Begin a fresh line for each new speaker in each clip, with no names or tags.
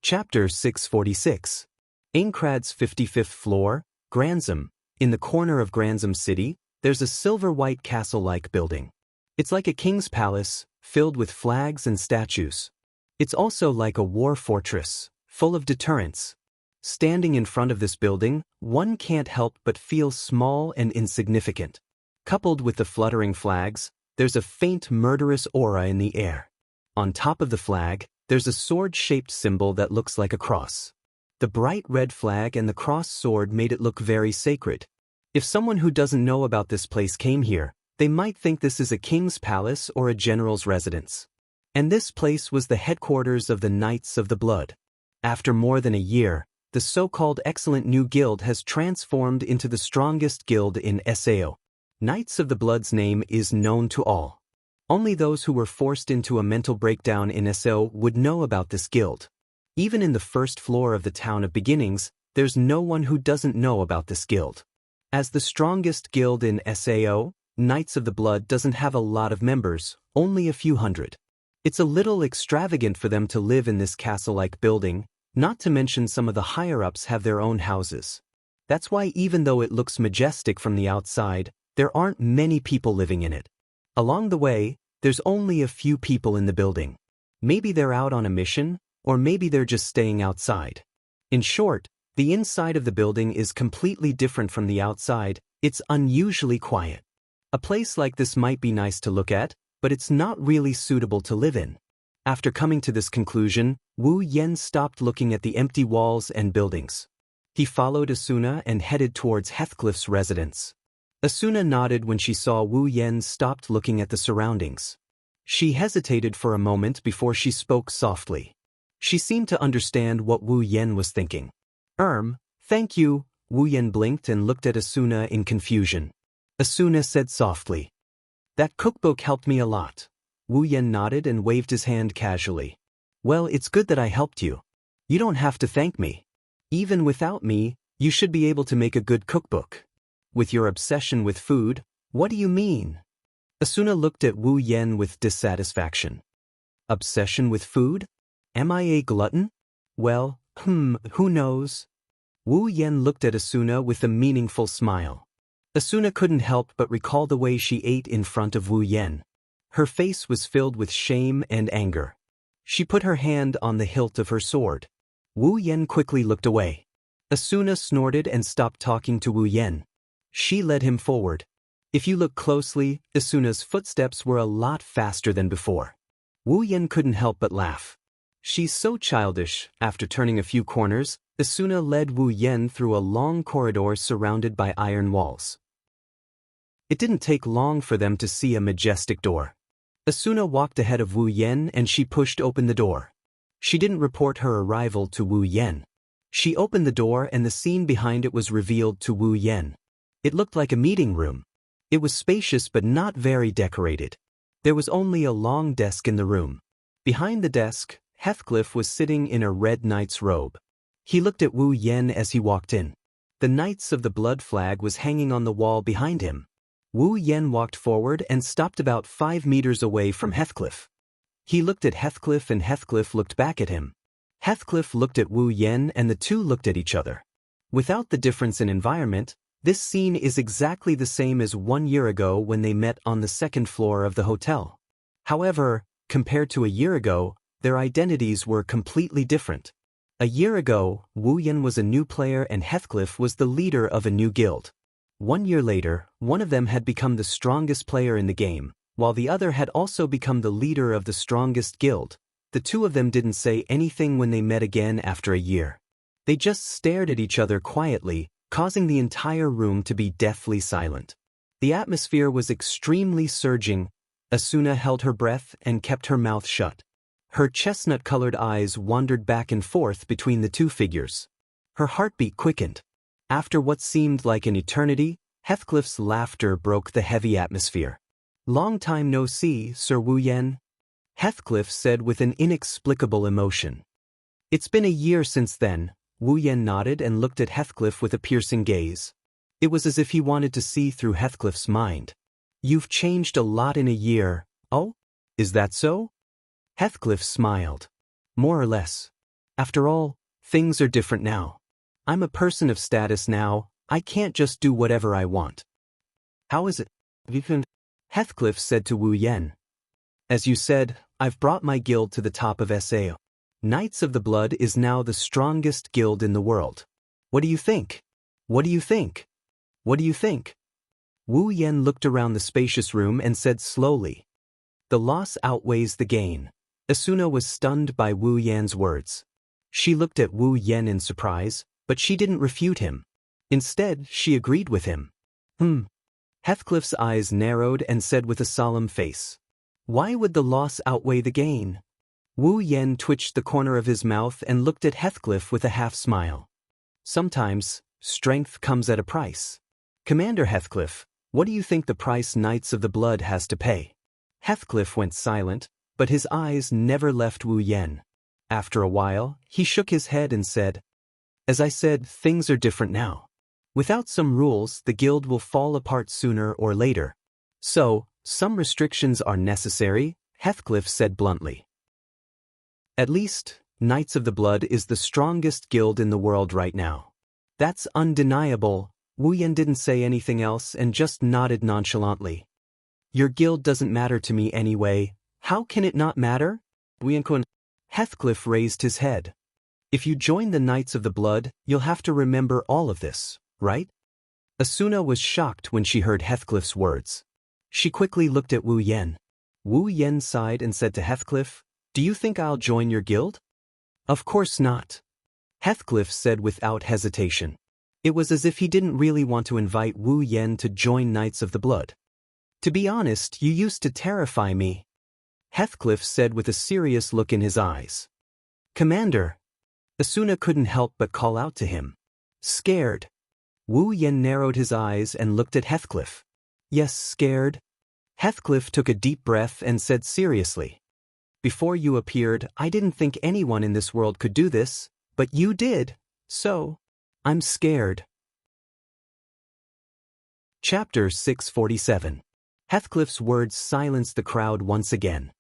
Chapter 646. Aincrad's 55th floor, Granzum. In the corner of Granzum City, there's a silver-white castle-like building. It's like a king's palace, filled with flags and statues. It's also like a war fortress, full of deterrents. Standing in front of this building, one can't help but feel small and insignificant. Coupled with the fluttering flags, there's a faint murderous aura in the air. On top of the flag, there's a sword-shaped symbol that looks like a cross. The bright red flag and the cross sword made it look very sacred. If someone who doesn't know about this place came here, they might think this is a king's palace or a general's residence. And this place was the headquarters of the Knights of the Blood. After more than a year, the so-called excellent new guild has transformed into the strongest guild in Sao. Knights of the Blood's name is known to all. Only those who were forced into a mental breakdown in Sao would know about this guild. Even in the first floor of the Town of Beginnings, there's no one who doesn't know about this guild. As the strongest guild in Sao, Knights of the Blood doesn't have a lot of members, only a few hundred. It's a little extravagant for them to live in this castle-like building, not to mention some of the higher-ups have their own houses. That's why even though it looks majestic from the outside, there aren't many people living in it. Along the way, there's only a few people in the building. Maybe they're out on a mission, or maybe they're just staying outside. In short, the inside of the building is completely different from the outside. It's unusually quiet. A place like this might be nice to look at, but it's not really suitable to live in. After coming to this conclusion, Wu Yen stopped looking at the empty walls and buildings. He followed Asuna and headed towards Heathcliff's residence. Asuna nodded when she saw Wu Yen stopped looking at the surroundings. She hesitated for a moment before she spoke softly. She seemed to understand what Wu Yen was thinking. Thank you." Wu Yen blinked and looked at Asuna in confusion. Asuna said softly, "That cookbook helped me a lot." Wu Yen nodded and waved his hand casually. "Well, it's good that I helped you. You don't have to thank me. Even without me, you should be able to make a good cookbook. With your obsession with food, what do you mean?" Asuna looked at Wu Yen with dissatisfaction. "Obsession with food? Am I a glutton? Well, who knows?" Wu Yen looked at Asuna with a meaningful smile. Asuna couldn't help but recall the way she ate in front of Wu Yen. Her face was filled with shame and anger. She put her hand on the hilt of her sword. Wu Yen quickly looked away. Asuna snorted and stopped talking to Wu Yen. She led him forward. If you look closely, Asuna's footsteps were a lot faster than before. Wu Yen couldn't help but laugh. She's so childish. After turning a few corners, Asuna led Wu Yen through a long corridor surrounded by iron walls. It didn't take long for them to see a majestic door. Asuna walked ahead of Wu Yen and she pushed open the door. She didn't report her arrival to Wu Yen. She opened the door and the scene behind it was revealed to Wu Yen. It looked like a meeting room. It was spacious but not very decorated. There was only a long desk in the room. Behind the desk, Heathcliff was sitting in a red knight's robe. He looked at Wu Yen as he walked in. The Knights of the Blood flag was hanging on the wall behind him. Wu Yen walked forward and stopped about 5 meters away from Heathcliff. He looked at Heathcliff and Heathcliff looked back at him. Heathcliff looked at Wu Yen and the two looked at each other. Without the difference in environment, this scene is exactly the same as 1 year ago when they met on the 2nd floor of the hotel. However, compared to a year ago, their identities were completely different. A year ago, Wu Yen was a new player and Heathcliff was the leader of a new guild. 1 year later, one of them had become the strongest player in the game, while the other had also become the leader of the strongest guild. The two of them didn't say anything when they met again after a year. They just stared at each other quietly, causing the entire room to be deathly silent. The atmosphere was extremely surging. Asuna held her breath and kept her mouth shut. Her chestnut-colored eyes wandered back and forth between the two figures. Her heartbeat quickened. After what seemed like an eternity, Heathcliff's laughter broke the heavy atmosphere. "Long time no see, Sir Wu Yen," Heathcliff said with an inexplicable emotion. "It's been a year since then." Wu Yen nodded and looked at Heathcliff with a piercing gaze. It was as if he wanted to see through Heathcliff's mind. "You've changed a lot in a year." "Oh? Is that so?" Heathcliff smiled. "More or less. After all, things are different now. I'm a person of status now, I can't just do whatever I want. How is it? Heathcliff said to Wu Yen. As you said, I've brought my guild to the top of Sao. Knights of the Blood is now the strongest guild in the world. What do you think? What do you think? What do you think? Wu Yen looked around the spacious room and said slowly. The loss outweighs the gain. Asuna was stunned by Wu Yan's words. She looked at Wu Yen in surprise, but she didn't refute him. Instead, she agreed with him. Heathcliff's eyes narrowed and said with a solemn face. Why would the loss outweigh the gain? Wu Yen twitched the corner of his mouth and looked at Heathcliff with a half-smile. Sometimes, strength comes at a price. Commander Heathcliff, what do you think the price Knights of the Blood has to pay? Heathcliff went silent, but his eyes never left Wu Yen. After a while, he shook his head and said, As I said, things are different now. Without some rules, the guild will fall apart sooner or later. So, some restrictions are necessary, Heathcliff said bluntly. At least, Knights of the Blood is the strongest guild in the world right now. That's undeniable. Wu Yen didn't say anything else and just nodded nonchalantly. Your guild doesn't matter to me anyway. How can it not matter? Heathcliff raised his head. If you join the Knights of the Blood, you'll have to remember all of this, right? Asuna was shocked when she heard Heathcliff's words. She quickly looked at Wu Yen. Wu Yen sighed and said to Heathcliff, Do you think I'll join your guild? Of course not. Heathcliff said without hesitation. It was as if he didn't really want to invite Wu Yen to join Knights of the Blood. To be honest, you used to terrify me. Heathcliff said with a serious look in his eyes. Commander. Asuna couldn't help but call out to him. Scared. Wu Yen narrowed his eyes and looked at Heathcliff. Yes, scared. Heathcliff took a deep breath and said seriously. Before you appeared, I didn't think anyone in this world could do this, but you did, so I'm scared. Chapter 647. Heathcliff's words silenced the crowd once again.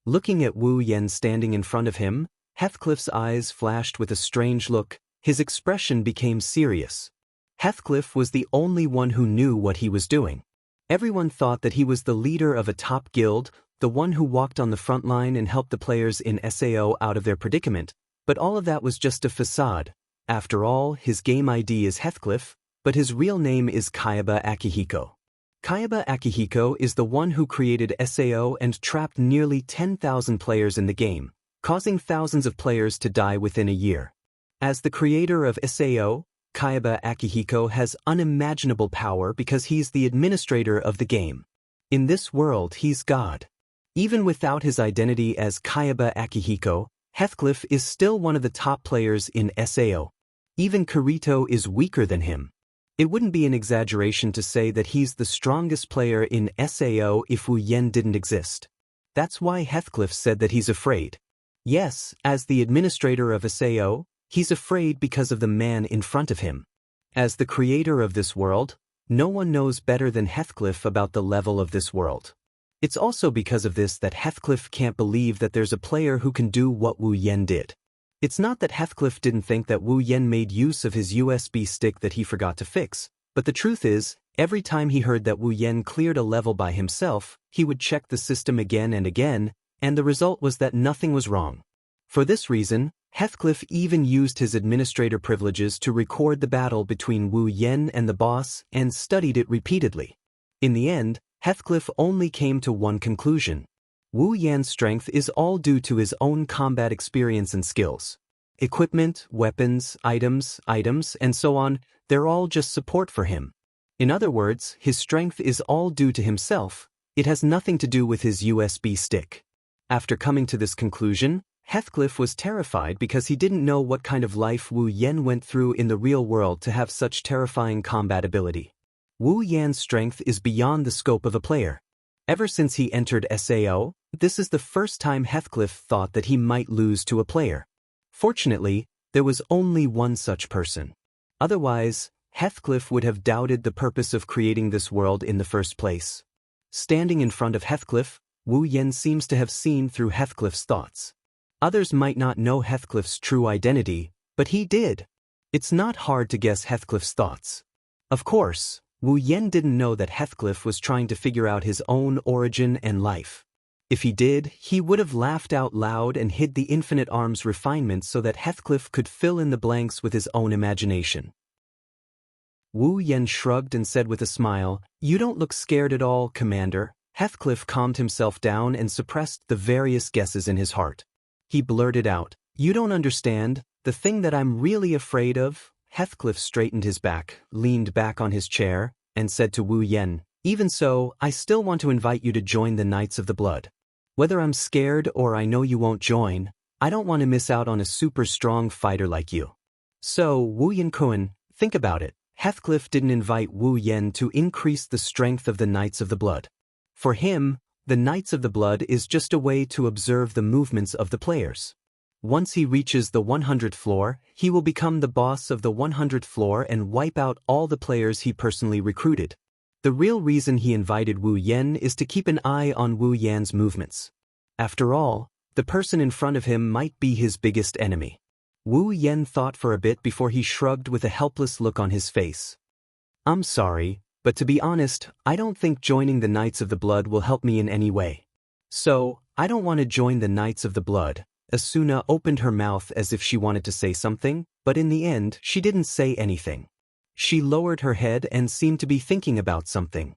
Looking at Wu Yen standing in front of him, Heathcliff's eyes flashed with a strange look, his expression became serious. Heathcliff was the only one who knew what he was doing. Everyone thought that he was the leader of a top guild, the one who walked on the front line and helped the players in Sao out of their predicament, but all of that was just a facade. After all, his game ID is Heathcliff, but his real name is Kayaba Akihiko. Kayaba Akihiko is the one who created Sao and trapped nearly 10,000 players in the game, causing thousands of players to die within a year. As the creator of Sao, Kayaba Akihiko has unimaginable power because he's the administrator of the game. In this world, he's God. Even without his identity as Kayaba Akihiko, Heathcliff is still one of the top players in Sao. Even Kirito is weaker than him. It wouldn't be an exaggeration to say that he's the strongest player in Sao if Wu Yen didn't exist. That's why Heathcliff said that he's afraid. Yes, as the administrator of Sao, he's afraid because of the man in front of him. As the creator of this world, no one knows better than Heathcliff about the level of this world. It's also because of this that Heathcliff can't believe that there's a player who can do what Wu Yen did. It's not that Heathcliff didn't think that Wu Yen made use of his USB stick that he forgot to fix, but the truth is, every time he heard that Wu Yen cleared a level by himself, he would check the system again and again, and the result was that nothing was wrong. For this reason, Heathcliff even used his administrator privileges to record the battle between Wu Yen and the boss and studied it repeatedly. In the end, Heathcliff only came to one conclusion. Wu Yan's strength is all due to his own combat experience and skills. Equipment, weapons, items, and so on, they're all just support for him. In other words, his strength is all due to himself. It has nothing to do with his USB stick. After coming to this conclusion, Heathcliff was terrified because he didn't know what kind of life Wu Yen went through in the real world to have such terrifying combat ability. Wu Yan's strength is beyond the scope of a player. Ever since he entered Sao, this is the first time Heathcliff thought that he might lose to a player. Fortunately, there was only one such person. Otherwise, Heathcliff would have doubted the purpose of creating this world in the first place. Standing in front of Heathcliff, Wu Yen seems to have seen through Heathcliff's thoughts. Others might not know Heathcliff's true identity, but he did. It's not hard to guess Heathcliff's thoughts. Of course, Wu Yen didn't know that Heathcliff was trying to figure out his own origin and life. If he did, he would have laughed out loud and hid the infinite arm's refinement so that Heathcliff could fill in the blanks with his own imagination. Wu Yen shrugged and said with a smile, "You don't look scared at all, Commander." Heathcliff calmed himself down and suppressed the various guesses in his heart. He blurted out, "You don't understand, the thing that I'm really afraid of." Heathcliff straightened his back, leaned back on his chair, and said to Wu Yen, "Even so, I still want to invite you to join the Knights of the Blood. Whether I'm scared or I know you won't join, I don't want to miss out on a super strong fighter like you." So, Wu Yen-kun, think about it. Heathcliff didn't invite Wu Yen to increase the strength of the Knights of the Blood. For him, the Knights of the Blood is just a way to observe the movements of the players. Once he reaches the 100th floor, he will become the boss of the 100th floor and wipe out all the players he personally recruited. The real reason he invited Wu Yen is to keep an eye on Wu Yan's movements. After all, the person in front of him might be his biggest enemy. Wu Yen thought for a bit before he shrugged with a helpless look on his face. "I'm sorry, but to be honest, I don't think joining the Knights of the Blood will help me in any way. So, I don't want to join the Knights of the Blood." Asuna opened her mouth as if she wanted to say something, but in the end, she didn't say anything. She lowered her head and seemed to be thinking about something.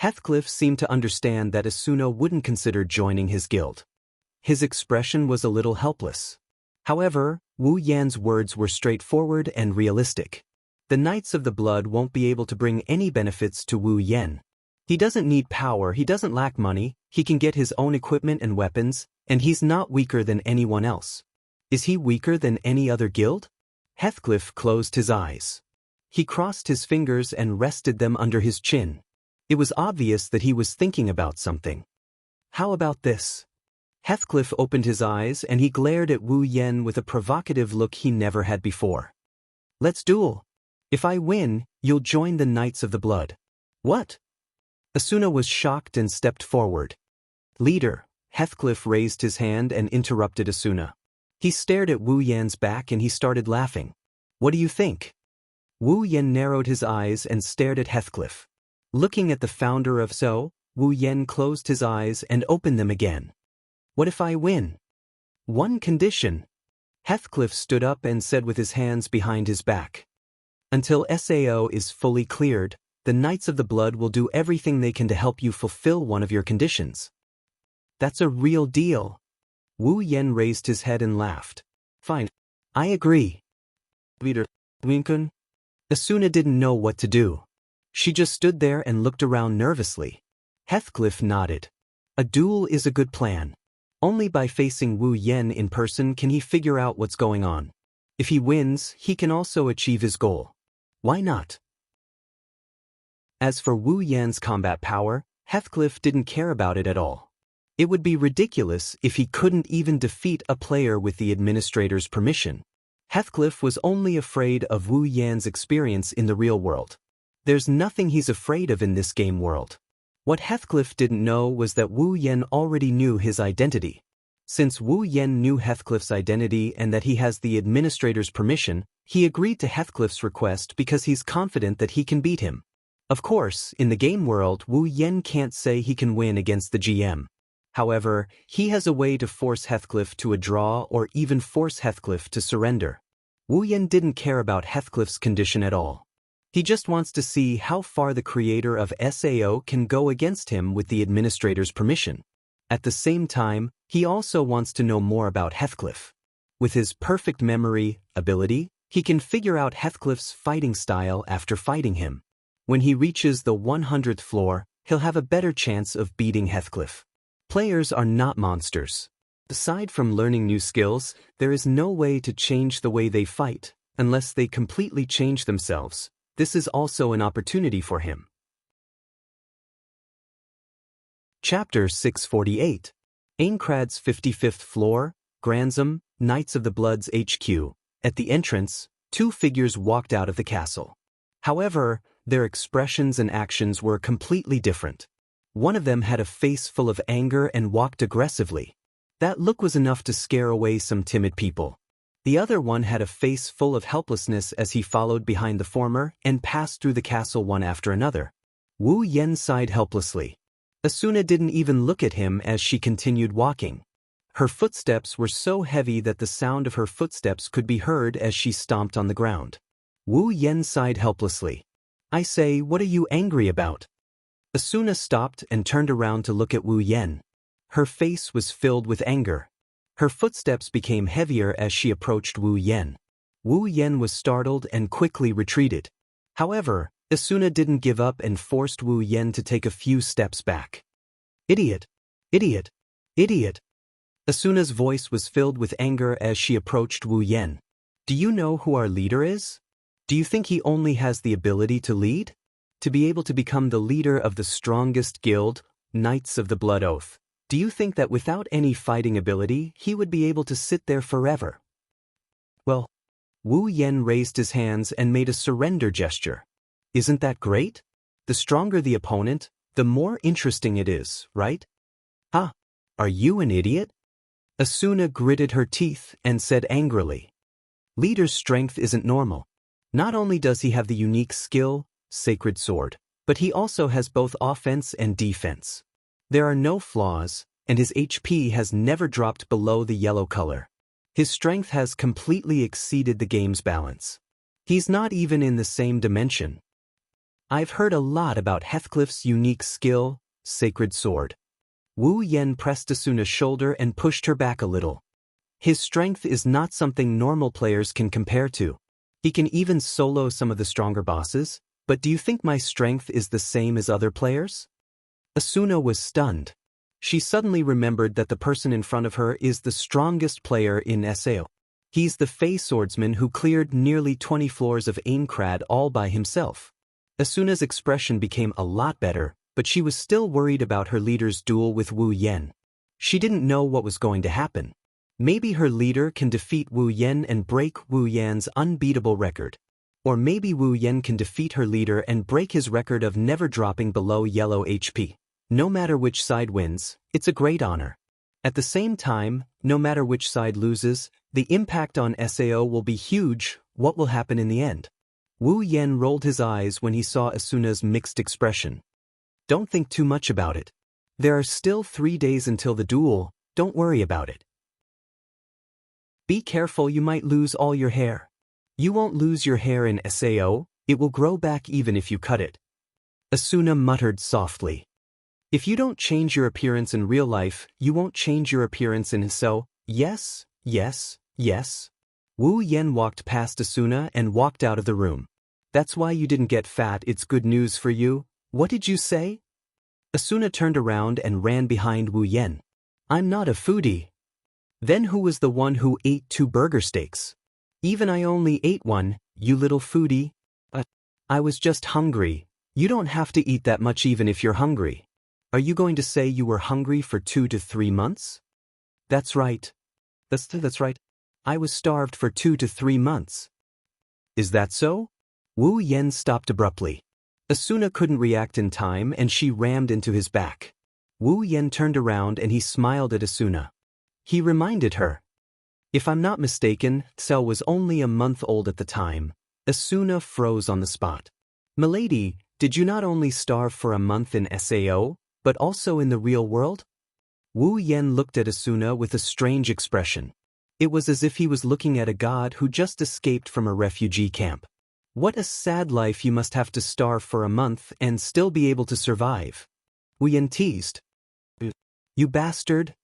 Heathcliff seemed to understand that Asuna wouldn't consider joining his guild. His expression was a little helpless. However, Wu Yan's words were straightforward and realistic. The Knights of the Blood won't be able to bring any benefits to Wu Yen. He doesn't need power, he doesn't lack money, he can get his own equipment and weapons, and he's not weaker than anyone else. Is he weaker than any other guild? Heathcliff closed his eyes. He crossed his fingers and rested them under his chin. It was obvious that he was thinking about something. "How about this?" Heathcliff opened his eyes and he glared at Wu Yen with a provocative look he never had before. "Let's duel. If I win, you'll join the Knights of the Blood." "What?" Asuna was shocked and stepped forward. "Leader." Heathcliff raised his hand and interrupted Asuna. He stared at Wu Yan's back and he started laughing. "What do you think?" Wu Yen narrowed his eyes and stared at Heathcliff. Looking at the founder of So, Wu Yen closed his eyes and opened them again. "What if I win?" "One condition." Heathcliff stood up and said with his hands behind his back. "Until SAO is fully cleared, the Knights of the Blood will do everything they can to help you fulfill one of your conditions." "That's a real deal." Wu Yen raised his head and laughed. "Fine. I agree." "Leader, Winkun?" Asuna didn't know what to do. She just stood there and looked around nervously. Heathcliff nodded. A duel is a good plan. Only by facing Wu Yen in person can he figure out what's going on. If he wins, he can also achieve his goal. Why not? As for Wu Yan's combat power, Heathcliff didn't care about it at all. It would be ridiculous if he couldn't even defeat a player with the administrator's permission. Heathcliff was only afraid of Wu Yan's experience in the real world. There's nothing he's afraid of in this game world. What Heathcliff didn't know was that Wu Yen already knew his identity. Since Wu Yen knew Heathcliff's identity and that he has the administrator's permission, he agreed to Heathcliff's request because he's confident that he can beat him. Of course, in the game world, Wu Yen can't say he can win against the GM. However, he has a way to force Heathcliff to a draw or even force Heathcliff to surrender. Wu Yen didn't care about Heathcliff's condition at all. He just wants to see how far the creator of SAO can go against him with the administrator's permission. At the same time, he also wants to know more about Heathcliff. With his perfect memory ability, he can figure out Heathcliff's fighting style after fighting him. When he reaches the 100th floor, he'll have a better chance of beating Heathcliff. Players are not monsters. Aside from learning new skills, there is no way to change the way they fight, unless they completely change themselves. This is also an opportunity for him. Chapter 648. Aincrad's 55th floor, Grantham, Knights of the Blood's HQ. At the entrance, two figures walked out of the castle. However, their expressions and actions were completely different. One of them had a face full of anger and walked aggressively. That look was enough to scare away some timid people. The other one had a face full of helplessness as he followed behind the former and passed through the castle one after another. Wu Yen sighed helplessly. Asuna didn't even look at him as she continued walking. Her footsteps were so heavy that the sound of her footsteps could be heard as she stomped on the ground. Wu Yen sighed helplessly. I say, what are you angry about? Asuna stopped and turned around to look at Wu Yen. Her face was filled with anger. Her footsteps became heavier as she approached Wu Yen. Wu Yen was startled and quickly retreated. However, Asuna didn't give up and forced Wu Yen to take a few steps back. Idiot! Idiot! Idiot! Asuna's voice was filled with anger as she approached Wu Yen. Do you know who our leader is? Do you think he only has the ability to lead? To be able to become the leader of the strongest guild, Knights of the Blood Oath? Do you think that without any fighting ability, he would be able to sit there forever? Well, Wu Yen raised his hands and made a surrender gesture. Isn't that great? The stronger the opponent, the more interesting it is, right? Huh? Are you an idiot? Asuna gritted her teeth and said angrily. Leader's strength isn't normal. Not only does he have the unique skill, Sacred Sword, but he also has both offense and defense. There are no flaws, and his HP has never dropped below the yellow color. His strength has completely exceeded the game's balance. He's not even in the same dimension. I've heard a lot about Heathcliff's unique skill, Sacred Sword. Wu Yen pressed Asuna's shoulder and pushed her back a little. His strength is not something normal players can compare to. He can even solo some of the stronger bosses, but do you think my strength is the same as other players? Asuna was stunned. She suddenly remembered that the person in front of her is the strongest player in SAO. He's the Fey swordsman who cleared nearly 20 floors of Aincrad all by himself. Asuna's expression became a lot better, but she was still worried about her leader's duel with Wu Yen. She didn't know what was going to happen. Maybe her leader can defeat Wu Yen and break Wu Yan's unbeatable record. Or maybe Wu Yen can defeat her leader and break his record of never dropping below yellow HP. No matter which side wins, it's a great honor. At the same time, no matter which side loses, the impact on SAO will be huge. What will happen in the end? Wu Yen rolled his eyes when he saw Asuna's mixed expression. Don't think too much about it. There are still 3 days until the duel, don't worry about it. Be careful, you might lose all your hair. You won't lose your hair in SAO, it will grow back even if you cut it. Asuna muttered softly. If you don't change your appearance in real life, you won't change your appearance in SAO. Yes, yes, yes. Wu Yen walked past Asuna and walked out of the room. That's why you didn't get fat, it's good news for you. What did you say? Asuna turned around and ran behind Wu Yen. I'm not a foodie. Then who was the one who ate 2 burger steaks? Even I only ate 1, you little foodie. But I was just hungry. You don't have to eat that much even if you're hungry. Are you going to say you were hungry for 2 to 3 months? That's right. That's right. I was starved for 2 to 3 months. Is that so? Wu Yen stopped abruptly. Asuna couldn't react in time and she rammed into his back. Wu Yen turned around and he smiled at Asuna. He reminded her. If I'm not mistaken, Cell was only a month old at the time. Asuna froze on the spot. Milady, did you not only starve for a month in SAO, but also in the real world? Wu Yen looked at Asuna with a strange expression. It was as if he was looking at a god who just escaped from a refugee camp. What a sad life you must have to starve for a month and still be able to survive. Wu Yen teased. You bastard.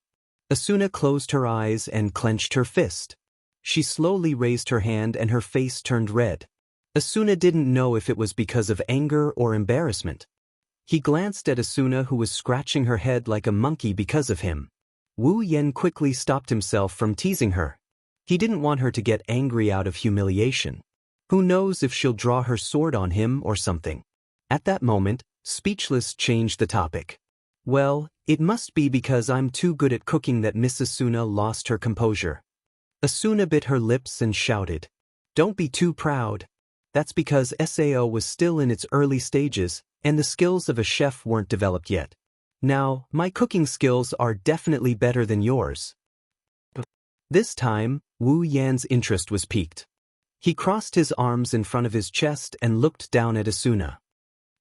Asuna closed her eyes and clenched her fist. She slowly raised her hand and her face turned red. Asuna didn't know if it was because of anger or embarrassment. He glanced at Asuna who was scratching her head like a monkey because of him. Wu Yen quickly stopped himself from teasing her. He didn't want her to get angry out of humiliation. Who knows if she'll draw her sword on him or something. At that moment, Speechless changed the topic. Well, it must be because I'm too good at cooking that Miss Asuna lost her composure. Asuna bit her lips and shouted. Don't be too proud. That's because SAO was still in its early stages, and the skills of a chef weren't developed yet. Now, my cooking skills are definitely better than yours. This time, Wu Yan's interest was piqued. He crossed his arms in front of his chest and looked down at Asuna.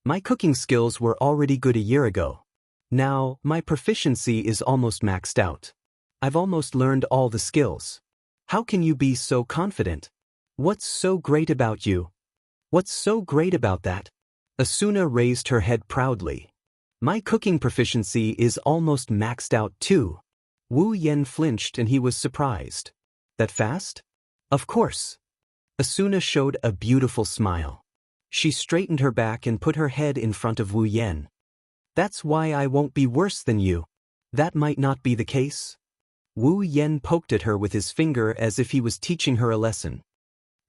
My cooking skills were already good a year ago. Now, my proficiency is almost maxed out. I've almost learned all the skills. How can you be so confident? What's so great about you? What's so great about that? Asuna raised her head proudly. My cooking proficiency is almost maxed out too. Wu Yan flinched and he was surprised. That fast? Of course. Asuna showed a beautiful smile. She straightened her back and put her head in front of Wu Yan. That's why I won't be worse than you. That might not be the case. Wu Yan poked at her with his finger as if he was teaching her a lesson.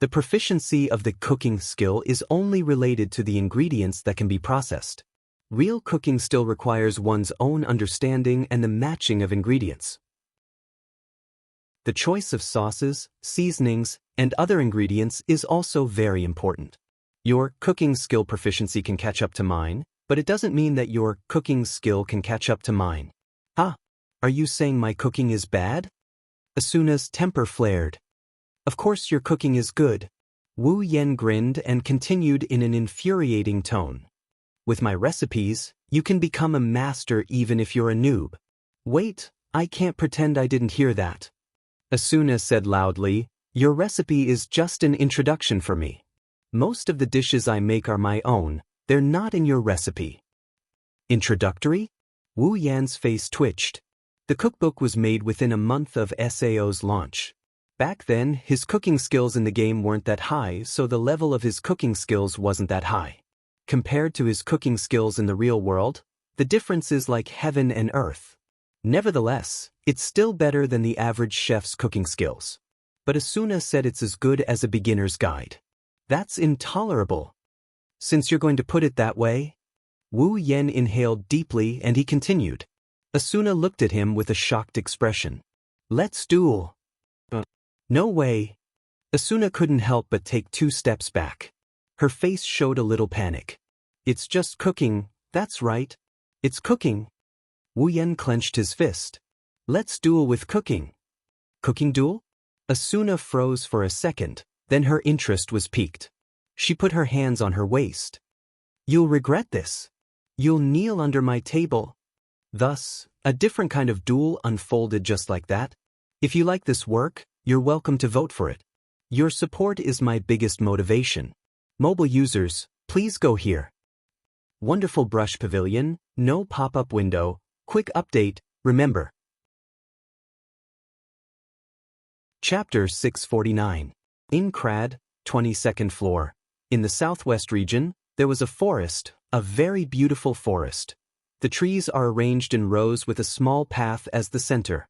The proficiency of the cooking skill is only related to the ingredients that can be processed. Real cooking still requires one's own understanding and the matching of ingredients. The choice of sauces, seasonings, and other ingredients is also very important. Your cooking skill proficiency can catch up to mine, but it doesn't mean that your cooking skill can catch up to mine. Ah, are you saying my cooking is bad? Asuna's temper flared. Of course your cooking is good. Wu Yan grinned and continued in an infuriating tone. With my recipes, you can become a master even if you're a noob. Wait, I can't pretend I didn't hear that. Asuna said loudly, your recipe is just an introduction for me. Most of the dishes I make are my own, they're not in your recipe. Introductory? Wu Yan's face twitched. The cookbook was made within a month of SAO's launch. Back then, his cooking skills in the game weren't that high, so the level of his cooking skills wasn't that high. Compared to his cooking skills in the real world, the difference is like heaven and earth. Nevertheless, it's still better than the average chef's cooking skills. But Asuna said it's as good as a beginner's guide. That's intolerable. Since you're going to put it that way? Wu Yan inhaled deeply and he continued. Asuna looked at him with a shocked expression. Let's duel. No way. Asuna couldn't help but take 2 steps back. Her face showed a little panic. It's just cooking, that's right. It's cooking. Wu Yan clenched his fist. Let's duel with cooking. Cooking duel? Asuna froze for a second, then her interest was piqued. She put her hands on her waist. You'll regret this. You'll kneel under my table. Thus, a different kind of duel unfolded just like that. If you like this work, you're welcome to vote for it. Your support is my biggest motivation. Mobile users, please go here. Wonderful brush pavilion, no pop-up window, quick update, remember. Chapter 649. Incrad, 22nd floor. In the southwest region, there was a forest, a very beautiful forest. The trees are arranged in rows with a small path as the center.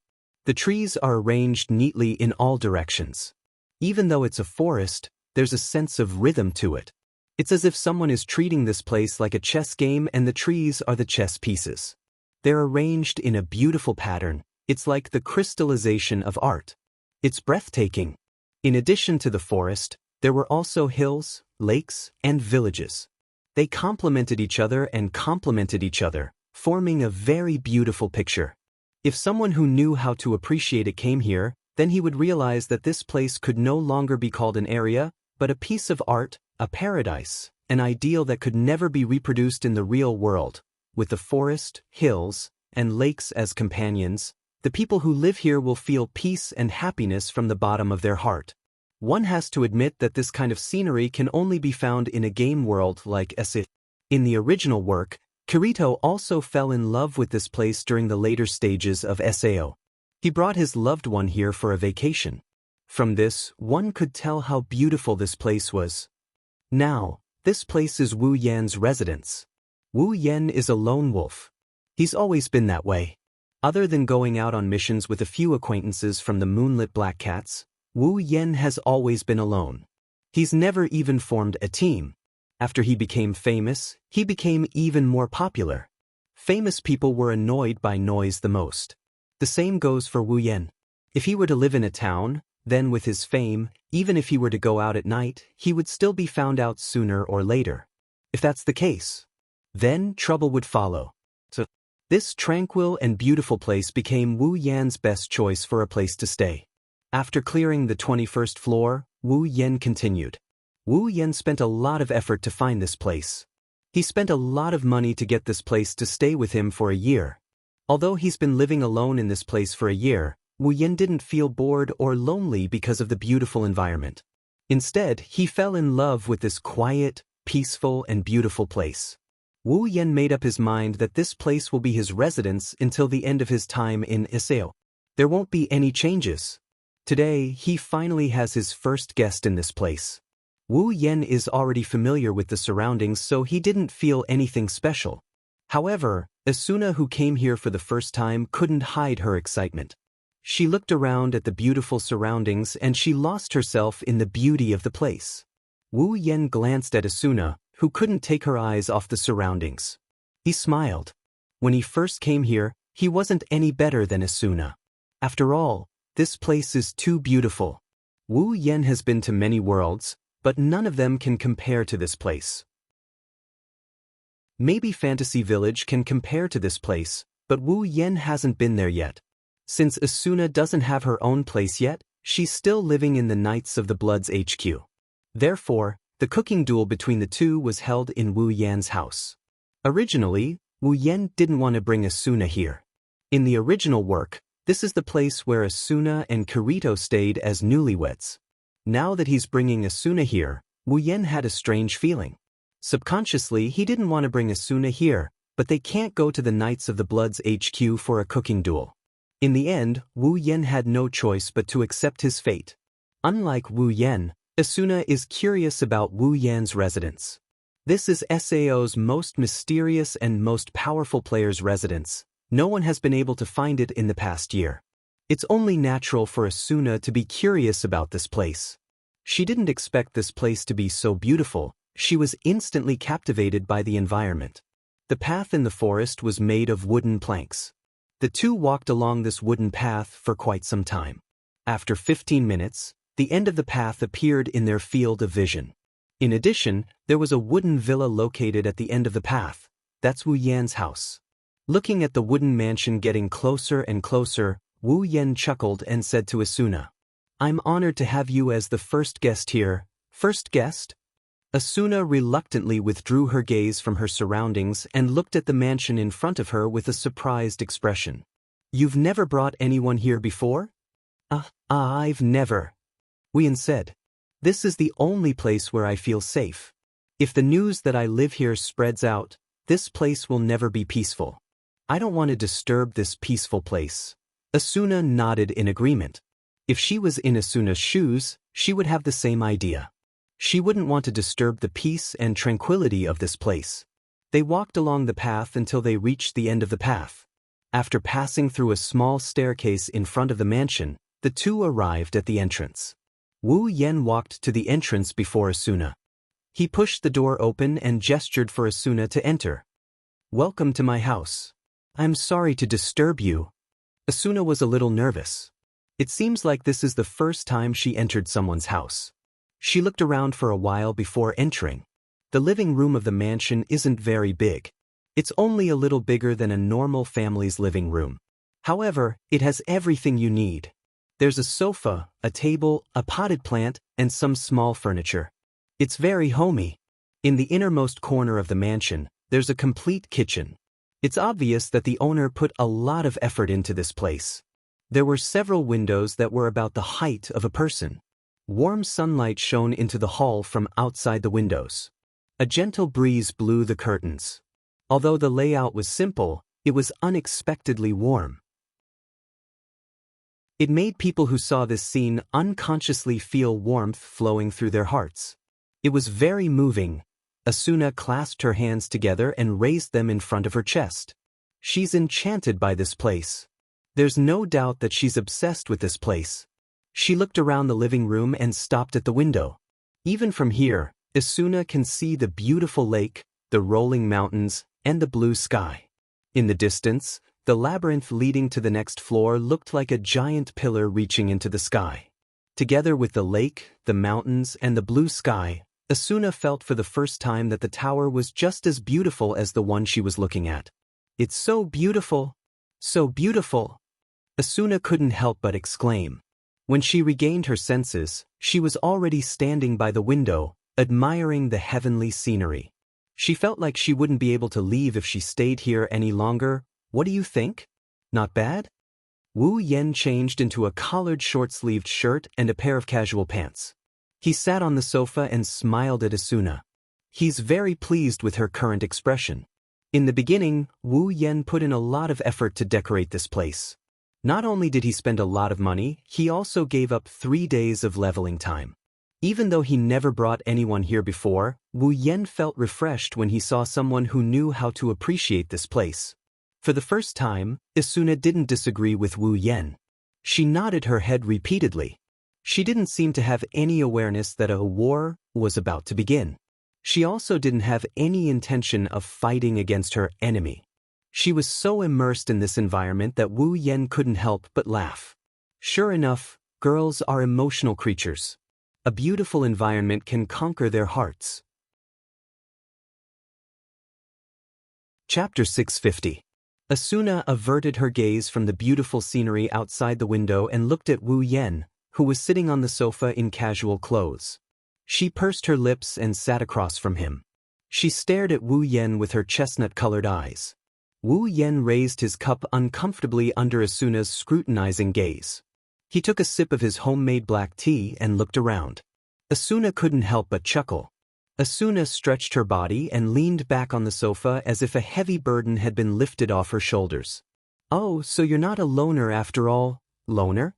The trees are arranged neatly in all directions. Even though it's a forest, there's a sense of rhythm to it. It's as if someone is treating this place like a chess game and the trees are the chess pieces. They're arranged in a beautiful pattern. It's like the crystallization of art. It's breathtaking. In addition to the forest, there were also hills, lakes, and villages. They complemented each other and complemented each other, forming a very beautiful picture. If someone who knew how to appreciate it came here, then he would realize that this place could no longer be called an area, but a piece of art, a paradise, an ideal that could never be reproduced in the real world. With the forest, hills, and lakes as companions, the people who live here will feel peace and happiness from the bottom of their heart. One has to admit that this kind of scenery can only be found in a game world like SF. In the original work, Kirito also fell in love with this place during the later stages of SAO. He brought his loved one here for a vacation. From this, one could tell how beautiful this place was. Now, this place is Wu Yan's residence. Wu Yan is a lone wolf. He's always been that way. Other than going out on missions with a few acquaintances from the Moonlit Black Cats, Wu Yan has always been alone. He's never even formed a team. After he became famous, he became even more popular. Famous people were annoyed by noise the most. The same goes for Wu Yan. If he were to live in a town, then with his fame, even if he were to go out at night, he would still be found out sooner or later. If that's the case, then trouble would follow. So, this tranquil and beautiful place became Wu Yan's best choice for a place to stay. After clearing the 21st floor, Wu Yen continued. Wu Yen spent a lot of effort to find this place. He spent a lot of money to get this place to stay with him for a year. Although he's been living alone in this place for a year, Wu Yen didn't feel bored or lonely because of the beautiful environment. Instead, he fell in love with this quiet, peaceful, and beautiful place. Wu Yen made up his mind that this place will be his residence until the end of his time in Isao. There won't be any changes. Today, he finally has his first guest in this place. Wu Yen is already familiar with the surroundings, so he didn't feel anything special. However, Asuna, who came here for the first time, couldn't hide her excitement. She looked around at the beautiful surroundings and she lost herself in the beauty of the place. Wu Yen glanced at Asuna, who couldn't take her eyes off the surroundings. He smiled. When he first came here, he wasn't any better than Asuna. After all, this place is too beautiful. Wu Yen has been to many worlds, but none of them can compare to this place. Maybe Fantasy Village can compare to this place, but Wu Yen hasn't been there yet. Since Asuna doesn't have her own place yet, she's still living in the Knights of the Blood's HQ. Therefore, the cooking duel between the two was held in Wu Yan's house. Originally, Wu Yen didn't want to bring Asuna here. In the original work, this is the place where Asuna and Kirito stayed as newlyweds. Now that he's bringing Asuna here, Wu Yen had a strange feeling. Subconsciously, he didn't want to bring Asuna here, but they can't go to the Knights of the Blood's HQ for a cooking duel. In the end, Wu Yen had no choice but to accept his fate. Unlike Wu Yen, Asuna is curious about Wu Yan's residence. This is SAO's most mysterious and most powerful player's residence. No one has been able to find it in the past year. It's only natural for Asuna to be curious about this place. She didn't expect this place to be so beautiful. She was instantly captivated by the environment. The path in the forest was made of wooden planks. The two walked along this wooden path for quite some time. After 15 minutes, the end of the path appeared in their field of vision. In addition, there was a wooden villa located at the end of the path. That's Wu Yan's house. Looking at the wooden mansion getting closer and closer, Wu Yen chuckled and said to Asuna, "I'm honored to have you as the first guest here." First guest? Asuna reluctantly withdrew her gaze from her surroundings and looked at the mansion in front of her with a surprised expression. "You've never brought anyone here before?" I've never." Wu Yen said. "This is the only place where I feel safe. If the news that I live here spreads out, this place will never be peaceful. I don't want to disturb this peaceful place." Asuna nodded in agreement. If she was in Asuna's shoes, she would have the same idea. She wouldn't want to disturb the peace and tranquility of this place. They walked along the path until they reached the end of the path. After passing through a small staircase in front of the mansion, the two arrived at the entrance. Wu Yen walked to the entrance before Asuna. He pushed the door open and gestured for Asuna to enter. "Welcome to my house. I'm sorry to disturb you." Asuna was a little nervous. It seems like this is the first time she entered someone's house. She looked around for a while before entering. The living room of the mansion isn't very big. It's only a little bigger than a normal family's living room. However, it has everything you need. There's a sofa, a table, a potted plant, and some small furniture. It's very homey. In the innermost corner of the mansion, there's a complete kitchen. It's obvious that the owner put a lot of effort into this place. There were several windows that were about the height of a person. Warm sunlight shone into the hall from outside the windows. A gentle breeze blew the curtains. Although the layout was simple, it was unexpectedly warm. It made people who saw this scene unconsciously feel warmth flowing through their hearts. It was very moving. Asuna clasped her hands together and raised them in front of her chest. She's enchanted by this place. There's no doubt that she's obsessed with this place. She looked around the living room and stopped at the window. Even from here, Asuna can see the beautiful lake, the rolling mountains, and the blue sky. In the distance, the labyrinth leading to the next floor looked like a giant pillar reaching into the sky. Together with the lake, the mountains, and the blue sky, Asuna felt for the first time that the tower was just as beautiful as the one she was looking at. "It's so beautiful! So beautiful!" Asuna couldn't help but exclaim. When she regained her senses, she was already standing by the window, admiring the heavenly scenery. She felt like she wouldn't be able to leave if she stayed here any longer. What do you think? Not bad? Wu Yen changed into a collared short-sleeved shirt and a pair of casual pants. He sat on the sofa and smiled at Asuna. He's very pleased with her current expression. In the beginning, Wu Yen put in a lot of effort to decorate this place. Not only did he spend a lot of money, he also gave up 3 days of leveling time. Even though he never brought anyone here before, Wu Yen felt refreshed when he saw someone who knew how to appreciate this place. For the first time, Asuna didn't disagree with Wu Yen. She nodded her head repeatedly. She didn't seem to have any awareness that a war was about to begin. She also didn't have any intention of fighting against her enemy. She was so immersed in this environment that Wu Yen couldn't help but laugh. Sure enough, girls are emotional creatures. A beautiful environment can conquer their hearts. Chapter 650. Asuna averted her gaze from the beautiful scenery outside the window and looked at Wu Yen, who was sitting on the sofa in casual clothes. She pursed her lips and sat across from him. She stared at Wu Yen with her chestnut-colored eyes. Wu Yen raised his cup uncomfortably under Asuna's scrutinizing gaze. He took a sip of his homemade black tea and looked around. Asuna couldn't help but chuckle. Asuna stretched her body and leaned back on the sofa as if a heavy burden had been lifted off her shoulders. Oh, so you're not a loner after all, loner?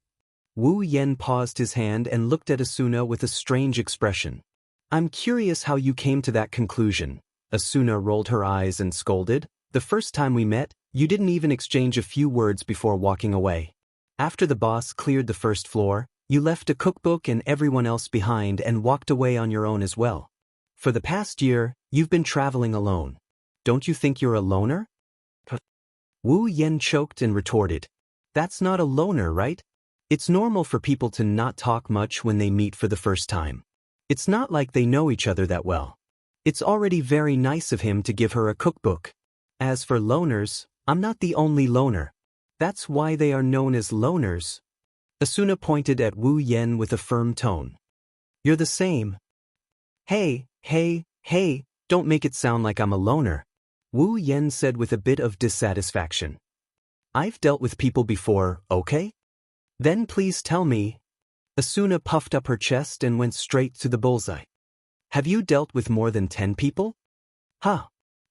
Wu Yen paused his hand and looked at Asuna with a strange expression. I'm curious how you came to that conclusion. Asuna rolled her eyes and scolded. The first time we met, you didn't even exchange a few words before walking away. After the boss cleared the first floor, you left a cookbook and everyone else behind and walked away on your own as well. For the past year, you've been traveling alone. Don't you think you're a loner? Wu Yen choked and retorted. That's not a loner, right? It's normal for people to not talk much when they meet for the first time. It's not like they know each other that well. It's already very nice of him to give her a cookbook. As for loners, I'm not the only loner. That's why they are known as loners. Asuna pointed at Wu Yen with a firm tone. You're the same. Hey, don't make it sound like I'm a loner, Wu Yen said with a bit of dissatisfaction. I've dealt with people before, okay? Then please tell me. Asuna puffed up her chest and went straight to the bullseye. Have you dealt with more than 10 people? Huh.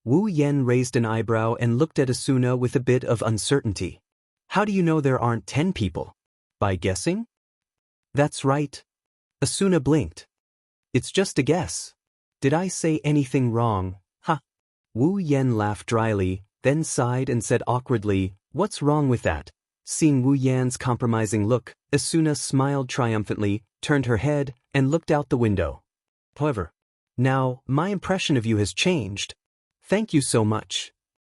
Wu Yen raised an eyebrow and looked at Asuna with a bit of uncertainty. How do you know there aren't 10 people? By guessing? That's right. Asuna blinked. It's just a guess. Did I say anything wrong? Huh. Wu Yen laughed dryly, then sighed and said awkwardly, What's wrong with that? Seeing Wu Yan's compromising look, Asuna smiled triumphantly, turned her head, and looked out the window. However, now, my impression of you has changed. Thank you so much.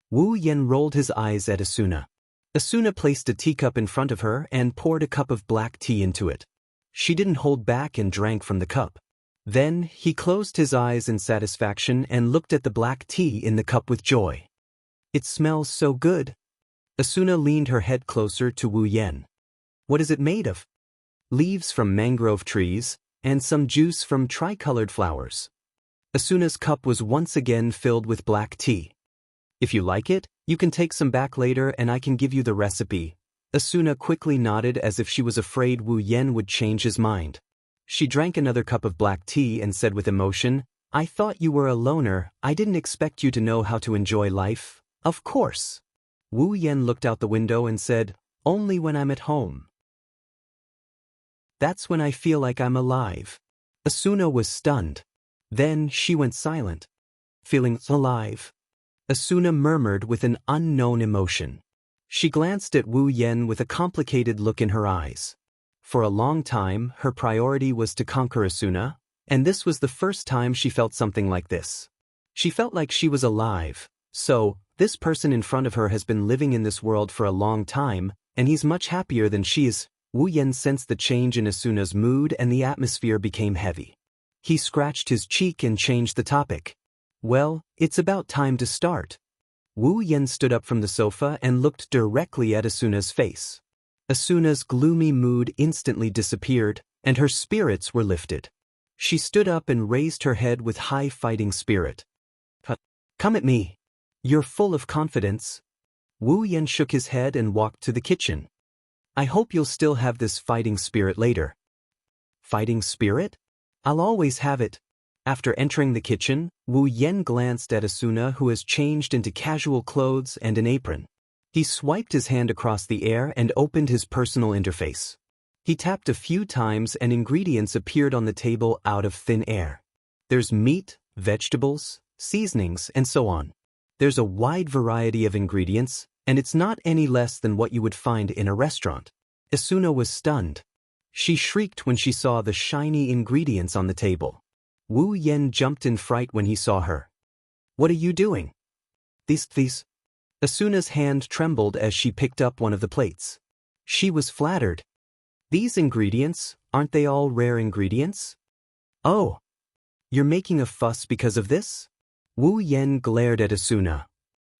Wu Yen rolled his eyes at Asuna. Asuna placed a teacup in front of her and poured a cup of black tea into it. She didn't hold back and drank from the cup. Then, he closed his eyes in satisfaction and looked at the black tea in the cup with joy. It smells so good. Asuna leaned her head closer to Wu Yen. What is it made of? Leaves from mangrove trees, and some juice from tricolored flowers. Asuna's cup was once again filled with black tea. If you like it, you can take some back later and I can give you the recipe. Asuna quickly nodded as if she was afraid Wu Yen would change his mind. She drank another cup of black tea and said with emotion, I thought you were a loner. I didn't expect you to know how to enjoy life. Of course. Wu Yen looked out the window and said, Only when I'm at home. That's when I feel like I'm alive. Asuna was stunned. Then she went silent. Feeling alive? Asuna murmured with an unknown emotion. She glanced at Wu Yen with a complicated look in her eyes. For a long time, her priority was to conquer Asuna, and this was the first time she felt something like this. She felt like she was alive. So, this person in front of her has been living in this world for a long time, and he's much happier than she is. Wu Yen sensed the change in Asuna's mood and the atmosphere became heavy. He scratched his cheek and changed the topic. Well, it's about time to start. Wu Yen stood up from the sofa and looked directly at Asuna's face. Asuna's gloomy mood instantly disappeared, and her spirits were lifted. She stood up and raised her head with high fighting spirit. Come at me. You're full of confidence. Wu Yan shook his head and walked to the kitchen. I hope you'll still have this fighting spirit later. Fighting spirit? I'll always have it. After entering the kitchen, Wu Yan glanced at Asuna, who has changed into casual clothes and an apron. He swiped his hand across the air and opened his personal interface. He tapped a few times and ingredients appeared on the table out of thin air. There's meat, vegetables, seasonings, and so on. There's a wide variety of ingredients, and it's not any less than what you would find in a restaurant. Asuna was stunned. She shrieked when she saw the shiny ingredients on the table. Wu Yan jumped in fright when he saw her. What are you doing? These. Asuna's hand trembled as she picked up one of the plates. She was flattered. These ingredients, aren't they all rare ingredients? Oh. You're making a fuss because of this? Wu Yan glared at Asuna.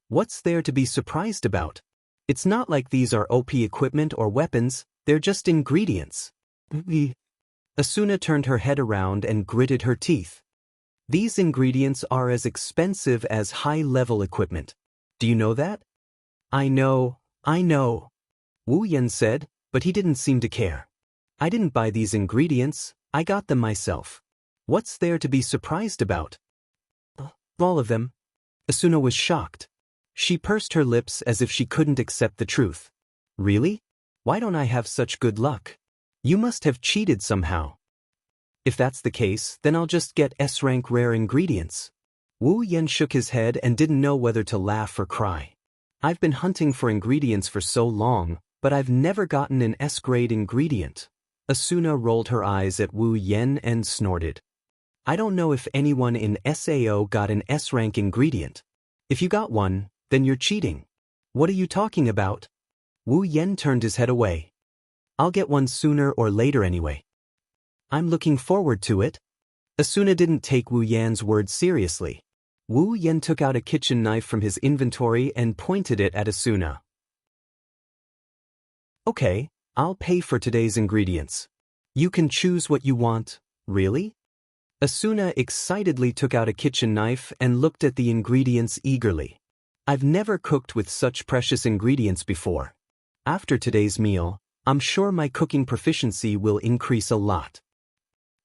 What's there to be surprised about? It's not like these are OP equipment or weapons, they're just ingredients. Asuna turned her head around and gritted her teeth. These ingredients are as expensive as high-level equipment. Do you know that? I know. Wu Yan said, but he didn't seem to care. I didn't buy these ingredients, I got them myself. What's there to be surprised about? All of them. Asuna was shocked. She pursed her lips as if she couldn't accept the truth. Really? Why don't I have such good luck? You must have cheated somehow. If that's the case, then I'll just get S-rank rare ingredients. Wu Yan shook his head and didn't know whether to laugh or cry. I've been hunting for ingredients for so long, but I've never gotten an S-grade ingredient. Asuna rolled her eyes at Wu Yan and snorted. I don't know if anyone in SAO got an S-rank ingredient. If you got one, then you're cheating. What are you talking about? Wu Yan turned his head away. I'll get one sooner or later anyway. I'm looking forward to it. Asuna didn't take Wu Yan's words seriously. Wu Yan took out a kitchen knife from his inventory and pointed it at Asuna. Okay, I'll pay for today's ingredients. You can choose what you want, really? Asuna excitedly took out a kitchen knife and looked at the ingredients eagerly. I've never cooked with such precious ingredients before. After today's meal, I'm sure my cooking proficiency will increase a lot.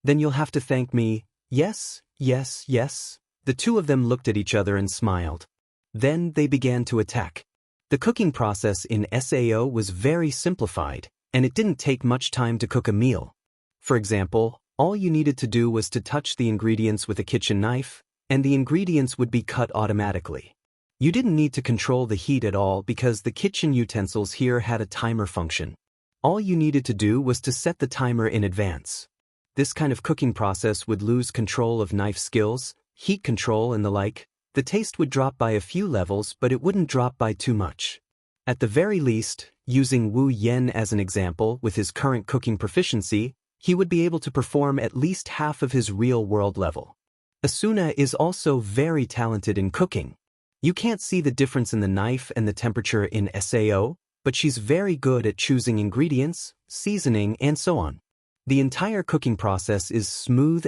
Then you'll have to thank me. Yes. The two of them looked at each other and smiled. Then they began to attack. The cooking process in SAO was very simplified, and it didn't take much time to cook a meal. For example, all you needed to do was to touch the ingredients with a kitchen knife, and the ingredients would be cut automatically. You didn't need to control the heat at all because the kitchen utensils here had a timer function. All you needed to do was to set the timer in advance. This kind of cooking process would lose control of knife skills, heat control and the like. The taste would drop by a few levels, but it wouldn't drop by too much. At the very least, using Wu Yan as an example, with his current cooking proficiency, he would be able to perform at least half of his real-world level. Asuna is also very talented in cooking. You can't see the difference in the knife and the temperature in SAO, but she's very good at choosing ingredients, seasoning, and so on. The entire cooking process is smooth.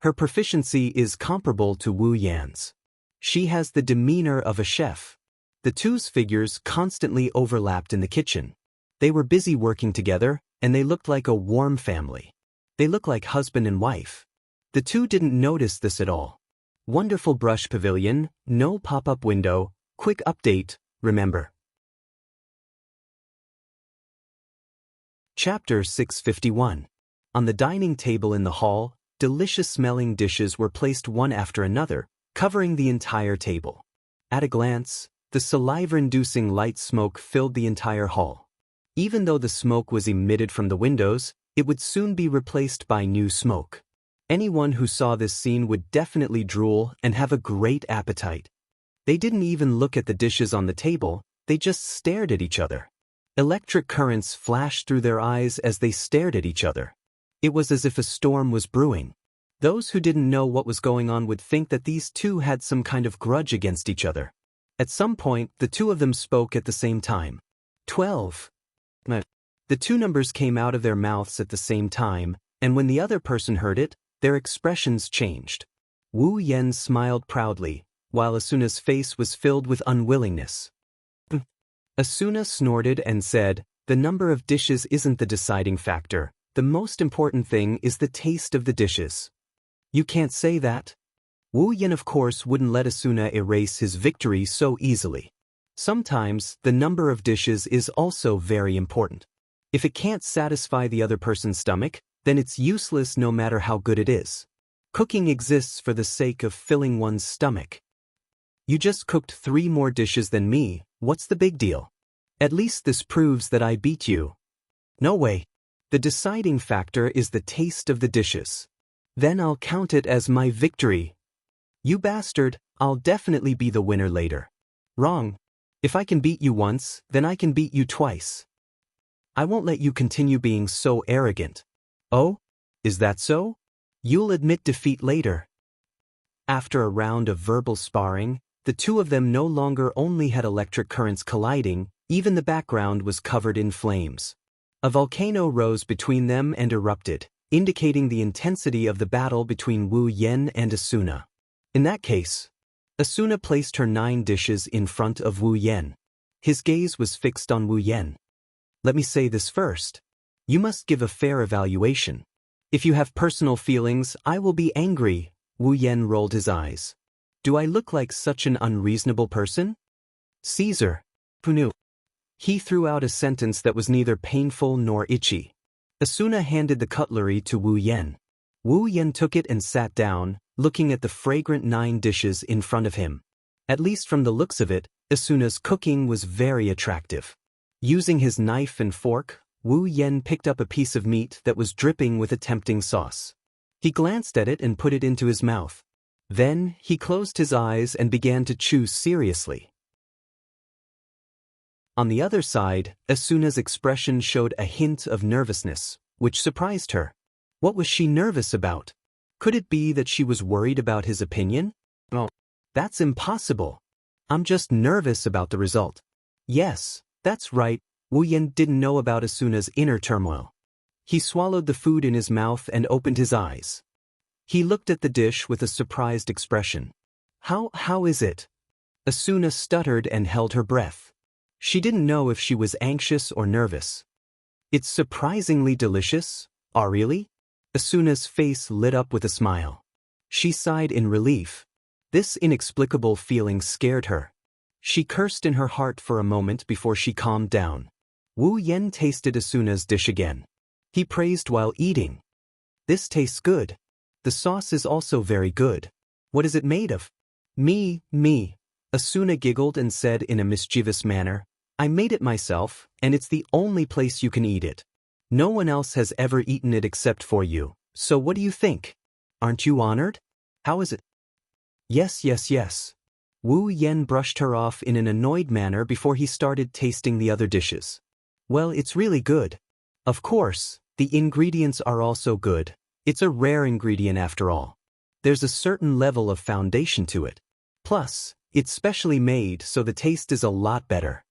Her proficiency is comparable to Wu Yan's. She has the demeanor of a chef. The two's figures constantly overlapped in the kitchen. They were busy working together, and they looked like a warm family. They looked like husband and wife. The two didn't notice this at all. Wonderful brush pavilion, no pop-up window, quick update, remember. Chapter 651. On the dining table in the hall, delicious-smelling dishes were placed one after another, covering the entire table. At a glance, the saliva-inducing light smoke filled the entire hall. Even though the smoke was emitted from the windows, it would soon be replaced by new smoke. Anyone who saw this scene would definitely drool and have a great appetite. They didn't even look at the dishes on the table, they just stared at each other. Electric currents flashed through their eyes as they stared at each other. It was as if a storm was brewing. Those who didn't know what was going on would think that these two had some kind of grudge against each other. At some point, the two of them spoke at the same time. 12. The two numbers came out of their mouths at the same time, and when the other person heard it, their expressions changed. Wu Yen smiled proudly, while Asuna's face was filled with unwillingness. Asuna snorted and said, "The number of dishes isn't the deciding factor. The most important thing is the taste of the dishes." "You can't say that." Wu Yen of course wouldn't let Asuna erase his victory so easily. Sometimes, the number of dishes is also very important. If it can't satisfy the other person's stomach, then it's useless no matter how good it is. Cooking exists for the sake of filling one's stomach. "You just cooked 3 more dishes than me, what's the big deal? At least this proves that I beat you." "No way. The deciding factor is the taste of the dishes. Then I'll count it as my victory." "You bastard, I'll definitely be the winner later." "Wrong. If I can beat you once, then I can beat you twice. I won't let you continue being so arrogant." "Oh? Is that so? You'll admit defeat later." After a round of verbal sparring, the two of them no longer only had electric currents colliding, even the background was covered in flames. A volcano rose between them and erupted, indicating the intensity of the battle between Wu Yen and Asuna. In that case, Asuna placed her 9 dishes in front of Wu Yen. His gaze was fixed on Wu Yen. "Let me say this first. You must give a fair evaluation. If you have personal feelings, I will be angry." Wu Yen rolled his eyes. "Do I look like such an unreasonable person?" "Caesar. Who knew?" He threw out a sentence that was neither painful nor itchy. Asuna handed the cutlery to Wu Yen. Wu Yen took it and sat down, looking at the fragrant 9 dishes in front of him. At least from the looks of it, Asuna's cooking was very attractive. Using his knife and fork, Wu Yen picked up a piece of meat that was dripping with a tempting sauce. He glanced at it and put it into his mouth. Then, he closed his eyes and began to chew seriously. On the other side, Asuna's expression showed a hint of nervousness, which surprised her. What was she nervous about? Could it be that she was worried about his opinion? "Oh, that's impossible. I'm just nervous about the result." Yes, that's right, Wu Yen didn't know about Asuna's inner turmoil. He swallowed the food in his mouth and opened his eyes. He looked at the dish with a surprised expression. How is it?" Asuna stuttered and held her breath. She didn't know if she was anxious or nervous. "It's surprisingly delicious." "Oh, really?" Asuna's face lit up with a smile. She sighed in relief. This inexplicable feeling scared her. She cursed in her heart for a moment before she calmed down. Wu Yen tasted Asuna's dish again. He praised while eating. "This tastes good. The sauce is also very good. What is it made of?" Me. Asuna giggled and said in a mischievous manner, "I made it myself, and it's the only place you can eat it. No one else has ever eaten it except for you, so what do you think? Aren't you honored? How is it?" Yes. Wu Yen brushed her off in an annoyed manner before he started tasting the other dishes. "Well, it's really good. Of course, the ingredients are also good. It's a rare ingredient after all. There's a certain level of foundation to it. Plus, it's specially made so the taste is a lot better."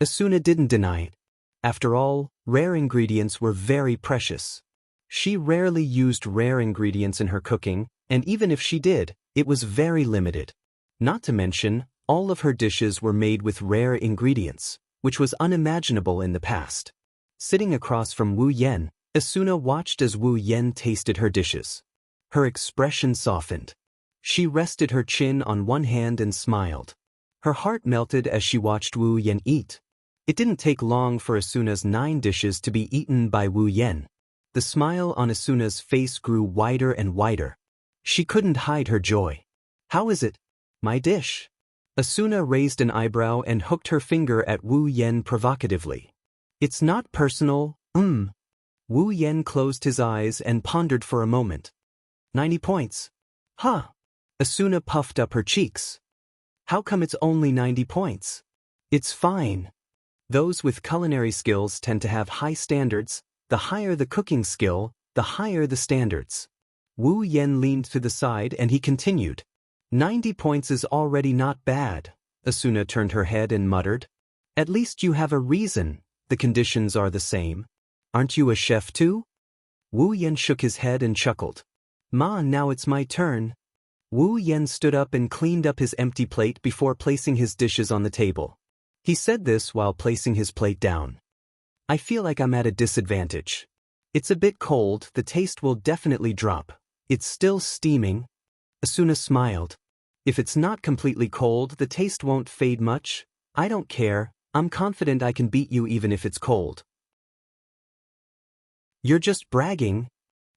Asuna didn't deny it. After all, rare ingredients were very precious. She rarely used rare ingredients in her cooking, and even if she did, it was very limited. Not to mention, all of her dishes were made with rare ingredients, which was unimaginable in the past. Sitting across from Wu Yen, Asuna watched as Wu Yen tasted her dishes. Her expression softened. She rested her chin on one hand and smiled. Her heart melted as she watched Wu Yen eat. It didn't take long for Asuna's 9 dishes to be eaten by Wu Yen. The smile on Asuna's face grew wider and wider. She couldn't hide her joy. "How is it? My dish?" Asuna raised an eyebrow and hooked her finger at Wu Yen provocatively. "It's not personal, Wu Yen closed his eyes and pondered for a moment. 90 points. Huh. Asuna puffed up her cheeks. How come it's only 90 points? It's fine. Those with culinary skills tend to have high standards. The higher the cooking skill, the higher the standards. Wu Yen leaned to the side and he continued. 90 points is already not bad. Asuna turned her head and muttered. At least you have a reason. the conditions are the same. Aren't you a chef too? Wu Yan shook his head and chuckled. Ma, now it's my turn. Wu Yan stood up and cleaned up his empty plate before placing his dishes on the table. He said this while placing his plate down. I feel like I'm at a disadvantage. It's a bit cold, the taste will definitely drop. It's still steaming. Asuna smiled. If it's not completely cold, the taste won't fade much. I don't care, I'm confident I can beat you even if it's cold. You're just bragging.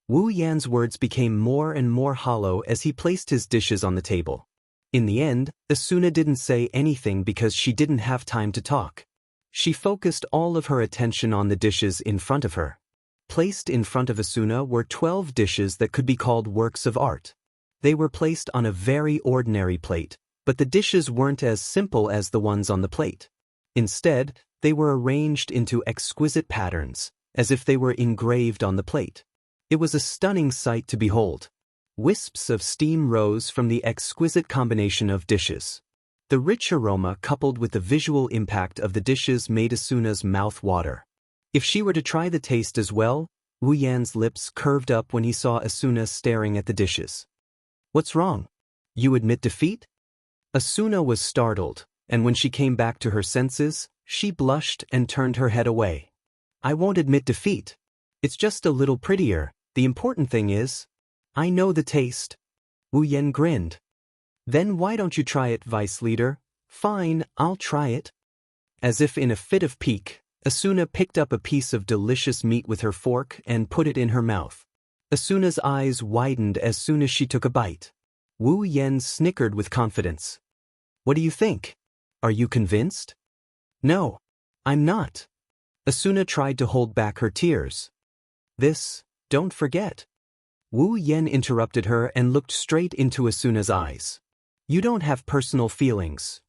Wu Yan's words became more and more hollow as he placed his dishes on the table. In the end, Asuna didn't say anything because she didn't have time to talk. She focused all of her attention on the dishes in front of her. Placed in front of Asuna were 12 dishes that could be called works of art. They were placed on a very ordinary plate, but the dishes weren't as simple as the ones on the plate. Instead, they were arranged into exquisite patterns, as if they were engraved on the plate. It was a stunning sight to behold. Wisps of steam rose from the exquisite combination of dishes. The rich aroma coupled with the visual impact of the dishes made Asuna's mouth water. If she were to try the taste as well, Wu Yan's lips curved up when he saw Asuna staring at the dishes. What's wrong? You admit defeat? Asuna was startled, and when she came back to her senses, she blushed and turned her head away. I won't admit defeat. It's just a little prettier. The important thing is, I know the taste. Wu Yan grinned. Then why don't you try it, Vice Leader? Fine, I'll try it. As if in a fit of pique, Asuna picked up a piece of delicious meat with her fork and put it in her mouth. Asuna's eyes widened as soon as she took a bite. Wu Yan snickered with confidence. What do you think? Are you convinced? No, I'm not. Asuna tried to hold back her tears. Don't forget. Wu Yan interrupted her and looked straight into Asuna's eyes. You don't have personal feelings.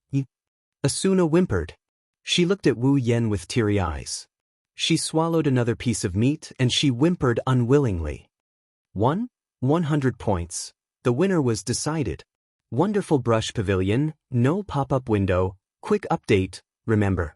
Asuna whimpered. She looked at Wu Yan with teary eyes. She swallowed another piece of meat and she whimpered unwillingly. 100 points. The winner was decided. Wonderful brush pavilion, no pop-up window, quick update, remember.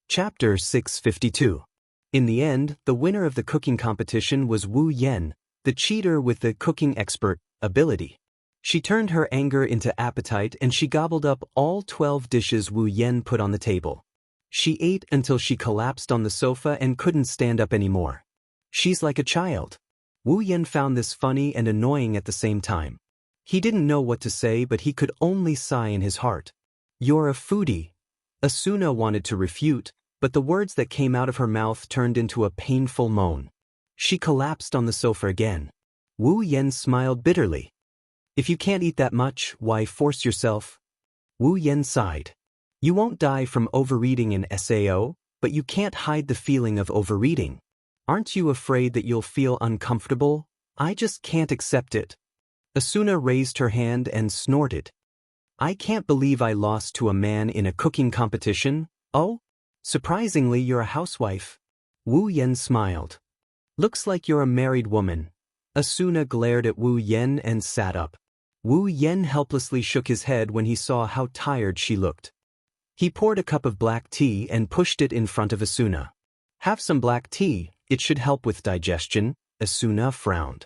Chapter 652. In the end, the winner of the cooking competition was Wu Yan, the cheater with the cooking expert ability. She turned her anger into appetite and she gobbled up all 12 dishes Wu Yan put on the table. She ate until she collapsed on the sofa and couldn't stand up anymore. She's like a child. Wu Yan found this funny and annoying at the same time. He didn't know what to say, but he could only sigh in his heart. You're a foodie. Asuna wanted to refute, but the words that came out of her mouth turned into a painful moan. She collapsed on the sofa again. Wu Yan smiled bitterly. If you can't eat that much, why force yourself? Wu Yan sighed. You won't die from overeating in SAO, but you can't hide the feeling of overeating. Aren't you afraid that you'll feel uncomfortable? I just can't accept it. Asuna raised her hand and snorted. I can't believe I lost to a man in a cooking competition. Oh? Surprisingly, you're a housewife. Wu Yan smiled. Looks like you're a married woman. Asuna glared at Wu Yan and sat up. Wu Yan helplessly shook his head when he saw how tired she looked. He poured a cup of black tea and pushed it in front of Asuna. Have some black tea, it should help with digestion. Asuna frowned.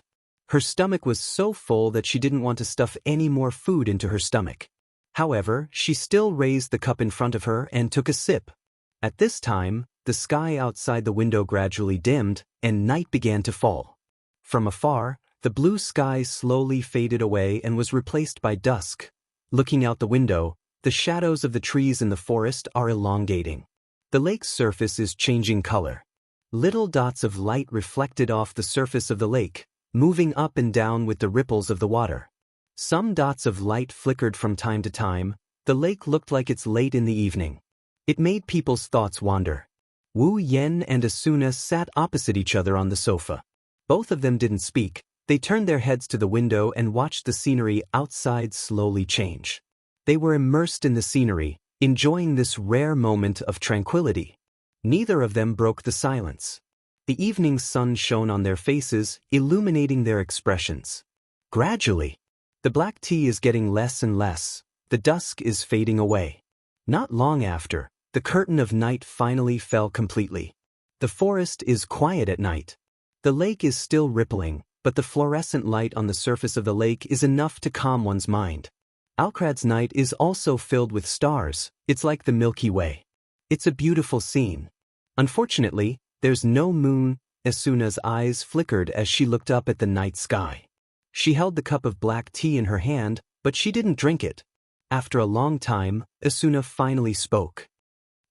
Her stomach was so full that she didn't want to stuff any more food into her stomach. However, she still raised the cup in front of her and took a sip. At this time, the sky outside the window gradually dimmed, and night began to fall. From afar, the blue sky slowly faded away and was replaced by dusk. Looking out the window, the shadows of the trees in the forest are elongating. The lake's surface is changing color. Little dots of light reflected off the surface of the lake, moving up and down with the ripples of the water. Some dots of light flickered from time to time. The lake looked like it's late in the evening. It made people's thoughts wander. Wu Yan and Asuna sat opposite each other on the sofa. Both of them didn't speak. They turned their heads to the window and watched the scenery outside slowly change. They were immersed in the scenery, enjoying this rare moment of tranquility. Neither of them broke the silence. The evening sun shone on their faces, illuminating their expressions. Gradually, the black tea is getting less and less. The dusk is fading away. Not long after, the curtain of night finally fell completely. The forest is quiet at night. The lake is still rippling, but the fluorescent light on the surface of the lake is enough to calm one's mind. Alcrad's night is also filled with stars. It's like the Milky Way. It's a beautiful scene. Unfortunately, there's no moon. Asuna's eyes flickered as she looked up at the night sky. She held the cup of black tea in her hand, but she didn't drink it. After a long time, Asuna finally spoke.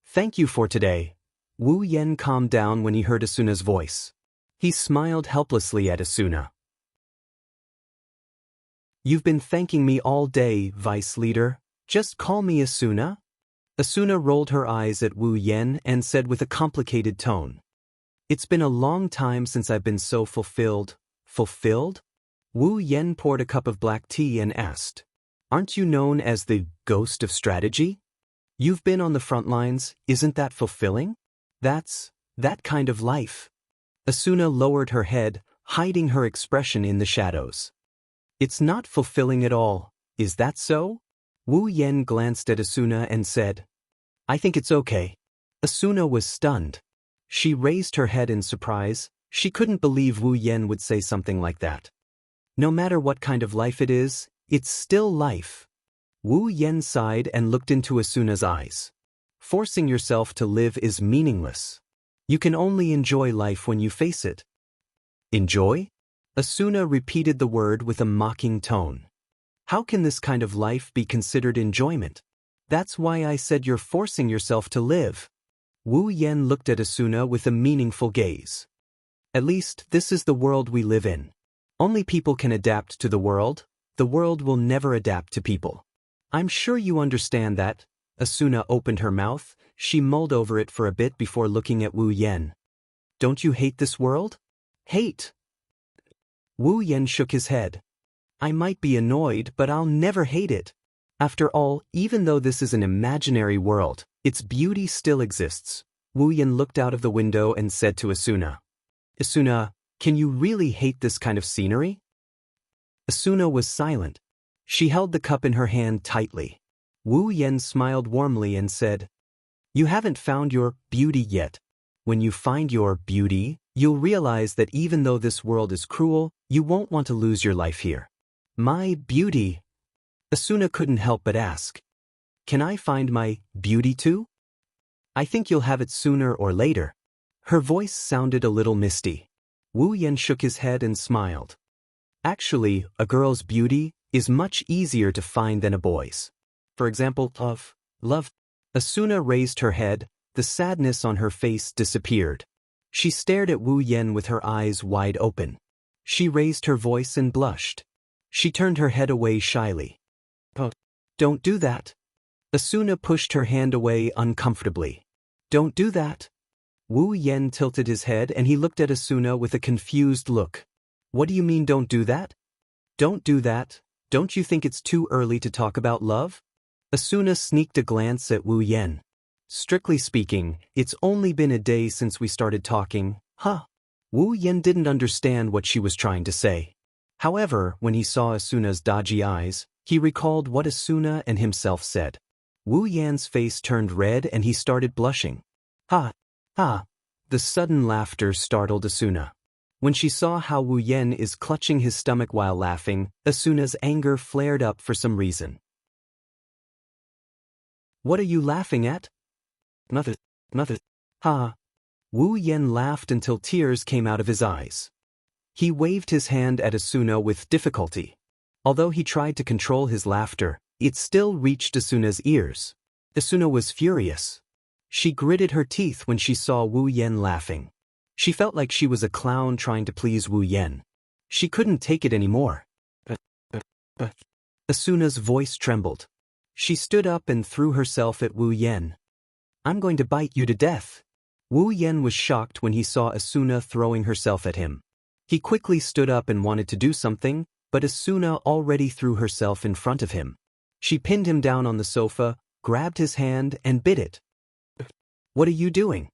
"Thank you for today." Wu Yen calmed down when he heard Asuna's voice. He smiled helplessly at Asuna. "You've been thanking me all day, Vice Leader. Just call me Asuna." Asuna rolled her eyes at Wu Yen and said with a complicated tone, "It's been a long time since I've been so fulfilled." Fulfilled? Wu Yen poured a cup of black tea and asked, "Aren't you known as the ghost of strategy? You've been on the front lines, isn't that fulfilling? That's that kind of life." Asuna lowered her head, hiding her expression in the shadows. "It's not fulfilling at all, is that so?" Wu Yen glanced at Asuna and said, "I think it's okay." Asuna was stunned. She raised her head in surprise. She couldn't believe Wu Yen would say something like that. No matter what kind of life it is, it's still life. Wu Yen sighed and looked into Asuna's eyes. Forcing yourself to live is meaningless. You can only enjoy life when you face it. Enjoy? Asuna repeated the word with a mocking tone. How can this kind of life be considered enjoyment? That's why I said you're forcing yourself to live. Wu Yen looked at Asuna with a meaningful gaze. At least, this is the world we live in. Only people can adapt to the world. The world will never adapt to people. I'm sure you understand that. Asuna opened her mouth. She mulled over it for a bit before looking at Wu Yen. Don't you hate this world? Hate? Wu Yen shook his head. I might be annoyed, but I'll never hate it. After all, even though this is an imaginary world, its beauty still exists. Wu Yen looked out of the window and said to Asuna, "Asuna, can you really hate this kind of scenery?" Asuna was silent. She held the cup in her hand tightly. Wu Yen smiled warmly and said, "You haven't found your beauty yet. When you find your beauty, you'll realize that even though this world is cruel, you won't want to lose your life here." My beauty? Asuna couldn't help but ask. Can I find my beauty too? I think you'll have it sooner or later. Her voice sounded a little misty. Wu Yen shook his head and smiled. Actually, a girl's beauty is much easier to find than a boy's. For example, love. Asuna raised her head. The sadness on her face disappeared. She stared at Wu Yen with her eyes wide open. She raised her voice and blushed. She turned her head away shyly. "Oh, don't do that." Asuna pushed her hand away uncomfortably. "Don't do that." Wu Yen tilted his head and he looked at Asuna with a confused look. "What do you mean don't do that?" "Don't do that. Don't you think it's too early to talk about love?" Asuna sneaked a glance at Wu Yen. "Strictly speaking, it's only been a day since we started talking, huh?" Wu Yen didn't understand what she was trying to say. However, when he saw Asuna's dodgy eyes, he recalled what Asuna and himself said. Wu Yan's face turned red and he started blushing. Ha! Ha! The sudden laughter startled Asuna. When she saw how Wu Yen is clutching his stomach while laughing, Asuna's anger flared up for some reason. "What are you laughing at?" Nothing. Ha! Wu Yen laughed until tears came out of his eyes. He waved his hand at Asuna with difficulty. Although he tried to control his laughter, it still reached Asuna's ears. Asuna was furious. She gritted her teeth when she saw Wu Yen laughing. She felt like she was a clown trying to please Wu Yen. She couldn't take it anymore. Asuna's voice trembled. She stood up and threw herself at Wu Yen. "I'm going to bite you to death." Wu Yen was shocked when he saw Asuna throwing herself at him. He quickly stood up and wanted to do something, but Asuna already threw herself in front of him. She pinned him down on the sofa, grabbed his hand, and bit it. "What are you doing?"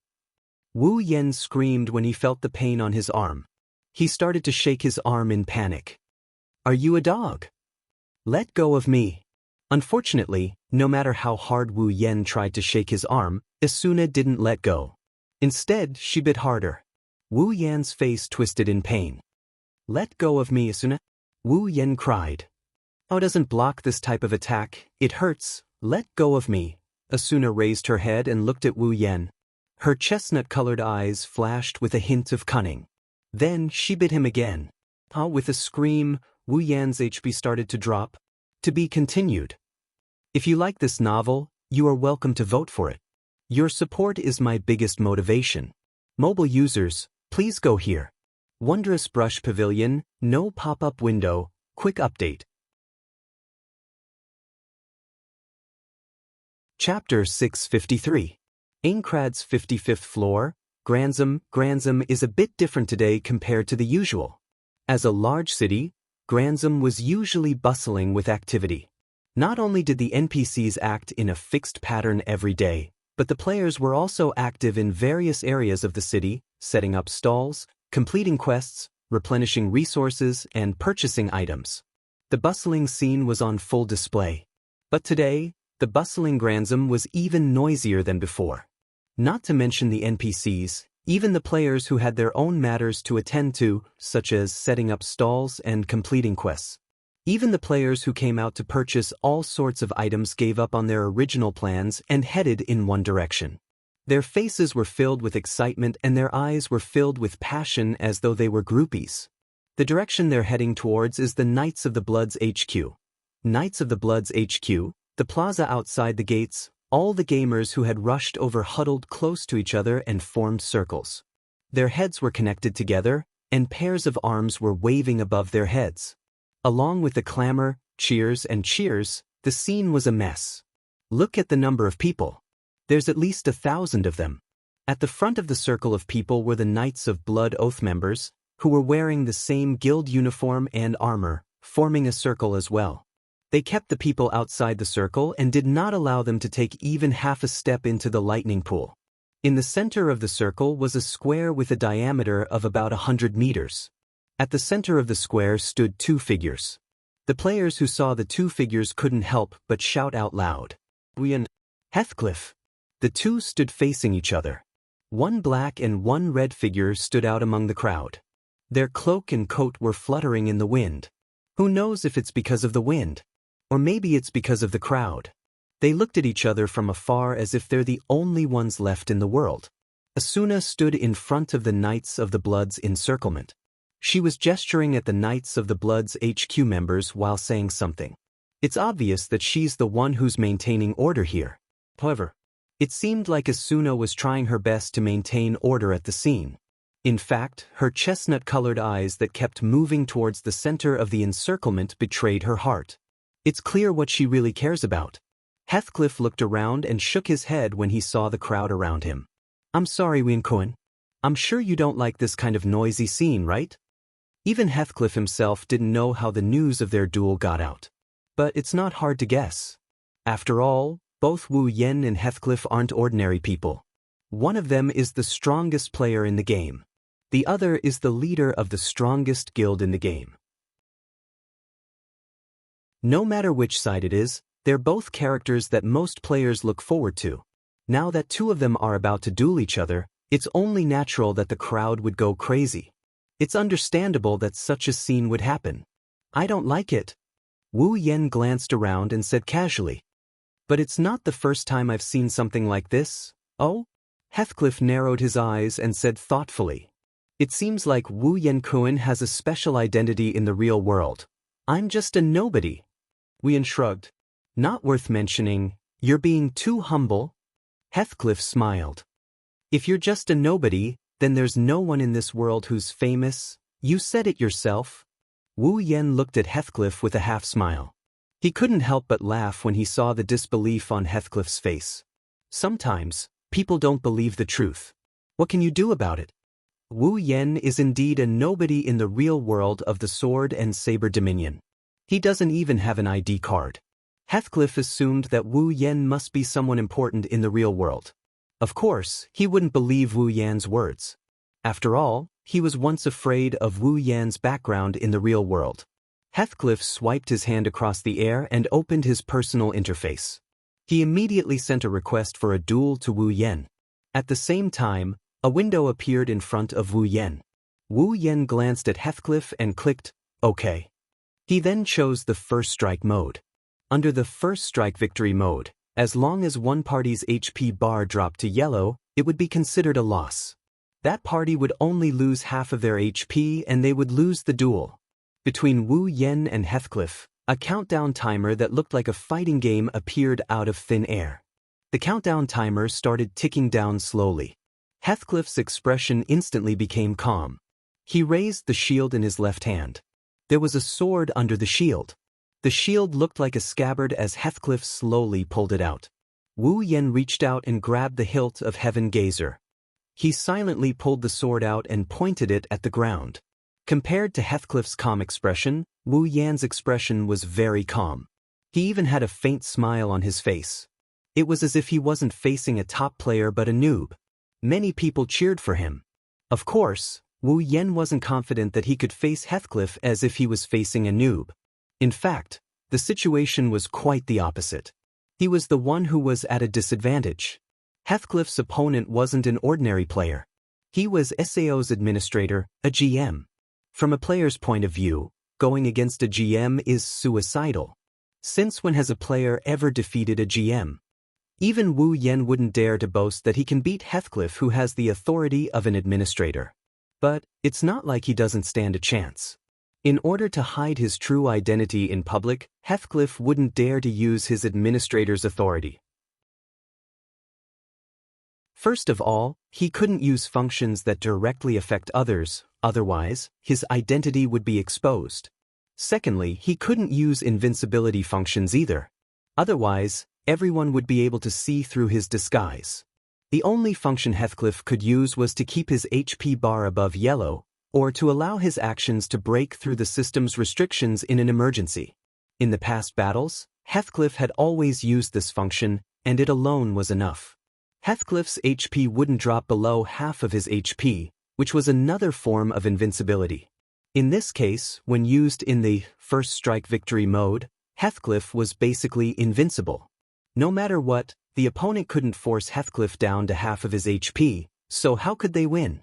Wu Yen screamed when he felt the pain on his arm. He started to shake his arm in panic. "Are you a dog? Let go of me." Unfortunately, No matter how hard Wu Yen tried to shake his arm, Asuna didn't let go. Instead, she bit harder. Wu Yan's face twisted in pain. "Let go of me, Asuna," Wu Yen cried. "Oh, doesn't block this type of attack, it hurts, let go of me." Asuna raised her head and looked at Wu Yen. Her chestnut-colored eyes flashed with a hint of cunning. Then she bit him again. With a scream, Wu Yan's HP started to drop. To be continued. If you like this novel, you are welcome to vote for it. Your support is my biggest motivation. Mobile users, please go here. Wondrous Brush Pavilion, no pop-up window, quick update. Chapter 653. Aincrad's 55th floor, Granzum. Granzum is a bit different today compared to the usual. As a large city, Granzum was usually bustling with activity. Not only did the NPCs act in a fixed pattern every day, but the players were also active in various areas of the city, setting up stalls, completing quests, replenishing resources, and purchasing items. The bustling scene was on full display. But today, the bustling Granzum was even noisier than before. Not to mention the NPCs, even the players who had their own matters to attend to, such as setting up stalls and completing quests. Even the players who came out to purchase all sorts of items gave up on their original plans and headed in one direction. Their faces were filled with excitement and their eyes were filled with passion as though they were groupies. The direction they're heading towards is the Knights of the Blood's HQ. Knights of the Blood's HQ, the plaza outside the gates, all the gamers who had rushed over huddled close to each other and formed circles. Their heads were connected together, and pairs of arms were waving above their heads. Along with the clamor, cheers, the scene was a mess. Look at the number of people. There's at least 1,000 of them. At the front of the circle of people were the Knights of Blood Oath members, who were wearing the same guild uniform and armor, forming a circle as well. They kept the people outside the circle and did not allow them to take even half a step into the lightning pool. In the center of the circle was a square with a diameter of about 100 meters. At the center of the square stood two figures. The players who saw the two figures couldn't help but shout out loud. "We and Heathcliff." The two stood facing each other. One black and one red figure stood out among the crowd. Their cloak and coat were fluttering in the wind. Who knows if it's because of the wind? Or maybe it's because of the crowd. They looked at each other from afar as if they're the only ones left in the world. Asuna stood in front of the Knights of the Blood's encirclement. She was gesturing at the Knights of the Blood's HQ members while saying something. It's obvious that she's the one who's maintaining order here. However, it seemed like Asuna was trying her best to maintain order at the scene. In fact, her chestnut-colored eyes that kept moving towards the center of the encirclement betrayed her heart. It's clear what she really cares about. Heathcliff looked around and shook his head when he saw the crowd around him. "I'm sorry, Wincoin. I'm sure you don't like this kind of noisy scene, right?" Even Heathcliff himself didn't know how the news of their duel got out. But it's not hard to guess. After all, both Wu Yen and Heathcliff aren't ordinary people. One of them is the strongest player in the game. The other is the leader of the strongest guild in the game. No matter which side it is, they're both characters that most players look forward to. Now that two of them are about to duel each other, it's only natural that the crowd would go crazy. It's understandable that such a scene would happen. "I don't like it." Wu Yen glanced around and said casually. "But it's not the first time I've seen something like this." "Oh?" Heathcliff narrowed his eyes and said thoughtfully. "It seems like Wu Yen-kun has a special identity in the real world. I'm just a nobody." Wu Yen shrugged. "Not worth mentioning. You're being too humble." Heathcliff smiled. "If you're just a nobody, then there's no one in this world who's famous. You said it yourself." Wu Yen looked at Heathcliff with a half-smile. He couldn't help but laugh when he saw the disbelief on Heathcliff's face. Sometimes, people don't believe the truth. What can you do about it? Wu Yen is indeed a nobody in the real world of the Sword and Saber Dominion. He doesn't even have an ID card. Heathcliff assumed that Wu Yen must be someone important in the real world. Of course, he wouldn't believe Wu Yan's words. After all, he was once afraid of Wu Yan's background in the real world. Heathcliff swiped his hand across the air and opened his personal interface. He immediately sent a request for a duel to Wu Yen. At the same time, a window appeared in front of Wu Yen. Wu Yen glanced at Heathcliff and clicked, OK. He then chose the first strike mode. Under the first strike victory mode, as long as one party's HP bar dropped to yellow, it would be considered a loss. That party would only lose half of their HP and they would lose the duel. Between Wu Yen and Heathcliff, a countdown timer that looked like a fighting game appeared out of thin air. The countdown timer started ticking down slowly. Heathcliff's expression instantly became calm. He raised the shield in his left hand. There was a sword under the shield. The shield looked like a scabbard as Heathcliff slowly pulled it out. Wu Yen reached out and grabbed the hilt of Heaven Gazer. He silently pulled the sword out and pointed it at the ground. Compared to Heathcliff's calm expression, Wu Yan's expression was very calm. He even had a faint smile on his face. It was as if he wasn't facing a top player but a noob. Many people cheered for him. Of course, Wu Yen wasn't confident that he could face Heathcliff as if he was facing a noob. In fact, the situation was quite the opposite. He was the one who was at a disadvantage. Heathcliff's opponent wasn't an ordinary player. He was SAO's administrator, a GM. From a player's point of view, going against a GM is suicidal. Since when has a player ever defeated a GM? Even Wu Yen wouldn't dare to boast that he can beat Heathcliff, who has the authority of an administrator. But it's not like he doesn't stand a chance. In order to hide his true identity in public, Heathcliff wouldn't dare to use his administrator's authority. First of all, he couldn't use functions that directly affect others, otherwise, his identity would be exposed. Secondly, he couldn't use invincibility functions either. Otherwise, everyone would be able to see through his disguise. The only function Heathcliff could use was to keep his HP bar above yellow, or to allow his actions to break through the system's restrictions in an emergency. In the past battles, Heathcliff had always used this function, and it alone was enough. Heathcliff's HP wouldn't drop below half of his HP, which was another form of invincibility. In this case, when used in the first strike victory mode, Heathcliff was basically invincible. No matter what, the opponent couldn't force Heathcliff down to half of his HP, so how could they win?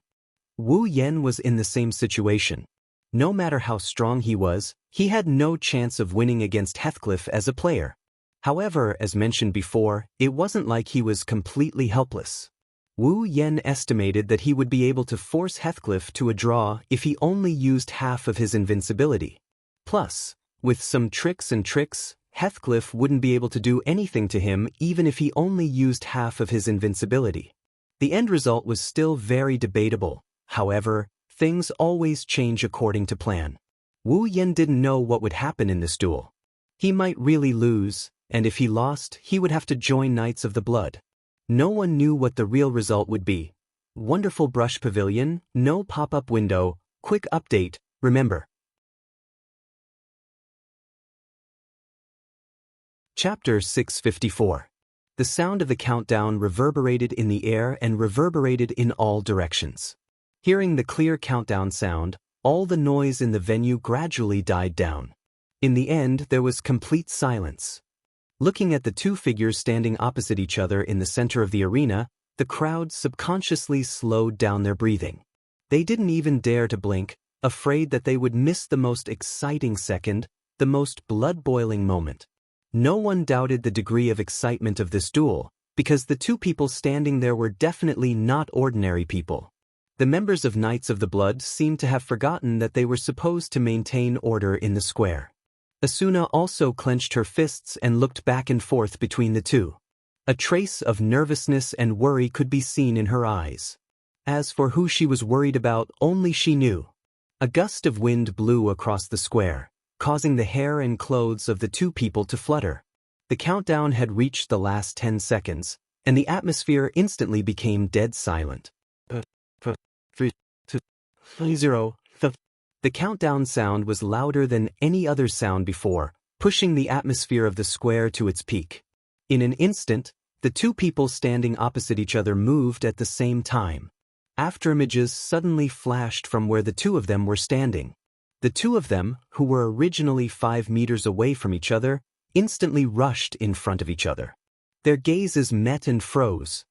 Wu Yen was in the same situation. No matter how strong he was, he had no chance of winning against Heathcliff as a player. However, as mentioned before, it wasn't like he was completely helpless. Wu Yen estimated that he would be able to force Heathcliff to a draw if he only used half of his invincibility. Plus, with some tricks, Heathcliff wouldn't be able to do anything to him even if he only used half of his invincibility. The end result was still very debatable. However, things always change according to plan. Wu Yen didn't know what would happen in this duel. He might really lose, and if he lost, he would have to join Knights of the Blood. No one knew what the real result would be. Wonderful brush pavilion, no pop-up window, quick update, remember. Chapter 654. The sound of the countdown reverberated in the air and reverberated in all directions. Hearing the clear countdown sound, all the noise in the venue gradually died down. In the end, there was complete silence. Looking at the two figures standing opposite each other in the center of the arena, the crowd subconsciously slowed down their breathing. They didn't even dare to blink, afraid that they would miss the most exciting second, the most blood-boiling moment. No one doubted the degree of excitement of this duel, because the two people standing there were definitely not ordinary people. The members of Knights of the Blood seemed to have forgotten that they were supposed to maintain order in the square. Asuna also clenched her fists and looked back and forth between the two. A trace of nervousness and worry could be seen in her eyes. As for who she was worried about, only she knew. A gust of wind blew across the square, causing the hair and clothes of the two people to flutter. The countdown had reached the last 10 seconds, and the atmosphere instantly became dead silent. 3, 2, 0. The countdown sound was louder than any other sound before, pushing the atmosphere of the square to its peak. In an instant, the two people standing opposite each other moved at the same time. Afterimages suddenly flashed from where the two of them were standing. The two of them, who were originally 5 meters away from each other, instantly rushed in front of each other. Their gazes met and froze.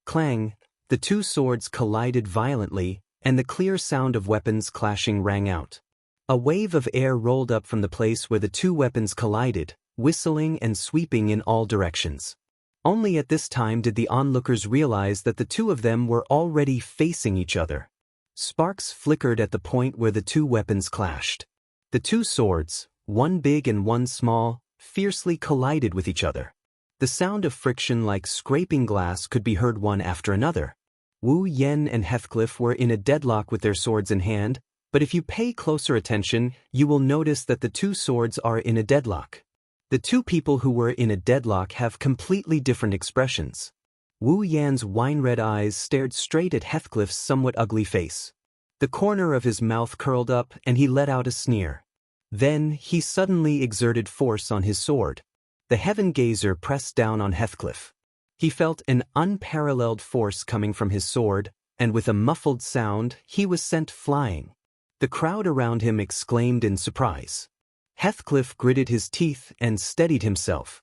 Clang, the two swords collided violently, and the clear sound of weapons clashing rang out. A wave of air rolled up from the place where the two weapons collided, whistling and sweeping in all directions. Only at this time did the onlookers realize that the two of them were already facing each other. Sparks flickered at the point where the two weapons clashed. The two swords, one big and one small, fiercely collided with each other. The sound of friction like scraping glass could be heard one after another. Wu Yen and Heathcliff were in a deadlock with their swords in hand, but if you pay closer attention, you will notice that the two swords are in a deadlock. The two people who were in a deadlock have completely different expressions. Wu Yan's wine-red eyes stared straight at Heathcliff's somewhat ugly face. The corner of his mouth curled up and he let out a sneer. Then he suddenly exerted force on his sword. The Heaven Gazer pressed down on Heathcliff. He felt an unparalleled force coming from his sword, and with a muffled sound, he was sent flying. The crowd around him exclaimed in surprise. Heathcliff gritted his teeth and steadied himself.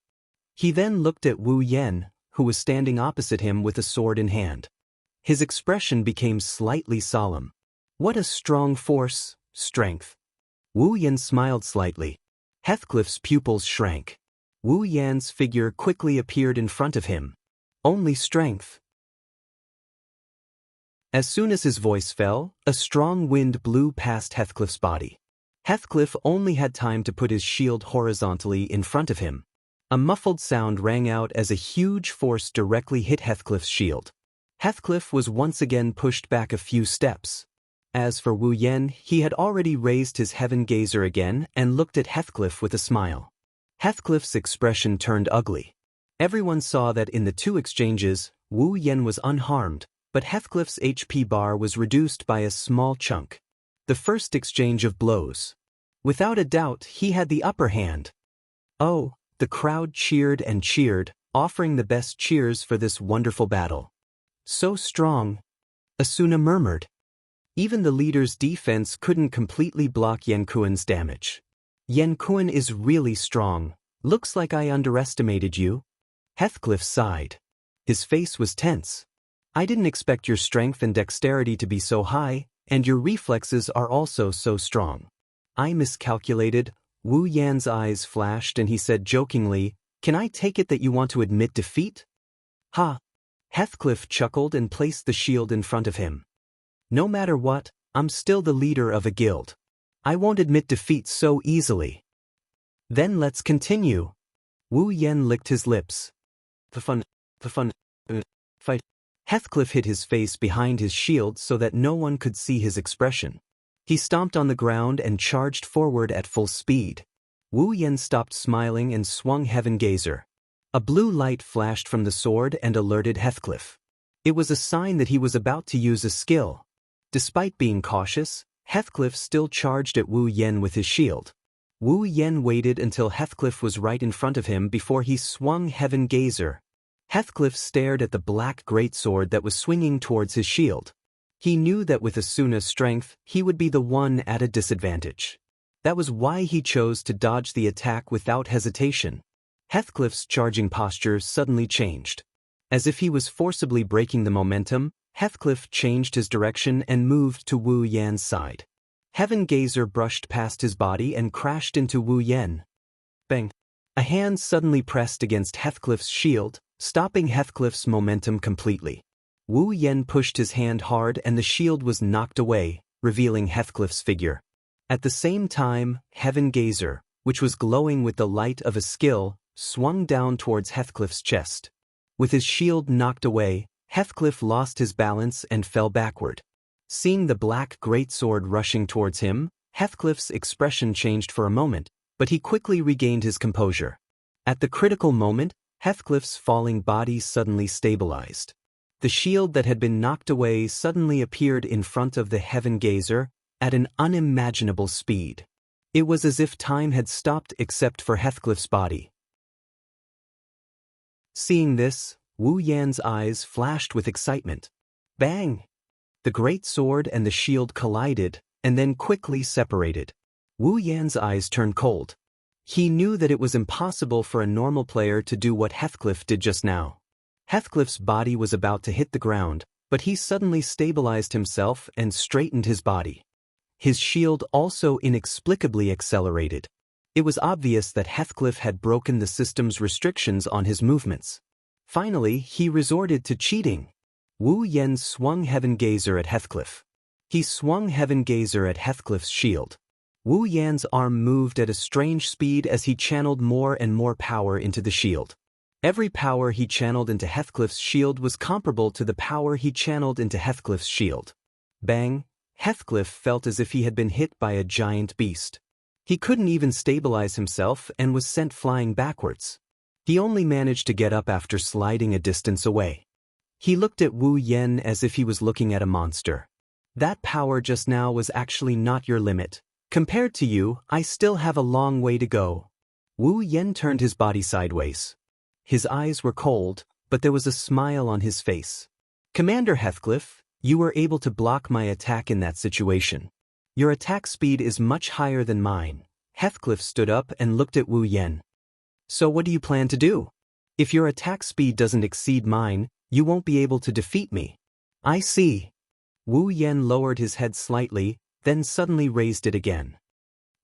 He then looked at Wu Yen, who was standing opposite him with a sword in hand. His expression became slightly solemn. What a strong force, strength. Wu Yen smiled slightly. Heathcliff's pupils shrank. Wu Yan's figure quickly appeared in front of him. Only strength. As soon as his voice fell, a strong wind blew past Heathcliff's body. Heathcliff only had time to put his shield horizontally in front of him. A muffled sound rang out as a huge force directly hit Heathcliff's shield. Heathcliff was once again pushed back a few steps. As for Wu Yen, he had already raised his Heaven Gazer again and looked at Heathcliff with a smile. Heathcliff's expression turned ugly. Everyone saw that in the two exchanges, Wu Yen was unharmed, but Heathcliff's HP bar was reduced by a small chunk. The first exchange of blows. Without a doubt, he had the upper hand. Oh, the crowd cheered and cheered, offering the best cheers for this wonderful battle. So strong. Asuna murmured. Even the leader's defense couldn't completely block Yan Kuen's damage. Yan Kuen is really strong. Looks like I underestimated you. Heathcliff sighed. His face was tense. I didn't expect your strength and dexterity to be so high, and your reflexes are also so strong. I miscalculated. Wu Yan's eyes flashed and he said jokingly, Can I take it that you want to admit defeat? Ha! Heathcliff chuckled and placed the shield in front of him. No matter what, I'm still the leader of a guild. I won't admit defeat so easily. Then let's continue. Wu Yen licked his lips. The fun, fight. Heathcliff hid his face behind his shield so that no one could see his expression. He stomped on the ground and charged forward at full speed. Wu Yen stopped smiling and swung Heaven Gazer. A blue light flashed from the sword and alerted Heathcliff. It was a sign that he was about to use a skill. Despite being cautious, Heathcliff still charged at Wu Yen with his shield. Wu Yen waited until Heathcliff was right in front of him before he swung Heaven Gazer. Heathcliff stared at the black greatsword that was swinging towards his shield. He knew that with Asuna's strength, he would be the one at a disadvantage. That was why he chose to dodge the attack without hesitation. Heathcliff's charging posture suddenly changed. As if he was forcibly breaking the momentum, Heathcliff changed his direction and moved to Wu Yan's side. Heaven Gazer brushed past his body and crashed into Wu Yen. Bang! A hand suddenly pressed against Heathcliff's shield, stopping Heathcliff's momentum completely. Wu Yen pushed his hand hard and the shield was knocked away, revealing Heathcliff's figure. At the same time, Heaven Gazer, which was glowing with the light of a skill, swung down towards Heathcliff's chest. With his shield knocked away, Heathcliff lost his balance and fell backward. Seeing the black greatsword rushing towards him, Heathcliff's expression changed for a moment, but he quickly regained his composure. At the critical moment, Heathcliff's falling body suddenly stabilized. The shield that had been knocked away suddenly appeared in front of the Heaven Gazer at an unimaginable speed. It was as if time had stopped except for Heathcliff's body. Seeing this, Wu Yan's eyes flashed with excitement. Bang! The great sword and the shield collided, and then quickly separated. Wu Yan's eyes turned cold. He knew that it was impossible for a normal player to do what Heathcliff did just now. Heathcliff's body was about to hit the ground, but he suddenly stabilized himself and straightened his body. His shield also inexplicably accelerated. It was obvious that Heathcliff had broken the system's restrictions on his movements. Finally, he resorted to cheating. Wu Yen swung Heaven Gazer at Heathcliff. He swung Heaven Gazer at Heathcliff's shield. Wu Yan's arm moved at a strange speed as he channeled more and more power into the shield. Every power he channeled into Heathcliff's shield was comparable to the power he channeled into Heathcliff's shield. Bang! Heathcliff felt as if he had been hit by a giant beast. He couldn't even stabilize himself and was sent flying backwards. He only managed to get up after sliding a distance away. He looked at Wu Yen as if he was looking at a monster. That power just now was actually not your limit. Compared to you, I still have a long way to go. Wu Yen turned his body sideways. His eyes were cold, but there was a smile on his face. Commander Heathcliff, you were able to block my attack in that situation. Your attack speed is much higher than mine. Heathcliff stood up and looked at Wu Yen. So what do you plan to do? If your attack speed doesn't exceed mine, you won't be able to defeat me. I see. Wu Yen lowered his head slightly, then suddenly raised it again.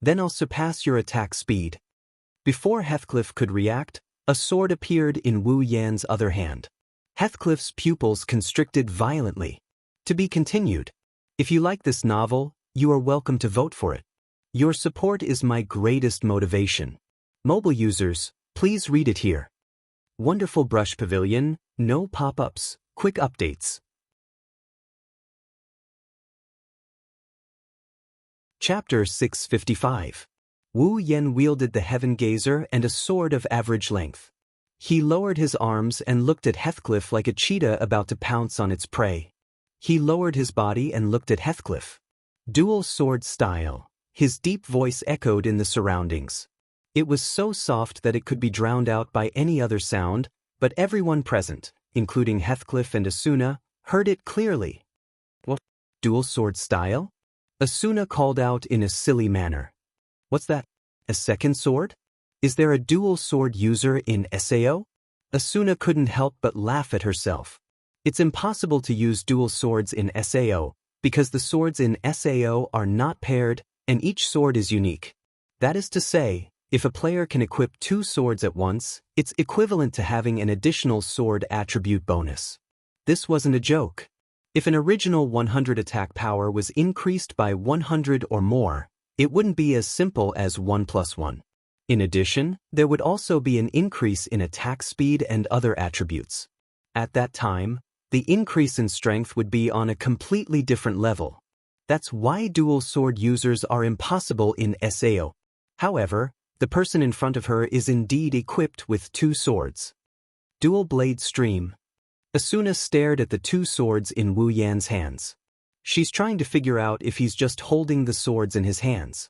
Then I'll surpass your attack speed. Before Heathcliff could react, a sword appeared in Wu Yan's other hand. Heathcliff's pupils constricted violently. To be continued. If you like this novel, you are welcome to vote for it. Your support is my greatest motivation. Mobile users, please read it here. Wonderful Brush Pavilion, no pop-ups, quick updates. Chapter 655. Wu Yen wielded the Heaven Gazer and a sword of average length. He lowered his arms and looked at Heathcliff like a cheetah about to pounce on its prey. He lowered his body and looked at Heathcliff. Dual sword style. His deep voice echoed in the surroundings. It was so soft that it could be drowned out by any other sound, but everyone present, including Heathcliff and Asuna, heard it clearly. What? Dual sword style? Asuna called out in a silly manner. What's that? A second sword? Is there a dual sword user in SAO? Asuna couldn't help but laugh at herself. It's impossible to use dual swords in SAO, because the swords in SAO are not paired, and each sword is unique. That is to say, if a player can equip two swords at once, it's equivalent to having an additional sword attribute bonus. This wasn't a joke. If an original 100 attack power was increased by 100 or more, it wouldn't be as simple as 1 + 1. In addition, there would also be an increase in attack speed and other attributes. At that time, the increase in strength would be on a completely different level. That's why dual sword users are impossible in SAO. However, the person in front of her is indeed equipped with two swords. Dual blade stream. Asuna stared at the two swords in Wu Yan's hands. She's trying to figure out if he's just holding the swords in his hands.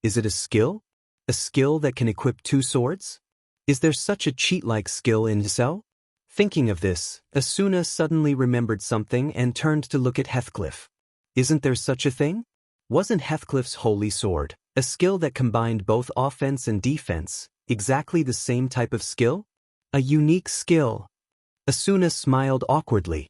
Is it a skill? A skill that can equip two swords? Is there such a cheat-like skill in SAO? Thinking of this, Asuna suddenly remembered something and turned to look at Heathcliff. Isn't there such a thing? Wasn't Heathcliff's Holy Sword, a skill that combined both offense and defense, exactly the same type of skill? A unique skill. Asuna smiled awkwardly.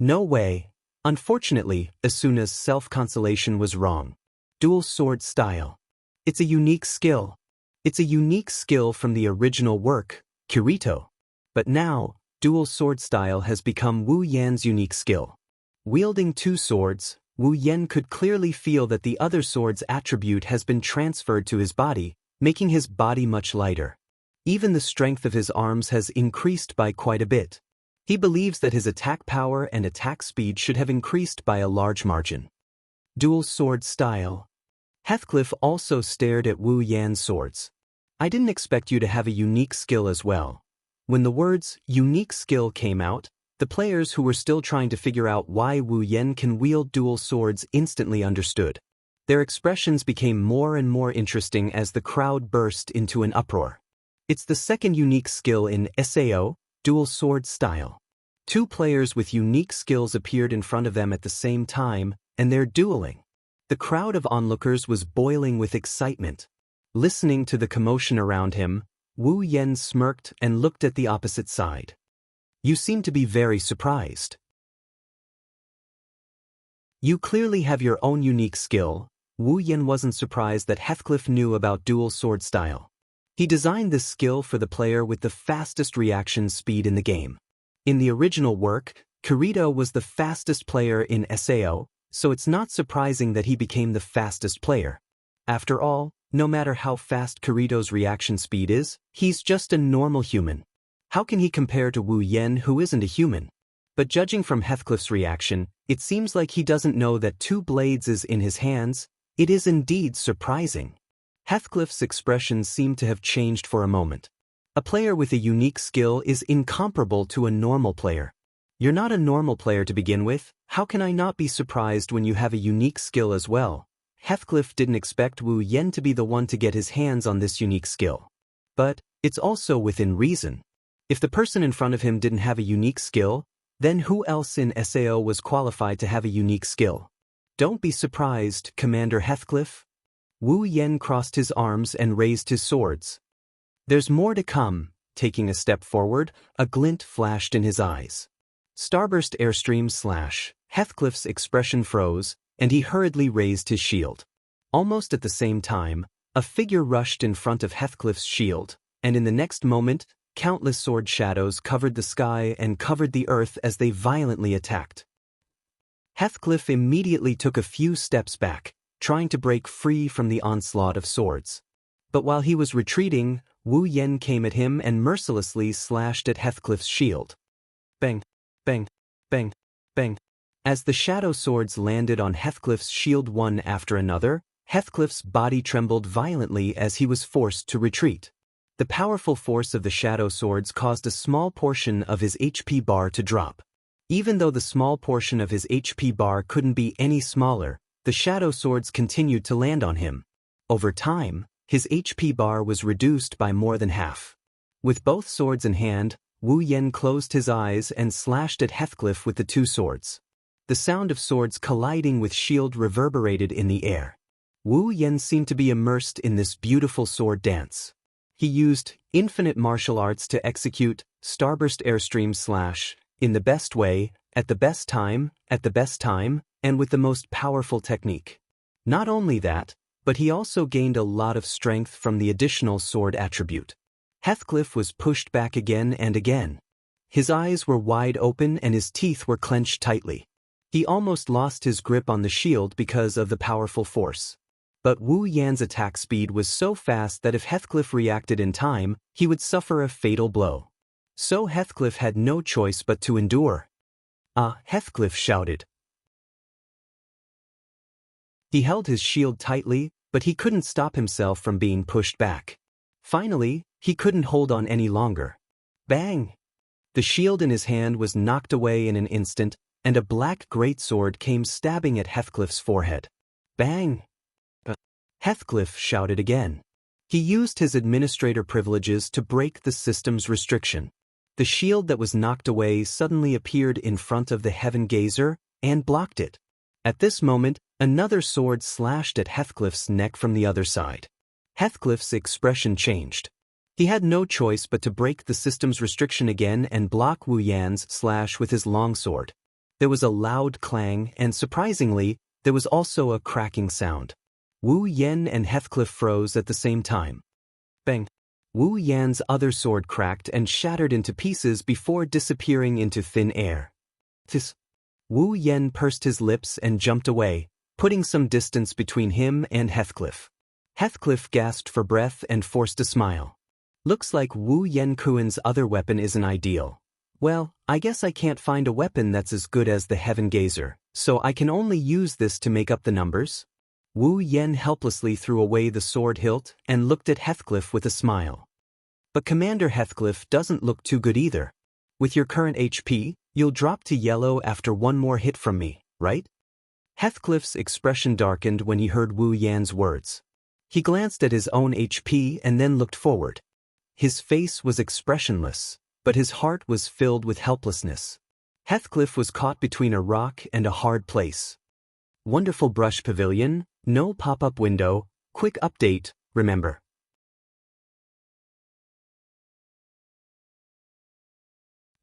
No way. Unfortunately, Asuna's self-consolation was wrong. Dual sword style. It's a unique skill. It's a unique skill from the original work, Kirito. But now, dual sword style has become Wu Yan's unique skill. Wielding two swords, Wu Yan could clearly feel that the other sword's attribute has been transferred to his body, making his body much lighter. Even the strength of his arms has increased by quite a bit. He believes that his attack power and attack speed should have increased by a large margin. Dual sword style. Heathcliff also stared at Wu Yan's swords. I didn't expect you to have a unique skill as well. When the words unique skill came out, the players who were still trying to figure out why Wu Yan can wield dual swords instantly understood. Their expressions became more and more interesting as the crowd burst into an uproar. It's the second unique skill in SAO, dual sword style. Two players with unique skills appeared in front of them at the same time, and they're dueling. The crowd of onlookers was boiling with excitement. Listening to the commotion around him, Wu Yen smirked and looked at the opposite side. You seem to be very surprised. You clearly have your own unique skill. Wu Yen wasn't surprised that Heathcliff knew about dual sword style. He designed this skill for the player with the fastest reaction speed in the game. In the original work, Kirito was the fastest player in SAO, so it's not surprising that he became the fastest player. After all, no matter how fast Kirito's reaction speed is, he's just a normal human. How can he compare to Wu Yen, who isn't a human? But judging from Heathcliff's reaction, it seems like he doesn't know that two blades is in his hands. It is indeed surprising. Heathcliff's expression seemed to have changed for a moment. A player with a unique skill is incomparable to a normal player. You're not a normal player to begin with. How can I not be surprised when you have a unique skill as well? Heathcliff didn't expect Wu Yen to be the one to get his hands on this unique skill. But it's also within reason. If the person in front of him didn't have a unique skill, then who else in SAO was qualified to have a unique skill? Don't be surprised, Commander Heathcliff. Wu Yen crossed his arms and raised his swords. There's more to come. Taking a step forward, a glint flashed in his eyes. Starburst airstream slash. Heathcliff's expression froze, and he hurriedly raised his shield. Almost at the same time, a figure rushed in front of Heathcliff's shield, and in the next moment, countless sword shadows covered the sky and covered the earth as they violently attacked. Heathcliff immediately took a few steps back, trying to break free from the onslaught of swords. But while he was retreating, Wu Yen came at him and mercilessly slashed at Heathcliff's shield. Bang, bang, bang, bang. As the shadow swords landed on Heathcliff's shield one after another, Heathcliff's body trembled violently as he was forced to retreat. The powerful force of the shadow swords caused a small portion of his HP bar to drop. Even though the small portion of his HP bar couldn't be any smaller, the shadow swords continued to land on him. Over time, his HP bar was reduced by more than half. With both swords in hand, Wu Yen closed his eyes and slashed at Heathcliff with the two swords. The sound of swords colliding with shield reverberated in the air. Wu Yen seemed to be immersed in this beautiful sword dance. He used infinite martial arts to execute Starburst airstream slash in the best way, at the best time, and with the most powerful technique. Not only that, but he also gained a lot of strength from the additional sword attribute. Heathcliff was pushed back again and again. His eyes were wide open and his teeth were clenched tightly. He almost lost his grip on the shield because of the powerful force. But Wu Yan's attack speed was so fast that if Heathcliff reacted in time, he would suffer a fatal blow. So Heathcliff had no choice but to endure. "Ah!" Heathcliff shouted. He held his shield tightly, but he couldn't stop himself from being pushed back. Finally, he couldn't hold on any longer. Bang! The shield in his hand was knocked away in an instant, and a black greatsword came stabbing at Heathcliff's forehead. Bang! Heathcliff shouted again. He used his administrator privileges to break the system's restriction. The shield that was knocked away suddenly appeared in front of the Heaven Gazer and blocked it. At this moment, another sword slashed at Heathcliff's neck from the other side. Heathcliff's expression changed. He had no choice but to break the system's restriction again and block Wu Yan's slash with his longsword. There was a loud clang, and surprisingly, there was also a cracking sound. Wu Yan and Heathcliff froze at the same time. Bang! Wu Yan's other sword cracked and shattered into pieces before disappearing into thin air. Wu Yan pursed his lips and jumped away, putting some distance between him and Heathcliff. Heathcliff gasped for breath and forced a smile. Looks like Wu Yan-kuen's other weapon isn't ideal. Well, I guess I can't find a weapon that's as good as the Heaven Gazer, so I can only use this to make up the numbers. Wu Yan helplessly threw away the sword hilt and looked at Heathcliff with a smile. But Commander Heathcliff doesn't look too good either. With your current HP, you'll drop to yellow after one more hit from me, right? Heathcliff's expression darkened when he heard Wu Yan's words. He glanced at his own HP and then looked forward. His face was expressionless, but his heart was filled with helplessness. Heathcliff was caught between a rock and a hard place. Wonderful brush pavilion, no pop-up window, quick update, remember.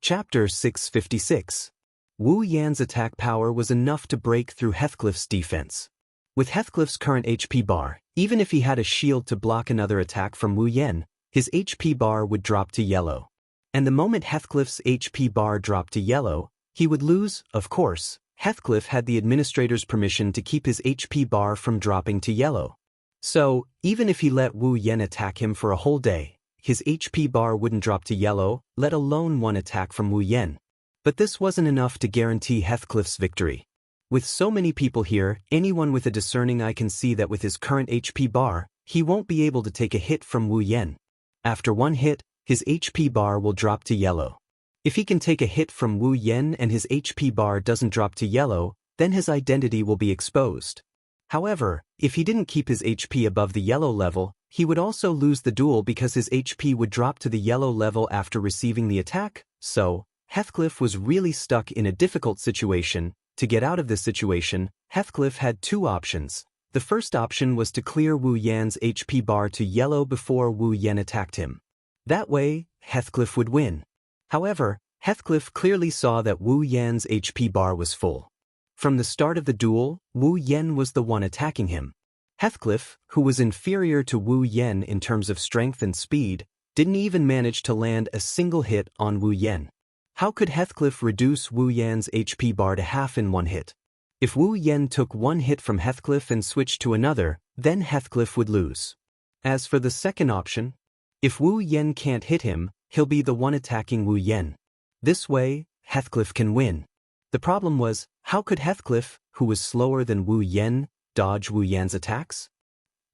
Chapter 656. Wu Yan's attack power was enough to break through Heathcliff's defense. With Heathcliff's current HP bar, even if he had a shield to block another attack from Wu Yan, his HP bar would drop to yellow. And the moment Heathcliff's HP bar dropped to yellow, he would lose. Of course, Heathcliff had the administrator's permission to keep his HP bar from dropping to yellow. So, even if he let Wu Yan attack him for a whole day, his HP bar wouldn't drop to yellow, let alone one attack from Wu Yan. But this wasn't enough to guarantee Heathcliff's victory. With so many people here, anyone with a discerning eye can see that with his current HP bar, he won't be able to take a hit from Wu Yan. After one hit, his HP bar will drop to yellow. If he can take a hit from Wu Yan and his HP bar doesn't drop to yellow, then his identity will be exposed. However, if he didn't keep his HP above the yellow level, he would also lose the duel because his HP would drop to the yellow level after receiving the attack. So, Heathcliff was really stuck in a difficult situation. To get out of this situation, Heathcliff had two options. The first option was to clear Wu Yan's HP bar to yellow before Wu Yan attacked him. That way, Heathcliff would win. However, Heathcliff clearly saw that Wu Yan's HP bar was full. From the start of the duel, Wu Yan was the one attacking him. Heathcliff, who was inferior to Wu Yan in terms of strength and speed, didn't even manage to land a single hit on Wu Yan. How could Heathcliff reduce Wu Yan's HP bar to half in one hit? If Wu Yan took one hit from Heathcliff and switched to another, then Heathcliff would lose. As for the second option, if Wu Yan can't hit him, he'll be the one attacking Wu Yan. This way, Heathcliff can win. The problem was, how could Heathcliff, who was slower than Wu Yan, dodge Wu Yan's attacks?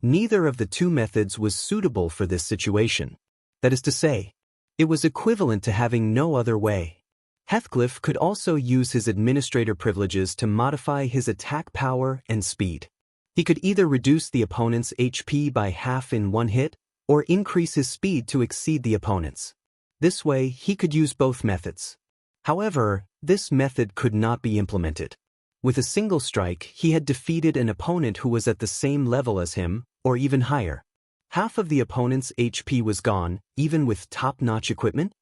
Neither of the two methods was suitable for this situation. That is to say, it was equivalent to having no other way. Heathcliff could also use his administrator privileges to modify his attack power and speed. He could either reduce the opponent's HP by half in one hit, or increase his speed to exceed the opponent's. This way, he could use both methods. However, this method could not be implemented. With a single strike, he had defeated an opponent who was at the same level as him, or even higher. Half of the opponent's HP was gone, even with top-notch equipment?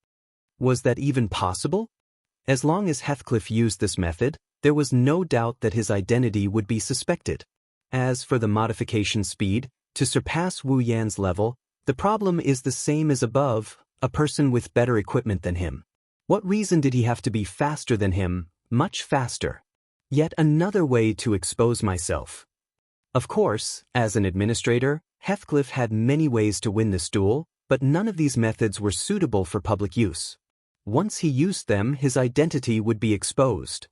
Was that even possible? As long as Heathcliff used this method, there was no doubt that his identity would be suspected. As for the modification speed, to surpass Wu Yan's level, the problem is the same as above, a person with better equipment than him. What reason did he have to be faster than him, much faster? Yet another way to expose myself. Of course, as an administrator, Heathcliff had many ways to win this duel, but none of these methods were suitable for public use. Once he used them, his identity would be exposed.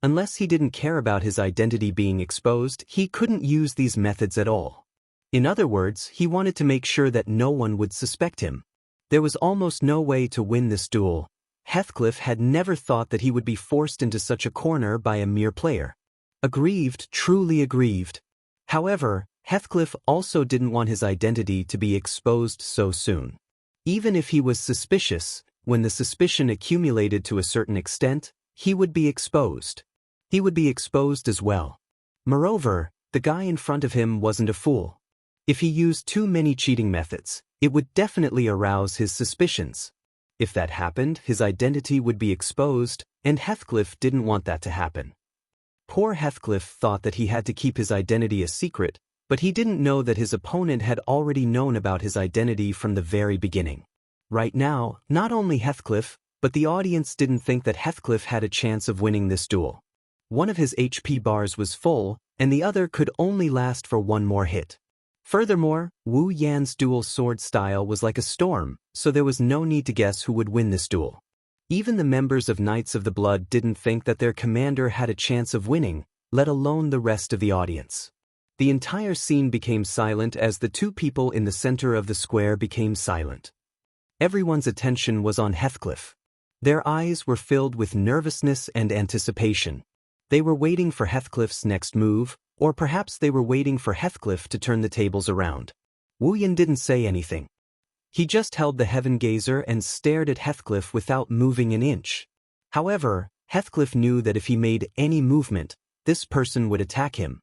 Unless he didn't care about his identity being exposed, he couldn't use these methods at all. In other words, he wanted to make sure that no one would suspect him. There was almost no way to win this duel. Heathcliff had never thought that he would be forced into such a corner by a mere player. Aggrieved, truly aggrieved. However, Heathcliff also didn't want his identity to be exposed so soon. Even if he was suspicious, when the suspicion accumulated to a certain extent, he would be exposed. He would be exposed as well. Moreover, the guy in front of him wasn't a fool. If he used too many cheating methods, it would definitely arouse his suspicions. If that happened, his identity would be exposed, and Heathcliff didn't want that to happen. Poor Heathcliff thought that he had to keep his identity a secret, but he didn't know that his opponent had already known about his identity from the very beginning. Right now, not only Heathcliff, but the audience didn't think that Heathcliff had a chance of winning this duel. One of his HP bars was full, and the other could only last for one more hit. Furthermore, Wu Yan's dual sword style was like a storm, so there was no need to guess who would win this duel. Even the members of Knights of the Blood didn't think that their commander had a chance of winning, let alone the rest of the audience. The entire scene became silent as the two people in the center of the square became silent. Everyone's attention was on Heathcliff. Their eyes were filled with nervousness and anticipation. They were waiting for Heathcliff's next move, or perhaps they were waiting for Heathcliff to turn the tables around. Wu Yan didn't say anything. He just held the heaven gazer and stared at Heathcliff without moving an inch. However, Heathcliff knew that if he made any movement, this person would attack him.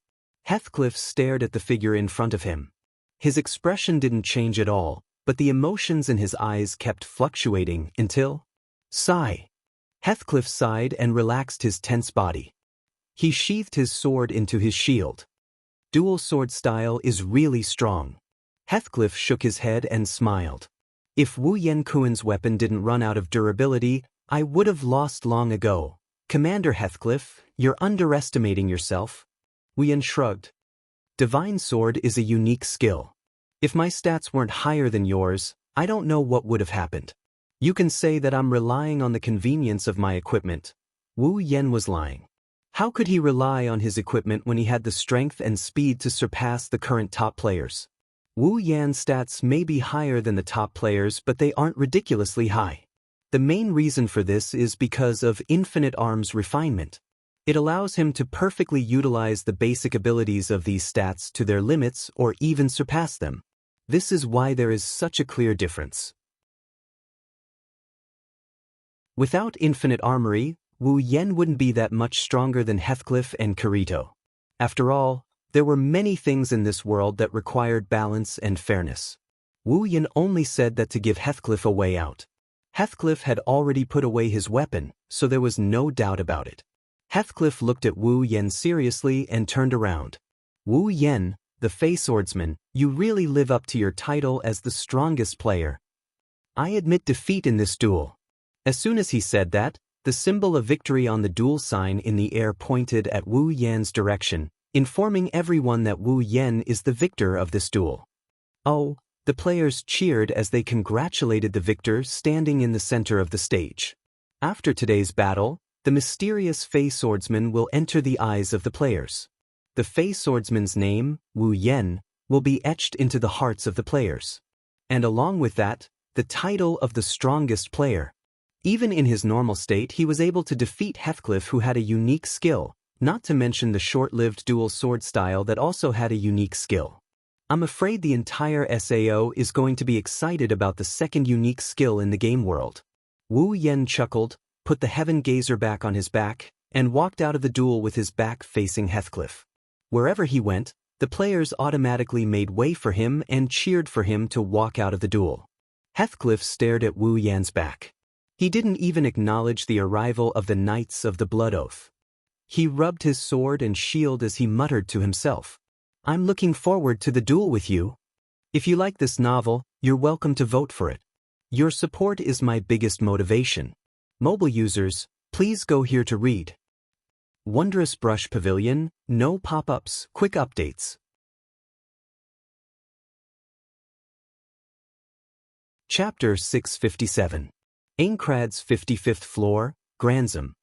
Heathcliff stared at the figure in front of him. His expression didn't change at all, but the emotions in his eyes kept fluctuating until... Sigh. Heathcliff sighed and relaxed his tense body. He sheathed his sword into his shield. Dual sword style is really strong. Heathcliff shook his head and smiled. If Wu Yenkuan's weapon didn't run out of durability, I would have lost long ago. Commander Heathcliff, you're underestimating yourself. Wu Yen shrugged. Divine Sword is a unique skill. If my stats weren't higher than yours, I don't know what would have happened. You can say that I'm relying on the convenience of my equipment. Wu Yen was lying. How could he rely on his equipment when he had the strength and speed to surpass the current top players? Wu Yan's stats may be higher than the top players, but they aren't ridiculously high. The main reason for this is because of Infinite Arm's refinement. It allows him to perfectly utilize the basic abilities of these stats to their limits or even surpass them. This is why there is such a clear difference. Without Infinite Armory, Wu Yen wouldn't be that much stronger than Heathcliff and Kirito. After all, there were many things in this world that required balance and fairness. Wu Yen only said that to give Heathcliff a way out. Heathcliff had already put away his weapon, so there was no doubt about it. Heathcliff looked at Wu Yen seriously and turned around. Wu Yen, the Fey Swordsman, you really live up to your title as the strongest player. I admit defeat in this duel. As soon as he said that, the symbol of victory on the duel sign in the air pointed at Wu Yan's direction, informing everyone that Wu Yen is the victor of this duel. Oh, the players cheered as they congratulated the victor standing in the center of the stage. After today's battle, the mysterious Fey Swordsman will enter the eyes of the players. The Fey Swordsman's name, Wu Yen, will be etched into the hearts of the players. And along with that, the title of the strongest player. Even in his normal state, he was able to defeat Heathcliff, who had a unique skill, not to mention the short-lived dual sword style that also had a unique skill. I'm afraid the entire SAO is going to be excited about the second unique skill in the game world. Wu Yen chuckled, put the Heaven Gazer back on his back, and walked out of the duel with his back facing Heathcliff. Wherever he went, the players automatically made way for him and cheered for him to walk out of the duel. Heathcliff stared at Wu Yan's back. He didn't even acknowledge the arrival of the Knights of the Blood Oath. He rubbed his sword and shield as he muttered to himself. I'm looking forward to the duel with you. If you like this novel, you're welcome to vote for it. Your support is my biggest motivation. Mobile users, please go here to read. Wondrous Brush Pavilion, no pop-ups, quick updates. Chapter 657. Aincrad's 55th floor, Granzam.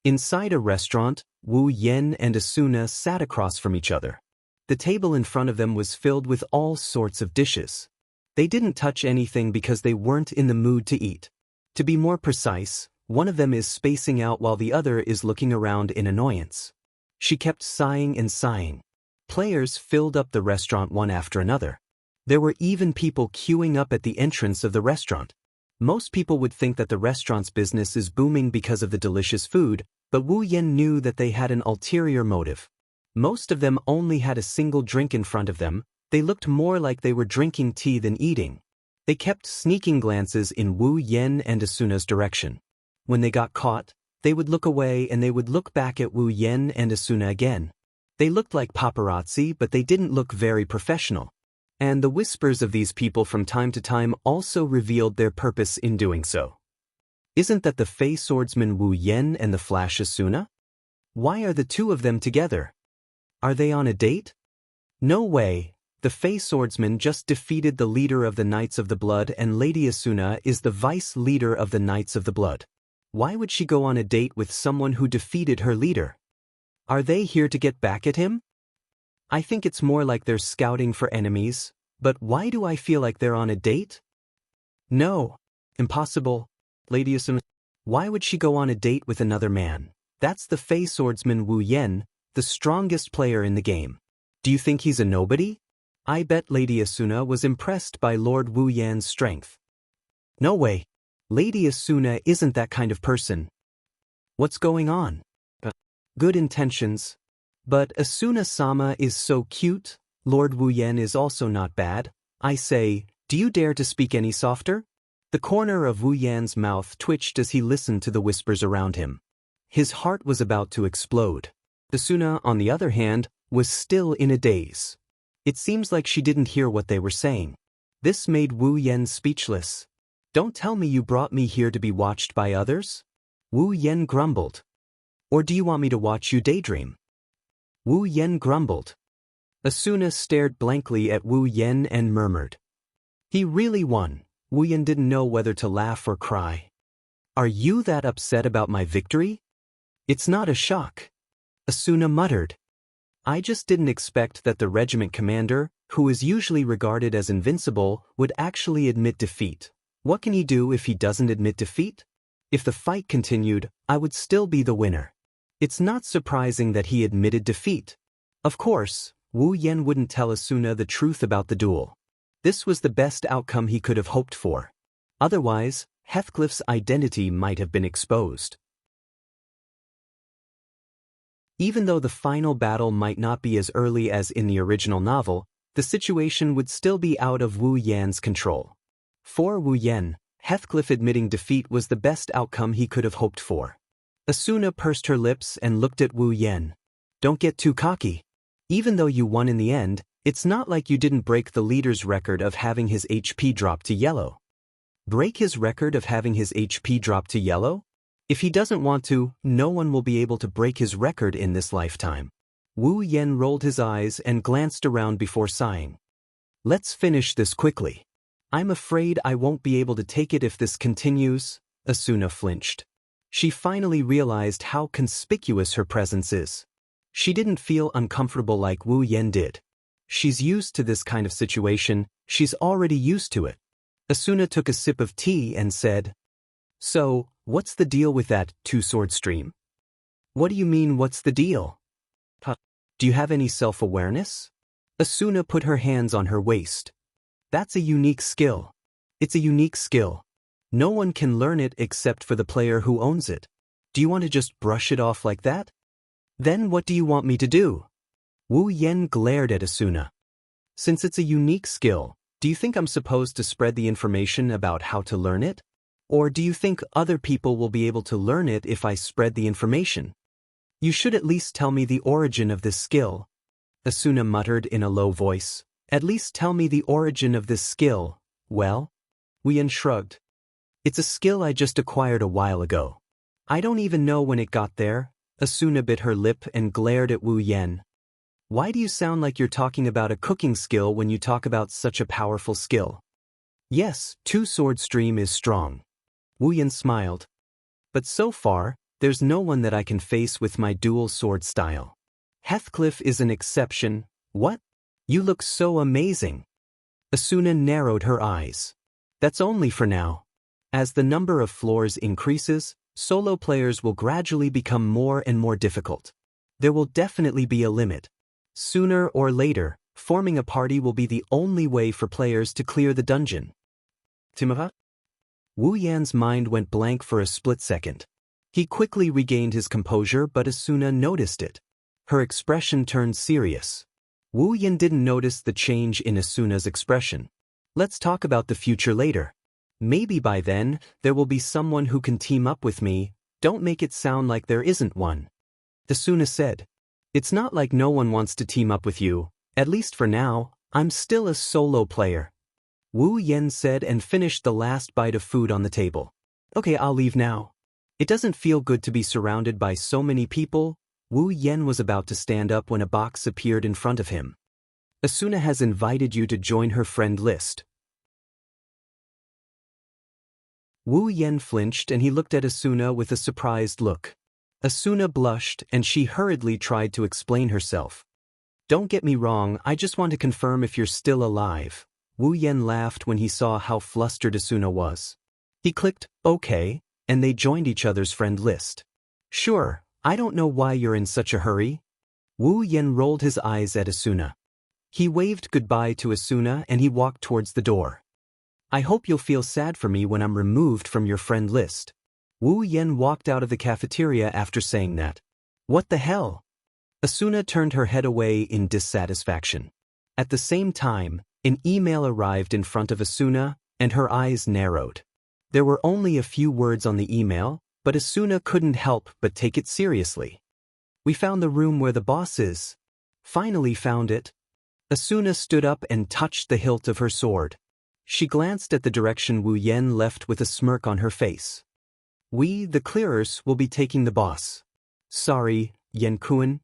Inside a restaurant, Wu Yen and Asuna sat across from each other. The table in front of them was filled with all sorts of dishes. They didn't touch anything because they weren't in the mood to eat. To be more precise, one of them is spacing out while the other is looking around in annoyance. She kept sighing and sighing. Players filled up the restaurant one after another. There were even people queuing up at the entrance of the restaurant. Most people would think that the restaurant's business is booming because of the delicious food, but Wu Yen knew that they had an ulterior motive. Most of them only had a single drink in front of them. They looked more like they were drinking tea than eating. They kept sneaking glances in Wu Yen and Asuna's direction. When they got caught, they would look away and they would look back at Wu Yen and Asuna again. They looked like paparazzi, but they didn't look very professional. And the whispers of these people from time to time also revealed their purpose in doing so. Isn't that the Fey Swordsman Wu Yen and the Flash Asuna? Why are the two of them together? Are they on a date? No way. The Fey Swordsman just defeated the leader of the Knights of the Blood, and Lady Asuna is the vice leader of the Knights of the Blood. Why would she go on a date with someone who defeated her leader? Are they here to get back at him? I think it's more like they're scouting for enemies, but why do I feel like they're on a date? No. Impossible. Lady Asuna. Why would she go on a date with another man? That's the Fey Swordsman Wu Yen, the strongest player in the game. Do you think he's a nobody? I bet Lady Asuna was impressed by Lord Wu Yan's strength. No way. Lady Asuna isn't that kind of person. What's going on? Good intentions. But Asuna-sama is so cute. Lord Wu Yen is also not bad. I say, Do you dare to speak any softer? The corner of Wu Yan's mouth twitched as he listened to the whispers around him. His heart was about to explode. Asuna, on the other hand, was still in a daze. It seems like she didn't hear what they were saying. This made Wu Yan speechless. Don't tell me you brought me here to be watched by others? Wu Yan grumbled. Or do you want me to watch you daydream? Wu Yan grumbled. Asuna stared blankly at Wu Yan and murmured. He really won. Wu Yan didn't know whether to laugh or cry. Are you that upset about my victory? It's not a shock. Asuna muttered. I just didn't expect that the regiment commander, who is usually regarded as invincible, would actually admit defeat. What can he do if he doesn't admit defeat? If the fight continued, I would still be the winner. It's not surprising that he admitted defeat. Of course, Wu Yan wouldn't tell Asuna the truth about the duel. This was the best outcome he could have hoped for. Otherwise, Heathcliff's identity might have been exposed. Even though the final battle might not be as early as in the original novel, the situation would still be out of Wu Yan's control. For Wu Yan, Heathcliff admitting defeat was the best outcome he could have hoped for. Asuna pursed her lips and looked at Wu Yan. Don't get too cocky. Even though you won in the end, it's not like you didn't break the leader's record of having his HP drop to yellow. Break his record of having his HP drop to yellow? If he doesn't want to, no one will be able to break his record in this lifetime. Wu Yan rolled his eyes and glanced around before sighing. Let's finish this quickly. I'm afraid I won't be able to take it if this continues. Asuna flinched. She finally realized how conspicuous her presence is. She didn't feel uncomfortable like Wu Yan did. She's used to this kind of situation, she's already used to it. Asuna took a sip of tea and said, So, what's the deal with that two-sword stream? What do you mean, what's the deal? Do you have any self-awareness? Asuna put her hands on her waist. That's a unique skill. It's a unique skill. No one can learn it except for the player who owns it. Do you want to just brush it off like that? Then what do you want me to do? Wu Yan glared at Asuna. Since it's a unique skill, do you think I'm supposed to spread the information about how to learn it? Or do you think other people will be able to learn it if I spread the information? You should at least tell me the origin of this skill. Asuna muttered in a low voice. At least tell me the origin of this skill. Well? Wu Yan shrugged. It's a skill I just acquired a while ago. I don't even know when it got there. Asuna bit her lip and glared at Wu Yan. Why do you sound like you're talking about a cooking skill when you talk about such a powerful skill? Yes, two-sword stream is strong. Wu Yan smiled. But so far, there's no one that I can face with my dual sword style. Heathcliff is an exception. What? You look so amazing. Asuna narrowed her eyes. That's only for now. As the number of floors increases, solo players will gradually become more and more difficult. There will definitely be a limit. Sooner or later, forming a party will be the only way for players to clear the dungeon. Timothy? Wu Yan's mind went blank for a split second. He quickly regained his composure, but Asuna noticed it. Her expression turned serious. Wu Yan didn't notice the change in Asuna's expression. Let's talk about the future later. Maybe by then, there will be someone who can team up with me. Don't make it sound like there isn't one. Asuna said. It's not like no one wants to team up with you. At least for now, I'm still a solo player. Wu Yan said and finished the last bite of food on the table. Okay, I'll leave now. It doesn't feel good to be surrounded by so many people. Wu Yan was about to stand up when a box appeared in front of him. Asuna has invited you to join her friend list. Wu Yan flinched and he looked at Asuna with a surprised look. Asuna blushed and she hurriedly tried to explain herself. Don't get me wrong, I just want to confirm if you're still alive. Wu Yan laughed when he saw how flustered Asuna was. He clicked, okay, and they joined each other's friend list. Sure, I don't know why you're in such a hurry. Wu Yan rolled his eyes at Asuna. He waved goodbye to Asuna and he walked towards the door. I hope you'll feel sad for me when I'm removed from your friend list. Wu Yan walked out of the cafeteria after saying that. What the hell? Asuna turned her head away in dissatisfaction. At the same time, An email arrived in front of Asuna, and her eyes narrowed. There were only a few words on the email, but Asuna couldn't help but take it seriously. "We found the room where the boss is." "Finally found it." Asuna stood up and touched the hilt of her sword. She glanced at the direction Wu Yen left with a smirk on her face. "We, the clearers, will be taking the boss." "Sorry, Yen-kun."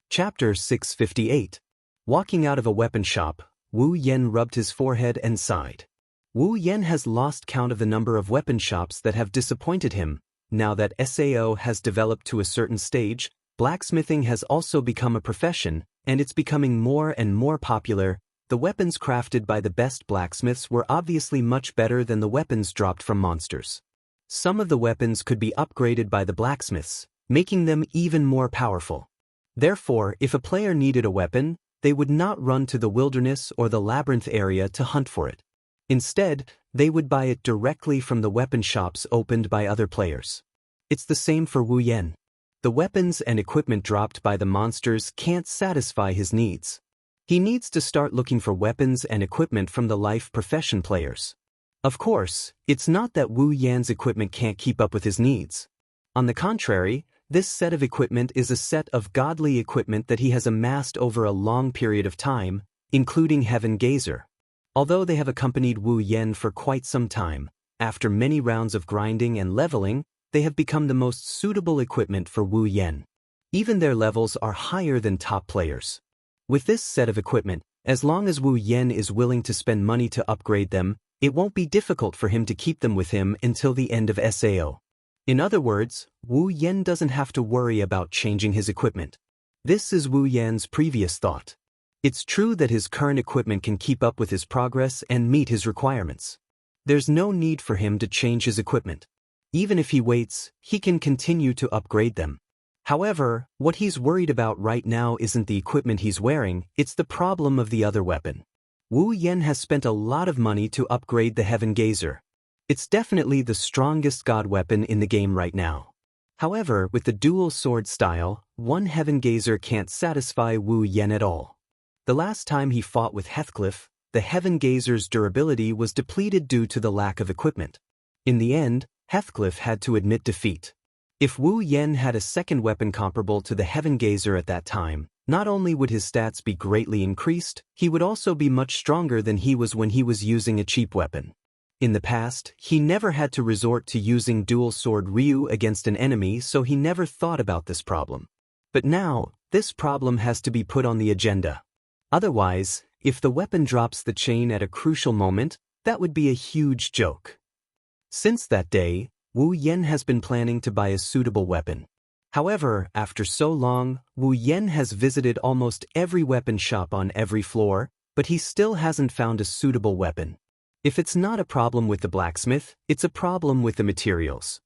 Chapter 658. Walking out of a weapon shop, Wu Yen rubbed his forehead and sighed. Wu Yen has lost count of the number of weapon shops that have disappointed him. Now that SAO has developed to a certain stage, blacksmithing has also become a profession, and it's becoming more and more popular. The weapons crafted by the best blacksmiths were obviously much better than the weapons dropped from monsters. Some of the weapons could be upgraded by the blacksmiths, making them even more powerful. Therefore, if a player needed a weapon, they would not run to the wilderness or the labyrinth area to hunt for it. Instead, they would buy it directly from the weapon shops opened by other players. It's the same for Wu Yen. The weapons and equipment dropped by the monsters can't satisfy his needs. He needs to start looking for weapons and equipment from the life profession players. Of course, it's not that Wu Yan's equipment can't keep up with his needs. On the contrary, this set of equipment is a set of godly equipment that he has amassed over a long period of time, including Heaven Gazer. Although they have accompanied Wu Yen for quite some time, after many rounds of grinding and leveling, they have become the most suitable equipment for Wu Yen. Even their levels are higher than top players. With this set of equipment, as long as Wu Yen is willing to spend money to upgrade them, it won't be difficult for him to keep them with him until the end of SAO. In other words, Wu Yen doesn't have to worry about changing his equipment. This is Wu Yan's previous thought. It's true that his current equipment can keep up with his progress and meet his requirements. There's no need for him to change his equipment. Even if he waits, he can continue to upgrade them. However, what he's worried about right now isn't the equipment he's wearing, it's the problem of the other weapon. Wu Yen has spent a lot of money to upgrade the Heaven Gazer. It's definitely the strongest god weapon in the game right now. However, with the dual sword style, one Heaven Gazer can't satisfy Wu Yen at all. The last time he fought with Heathcliff, the Heaven Gazer's durability was depleted due to the lack of equipment. In the end, Heathcliff had to admit defeat. If Wu Yen had a second weapon comparable to the Heaven Gazer at that time, not only would his stats be greatly increased, he would also be much stronger than he was when he was using a cheap weapon. In the past, he never had to resort to using dual sword Ryu against an enemy, so he never thought about this problem. But now, this problem has to be put on the agenda. Otherwise, if the weapon drops the chain at a crucial moment, that would be a huge joke. Since that day, Wu Yen has been planning to buy a suitable weapon. However, after so long, Wu Yen has visited almost every weapon shop on every floor, but he still hasn't found a suitable weapon. If it's not a problem with the blacksmith, it's a problem with the materials.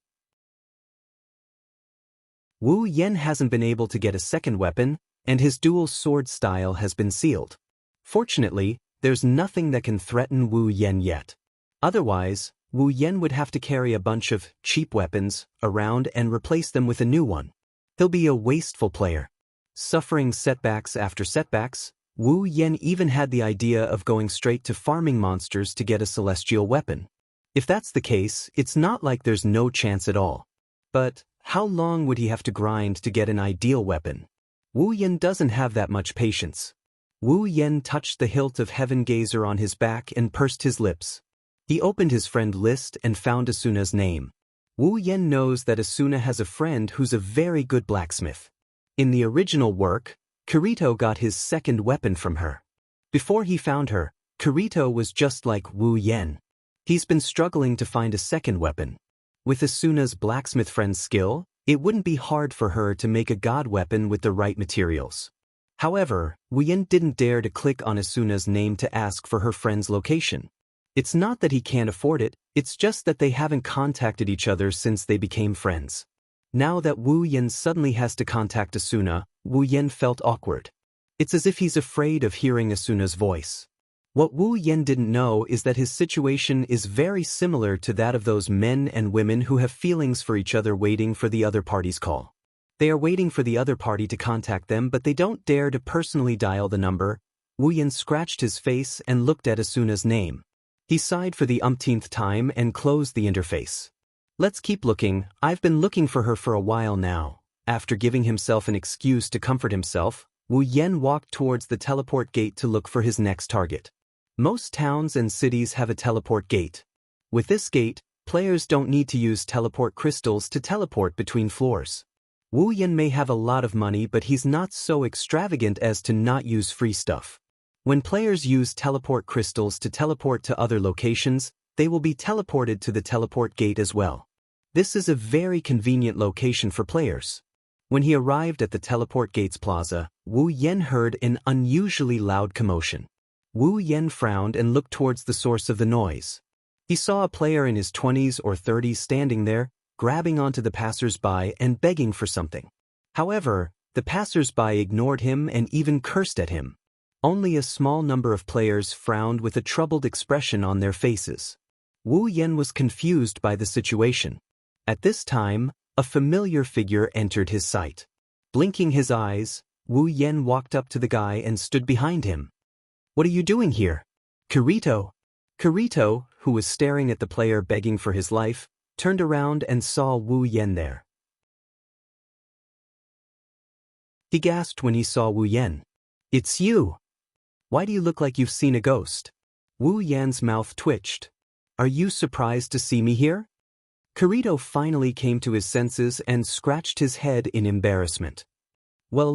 Wu Yen hasn't been able to get a second weapon, and his dual sword style has been sealed. Fortunately, there's nothing that can threaten Wu Yen yet. Otherwise, Wu Yen would have to carry a bunch of cheap weapons around and replace them with a new one. He'll be a wasteful player. Suffering setbacks after setbacks, Wu Yen even had the idea of going straight to farming monsters to get a celestial weapon. If that's the case, it's not like there's no chance at all. But how long would he have to grind to get an ideal weapon? Wu Yen doesn't have that much patience. Wu Yen touched the hilt of Heaven Gazer on his back and pursed his lips. He opened his friend list and found Asuna's name. Wu Yen knows that Asuna has a friend who's a very good blacksmith. In the original work, Kirito got his second weapon from her. Before he found her, Kirito was just like Wu Yen. He's been struggling to find a second weapon. With Asuna's blacksmith friend's skill, it wouldn't be hard for her to make a god weapon with the right materials. However, Wu Yen didn't dare to click on Asuna's name to ask for her friend's location. It's not that he can't afford it, it's just that they haven't contacted each other since they became friends. Now that Wu Yen suddenly has to contact Asuna, Wu Yen felt awkward. It's as if he's afraid of hearing Asuna's voice. What Wu Yen didn't know is that his situation is very similar to that of those men and women who have feelings for each other waiting for the other party's call. They are waiting for the other party to contact them, but they don't dare to personally dial the number. Wu Yan scratched his face and looked at Asuna's name. He sighed for the umpteenth time and closed the interface. Let's keep looking. I've been looking for her for a while now. After giving himself an excuse to comfort himself, Wu Yan walked towards the teleport gate to look for his next target. Most towns and cities have a teleport gate. With this gate, players don't need to use teleport crystals to teleport between floors. Wu Yan may have a lot of money, but he's not so extravagant as to not use free stuff. When players use teleport crystals to teleport to other locations, they will be teleported to the teleport gate as well. This is a very convenient location for players. When he arrived at the teleport gate's plaza, Wu Yan heard an unusually loud commotion. Wu Yan frowned and looked towards the source of the noise. He saw a player in his 20s or 30s standing there, grabbing onto the passers-by and begging for something. However, the passers-by ignored him and even cursed at him. Only a small number of players frowned with a troubled expression on their faces. Wu Yan was confused by the situation. At this time, a familiar figure entered his sight. Blinking his eyes, Wu Yan walked up to the guy and stood behind him. "What are you doing here?" "Kirito." Kirito, who was staring at the player begging for his life, turned around and saw Wu Yan there. He gasped when he saw Wu Yan. "It's you! Why do you look like you've seen a ghost?" Wu Yan's mouth twitched. "Are you surprised to see me here?" Kirito finally came to his senses and scratched his head in embarrassment. "Well,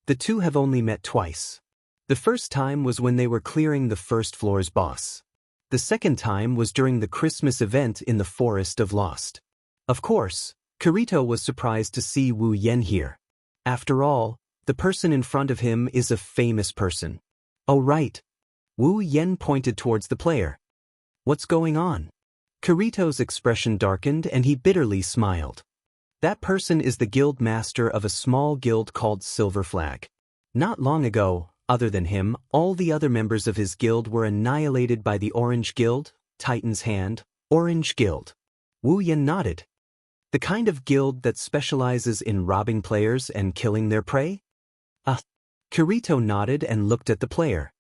the two have only met twice. The first time was when they were clearing the first floor's boss. The second time was during the Christmas event in the Forest of Lost." Of course, Kirito was surprised to see Wu Yan here. After all, the person in front of him is a famous person. "Oh right." Wu Yan pointed towards the player. "What's going on?" Kirito's expression darkened and he bitterly smiled. "That person is the guild master of a small guild called Silver Flag. Not long ago, other than him, all the other members of his guild were annihilated by the Orange Guild, Titan's Hand, Orange Guild." Wu Yan nodded. "The kind of guild that specializes in robbing players and killing their prey?" Kirito nodded and looked at the player.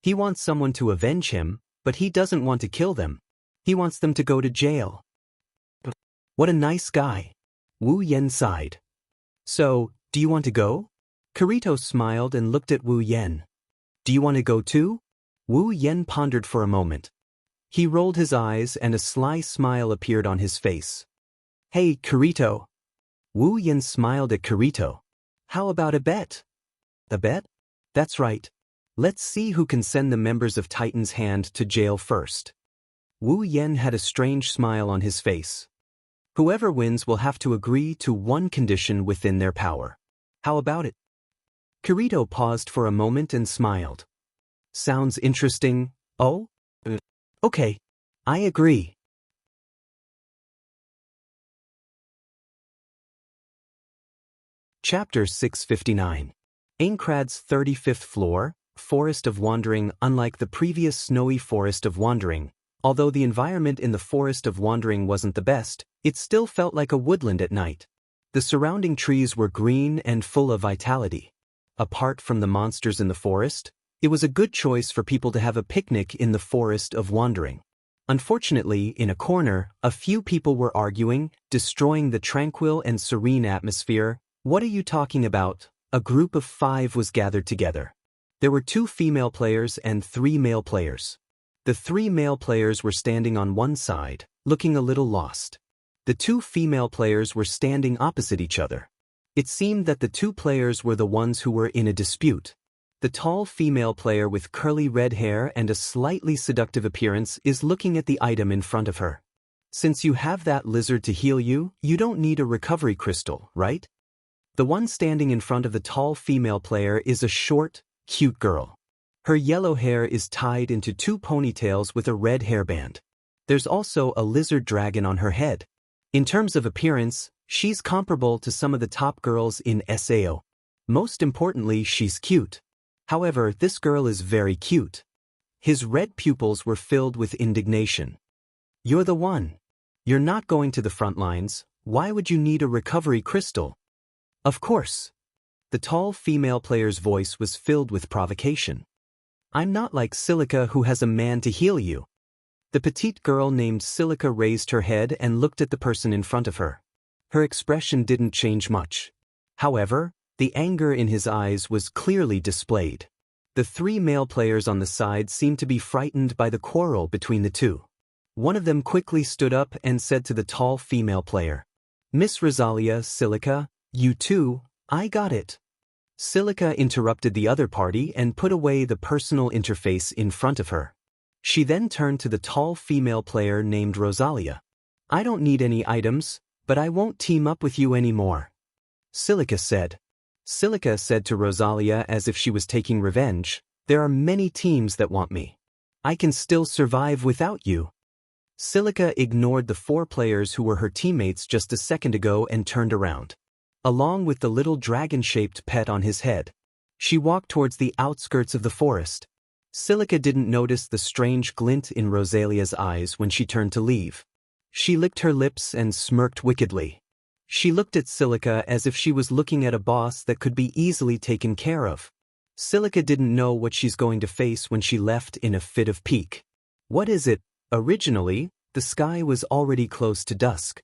"He wants someone to avenge him, but he doesn't want to kill them. He wants them to go to jail." "What a nice guy." Wu Yan sighed. "So, do you want to go?" Kirito smiled and looked at Wu Yan. "Do you want to go too?" Wu Yan pondered for a moment. He rolled his eyes and a sly smile appeared on his face. "Hey, Kirito." Wu Yan smiled at Kirito. "How about a bet?" "A bet?" "That's right. Let's see who can send the members of Titan's Hand to jail first." Wu Yan had a strange smile on his face. "Whoever wins will have to agree to one condition within their power. How about it?" Kirito paused for a moment and smiled. "Sounds interesting. Oh? Okay. I agree." Chapter 659. Aincrad's 35th floor, Forest of Wandering. Unlike the previous snowy Forest of Wandering, although the environment in the Forest of Wandering wasn't the best, it still felt like a woodland at night. The surrounding trees were green and full of vitality. Apart from the monsters in the forest, it was a good choice for people to have a picnic in the Forest of Wandering. Unfortunately, in a corner, a few people were arguing, destroying the tranquil and serene atmosphere. "What are you talking about?" A group of 5 was gathered together. There were 2 female players and 3 male players. The 3 male players were standing on one side, looking a little lost. The 2 female players were standing opposite each other. It seemed that the 2 players were the ones who were in a dispute. The tall female player with curly red hair and a slightly seductive appearance is looking at the item in front of her. "Since you have that lizard to heal you, you don't need a recovery crystal, right?" The one standing in front of the tall female player is a short, cute girl. Her yellow hair is tied into 2 ponytails with a red hairband. There's also a lizard dragon on her head. In terms of appearance, she's comparable to some of the top girls in SAO. Most importantly, she's cute. However, this girl is very cute. His red pupils were filled with indignation. "You're the one. You're not going to the front lines. Why would you need a recovery crystal?" Of course. The tall female player's voice was filled with provocation. I'm not like Silica who has a man to heal you. The petite girl named Silica raised her head and looked at the person in front of her. Her expression didn't change much. However, the anger in his eyes was clearly displayed. The three male players on the side seemed to be frightened by the quarrel between the two. One of them quickly stood up and said to the tall female player, Miss Rosalia, Silica, you too, I got it. Silica interrupted the other party and put away the personal interface in front of her. She then turned to the tall female player named Rosalia. I don't need any items, but I won't team up with you anymore. Silica said. Silica said to Rosalia as if she was taking revenge, there are many teams that want me. I can still survive without you. Silica ignored the four players who were her teammates just a second ago and turned around. Along with the little dragon-shaped pet on his head. She walked towards the outskirts of the forest. Silica didn't notice the strange glint in Rosalia's eyes when she turned to leave. She licked her lips and smirked wickedly. She looked at Silica as if she was looking at a boss that could be easily taken care of. Silica didn't know what she's going to face when she left in a fit of pique. What is it? Originally, the sky was already close to dusk.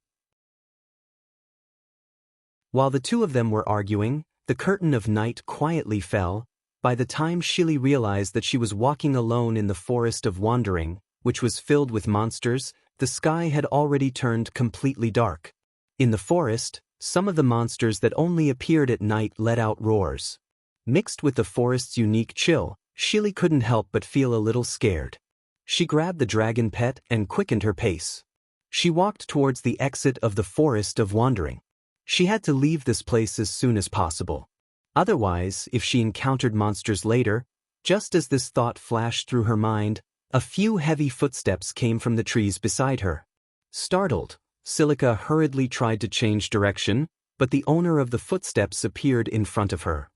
While the two of them were arguing, the curtain of night quietly fell. By the time Shili realized that she was walking alone in the forest of wandering, which was filled with monsters, the sky had already turned completely dark. In the forest, some of the monsters that only appeared at night let out roars. Mixed with the forest's unique chill, Shili couldn't help but feel a little scared. She grabbed the dragon pet and quickened her pace. She walked towards the exit of the forest of wandering. She had to leave this place as soon as possible. Otherwise, if she encountered monsters later, just as this thought flashed through her mind, a few heavy footsteps came from the trees beside her. Startled, Silica hurriedly tried to change direction, but the owner of the footsteps appeared in front of her.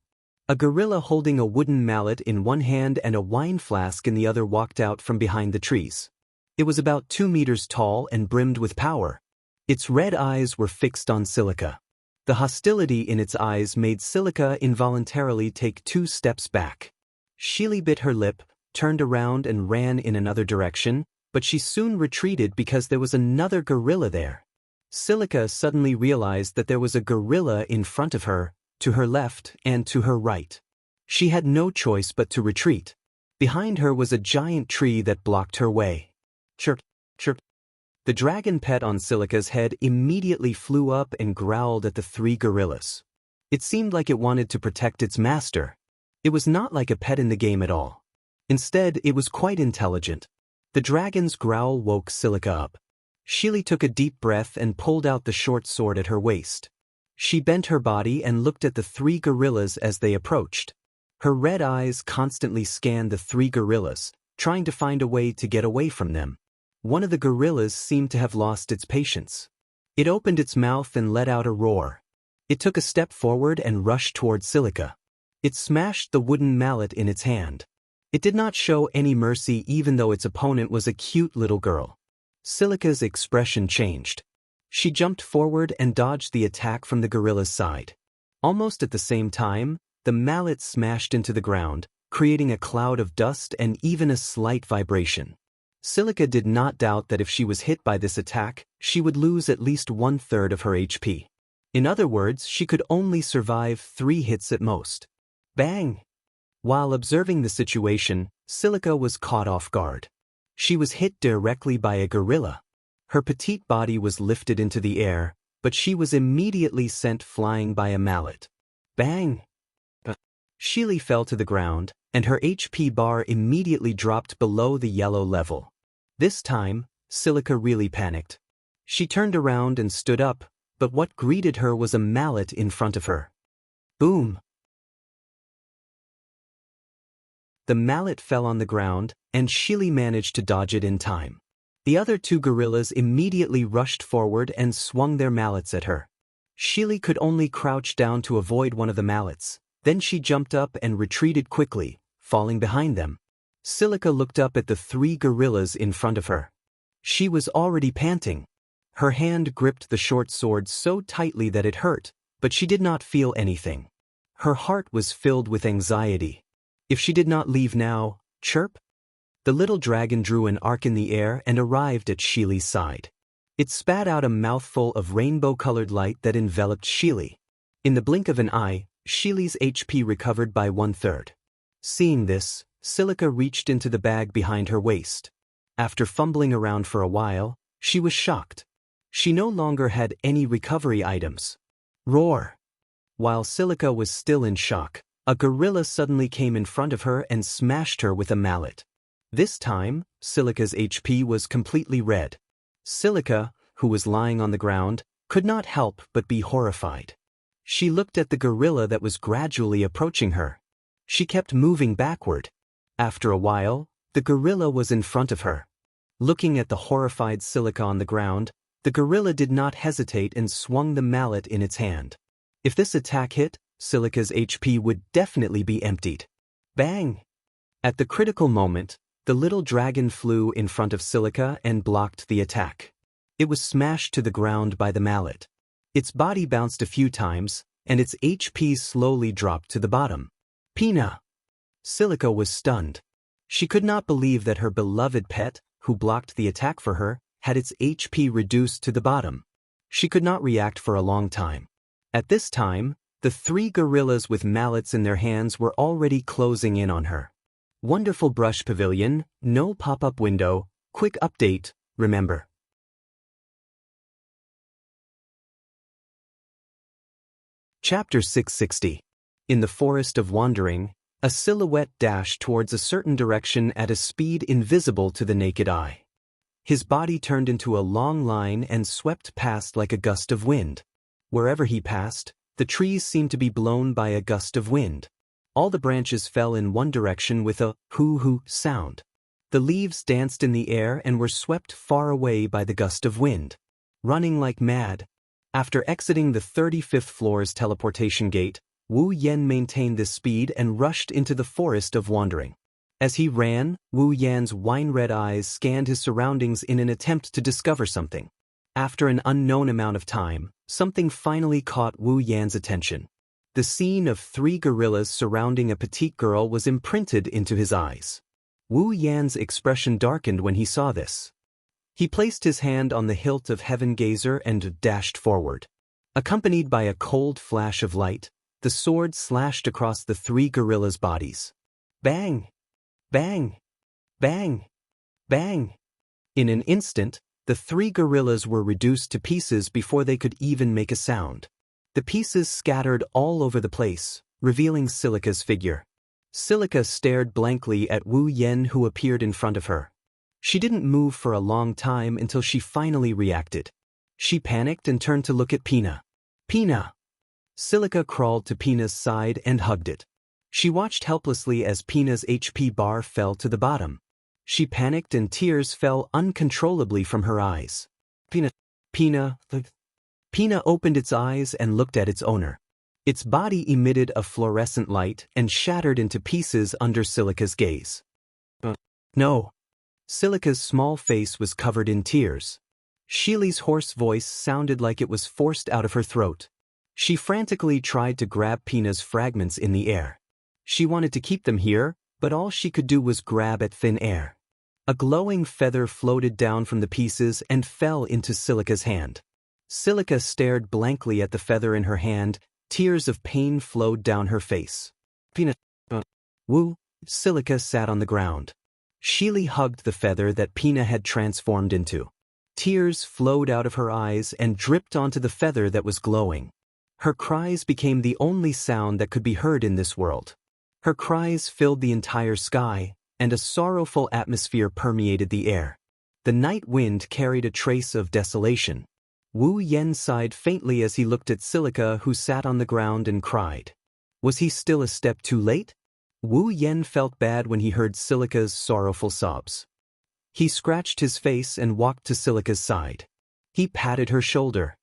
A gorilla holding a wooden mallet in one hand and a wine flask in the other walked out from behind the trees. It was about 2 meters tall and brimmed with power. Its red eyes were fixed on Silica. The hostility in its eyes made Silica involuntarily take 2 steps back. Shili bit her lip, turned around and ran in another direction, but she soon retreated because there was another gorilla there. Silica suddenly realized that there was a gorilla in front of her, to her left and to her right. She had no choice but to retreat. Behind her was a giant tree that blocked her way. Chirp, chirp. The dragon pet on Silica's head immediately flew up and growled at the 3 gorillas. It seemed like it wanted to protect its master. It was not like a pet in the game at all. Instead, it was quite intelligent. The dragon's growl woke Silica up. Shili took a deep breath and pulled out the short sword at her waist. She bent her body and looked at the 3 gorillas as they approached. Her red eyes constantly scanned the 3 gorillas, trying to find a way to get away from them. One of the gorillas seemed to have lost its patience. It opened its mouth and let out a roar. It took a step forward and rushed toward Silica. It smashed the wooden mallet in its hand. It did not show any mercy even though its opponent was a cute little girl. Silica's expression changed. She jumped forward and dodged the attack from the gorilla's side. Almost at the same time, the mallet smashed into the ground, creating a cloud of dust and even a slight vibration. Silica did not doubt that if she was hit by this attack, she would lose at least 1/3 of her HP. In other words, she could only survive 3 hits at most. Bang! While observing the situation, Silica was caught off guard. She was hit directly by a gorilla. Her petite body was lifted into the air, but she was immediately sent flying by a mallet. Bang! Shili fell to the ground, and her HP bar immediately dropped below the yellow level. This time, Silica really panicked. She turned around and stood up, but what greeted her was a mallet in front of her. Boom! The mallet fell on the ground, and Shili managed to dodge it in time. The other 2 gorillas immediately rushed forward and swung their mallets at her. Shili could only crouch down to avoid one of the mallets. Then she jumped up and retreated quickly, falling behind them. Silica looked up at the 3 gorillas in front of her. She was already panting. Her hand gripped the short sword so tightly that it hurt, but she did not feel anything. Her heart was filled with anxiety. If she did not leave now, chirp? The little dragon drew an arc in the air and arrived at Sheely's side. It spat out a mouthful of rainbow-colored light that enveloped Sheely. In the blink of an eye, Sheely's HP recovered by 1/3. Seeing this, Silica reached into the bag behind her waist. After fumbling around for a while, she was shocked. She no longer had any recovery items. Roar! While Silica was still in shock, a gorilla suddenly came in front of her and smashed her with a mallet. This time, Silica's HP was completely red. Silica, who was lying on the ground, could not help but be horrified. She looked at the gorilla that was gradually approaching her. She kept moving backward. After a while, the gorilla was in front of her. Looking at the horrified Silica on the ground, the gorilla did not hesitate and swung the mallet in its hand. If this attack hit, Silica's HP would definitely be emptied. Bang! At the critical moment, the little dragon flew in front of Silica and blocked the attack. It was smashed to the ground by the mallet. Its body bounced a few times, and its HP slowly dropped to the bottom. Pina! Silica was stunned. She could not believe that her beloved pet, who blocked the attack for her, had its HP reduced to the bottom. She could not react for a long time. At this time, the 3 gorillas with mallets in their hands were already closing in on her. Wonderful brush pavilion, no pop-up window, quick update, remember. Chapter 660. In the Forest of Wandering, a silhouette dashed towards a certain direction at a speed invisible to the naked eye. His body turned into a long line and swept past like a gust of wind. Wherever he passed, the trees seemed to be blown by a gust of wind. All the branches fell in one direction with a hoo-hoo sound. The leaves danced in the air and were swept far away by the gust of wind. Running like mad. After exiting the 35th floor's teleportation gate, Wu Yan maintained this speed and rushed into the Forest of Wandering. As he ran, Wu Yan's wine-red eyes scanned his surroundings in an attempt to discover something. After an unknown amount of time, something finally caught Wu Yan's attention. The scene of 3 gorillas surrounding a petite girl was imprinted into his eyes. Wu Yan's expression darkened when he saw this. He placed his hand on the hilt of Heaven Gazer and dashed forward. Accompanied by a cold flash of light, the sword slashed across the 3 gorillas' bodies. Bang! Bang! Bang! Bang! In an instant, the 3 gorillas were reduced to pieces before they could even make a sound. The pieces scattered all over the place, revealing Silica's figure. Silica stared blankly at Wu Yan, who appeared in front of her. She didn't move for a long time until she finally reacted. She panicked and turned to look at Pina. Pina! Silica crawled to Pina's side and hugged it. She watched helplessly as Pina's HP bar fell to the bottom. She panicked and tears fell uncontrollably from her eyes. Pina opened its eyes and looked at its owner. Its body emitted a fluorescent light and shattered into pieces under Silica's gaze. No. Silica's small face was covered in tears. Sheely's hoarse voice sounded like it was forced out of her throat. She frantically tried to grab Pina's fragments in the air. She wanted to keep them here, but all she could do was grab at thin air. A glowing feather floated down from the pieces and fell into Silica's hand. Silica stared blankly at the feather in her hand. Tears of pain flowed down her face. Silica sat on the ground. Sheely hugged the feather that Pina had transformed into. Tears flowed out of her eyes and dripped onto the feather that was glowing. Her cries became the only sound that could be heard in this world. Her cries filled the entire sky, and a sorrowful atmosphere permeated the air. The night wind carried a trace of desolation. Wu Yan sighed faintly as he looked at Silica, who sat on the ground and cried. Was he still a step too late? Wu Yan felt bad when he heard Silica's sorrowful sobs. He scratched his face and walked to Silica's side. He patted her shoulder.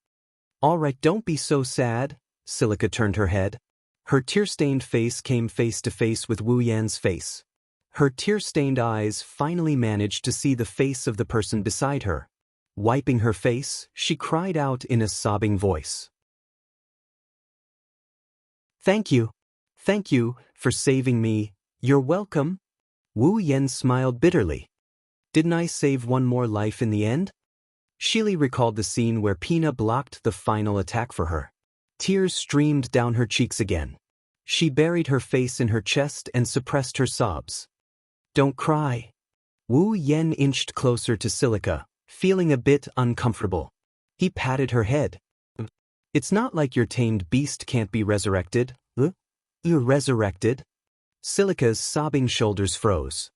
All right, don't be so sad. Silica turned her head. Her tear-stained face came face to face with Wu Yan's face. Her tear-stained eyes finally managed to see the face of the person beside her. Wiping her face, she cried out in a sobbing voice. Thank you. Thank you for saving me. You're welcome. Wu Yen smiled bitterly. Didn't I save one more life in the end? Shili recalled the scene where Pina blocked the final attack for her. Tears streamed down her cheeks again. She buried her face in her chest and suppressed her sobs. Don't cry. Wu Yen inched closer to Silica, feeling a bit uncomfortable. He patted her head. It's not like your tamed beast can't be resurrected. You're resurrected? Silica's sobbing shoulders froze.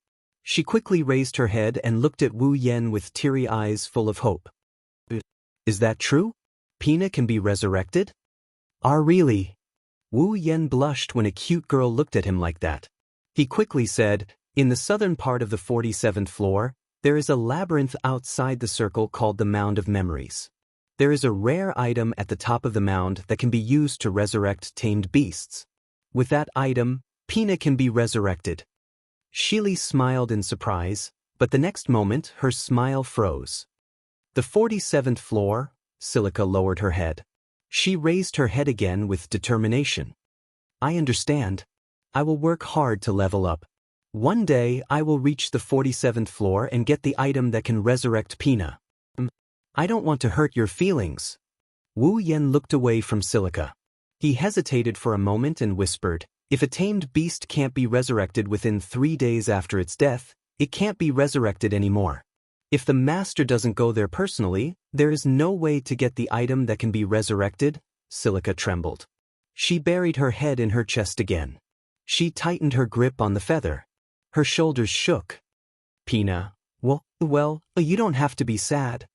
She quickly raised her head and looked at Wu Yen with teary eyes full of hope. Is that true? Pina can be resurrected? Really? Wu Yen blushed when a cute girl looked at him like that. He quickly said, in the southern part of the 47th floor, there is a labyrinth outside the circle called the Mound of Memories. There is a rare item at the top of the mound that can be used to resurrect tamed beasts. With that item, Pina can be resurrected. Shili smiled in surprise, but the next moment her smile froze. The 47th floor, Silica lowered her head. She raised her head again with determination. I understand. I will work hard to level up. One day I will reach the 47th floor and get the item that can resurrect Pina. I don't want to hurt your feelings. Wu Yen looked away from Silica. He hesitated for a moment and whispered, if a tamed beast can't be resurrected within 3 days after its death, it can't be resurrected anymore. If the master doesn't go there personally, there is no way to get the item that can be resurrected. Silica trembled. She buried her head in her chest again. She tightened her grip on the feather. Her shoulders shook. Pina, well, you don't have to be sad.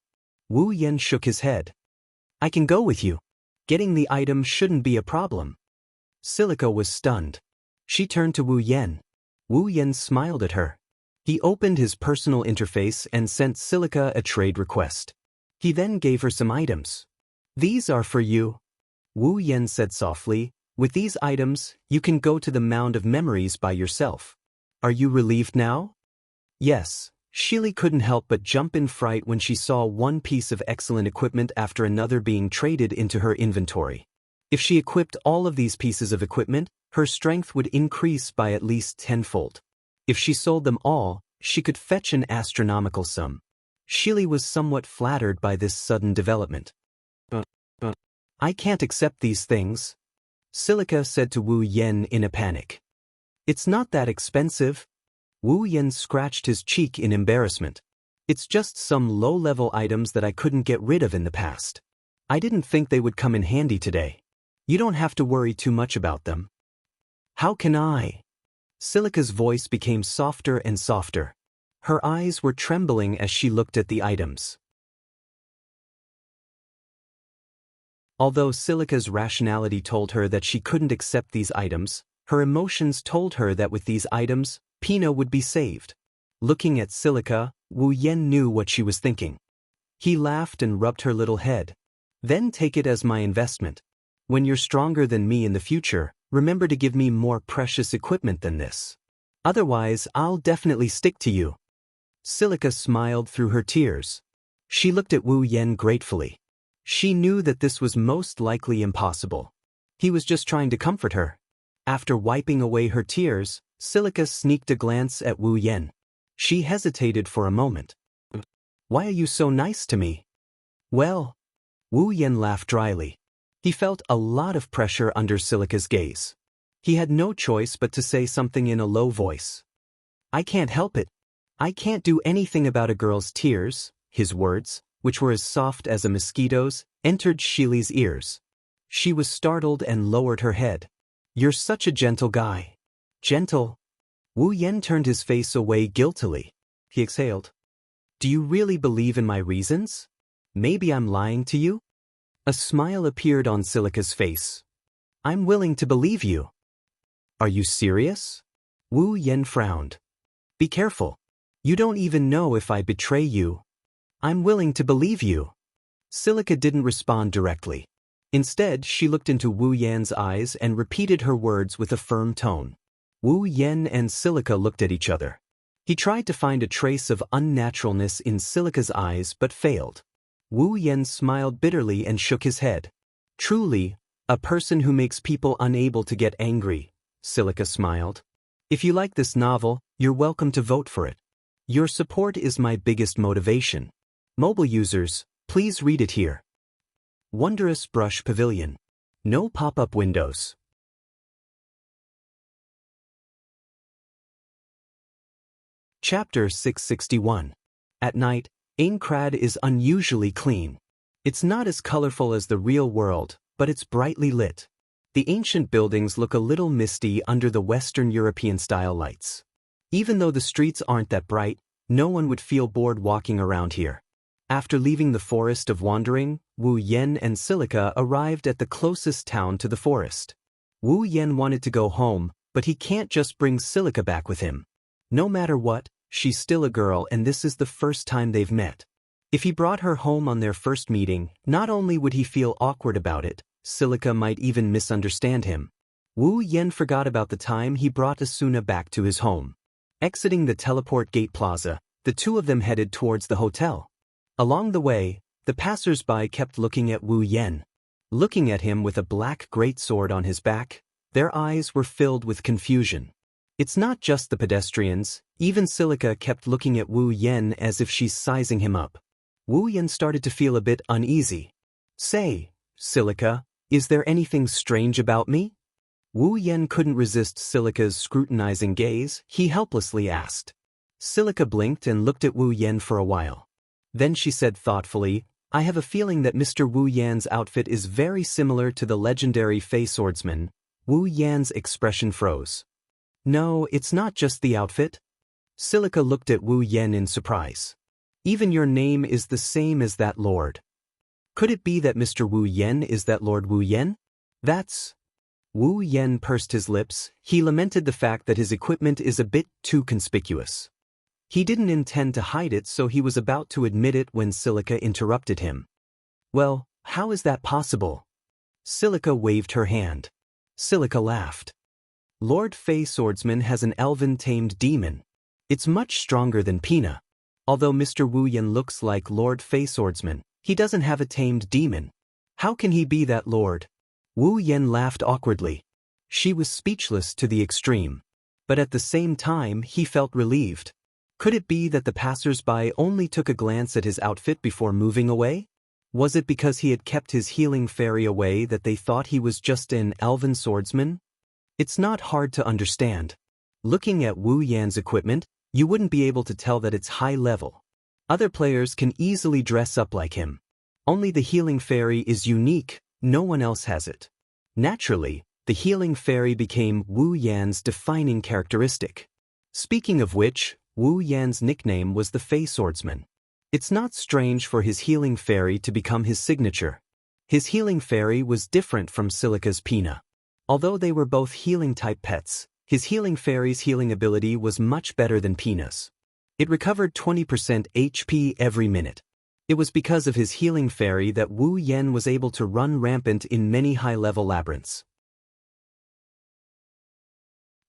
Wu Yen shook his head. I can go with you. Getting the item shouldn't be a problem. Silica was stunned. She turned to Wu Yen. Wu Yen smiled at her. He opened his personal interface and sent Silica a trade request. He then gave her some items. These are for you. Wu Yen said softly, with these items, you can go to the Mound of Memories by yourself. Are you relieved now? Yes. Shili couldn't help but jump in fright when she saw one piece of excellent equipment after another being traded into her inventory. If she equipped all of these pieces of equipment, her strength would increase by at least tenfold. If she sold them all, she could fetch an astronomical sum. Shili was somewhat flattered by this sudden development. But I can't accept these things, Silica said to Wu Yen in a panic. It's not that expensive. Wu Yen scratched his cheek in embarrassment. It's just some low-level items that I couldn't get rid of in the past. I didn't think they would come in handy today. You don't have to worry too much about them. How can I? Silica's voice became softer and softer. Her eyes were trembling as she looked at the items. Although Silica's rationality told her that she couldn't accept these items, her emotions told her that with these items, Pina would be saved. Looking at Silica, Wu Yen knew what she was thinking. He laughed and rubbed her little head. Then take it as my investment. When you're stronger than me in the future, remember to give me more precious equipment than this. Otherwise, I'll definitely stick to you. Silica smiled through her tears. She looked at Wu Yen gratefully. She knew that this was most likely impossible. He was just trying to comfort her. After wiping away her tears, Silica sneaked a glance at Wu Yen. She hesitated for a moment. Why are you so nice to me? Well, Wu Yen laughed dryly. He felt a lot of pressure under Silica's gaze. He had no choice but to say something in a low voice. I can't help it. I can't do anything about a girl's tears. His words, which were as soft as a mosquito's, entered Shili's ears. She was startled and lowered her head. You're such a gentle guy. Gentle? Wu Yen turned his face away guiltily. He exhaled. Do you really believe in my reasons? Maybe I'm lying to you? A smile appeared on Silica's face. I'm willing to believe you. Are you serious? Wu Yen frowned. Be careful. You don't even know if I betray you. I'm willing to believe you. Silica didn't respond directly. Instead, she looked into Wu Yen's eyes and repeated her words with a firm tone. Wu Yen and Silica looked at each other. He tried to find a trace of unnaturalness in Silica's eyes but failed. Wu Yen smiled bitterly and shook his head. Truly, A person who makes people unable to get angry, Silica smiled. If you like this novel, you're welcome to vote for it. Your support is my biggest motivation. Mobile users, please read it here. Wondrous Brush Pavilion. No pop-up windows. Chapter 661. At night, Aincrad is unusually clean. It's not as colorful as the real world, but it's brightly lit. The ancient buildings look a little misty under the Western European-style lights. Even though the streets aren't that bright, no one would feel bored walking around here. After leaving the Forest of Wandering, Wu Yen and Silica arrived at the closest town to the forest. Wu Yen wanted to go home, but he can't just bring Silica back with him. No matter what, she's still a girl and this is the first time they've met. If he brought her home on their first meeting, not only would he feel awkward about it, Silica might even misunderstand him. Wu Yen forgot about the time he brought Asuna back to his home. Exiting the teleport gate plaza, the two of them headed towards the hotel. Along the way, the passers-by kept looking at Wu Yen. Looking at him with a black greatsword on his back, their eyes were filled with confusion. It's not just the pedestrians, even Silica kept looking at Wu Yen as if she's sizing him up. Wu Yen started to feel a bit uneasy. Say, Silica, is there anything strange about me? Wu Yen couldn't resist Silica's scrutinizing gaze, he helplessly asked. Silica blinked and looked at Wu Yen for a while. Then she said thoughtfully, I have a feeling that Mr. Wu Yan's outfit is very similar to the legendary Fey swordsman. Wu Yan's expression froze. No, it's not just the outfit. Silica looked at Wu Yen in surprise. Even your name is the same as that lord. Could it be that Mr. Wu Yen is that Lord Wu Yen? That's... Wu Yen pursed his lips, he lamented the fact that his equipment is a bit too conspicuous. He didn't intend to hide it, so he was about to admit it when Silica interrupted him. Well, how is that possible? Silica waved her hand. Silica laughed. Lord Fey Swordsman has an elven-tamed demon. It's much stronger than Pina. Although Mr. Wu Yen looks like Lord Fey Swordsman, he doesn't have a tamed demon. How can he be that lord? Wu Yen laughed awkwardly. She was speechless to the extreme. But at the same time, he felt relieved. Could it be that the passers-by only took a glance at his outfit before moving away? Was it because he had kept his healing fairy away that they thought he was just an elven swordsman? It's not hard to understand. Looking at Wu Yan's equipment, you wouldn't be able to tell that it's high level. Other players can easily dress up like him. Only the healing fairy is unique, no one else has it. Naturally, the healing fairy became Wu Yan's defining characteristic. Speaking of which, Wu Yan's nickname was the Fey Swordsman. It's not strange for his healing fairy to become his signature. His healing fairy was different from Silica's Pina. Although they were both healing-type pets, his healing fairy's healing ability was much better than Pina's. It recovered 20% HP every minute. It was because of his healing fairy that Wu Yen was able to run rampant in many high-level labyrinths.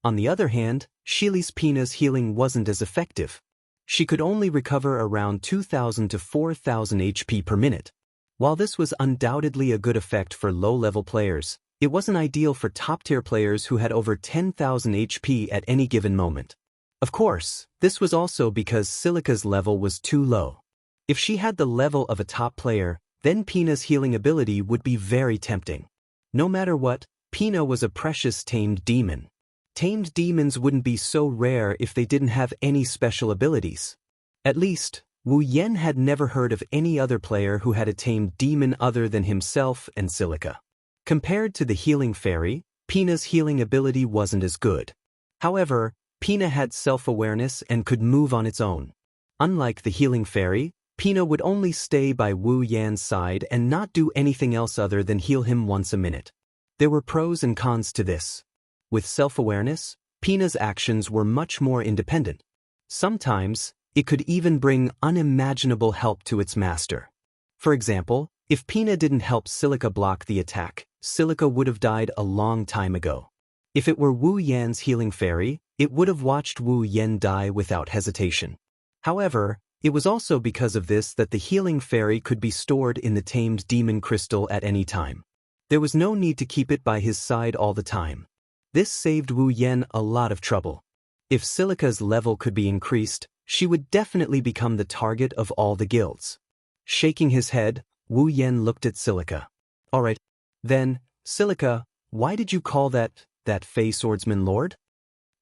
On the other hand, Shili's Pina's healing wasn't as effective. She could only recover around 2,000 to 4,000 HP per minute. While this was undoubtedly a good effect for low-level players, it wasn't ideal for top-tier players who had over 10,000 HP at any given moment. Of course, this was also because Silica's level was too low. If she had the level of a top player, then Pina's healing ability would be very tempting. No matter what, Pina was a precious tamed demon. Tamed demons wouldn't be so rare if they didn't have any special abilities. At least, Wu Yen had never heard of any other player who had a tamed demon other than himself and Silica. Compared to the healing fairy, Pina's healing ability wasn't as good. However, Pina had self-awareness and could move on its own. Unlike the healing fairy, Pina would only stay by Wu Yan's side and not do anything else other than heal him once a minute. There were pros and cons to this. With self-awareness, Pina's actions were much more independent. Sometimes, it could even bring unimaginable help to its master. For example, if Pina didn't help Silica block the attack, Silica would have died a long time ago. If it were Wu Yan's healing fairy, it would have watched Wu Yen die without hesitation. However, it was also because of this that the healing fairy could be stored in the tamed demon crystal at any time. There was no need to keep it by his side all the time. This saved Wu Yan a lot of trouble. If Silica's level could be increased, she would definitely become the target of all the guilds. Shaking his head, Wu Yan looked at Silica. Alright. Then, Silica, why did you call that Fey swordsman lord?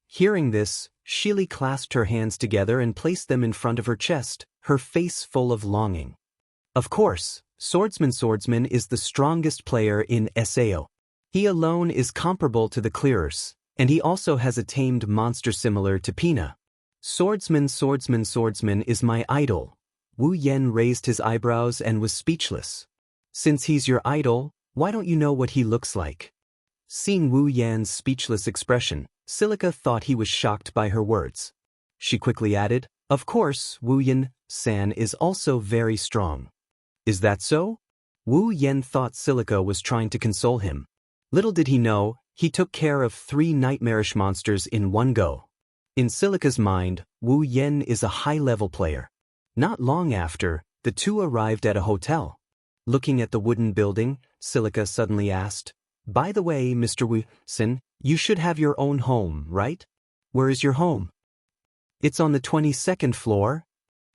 Hearing this, Shili clasped her hands together and placed them in front of her chest, her face full of longing. Of course, Swordsman is the strongest player in Sao. He alone is comparable to the clearers, and he also has a tamed monster similar to Pina. Swordsman is my idol. Wu Yan raised his eyebrows and was speechless. Since he's your idol, why don't you know what he looks like? Seeing Wu Yan's speechless expression, Silica thought he was shocked by her words. She quickly added, of course, Wu Yan-san is also very strong. Is that so? Wu Yan thought Silica was trying to console him. Little did he know, he took care of 3 nightmarish monsters in one go. In Silica's mind, Wu Yan is a high-level player. Not long after, the two arrived at a hotel. Looking at the wooden building, Silica suddenly asked, by the way, Mr. Wu-san, you should have your own home, right? Where is your home? It's on the 22nd floor.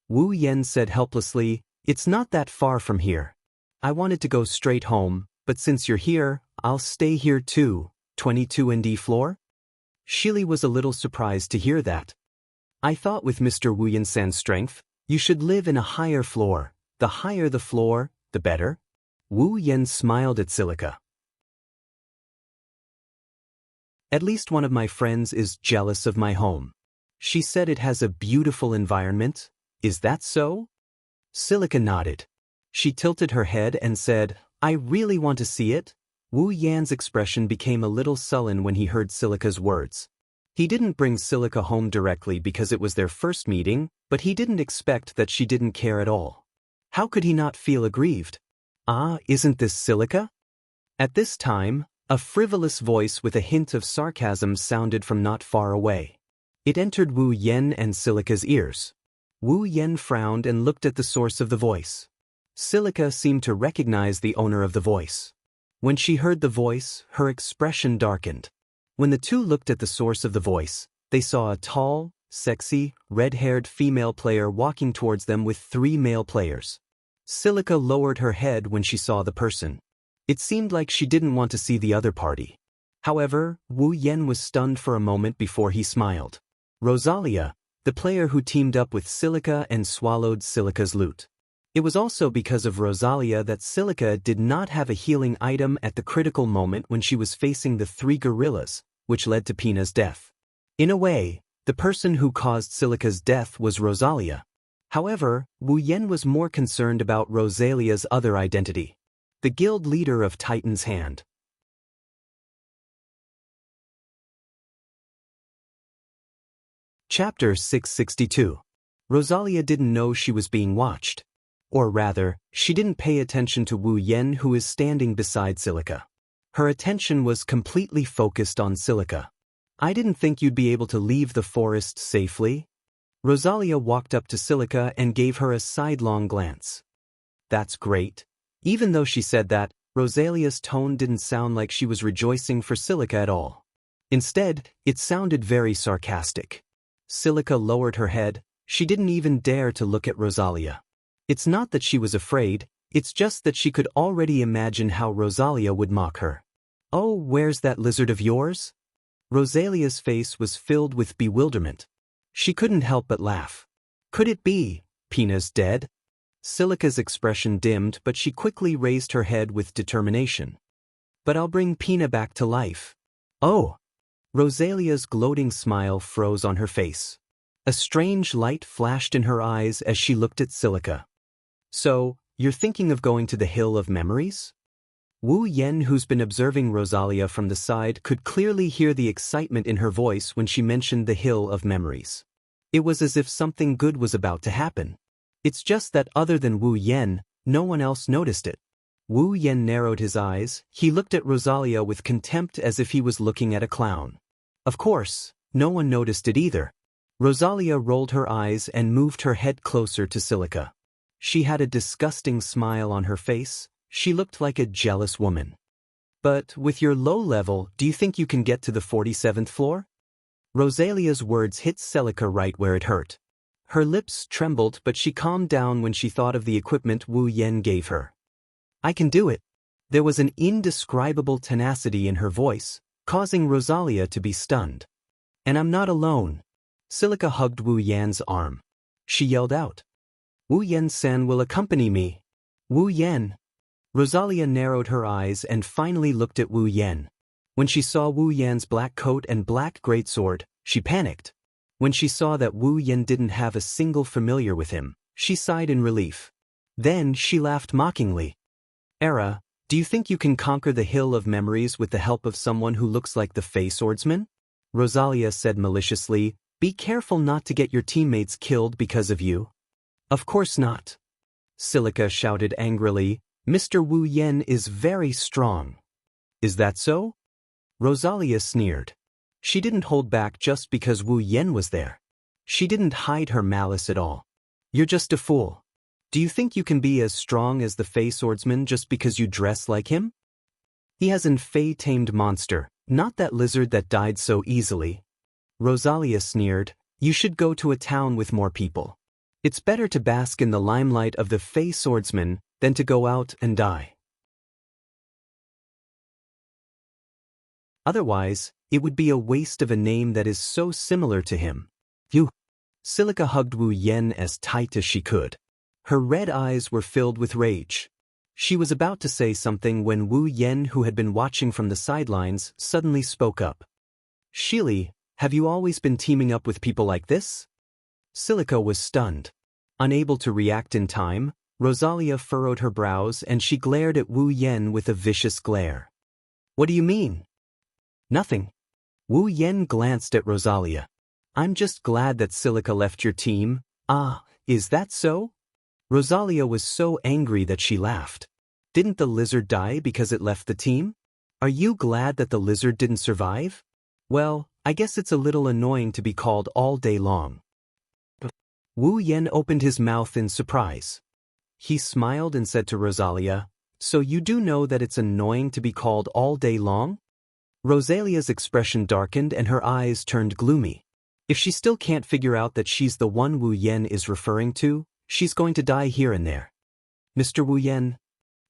Wu Yan said helplessly, it's not that far from here. I wanted to go straight home, but since you're here, I'll stay here too. 22nd floor? Shili was a little surprised to hear that. I thought with Mr. Wu Yan-san's strength, you should live in a higher floor. The higher the floor, the better. Wu Yan smiled at Silica. At least one of my friends is jealous of my home. She said it has a beautiful environment. Is that so? Silica nodded. She tilted her head and said, I really want to see it. Wu Yan's expression became a little sullen when he heard Silica's words. He didn't bring Silica home directly because it was their first meeting, but he didn't expect that she didn't care at all. How could he not feel aggrieved? Ah, isn't this Silica? At this time, a frivolous voice with a hint of sarcasm sounded from not far away. It entered Wu Yan and Silica's ears. Wu Yan frowned and looked at the source of the voice. Silica seemed to recognize the owner of the voice. When she heard the voice, her expression darkened. When the two looked at the source of the voice, they saw a tall, sexy, red-haired female player walking towards them with 3 male players. Silica lowered her head when she saw the person. It seemed like she didn't want to see the other party. However, Wu Yan was stunned for a moment before he smiled. Rosalia, the player who teamed up with Silica and swallowed Silica's loot. It was also because of Rosalia that Silica did not have a healing item at the critical moment when she was facing the 3 gorillas, which led to Pina's death. In a way, the person who caused Silica's death was Rosalia. However, Wu Yan was more concerned about Rosalia's other identity. The guild leader of Titan's Hand. Chapter 662. Rosalia didn't know she was being watched. Or rather, she didn't pay attention to Wu Yan, who is standing beside Silica. Her attention was completely focused on Silica. I didn't think you'd be able to leave the forest safely. Rosalia walked up to Silica and gave her a sidelong glance. That's great. Even though she said that, Rosalia's tone didn't sound like she was rejoicing for Silica at all. Instead, it sounded very sarcastic. Silica lowered her head. She didn't even dare to look at Rosalia. It's not that she was afraid, it's just that she could already imagine how Rosalia would mock her. Oh, where's that lizard of yours? Rosalia's face was filled with bewilderment. She couldn't help but laugh. Could it be, Pina's dead? Silica's expression dimmed, but she quickly raised her head with determination. But I'll bring Pina back to life. Oh! Rosalia's gloating smile froze on her face. A strange light flashed in her eyes as she looked at Silica. So, you're thinking of going to the Hill of Memories? Wu Yan, who's been observing Rosalia from the side, could clearly hear the excitement in her voice when she mentioned the Hill of Memories. It was as if something good was about to happen. It's just that other than Wu Yan, no one else noticed it. Wu Yan narrowed his eyes. He looked at Rosalia with contempt as if he was looking at a clown. Of course, no one noticed it either. Rosalia rolled her eyes and moved her head closer to Silica. She had a disgusting smile on her face. She looked like a jealous woman. But with your low level, do you think you can get to the 47th floor? Rosalia's words hit Celica right where it hurt. Her lips trembled, but she calmed down when she thought of the equipment Wu Yen gave her. I can do it. There was an indescribable tenacity in her voice, causing Rosalia to be stunned. And I'm not alone. Celica hugged Wu Yan's arm. She yelled out. Wu Yen-san will accompany me. Wu Yen. Rosalia narrowed her eyes and finally looked at Wu Yen. When she saw Wu Yan's black coat and black greatsword, she panicked. When she saw that Wu Yen didn't have a single familiar with him, she sighed in relief. Then she laughed mockingly. Era, do you think you can conquer the hill of memories with the help of someone who looks like the Fey Swordsman? Rosalia said maliciously, be careful not to get your teammates killed because of you. Of course not. Celica shouted angrily, Mr. Wu Yen is very strong. Is that so? Rosalia sneered. She didn't hold back just because Wu Yen was there. She didn't hide her malice at all. You're just a fool. Do you think you can be as strong as the Fey Swordsman just because you dress like him? He has an Fey-tamed monster, not that lizard that died so easily. Rosalia sneered, you should go to a town with more people. It's better to bask in the limelight of the Fey Swordsman than to go out and die. Otherwise, it would be a waste of a name that is so similar to him. You. Celica hugged Wu Yen as tight as she could. Her red eyes were filled with rage. She was about to say something when Wu Yen, who had been watching from the sidelines, suddenly spoke up. Shili, have you always been teaming up with people like this? Celica was stunned. Unable to react in time, Rosalia furrowed her brows and she glared at Wu Yen with a vicious glare. What do you mean? Nothing. Wu Yen glanced at Rosalia. I'm just glad that Celica left your team. Ah, is that so? Rosalia was so angry that she laughed. Didn't the lizard die because it left the team? Are you glad that the lizard didn't survive? Well, I guess it's a little annoying to be called all day long. Wu Yen opened his mouth in surprise. He smiled and said to Rosalia, so you do know that it's annoying to be called all day long? Rosalia's expression darkened and her eyes turned gloomy. If she still can't figure out that she's the one Wu Yen is referring to, she's going to die here and there. Mr. Wu Yen?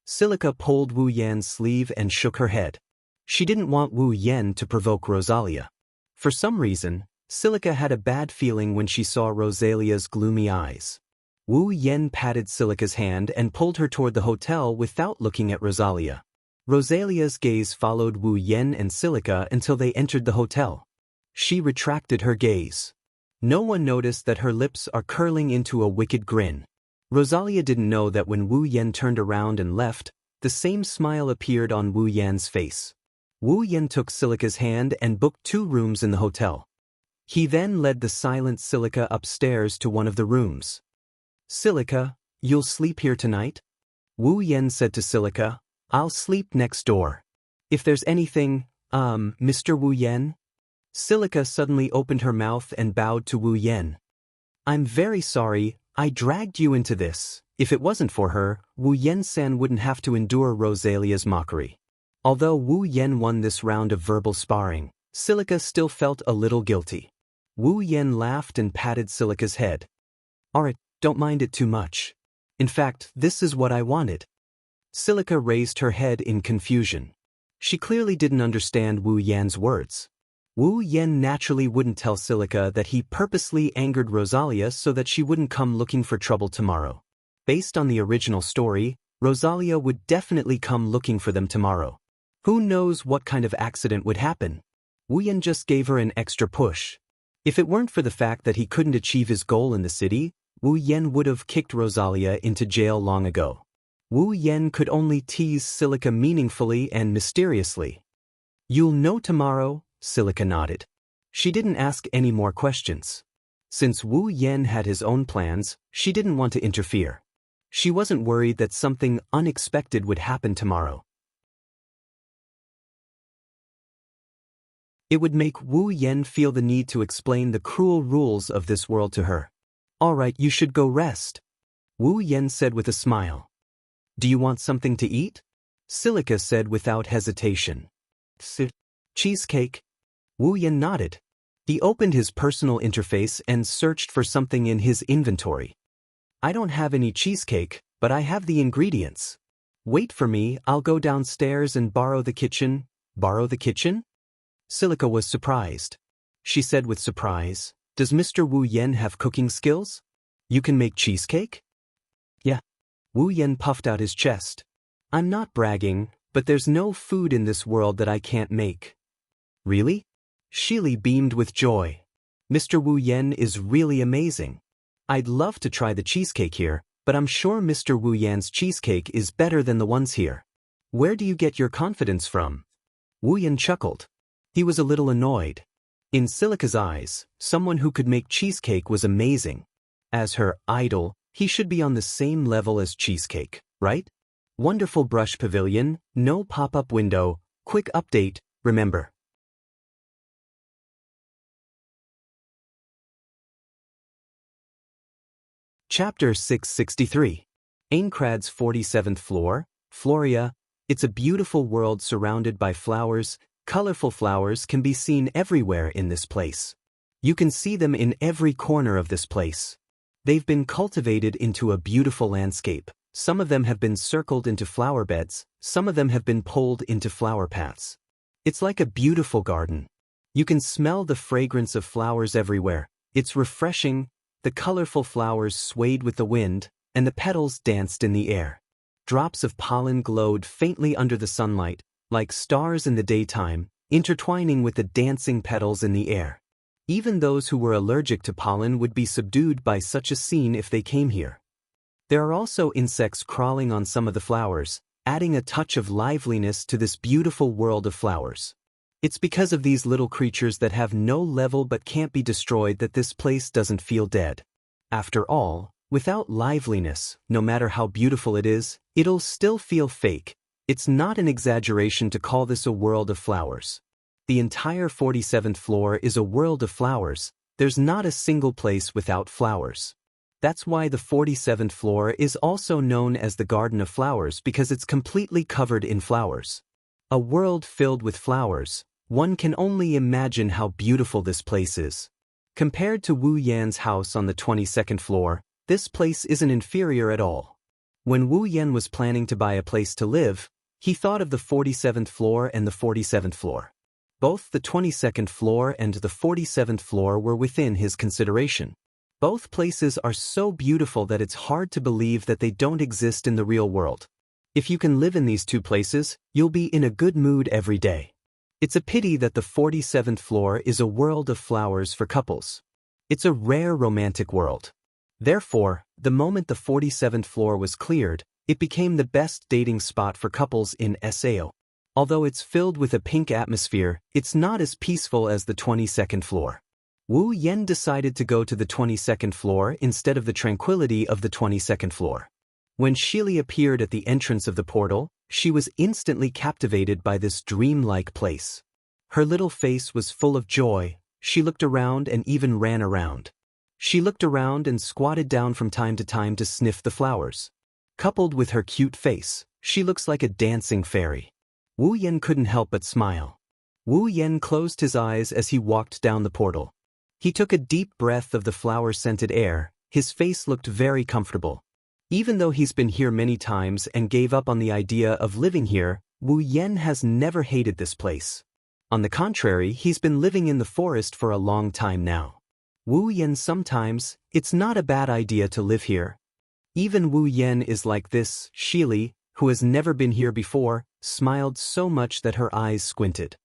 Celica pulled Wu Yan's sleeve and shook her head. She didn't want Wu Yen to provoke Rosalia. For some reason, Celica had a bad feeling when she saw Rosalia's gloomy eyes. Wu Yen patted Celica's hand and pulled her toward the hotel without looking at Rosalia. Rosalia's gaze followed Wu Yen and Celica until they entered the hotel. She retracted her gaze. No one noticed that her lips are curling into a wicked grin. Rosalia didn't know that when Wu Yen turned around and left, the same smile appeared on Wu Yan's face. Wu Yen took Celica's hand and booked 2 rooms in the hotel. He then led the silent Celica upstairs to one of the rooms. Celica, you'll sleep here tonight? Wu Yen said to Celica, I'll sleep next door. If there's anything, Mr. Wu Yen? Celica suddenly opened her mouth and bowed to Wu Yen. I'm very sorry, I dragged you into this. If it wasn't for her, Wu Yen-san wouldn't have to endure Rosalia's mockery. Although Wu Yen won this round of verbal sparring, Celica still felt a little guilty. Wu Yen laughed and patted Celica's head. Alright, don't mind it too much. In fact, this is what I wanted. Celica raised her head in confusion. She clearly didn't understand Wu Yan's words. Wu Yen naturally wouldn't tell Celica that he purposely angered Rosalia so that she wouldn't come looking for trouble tomorrow. Based on the original story, Rosalia would definitely come looking for them tomorrow. Who knows what kind of accident would happen? Wu Yen just gave her an extra push. If it weren't for the fact that he couldn't achieve his goal in the city, Wu Yen would have kicked Rosalia into jail long ago. Wu Yen could only tease Celica meaningfully and mysteriously. You'll know tomorrow, Celica nodded. She didn't ask any more questions. Since Wu Yen had his own plans, she didn't want to interfere. She wasn't worried that something unexpected would happen tomorrow. It would make Wu Yen feel the need to explain the cruel rules of this world to her. All right, you should go rest, Wu Yen said with a smile. Do you want something to eat? Silica said without hesitation. Cheesecake? Wu Yan nodded. He opened his personal interface and searched for something in his inventory. I don't have any cheesecake, but I have the ingredients. Wait for me, I'll go downstairs and borrow the kitchen. Borrow the kitchen? Silica was surprised. She said with surprise, Does Mr. Wu Yan have cooking skills? You can make cheesecake? Yeah. Wu Yan puffed out his chest. I'm not bragging, but there's no food in this world that I can't make. Really? Shili beamed with joy. Mr. Wu Yan is really amazing. I'd love to try the cheesecake here, but I'm sure Mr. Wu Yan's cheesecake is better than the ones here. Where do you get your confidence from? Wu Yan chuckled. He was a little annoyed. In Silica's eyes, someone who could make cheesecake was amazing. As her idol, he should be on the same level as cheesecake, right? Wonderful brush pavilion, no pop-up window, quick update, remember. Chapter 663. Aincrad's 47th floor, Floria. It's a beautiful world surrounded by flowers. Colorful flowers can be seen everywhere in this place. You can see them in every corner of this place. They've been cultivated into a beautiful landscape. Some of them have been circled into flower beds, some of them have been pulled into flower paths. It's like a beautiful garden. You can smell the fragrance of flowers everywhere. It's refreshing. The colorful flowers swayed with the wind, and the petals danced in the air. Drops of pollen glowed faintly under the sunlight, like stars in the daytime, intertwining with the dancing petals in the air. Even those who were allergic to pollen would be subdued by such a scene if they came here. There are also insects crawling on some of the flowers, adding a touch of liveliness to this beautiful world of flowers. It's because of these little creatures that have no level but can't be destroyed that this place doesn't feel dead. After all, without liveliness, no matter how beautiful it is, it'll still feel fake. It's not an exaggeration to call this a world of flowers. The entire 47th floor is a world of flowers. There's not a single place without flowers. That's why the 47th floor is also known as the Garden of Flowers, because it's completely covered in flowers. A world filled with flowers. One can only imagine how beautiful this place is. Compared to Wu Yan's house on the 22nd floor, this place isn't inferior at all. When Wu Yan was planning to buy a place to live, he thought of the 47th floor and the 47th floor. Both the 22nd floor and the 47th floor were within his consideration. Both places are so beautiful that it's hard to believe that they don't exist in the real world. If you can live in these two places, you'll be in a good mood every day. It's a pity that the 47th floor is a world of flowers for couples. It's a rare romantic world. Therefore, the moment the 47th floor was cleared, it became the best dating spot for couples in Sao. Although it's filled with a pink atmosphere, it's not as peaceful as the 22nd floor. Wu Yan decided to go to the 22nd floor instead of the tranquility of the 22nd floor. When Shili appeared at the entrance of the portal, she was instantly captivated by this dreamlike place. Her little face was full of joy. She looked around and even ran around. She looked around and squatted down from time to sniff the flowers. Coupled with her cute face, she looks like a dancing fairy. Wu Yan couldn't help but smile. Wu Yan closed his eyes as he walked down the portal. He took a deep breath of the flower-scented air. His face looked very comfortable. Even though he's been here many times and gave up on the idea of living here, Wu Yan has never hated this place. On the contrary, he's been living in the forest for a long time now. Wu Yan sometimes, it's not a bad idea to live here. Even Wu Yan is like this. Shili, who has never been here before, smiled so much that her eyes squinted.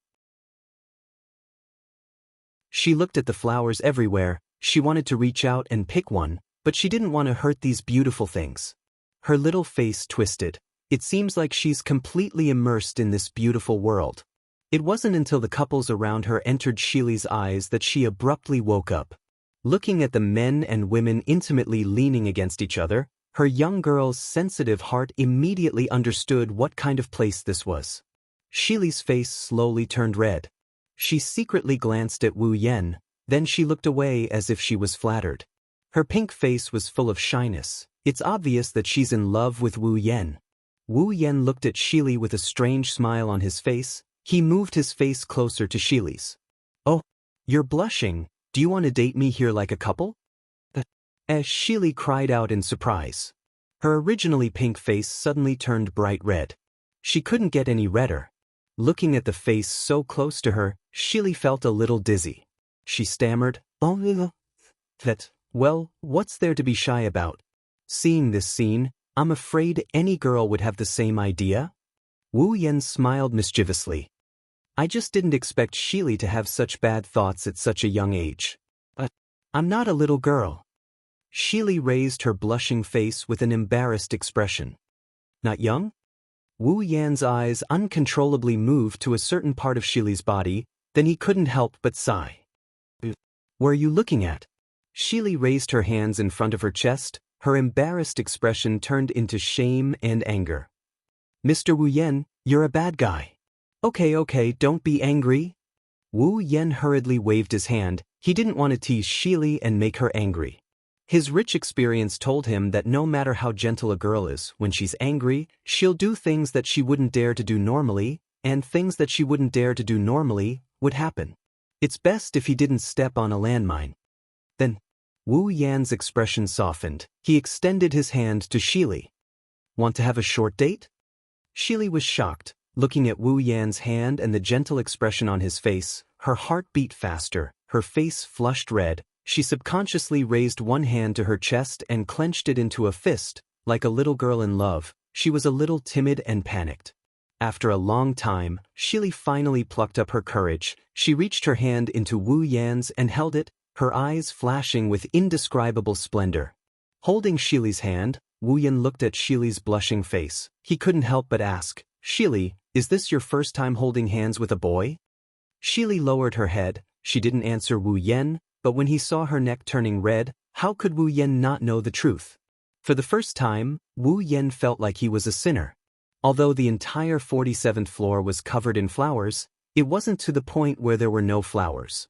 She looked at the flowers everywhere. She wanted to reach out and pick one, but she didn't want to hurt these beautiful things. Her little face twisted. It seems like she's completely immersed in this beautiful world. It wasn't until the couples around her entered Shili's eyes that she abruptly woke up. Looking at the men and women intimately leaning against each other, her young girl's sensitive heart immediately understood what kind of place this was. Shili's face slowly turned red. She secretly glanced at Wu Yan, then she looked away as if she was flattered. Her pink face was full of shyness. It's obvious that she's in love with Wu Yan. Wu Yen looked at Shili with a strange smile on his face. He moved his face closer to Shili's. Oh, you're blushing. Do you want to date me here like a couple? As Shili cried out in surprise. Her originally pink face suddenly turned bright red. She couldn't get any redder. Looking at the face so close to her, Shili felt a little dizzy. She stammered, "Oh, that, well, what's there to be shy about?" Seeing this scene, I'm afraid any girl would have the same idea. Wu Yen smiled mischievously. I just didn't expect Shili to have such bad thoughts at such a young age. But I'm not a little girl. Shili raised her blushing face with an embarrassed expression. Not young? Wu Yan's eyes uncontrollably moved to a certain part of Shili's body, then he couldn't help but sigh. Where are you looking at? Shili raised her hands in front of her chest, her embarrassed expression turned into shame and anger. Mr. Wu Yan, you're a bad guy. Okay, don't be angry. Wu Yan hurriedly waved his hand. He didn't want to tease Shili and make her angry. His rich experience told him that no matter how gentle a girl is, when she's angry, she'll do things that she wouldn't dare to do normally, and things that she wouldn't dare to do normally would happen. It's best if he didn't step on a landmine. Then, Wu Yan's expression softened. He extended his hand to Shili. Want to have a short date? Shili was shocked. Looking at Wu Yan's hand and the gentle expression on his face, her heart beat faster, her face flushed red. She subconsciously raised one hand to her chest and clenched it into a fist. Like a little girl in love, she was a little timid and panicked. After a long time, Shili finally plucked up her courage. She reached her hand into Wu Yan's and held it, her eyes flashing with indescribable splendor. Holding Shili's hand, Wu Yan looked at Shili's blushing face. He couldn't help but ask, Shili, is this your first time holding hands with a boy? Shili lowered her head. She didn't answer Wu Yan. But when he saw her neck turning red, how could Wu Yan not know the truth? For the first time, Wu Yan felt like he was a sinner. Although the entire 47th floor was covered in flowers, it wasn't to the point where there were no flowers.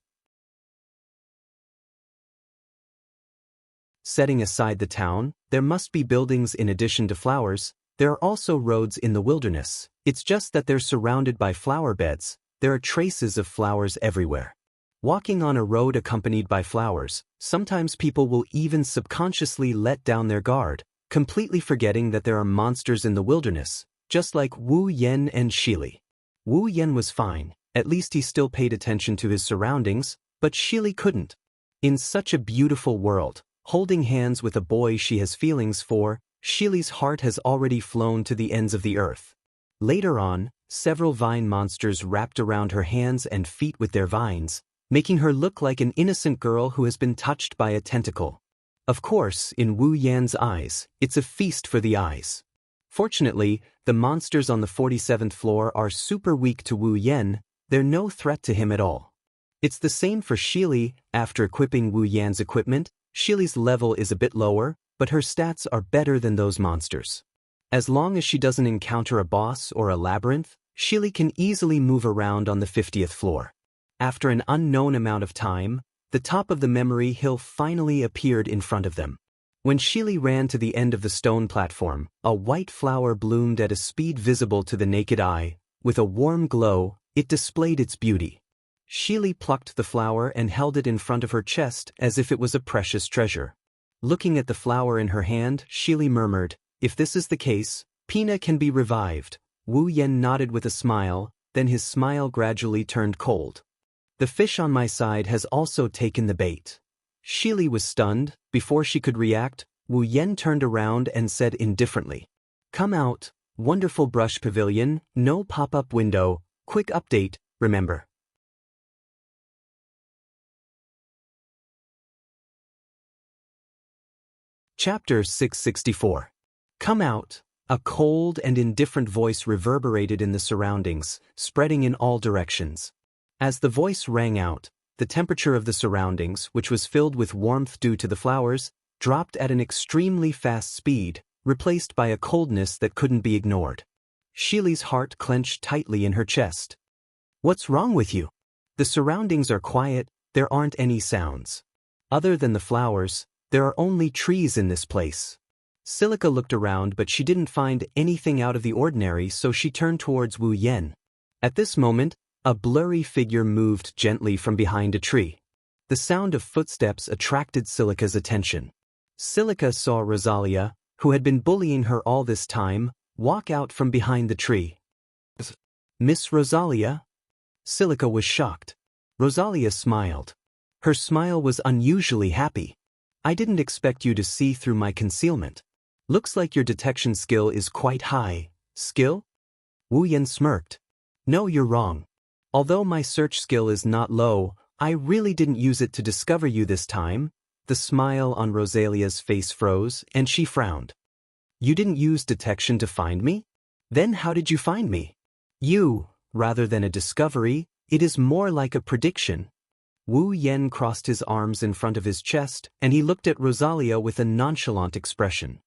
Setting aside the town, there must be buildings in addition to flowers. There are also roads in the wilderness. It's just that they're surrounded by flower beds. There are traces of flowers everywhere. Walking on a road accompanied by flowers, sometimes people will even subconsciously let down their guard, completely forgetting that there are monsters in the wilderness, just like Wu Yan and Shili. Wu Yan was fine, at least he still paid attention to his surroundings, but Shili couldn't. In such a beautiful world, holding hands with a boy she has feelings for, Shili's heart has already flown to the ends of the earth. Later on, several vine monsters wrapped around her hands and feet with their vines, making her look like an innocent girl who has been touched by a tentacle. Of course, in Wu Yan's eyes, it's a feast for the eyes. Fortunately, the monsters on the 47th floor are super weak to Wu Yan. They're no threat to him at all. It's the same for Shili. After equipping Wu Yan's equipment, Shili's level is a bit lower, but her stats are better than those monsters. As long as she doesn't encounter a boss or a labyrinth, Shili can easily move around on the 50th floor. After an unknown amount of time, the top of the memory hill finally appeared in front of them. When Shili ran to the end of the stone platform, a white flower bloomed at a speed visible to the naked eye. With a warm glow, it displayed its beauty. Shili plucked the flower and held it in front of her chest as if it was a precious treasure. Looking at the flower in her hand, Shili murmured, "If this is the case, Pina can be revived." Wu Yan nodded with a smile, then his smile gradually turned cold. The fish on my side has also taken the bait. Shili was stunned. Before she could react, Wu Yan turned around and said indifferently, "Come out, wonderful brush pavilion, no pop-up window, quick update, remember." Chapter 664. Come out. A cold and indifferent voice reverberated in the surroundings, spreading in all directions. As the voice rang out, the temperature of the surroundings, which was filled with warmth due to the flowers, dropped at an extremely fast speed, replaced by a coldness that couldn't be ignored. Shili's heart clenched tightly in her chest. "What's wrong with you? The surroundings are quiet, there aren't any sounds. Other than the flowers, there are only trees in this place." Silica looked around but she didn't find anything out of the ordinary, so she turned towards Wu Yen. At this moment, a blurry figure moved gently from behind a tree. The sound of footsteps attracted Silica's attention. Silica saw Rosalia, who had been bullying her all this time, walk out from behind the tree. "Miss Rosalia?" Silica was shocked. Rosalia smiled. Her smile was unusually happy. "I didn't expect you to see through my concealment. Looks like your detection skill is quite high." "Skill?" Wu Yen smirked. "No, you're wrong. Although my search skill is not low, I really didn't use it to discover you this time." The smile on Rosalia's face froze, and she frowned. "You didn't use detection to find me? Then how did you find me?" "You, rather than a discovery, it is more like a prediction." Wu Yen crossed his arms in front of his chest, and he looked at Rosalia with a nonchalant expression.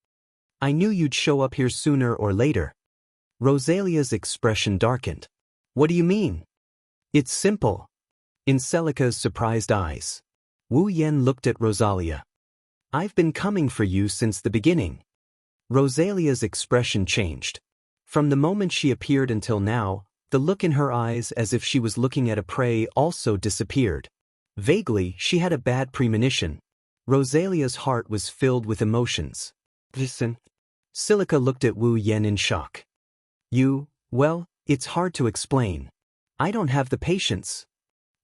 "I knew you'd show up here sooner or later." Rosalia's expression darkened. "What do you mean?" "It's simple." In Silica's surprised eyes, Wu Yen looked at Rosalia. "I've been coming for you since the beginning." Rosalia's expression changed. From the moment she appeared until now, the look in her eyes as if she was looking at a prey also disappeared. Vaguely, she had a bad premonition. Rosalia's heart was filled with emotions. "Listen." Silica looked at Wu Yen in shock. Well, it's hard to explain. I don't have the patience."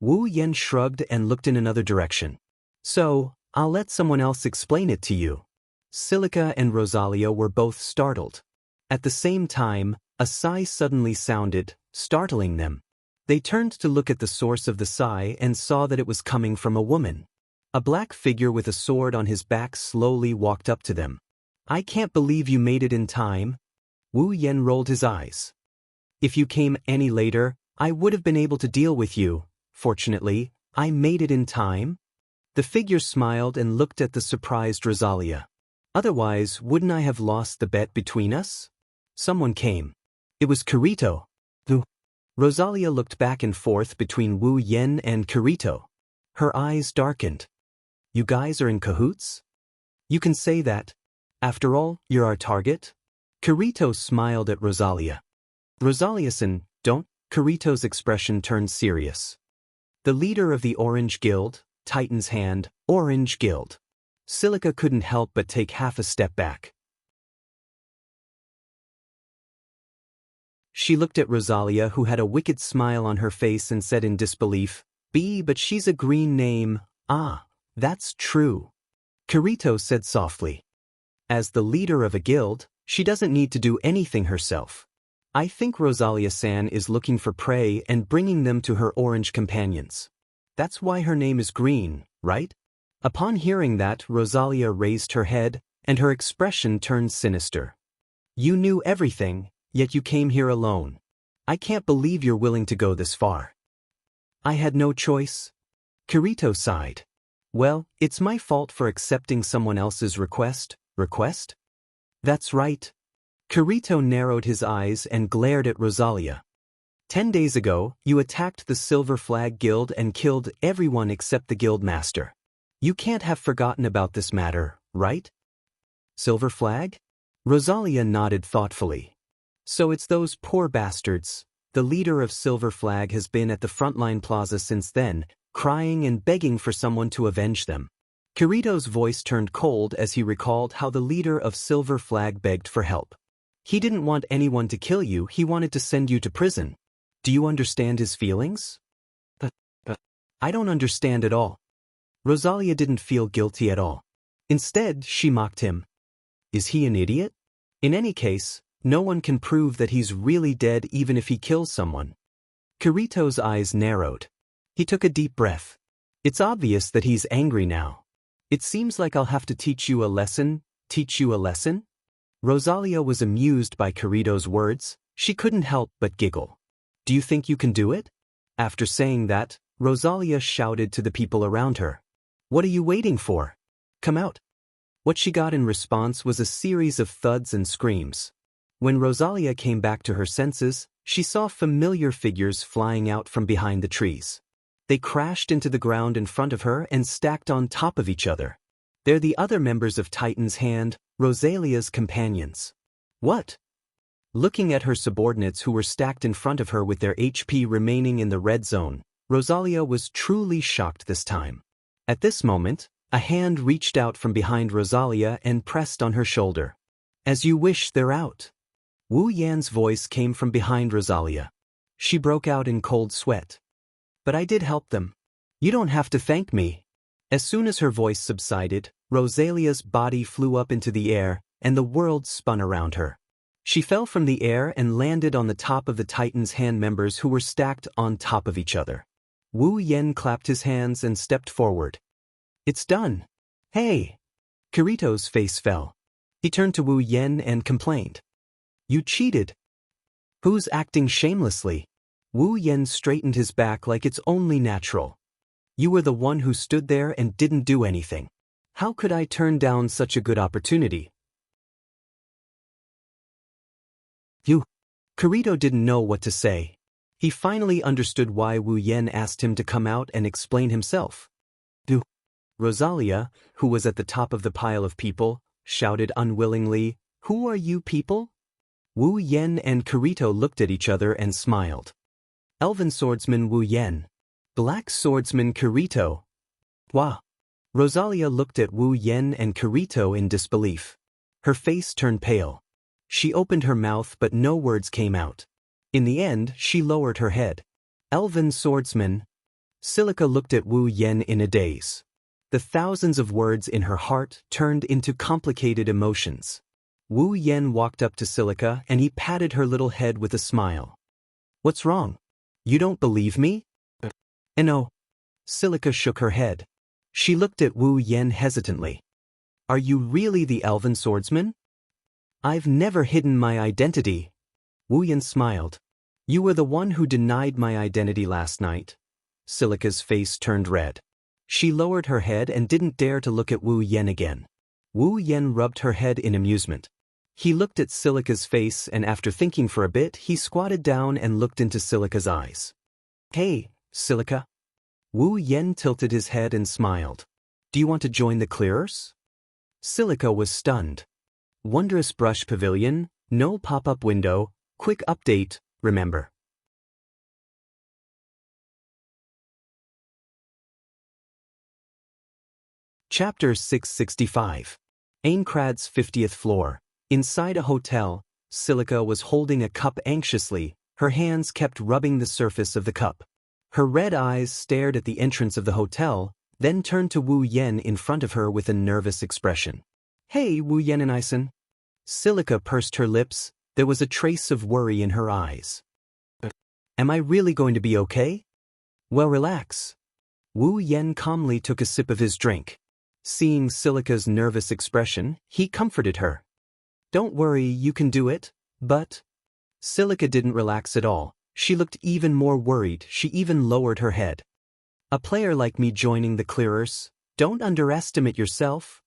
Wu Yen shrugged and looked in another direction. "So, I'll let someone else explain it to you." Silica and Rosalia were both startled. At the same time, a sigh suddenly sounded, startling them. They turned to look at the source of the sigh and saw that it was coming from a woman. A black figure with a sword on his back slowly walked up to them. "I can't believe you made it in time." Wu Yen rolled his eyes. "If you came any later, I would have been able to deal with you. Fortunately, I made it in time." The figure smiled and looked at the surprised Rosalia. "Otherwise, wouldn't I have lost the bet between us?" Someone came. It was Kirito. Rosalia looked back and forth between Wu Yen and Kirito. Her eyes darkened. "You guys are in cahoots?" "You can say that. After all, you're our target." Kirito smiled at Rosalia. "Rosalia-san, don't." Kirito's expression turned serious. "The leader of the Orange Guild, Titan's Hand, Orange Guild." Silica couldn't help but take half a step back. She looked at Rosalia, who had a wicked smile on her face, and said in disbelief, But she's a green name." "Ah, that's true," Kirito said softly. "As the leader of a guild, she doesn't need to do anything herself. I think Rosalia-san is looking for prey and bringing them to her orange companions. That's why her name is green, right?" Upon hearing that, Rosalia raised her head, and her expression turned sinister. "You knew everything, yet you came here alone. I can't believe you're willing to go this far." "I had no choice." Kirito sighed. "Well, it's my fault for accepting someone else's request." "Request?" "That's right." Kirito narrowed his eyes and glared at Rosalia. 10 days ago, you attacked the Silver Flag Guild and killed everyone except the guild master. You can't have forgotten about this matter, right?" "Silver Flag?" Rosalia nodded thoughtfully. "So it's those poor bastards. The leader of Silver Flag has been at the Frontline Plaza since then, crying and begging for someone to avenge them." Kirito's voice turned cold as he recalled how the leader of Silver Flag begged for help. "He didn't want anyone to kill you, he wanted to send you to prison. Do you understand his feelings?" But I don't understand at all." Rosalia didn't feel guilty at all. Instead, she mocked him. "Is he an idiot? In any case, no one can prove that he's really dead even if he kills someone." Kirito's eyes narrowed. He took a deep breath. "It's obvious that he's angry now. It seems like I'll have to teach you a lesson." "Teach you a lesson?" Rosalia was amused by Kirito's words. She couldn't help but giggle. "Do you think you can do it?" After saying that, Rosalia shouted to the people around her. "What are you waiting for? Come out." What she got in response was a series of thuds and screams. When Rosalia came back to her senses, she saw familiar figures flying out from behind the trees. They crashed into the ground in front of her and stacked on top of each other. They're the other members of Titan's Hand, Rosalia's companions. What? Looking at her subordinates who were stacked in front of her with their HP remaining in the red zone, Rosalia was truly shocked this time. At this moment, a hand reached out from behind Rosalia and pressed on her shoulder. As you wish, they're out. Wu Yan's voice came from behind Rosalia. She broke out in cold sweat. But I did help them. You don't have to thank me. As soon as her voice subsided, Rosalia's body flew up into the air, and the world spun around her. She fell from the air and landed on the top of the Titan's Hand members who were stacked on top of each other. Wu Yan clapped his hands and stepped forward. It's done. Hey! Kirito's face fell. He turned to Wu Yan and complained. You cheated. Who's acting shamelessly? Wu Yan straightened his back like it's only natural. You were the one who stood there and didn't do anything. How could I turn down such a good opportunity? You. Kirito didn't know what to say. He finally understood why Wu Yan asked him to come out and explain himself. You. Rosalia, who was at the top of the pile of people, shouted unwillingly, Who are you people? Wu Yan and Kirito looked at each other and smiled. Elven swordsman Wu Yan. Black swordsman Kirito. Wah. Rosalia looked at Wu Yan and Kirito in disbelief. Her face turned pale. She opened her mouth but no words came out. In the end, she lowered her head. Elven swordsman. Silica looked at Wu Yan in a daze. The thousands of words in her heart turned into complicated emotions. Wu Yan walked up to Silica and he patted her little head with a smile. What's wrong? You don't believe me? No. Silica shook her head. She looked at Wu Yan hesitantly. Are you really the elven swordsman? I've never hidden my identity. Wu Yan smiled. You were the one who denied my identity last night. Silica's face turned red. She lowered her head and didn't dare to look at Wu Yan again. Wu Yan rubbed her head in amusement. He looked at Silica's face and after thinking for a bit, he squatted down and looked into Silica's eyes. Hey, Silica. Wu Yan tilted his head and smiled. Do you want to join the clearers? Silica was stunned. Wondrous Brush Pavilion, no pop-up window, quick update, remember. Chapter 665. Aincrad's 50th floor. Inside a hotel, Silica was holding a cup anxiously, her hands kept rubbing the surface of the cup. Her red eyes stared at the entrance of the hotel, then turned to Wu Yan in front of her with a nervous expression. Hey, Wu Yan and Ison. Silica pursed her lips, there was a trace of worry in her eyes. Am I really going to be okay? Well, relax. Wu Yan calmly took a sip of his drink. Seeing Silica's nervous expression, he comforted her. Don't worry, you can do it, but... Silica didn't relax at all. She looked even more worried, she even lowered her head. A player like me joining the clearers, don't underestimate yourself.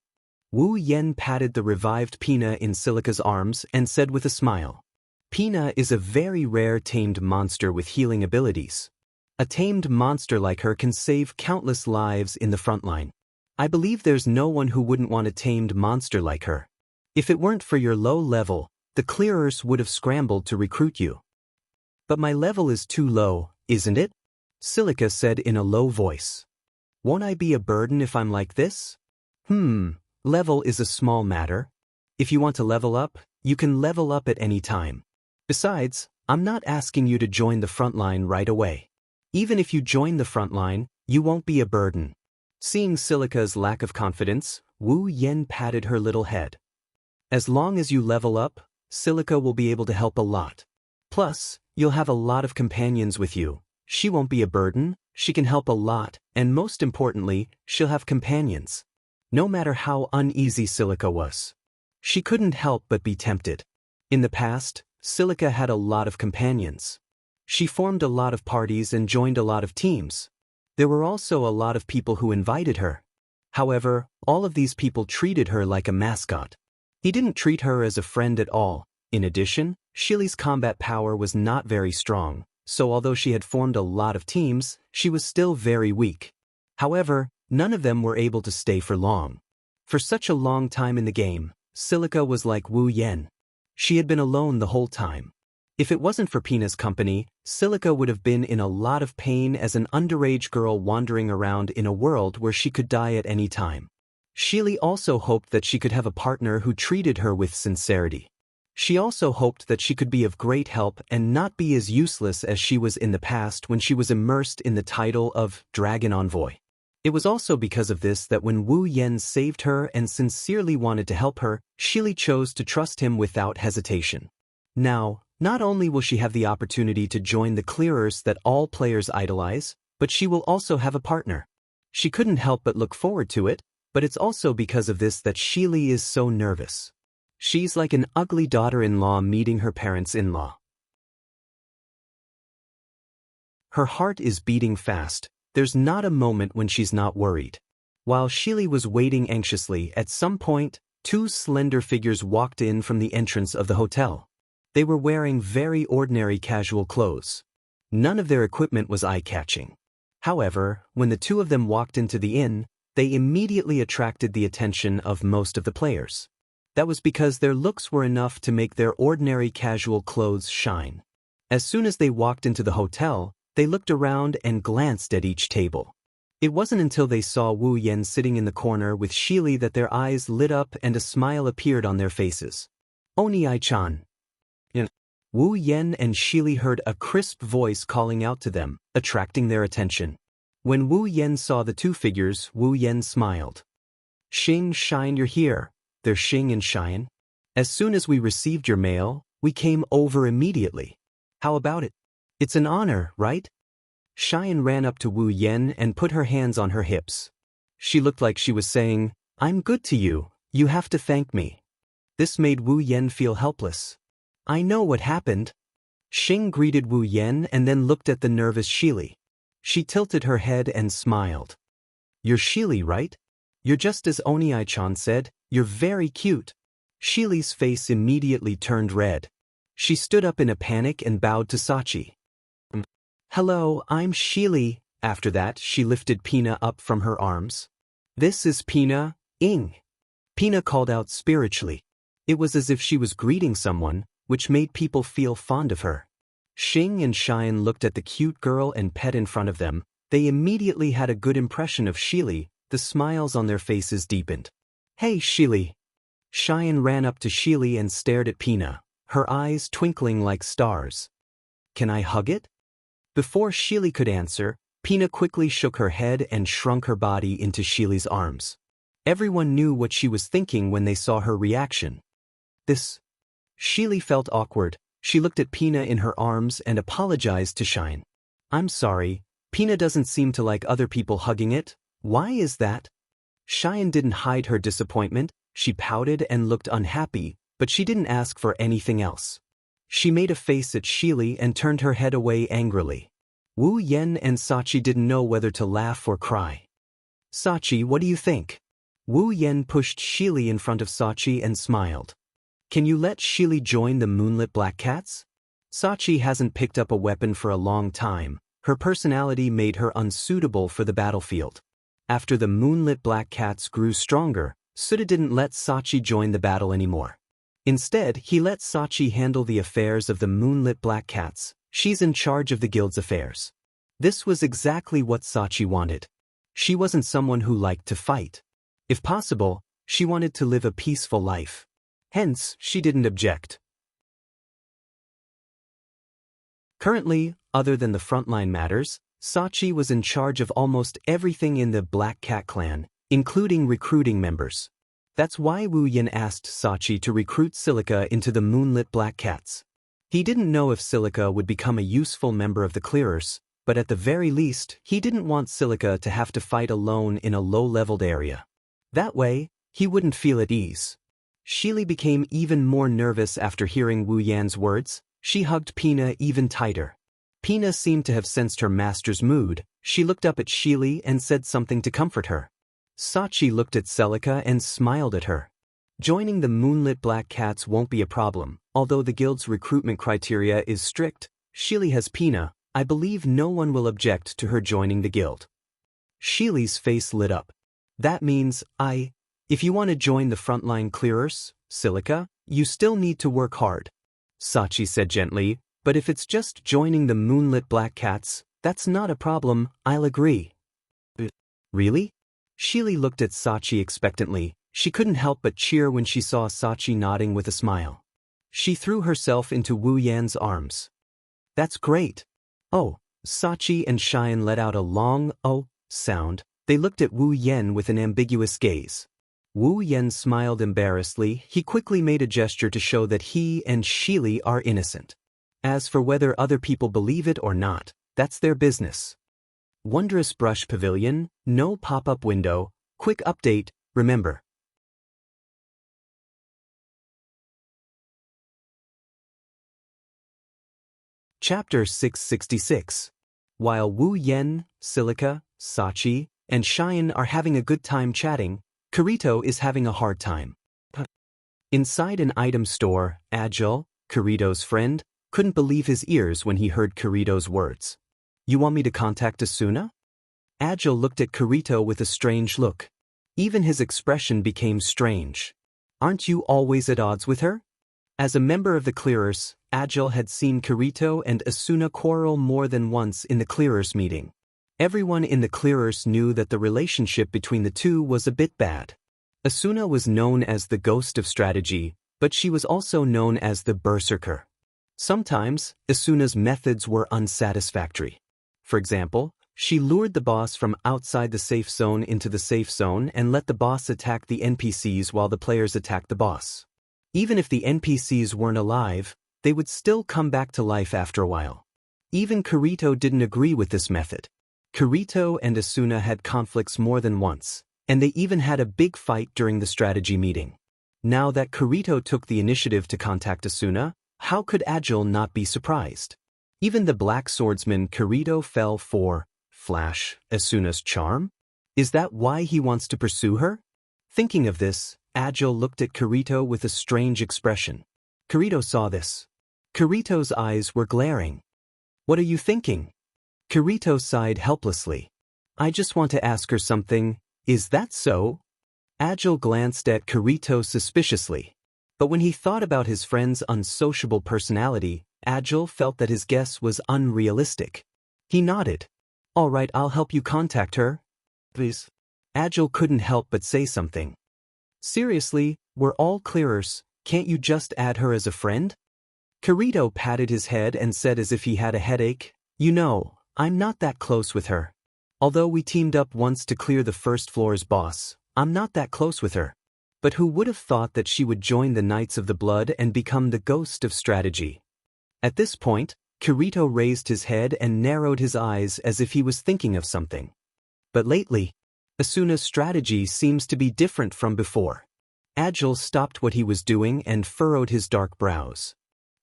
Wu Yan patted the revived Pina in Silica's arms and said with a smile. Pina is a very rare tamed monster with healing abilities. A tamed monster like her can save countless lives in the front line. I believe there's no one who wouldn't want a tamed monster like her. If it weren't for your low level, the clearers would have scrambled to recruit you. But my level is too low, isn't it? Silica said in a low voice. Won't I be a burden if I'm like this? Level is a small matter. If you want to level up, you can level up at any time. Besides, I'm not asking you to join the front line right away. Even if you join the front line, you won't be a burden. Seeing Silica's lack of confidence, Wu Yan patted her little head. As long as you level up, Silica will be able to help a lot. Plus, you'll have a lot of companions with you. She won't be a burden, she can help a lot, and most importantly, she'll have companions. No matter how uneasy Silica was. She couldn't help but be tempted. In the past, Silica had a lot of companions. She formed a lot of parties and joined a lot of teams. There were also a lot of people who invited her. However, all of these people treated her like a mascot. He didn't treat her as a friend at all. In addition, Shili's combat power was not very strong, so although she had formed a lot of teams, she was still very weak. However, none of them were able to stay for long. For such a long time in the game, Silica was like Wu Yen. She had been alone the whole time. If it wasn't for Pina's company, Silica would have been in a lot of pain as an underage girl wandering around in a world where she could die at any time. Sheely also hoped that she could have a partner who treated her with sincerity. She also hoped that she could be of great help and not be as useless as she was in the past when she was immersed in the title of Dragon Envoy. It was also because of this that when Wu Yen saved her and sincerely wanted to help her, Sheely chose to trust him without hesitation. Now, not only will she have the opportunity to join the clearers that all players idolize, but she will also have a partner. She couldn't help but look forward to it, but it's also because of this that Sheely is so nervous. She's like an ugly daughter-in-law meeting her parents-in-law. Her heart is beating fast. There's not a moment when she's not worried. While Sheely was waiting anxiously, at some point, two slender figures walked in from the entrance of the hotel. They were wearing very ordinary casual clothes. None of their equipment was eye-catching. However, when the two of them walked into the inn, they immediately attracted the attention of most of the players. That was because their looks were enough to make their ordinary casual clothes shine. As soon as they walked into the hotel, they looked around and glanced at each table. It wasn't until they saw Wu Yen sitting in the corner with Sheely that their eyes lit up and a smile appeared on their faces. Oni-chan. Wu Yen and Sheely heard a crisp voice calling out to them, attracting their attention. When Wu Yen saw the two figures, Wu Yen smiled. Xing, Shine, you're here. They're Xing and Shine. As soon as we received your mail, we came over immediately. How about it? It's an honor, right? Shine ran up to Wu Yen and put her hands on her hips. She looked like she was saying, I'm good to you, you have to thank me. This made Wu Yen feel helpless. I know what happened. Xing greeted Wu Yen and then looked at the nervous Sheely. She tilted her head and smiled. You're Sheely, right? You're just as Oni-chan said, you're very cute. Sheely's face immediately turned red. She stood up in a panic and bowed to Sachi. Hello, I'm Sheely. After that, she lifted Pina up from her arms. This is Pina, Ing. Pina called out spiritually. It was as if she was greeting someone, which made people feel fond of her. Xing and Shine looked at the cute girl and pet in front of them. They immediately had a good impression of Sheely. The smiles on their faces deepened. Hey, Sheely. Shine ran up to Sheely and stared at Pina, her eyes twinkling like stars. Can I hug it? Before Sheely could answer, Pina quickly shook her head and shrunk her body into Sheely's arms. Everyone knew what she was thinking when they saw her reaction. Sheely felt awkward. She looked at Pina in her arms and apologized to Shine. I'm sorry, Pina doesn't seem to like other people hugging it. Why is that? Shine didn't hide her disappointment. She pouted and looked unhappy, but she didn't ask for anything else. She made a face at Sheely and turned her head away angrily. Wu Yen and Sachi didn't know whether to laugh or cry. Sachi, what do you think? Wu Yen pushed Sheely in front of Sachi and smiled. Can you let Sheely join the Moonlit Black Cats? Sachi hasn't picked up a weapon for a long time. Her personality made her unsuitable for the battlefield. After the Moonlit Black Cats grew stronger, Suda didn't let Sachi join the battle anymore. Instead, he let Sachi handle the affairs of the Moonlit Black Cats. She's in charge of the guild's affairs. This was exactly what Sachi wanted. She wasn't someone who liked to fight. If possible, she wanted to live a peaceful life. Hence, she didn't object. Currently, other than the frontline matters, Sachi was in charge of almost everything in the Black Cat clan, including recruiting members. That's why Wu Yen asked Sachi to recruit Silica into the Moonlit Black Cats. He didn't know if Silica would become a useful member of the Clearers, but at the very least, he didn't want Silica to have to fight alone in a low-leveled area. That way, he wouldn't feel at ease. Sheely became even more nervous after hearing Wu Yan's words. She hugged Pina even tighter. Pina seemed to have sensed her master's mood. She looked up at Sheely and said something to comfort her. Sachi looked at Silica and smiled at her. Joining the Moonlit Black Cats won't be a problem. Although the guild's recruitment criteria is strict, Sheely has Pina. I believe no one will object to her joining the guild. Sheely's face lit up. That means If you want to join the frontline clearers, Silica, you still need to work hard. Sachi said gently, but if it's just joining the moonlit black cats, that's not a problem, I'll agree. Really? Shili looked at Sachi expectantly. She couldn't help but cheer when she saw Sachi nodding with a smile. She threw herself into Wu Yan's arms. That's great. Oh, Sachi and Cheyenne let out a long oh sound. They looked at Wu Yan with an ambiguous gaze. Wu Yan smiled embarrassedly. He quickly made a gesture to show that he and Shili are innocent. As for whether other people believe it or not, that's their business. Wondrous Brush Pavilion, no pop-up window, quick update, remember. Chapter 666. While Wu Yan, Silica, Sachi, and Cheyenne are having a good time chatting, Kirito is having a hard time. Inside an item store, Agile, Kirito's friend, couldn't believe his ears when he heard Kirito's words. You want me to contact Asuna? Agile looked at Kirito with a strange look. Even his expression became strange. Aren't you always at odds with her? As a member of the Clearers, Agile had seen Kirito and Asuna quarrel more than once in the Clearers meeting. Everyone in the Clearers knew that the relationship between the two was a bit bad. Asuna was known as the Ghost of Strategy, but she was also known as the Berserker. Sometimes, Asuna's methods were unsatisfactory. For example, she lured the boss from outside the safe zone into the safe zone and let the boss attack the NPCs while the players attacked the boss. Even if the NPCs weren't alive, they would still come back to life after a while. Even Kirito didn't agree with this method. Kirito and Asuna had conflicts more than once, and they even had a big fight during the strategy meeting. Now that Kirito took the initiative to contact Asuna, how could Agile not be surprised? Even the black swordsman Kirito fell for, Flash, Asuna's charm? Is that why he wants to pursue her? Thinking of this, Agile looked at Kirito with a strange expression. Kirito saw this. Kirito's eyes were glaring. What are you thinking? Kirito sighed helplessly. I just want to ask her something, is that so? Agile glanced at Kirito suspiciously. But when he thought about his friend's unsociable personality, Agile felt that his guess was unrealistic. He nodded. All right, I'll help you contact her. Please. Agile couldn't help but say something. Seriously, we're all Clearers, can't you just add her as a friend? Kirito patted his head and said as if he had a headache, You know, I'm not that close with her. Although we teamed up once to clear the first floor's boss, I'm not that close with her. But who would have thought that she would join the Knights of the Blood and become the Ghost of Strategy? At this point, Kirito raised his head and narrowed his eyes as if he was thinking of something. But lately, Asuna's strategy seems to be different from before. Agile stopped what he was doing and furrowed his dark brows.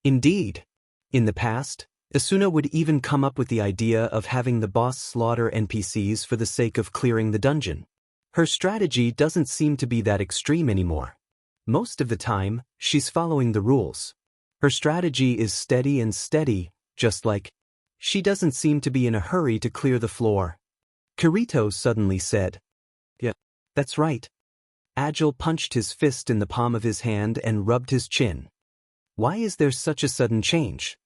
Indeed, in the past, Asuna would even come up with the idea of having the boss slaughter NPCs for the sake of clearing the dungeon. Her strategy doesn't seem to be that extreme anymore. Most of the time, she's following the rules. Her strategy is steady, just like, she doesn't seem to be in a hurry to clear the floor. Kirito suddenly said, Yeah, that's right. Agile punched his fist in the palm of his hand and rubbed his chin. Why is there such a sudden change?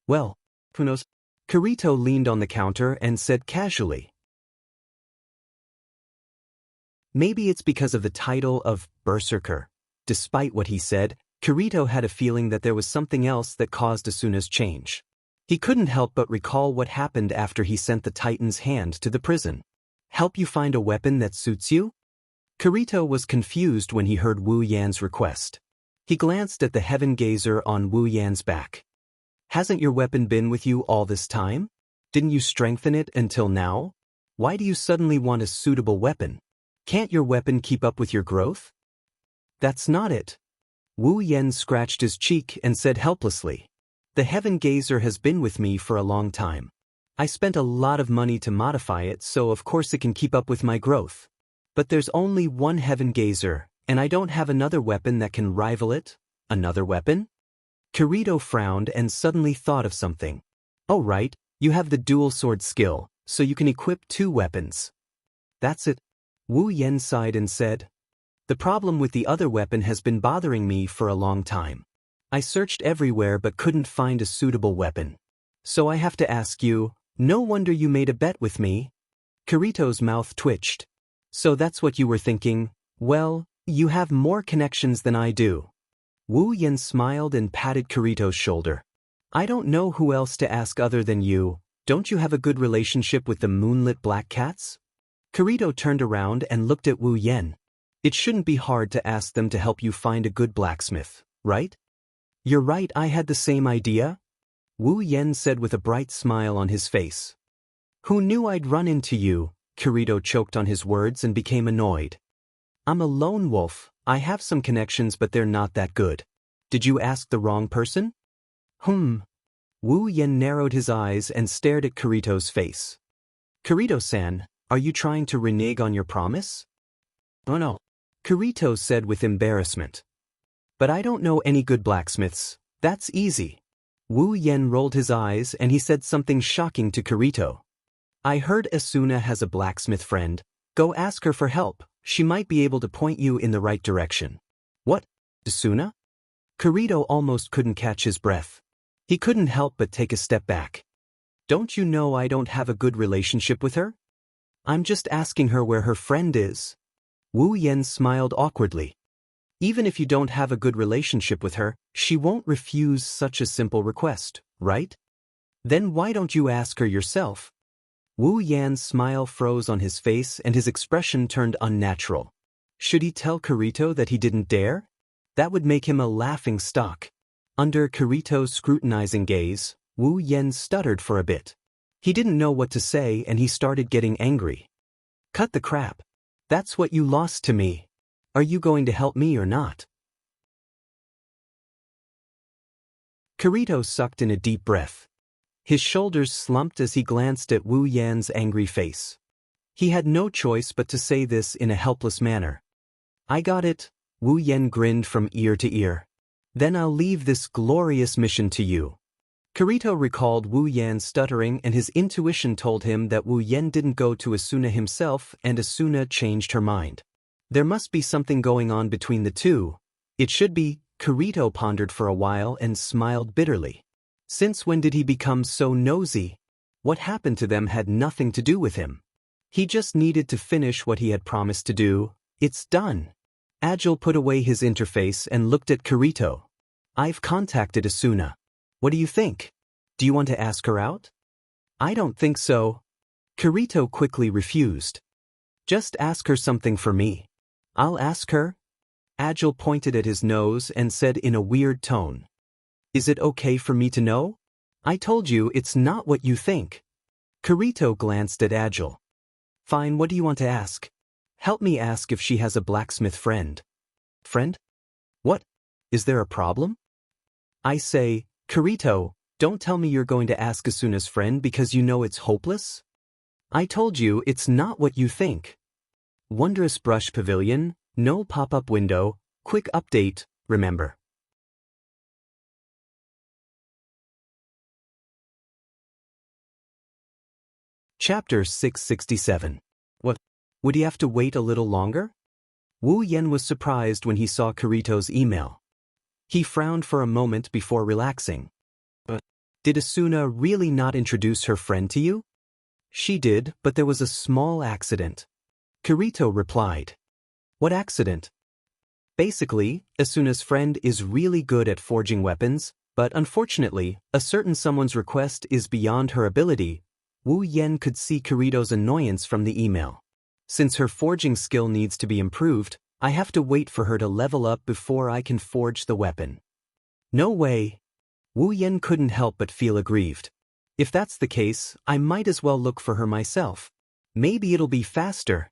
Well, who knows? Kirito leaned on the counter and said casually, Maybe it's because of the title of Berserker. Despite what he said, Kirito had a feeling that there was something else that caused Asuna's change. He couldn't help but recall what happened after he sent the Titan's hand to the prison. Help you find a weapon that suits you? Kirito was confused when he heard Wu Yan's request. He glanced at the heaven gazer on Wu Yan's back. Hasn't your weapon been with you all this time? Didn't you strengthen it until now? Why do you suddenly want a suitable weapon? Can't your weapon keep up with your growth? That's not it. Wu Yan scratched his cheek and said helplessly, The heaven gazer has been with me for a long time. I spent a lot of money to modify it, so of course it can keep up with my growth. But there's only one heaven gazer, and I don't have another weapon that can rival it. Another weapon? Kirito frowned and suddenly thought of something. Oh right, you have the dual sword skill, so you can equip 2 weapons. That's it. Wu Yan sighed and said, The problem with the other weapon has been bothering me for a long time. I searched everywhere but couldn't find a suitable weapon. So I have to ask you, no wonder you made a bet with me. Kirito's mouth twitched. So that's what you were thinking? Well, you have more connections than I do. Wu Yen smiled and patted Kirito's shoulder. I don't know who else to ask other than you. Don't you have a good relationship with the moonlit black cats? Kirito turned around and looked at Wu Yen. It shouldn't be hard to ask them to help you find a good blacksmith, right? You're right, I had the same idea. Wu Yen said with a bright smile on his face. Who knew I'd run into you? Kirito choked on his words and became annoyed. I'm a lone wolf. I have some connections but they're not that good. Did you ask the wrong person? Wu Yen narrowed his eyes and stared at Kirito's face. Kirito-san, are you trying to renege on your promise? Oh no, Kirito said with embarrassment. But I don't know any good blacksmiths. That's easy. Wu Yen rolled his eyes and he said something shocking to Kirito. I heard Asuna has a blacksmith friend. Go ask her for help. She might be able to point you in the right direction. What? Asuna? Kirito almost couldn't catch his breath. He couldn't help but take a step back. Don't you know I don't have a good relationship with her? I'm just asking her where her friend is. Wu Yen smiled awkwardly. Even if you don't have a good relationship with her, she won't refuse such a simple request, right? Then why don't you ask her yourself? Wu Yan's smile froze on his face and his expression turned unnatural. Should he tell Kirito that he didn't dare? That would make him a laughing stock. Under Kirito's scrutinizing gaze, Wu Yen stuttered for a bit. He didn't know what to say and he started getting angry. Cut the crap. That's what you lost to me. Are you going to help me or not? Kirito sucked in a deep breath. His shoulders slumped as he glanced at Wu Yan's angry face. He had no choice but to say this in a helpless manner. I got it, Wu Yan grinned from ear to ear. Then I'll leave this glorious mission to you. Kirito recalled Wu Yan's stuttering and his intuition told him that Wu Yan didn't go to Asuna himself and Asuna changed her mind. There must be something going on between the two. It should be, Kirito pondered for a while and smiled bitterly. Since when did he become so nosy? What happened to them had nothing to do with him. He just needed to finish what he had promised to do. It's done. Agile put away his interface and looked at Kirito. I've contacted Asuna. What do you think? Do you want to ask her out? I don't think so. Kirito quickly refused. Just ask her something for me. I'll ask her. Agile pointed at his nose and said in a weird tone. Is it okay for me to know? I told you it's not what you think. Kirito glanced at Agile. Fine, what do you want to ask? Help me ask if she has a blacksmith friend. Friend? What? Is there a problem? I say, Kirito, don't tell me you're going to ask Asuna's friend because you know it's hopeless? I told you it's not what you think. Wondrous Brush Pavilion, no pop-up window, quick update, remember. Chapter 667. What? Would he have to wait a little longer? Wu Yen was surprised when he saw Kirito's email. He frowned for a moment before relaxing. But did Asuna really not introduce her friend to you? She did, but there was a small accident. Kirito replied. What accident? Basically, Asuna's friend is really good at forging weapons, but unfortunately, a certain someone's request is beyond her ability. Wu Yen could see Kirito's annoyance from the email. Since her forging skill needs to be improved, I have to wait for her to level up before I can forge the weapon. No way. Wu Yen couldn't help but feel aggrieved. If that's the case, I might as well look for her myself. Maybe it'll be faster.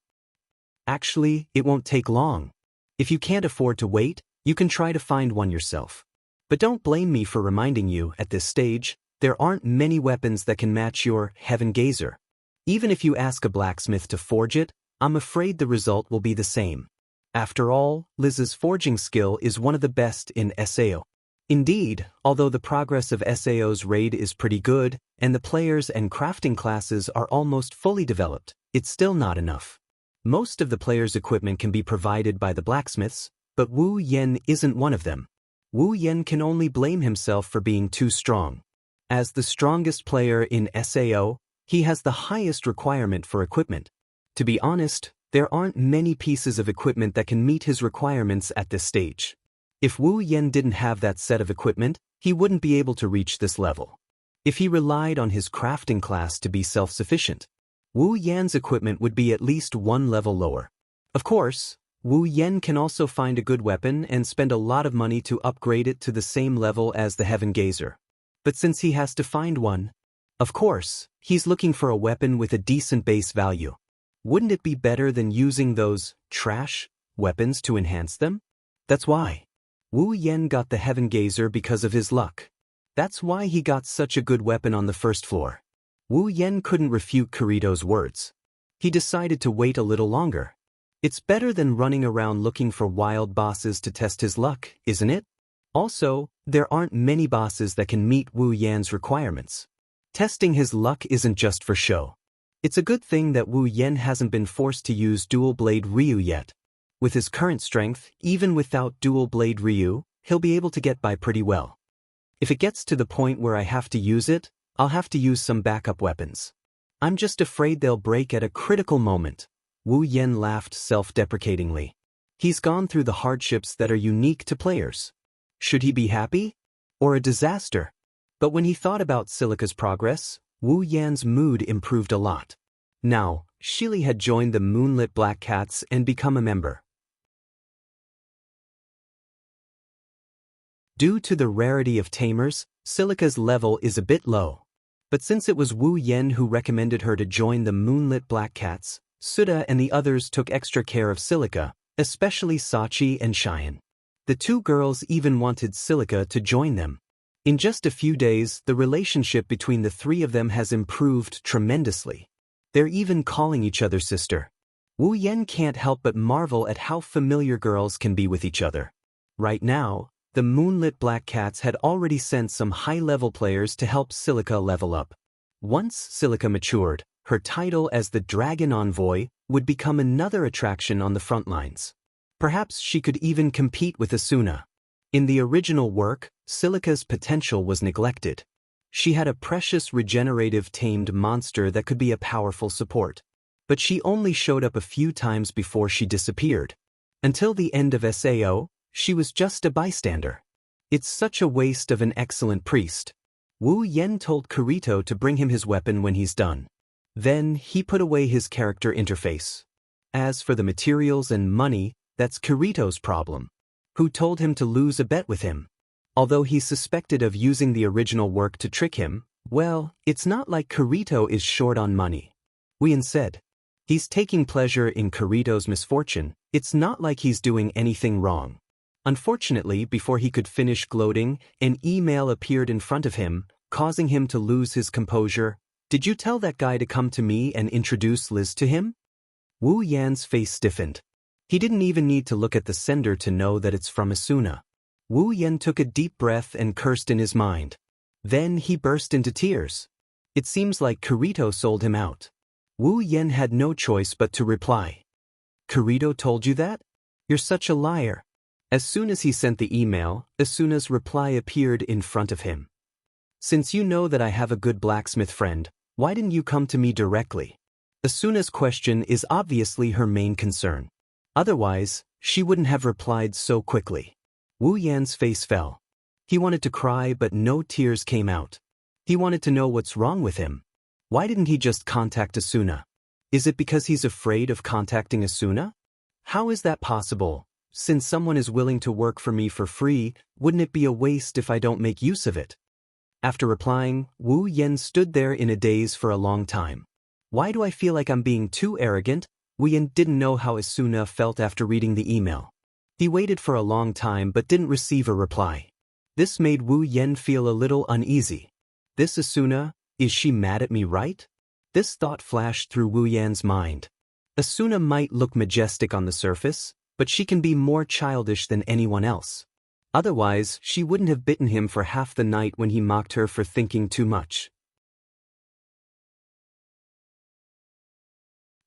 Actually, it won't take long. If you can't afford to wait, you can try to find one yourself. But don't blame me for reminding you, at this stage, there aren't many weapons that can match your Heaven Gazer. Even if you ask a blacksmith to forge it, I'm afraid the result will be the same. After all, Liz's forging skill is one of the best in SAO. Indeed, although the progress of SAO's raid is pretty good, and the players and crafting classes are almost fully developed, it's still not enough. Most of the players' equipment can be provided by the blacksmiths, but Wu Yen isn't one of them. Wu Yen can only blame himself for being too strong. As the strongest player in SAO, he has the highest requirement for equipment. To be honest, there aren't many pieces of equipment that can meet his requirements at this stage. If Wu Yen didn't have that set of equipment, he wouldn't be able to reach this level. If he relied on his crafting class to be self-sufficient, Wu Yan's equipment would be at least one level lower. Of course, Wu Yen can also find a good weapon and spend a lot of money to upgrade it to the same level as the Heaven Gazer. But since he has to find one, of course, he's looking for a weapon with a decent base value. Wouldn't it be better than using those trash weapons to enhance them? That's why Wu Yen got the Heaven Gazer because of his luck. That's why he got such a good weapon on the first floor. Wu Yen couldn't refute Kirito's words. He decided to wait a little longer. It's better than running around looking for wild bosses to test his luck, isn't it? Also, there aren't many bosses that can meet Wu Yan's requirements. Testing his luck isn't just for show. It's a good thing that Wu Yen hasn't been forced to use Dual Blade Ryu yet. With his current strength, even without Dual Blade Ryu, he'll be able to get by pretty well. If it gets to the point where I have to use it, I'll have to use some backup weapons. I'm just afraid they'll break at a critical moment. Wu Yen laughed self-deprecatingly. He's gone through the hardships that are unique to players. Should he be happy? Or a disaster? But when he thought about Silica's progress, Wu Yan's mood improved a lot. Now, Shili had joined the Moonlit Black Cats and become a member. Due to the rarity of tamers, Silica's level is a bit low. But since it was Wu Yen who recommended her to join the Moonlit Black Cats, Suda and the others took extra care of Silica, especially Sachi and Cheyenne. The two girls even wanted Silica to join them. In just a few days, the relationship between the three of them has improved tremendously. They're even calling each other sister. Wu Yen can't help but marvel at how familiar girls can be with each other. Right now, the Moonlit Black Cats had already sent some high-level players to help Silica level up. Once Silica matured, her title as the Dragon Envoy would become another attraction on the front lines. Perhaps she could even compete with Asuna. In the original work, Silica's potential was neglected. She had a precious regenerative tamed monster that could be a powerful support. But she only showed up a few times before she disappeared. Until the end of SAO, she was just a bystander. It's such a waste of an excellent priest. Wu Yen told Kirito to bring him his weapon when he's done. Then he put away his character interface. As for the materials and money, that's Kirito's problem. Who told him to lose a bet with him? Although he's suspected of using the original work to trick him, well, it's not like Kirito is short on money. Wien said. He's taking pleasure in Kirito's misfortune. It's not like he's doing anything wrong. Unfortunately, before he could finish gloating, an email appeared in front of him, causing him to lose his composure. Did you tell that guy to come to me and introduce Liz to him? Wu Yan's face stiffened. He didn't even need to look at the sender to know that it's from Asuna. Wu Yen took a deep breath and cursed in his mind. Then he burst into tears. It seems like Kirito sold him out. Wu Yen had no choice but to reply. Kirito told you that? You're such a liar. As soon as he sent the email, Asuna's reply appeared in front of him. Since you know that I have a good blacksmith friend, why didn't you come to me directly? Asuna's question is obviously her main concern. Otherwise, she wouldn't have replied so quickly. Wu Yan's face fell. He wanted to cry, but no tears came out. He wanted to know what's wrong with him. Why didn't he just contact Asuna? Is it because he's afraid of contacting Asuna? How is that possible? Since someone is willing to work for me for free, wouldn't it be a waste if I don't make use of it? After replying, Wu Yen stood there in a daze for a long time. Why do I feel like I'm being too arrogant? Wu Yen didn't know how Asuna felt after reading the email. He waited for a long time but didn't receive a reply. This made Wu Yen feel a little uneasy. This Asuna, is she mad at me, right? This thought flashed through Wu Yan's mind. Asuna might look majestic on the surface, but she can be more childish than anyone else. Otherwise, she wouldn't have bitten him for half the night when he mocked her for thinking too much.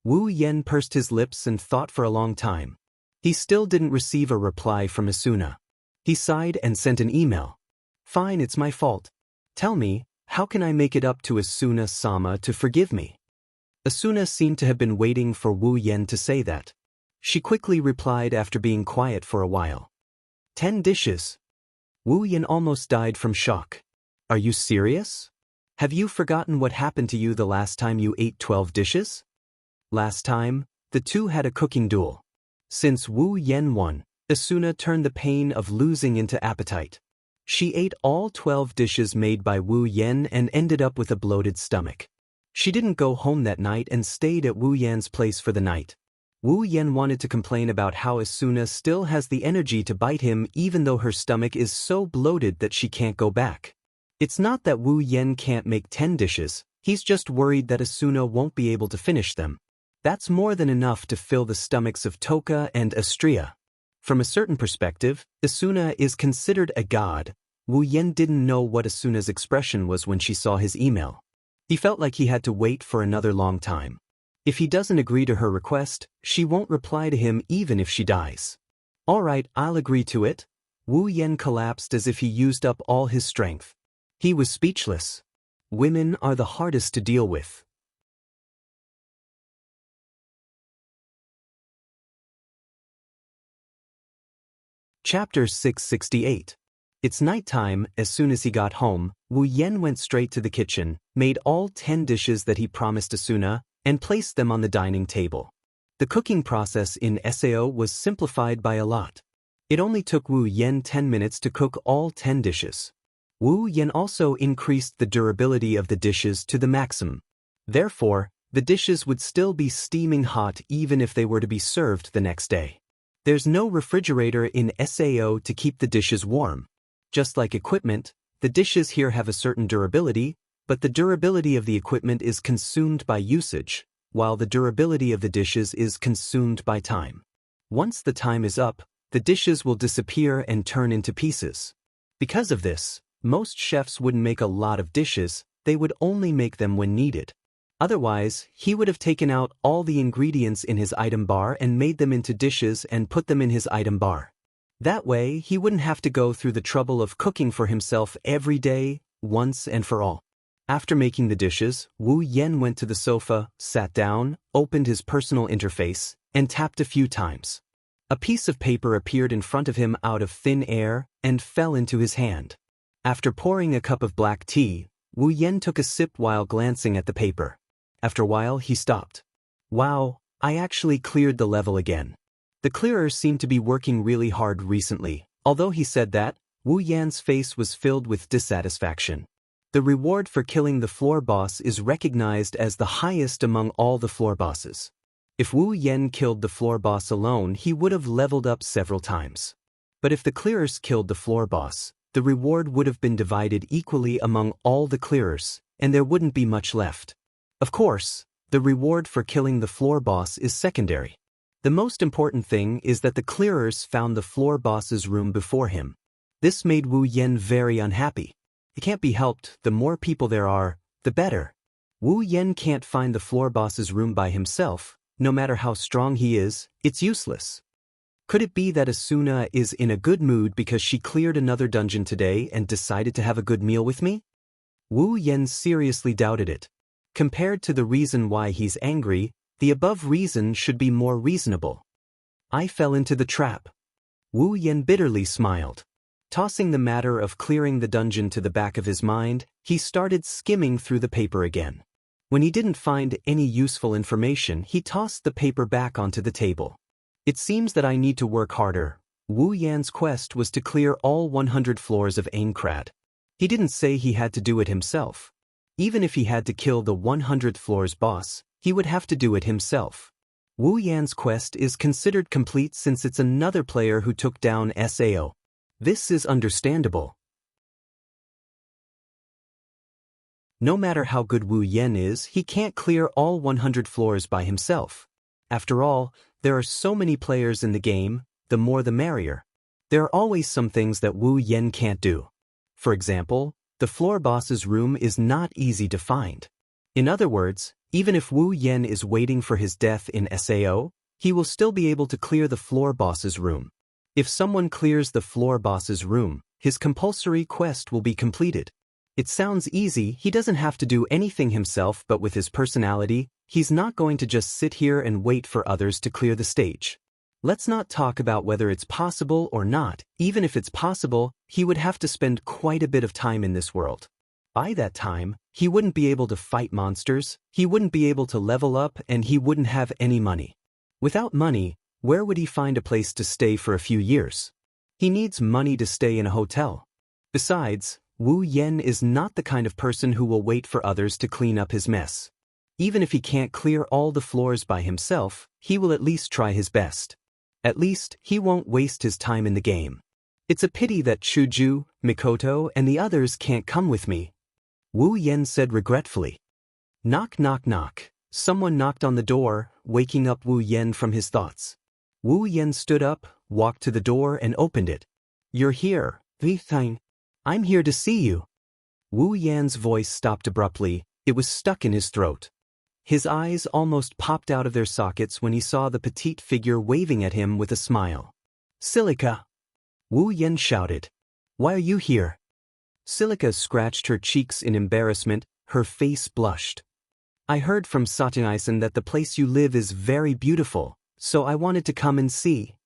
Wu Yen pursed his lips and thought for a long time. He still didn't receive a reply from Asuna. He sighed and sent an email. Fine, it's my fault. Tell me, how can I make it up to Asuna-sama to forgive me? Asuna seemed to have been waiting for Wu Yen to say that. She quickly replied after being quiet for a while. 10 dishes. Wu Yen almost died from shock. Are you serious? Have you forgotten what happened to you the last time you ate 12 dishes? Last time, the two had a cooking duel. Since Wu Yen won, Asuna turned the pain of losing into appetite. She ate all 12 dishes made by Wu Yen and ended up with a bloated stomach. She didn't go home that night and stayed at Wu Yen's place for the night. Wu Yen wanted to complain about how Asuna still has the energy to bite him even though her stomach is so bloated that she can't go back. It's not that Wu Yen can't make 10 dishes, he's just worried that Asuna won't be able to finish them. That's more than enough to fill the stomachs of Toka and Astria. From a certain perspective, Asuna is considered a god. Wu Yen didn't know what Asuna's expression was when she saw his email. He felt like he had to wait for another long time. If he doesn't agree to her request, she won't reply to him even if she dies. Alright, I'll agree to it. Wu Yen collapsed as if he used up all his strength. He was speechless. Women are the hardest to deal with. Chapter 668. It's nighttime. As soon as he got home, Wu Yen went straight to the kitchen, made all 10 dishes that he promised Asuna, and placed them on the dining table. The cooking process in SAO was simplified by a lot. It only took Wu Yen 10 minutes to cook all 10 dishes. Wu Yen also increased the durability of the dishes to the maximum. Therefore, the dishes would still be steaming hot even if they were to be served the next day. There's no refrigerator in SAO to keep the dishes warm. Just like equipment, the dishes here have a certain durability, but the durability of the equipment is consumed by usage, while the durability of the dishes is consumed by time. Once the time is up, the dishes will disappear and turn into pieces. Because of this, most chefs wouldn't make a lot of dishes, they would only make them when needed. Otherwise, he would have taken out all the ingredients in his item bar and made them into dishes and put them in his item bar. That way, he wouldn't have to go through the trouble of cooking for himself every day, once and for all. After making the dishes, Wu Yen went to the sofa, sat down, opened his personal interface, and tapped a few times. A piece of paper appeared in front of him out of thin air and fell into his hand. After pouring a cup of black tea, Wu Yen took a sip while glancing at the paper. After a while, he stopped. Wow, I actually cleared the level again. The clearer seemed to be working really hard recently. Although he said that, Wu Yan's face was filled with dissatisfaction. The reward for killing the floor boss is recognized as the highest among all the floor bosses. If Wu Yen killed the floor boss alone, he would have leveled up several times. But if the clearers killed the floor boss, the reward would have been divided equally among all the clearers, and there wouldn't be much left. Of course, the reward for killing the floor boss is secondary. The most important thing is that the clearers found the floor boss's room before him. This made Wu Yen very unhappy. It can't be helped, the more people there are, the better. Wu Yen can't find the floor boss's room by himself. No matter how strong he is, it's useless. Could it be that Asuna is in a good mood because she cleared another dungeon today and decided to have a good meal with me? Wu Yen seriously doubted it. Compared to the reason why he's angry, the above reason should be more reasonable. I fell into the trap. Wu Yen bitterly smiled. Tossing the matter of clearing the dungeon to the back of his mind, he started skimming through the paper again. When he didn't find any useful information, he tossed the paper back onto the table. It seems that I need to work harder. Wu Yan's quest was to clear all 100 floors of Aincrad. He didn't say he had to do it himself. Even if he had to kill the 100th floor's boss, he would have to do it himself. Wu Yan's quest is considered complete since it's another player who took down SAO. This is understandable. No matter how good Wu Yen is, he can't clear all 100 floors by himself. After all, there are so many players in the game, the more the merrier. There are always some things that Wu Yen can't do. For example, the floor boss's room is not easy to find. In other words, Even if Wu Yen is waiting for his death in SAO, he will still be able to clear the floor boss's room. If someone clears the floor boss's room, his compulsory quest will be completed. It sounds easy, he doesn't have to do anything himself, but with his personality, he's not going to just sit here and wait for others to clear the stage. Let's not talk about whether it's possible or not. Even if it's possible, he would have to spend quite a bit of time in this world. By that time, he wouldn't be able to fight monsters, he wouldn't be able to level up, and he wouldn't have any money. Without money, where would he find a place to stay for a few years? He needs money to stay in a hotel. Besides, Wu Yen is not the kind of person who will wait for others to clean up his mess. Even if he can't clear all the floors by himself, he will at least try his best. At least, he won't waste his time in the game. It's a pity that Chuju, Mikoto, and the others can't come with me, Wu Yen said regretfully. Knock knock knock. Someone knocked on the door, waking up Wu Yen from his thoughts. Wu Yen stood up, walked to the door and opened it. You're here, Thing. I'm here to see you. Wu Yan's voice stopped abruptly, it was stuck in his throat. His eyes almost popped out of their sockets when he saw the petite figure waving at him with a smile. Silica! Wu Yen shouted. Why are you here? Silica scratched her cheeks in embarrassment, her face blushed. I heard from Satanaisen that the place you live is very beautiful, so I wanted to come and see.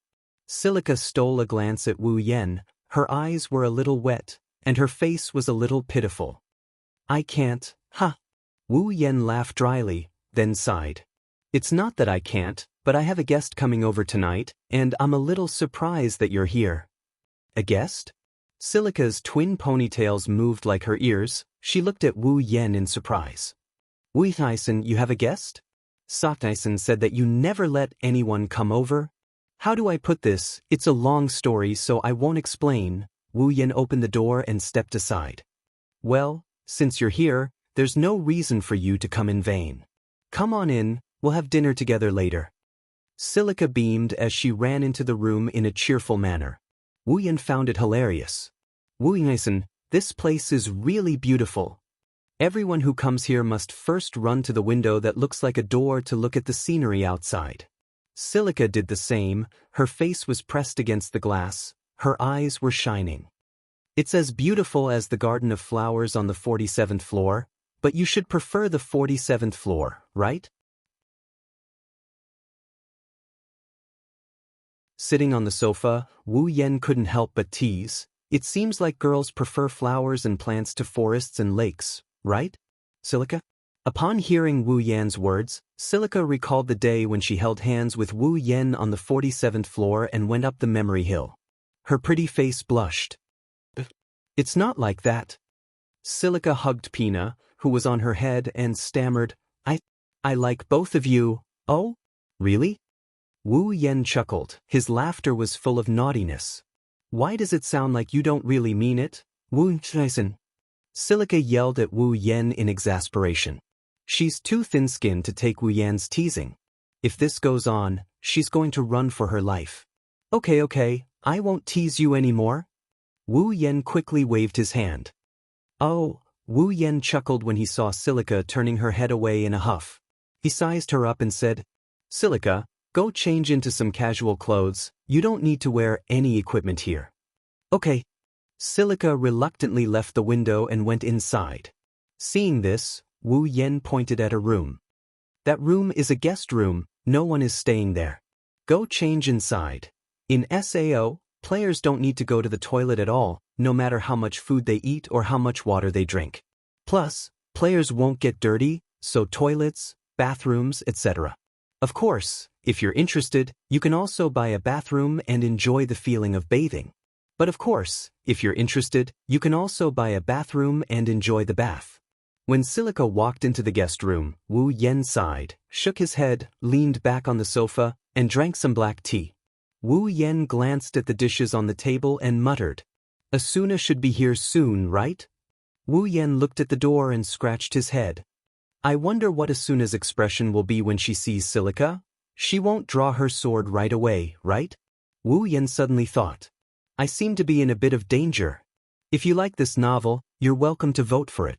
Silica stole a glance at Wu Yen, her eyes were a little wet, and her face was a little pitiful. I can't, huh? Wu Yen laughed dryly, then sighed. It's not that I can't, but I have a guest coming over tonight, and I'm a little surprised that you're here. A guest? Silica's twin ponytails moved like her ears, she looked at Wu Yen in surprise. Wu Taisen, you have a guest? Satanaisen said that you never let anyone come over? How do I put this? It's a long story, so I won't explain. Wu Yen opened the door and stepped aside. Well, since you're here, there's no reason for you to come in vain. Come on in, we'll have dinner together later. Silica beamed as she ran into the room in a cheerful manner. Wu Yen found it hilarious. Wu Taisen, this place is really beautiful. Everyone who comes here must first run to the window that looks like a door to look at the scenery outside. Silica did the same, her face was pressed against the glass, her eyes were shining. It's as beautiful as the garden of flowers on the 47th floor, but you should prefer the 47th floor, right? Sitting on the sofa, Wu Yen couldn't help but tease. It seems like girls prefer flowers and plants to forests and lakes, right, Silica? Upon hearing Wu Yan's words, Silica recalled the day when she held hands with Wu Yen on the 47th floor and went up the memory hill. Her pretty face blushed. It's not like that. Silica hugged Pina, who was on her head, and stammered, I like both of you. Oh? Really? Wu Yen chuckled. His laughter was full of naughtiness. Why does it sound like you don't really mean it, Wu Taisen? Silica yelled at Wu Yen in exasperation. She's too thin-skinned to take Wu Yan's teasing. If this goes on, she's going to run for her life. Okay, I won't tease you anymore. Wu Yen quickly waved his hand. Oh, Wu Yen chuckled when he saw Silica turning her head away in a huff. He sized her up and said, Silica, go change into some casual clothes, you don't need to wear any equipment here. Okay. Silica reluctantly left the window and went inside. Seeing this, Wu Yen pointed at a room. That room is a guest room, no one is staying there. Go change inside. In SAO, players don't need to go to the toilet at all, no matter how much food they eat or how much water they drink. Plus, players won't get dirty, so toilets, bathrooms, etc. Of course, if you're interested, you can also buy a bathroom and enjoy the feeling of bathing. But of course, if you're interested, you can also buy a bathroom and enjoy the bath. When Silica walked into the guest room, Wu Yen sighed, shook his head, leaned back on the sofa, and drank some black tea. Wu Yen glanced at the dishes on the table and muttered, Asuna should be here soon, right? Wu Yen looked at the door and scratched his head. I wonder what Asuna's expression will be when she sees Silica. She won't draw her sword right away, right? Wu Yen suddenly thought. I seem to be in a bit of danger. If you like this novel, you're welcome to vote for it.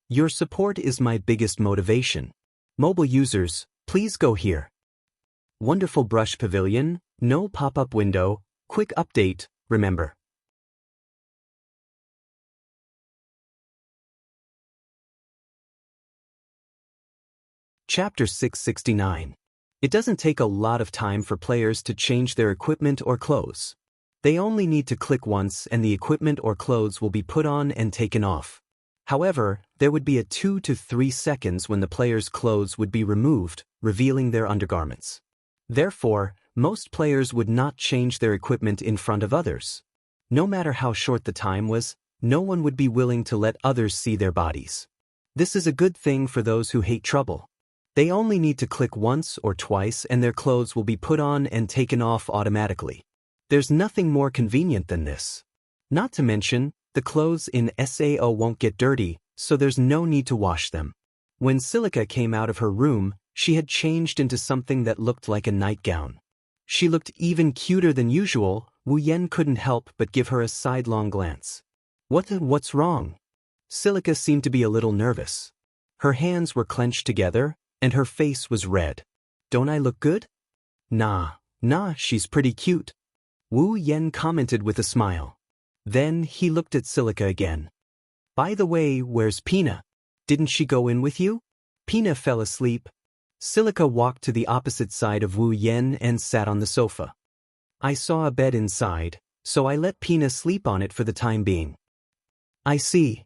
Your support is my biggest motivation. Mobile users, please go here. Wonderful brush pavilion, no pop-up window, quick update, remember. Chapter 669. It doesn't take a lot of time for players to change their equipment or clothes. They only need to click once and the equipment or clothes will be put on and taken off. However, there would be a 2 to 3 seconds when the player's clothes would be removed, revealing their undergarments. Therefore, most players would not change their equipment in front of others. No matter how short the time was, no one would be willing to let others see their bodies. This is a good thing for those who hate trouble. They only need to click once or twice and their clothes will be put on and taken off automatically. There's nothing more convenient than this. Not to mention, the clothes in SAO won't get dirty, so there's no need to wash them. When Silica came out of her room, she had changed into something that looked like a nightgown. She looked even cuter than usual. Wu Yan couldn't help but give her a sidelong glance. What's wrong? Silica seemed to be a little nervous. Her hands were clenched together, and her face was red. Don't I look good? Nah, she's pretty cute. Wu Yan commented with a smile. Then he looked at Silica again. By the way, where's Pina? Didn't she go in with you? Pina fell asleep. Silica walked to the opposite side of Wu Yan and sat on the sofa. I saw a bed inside, so I let Pina sleep on it for the time being. I see.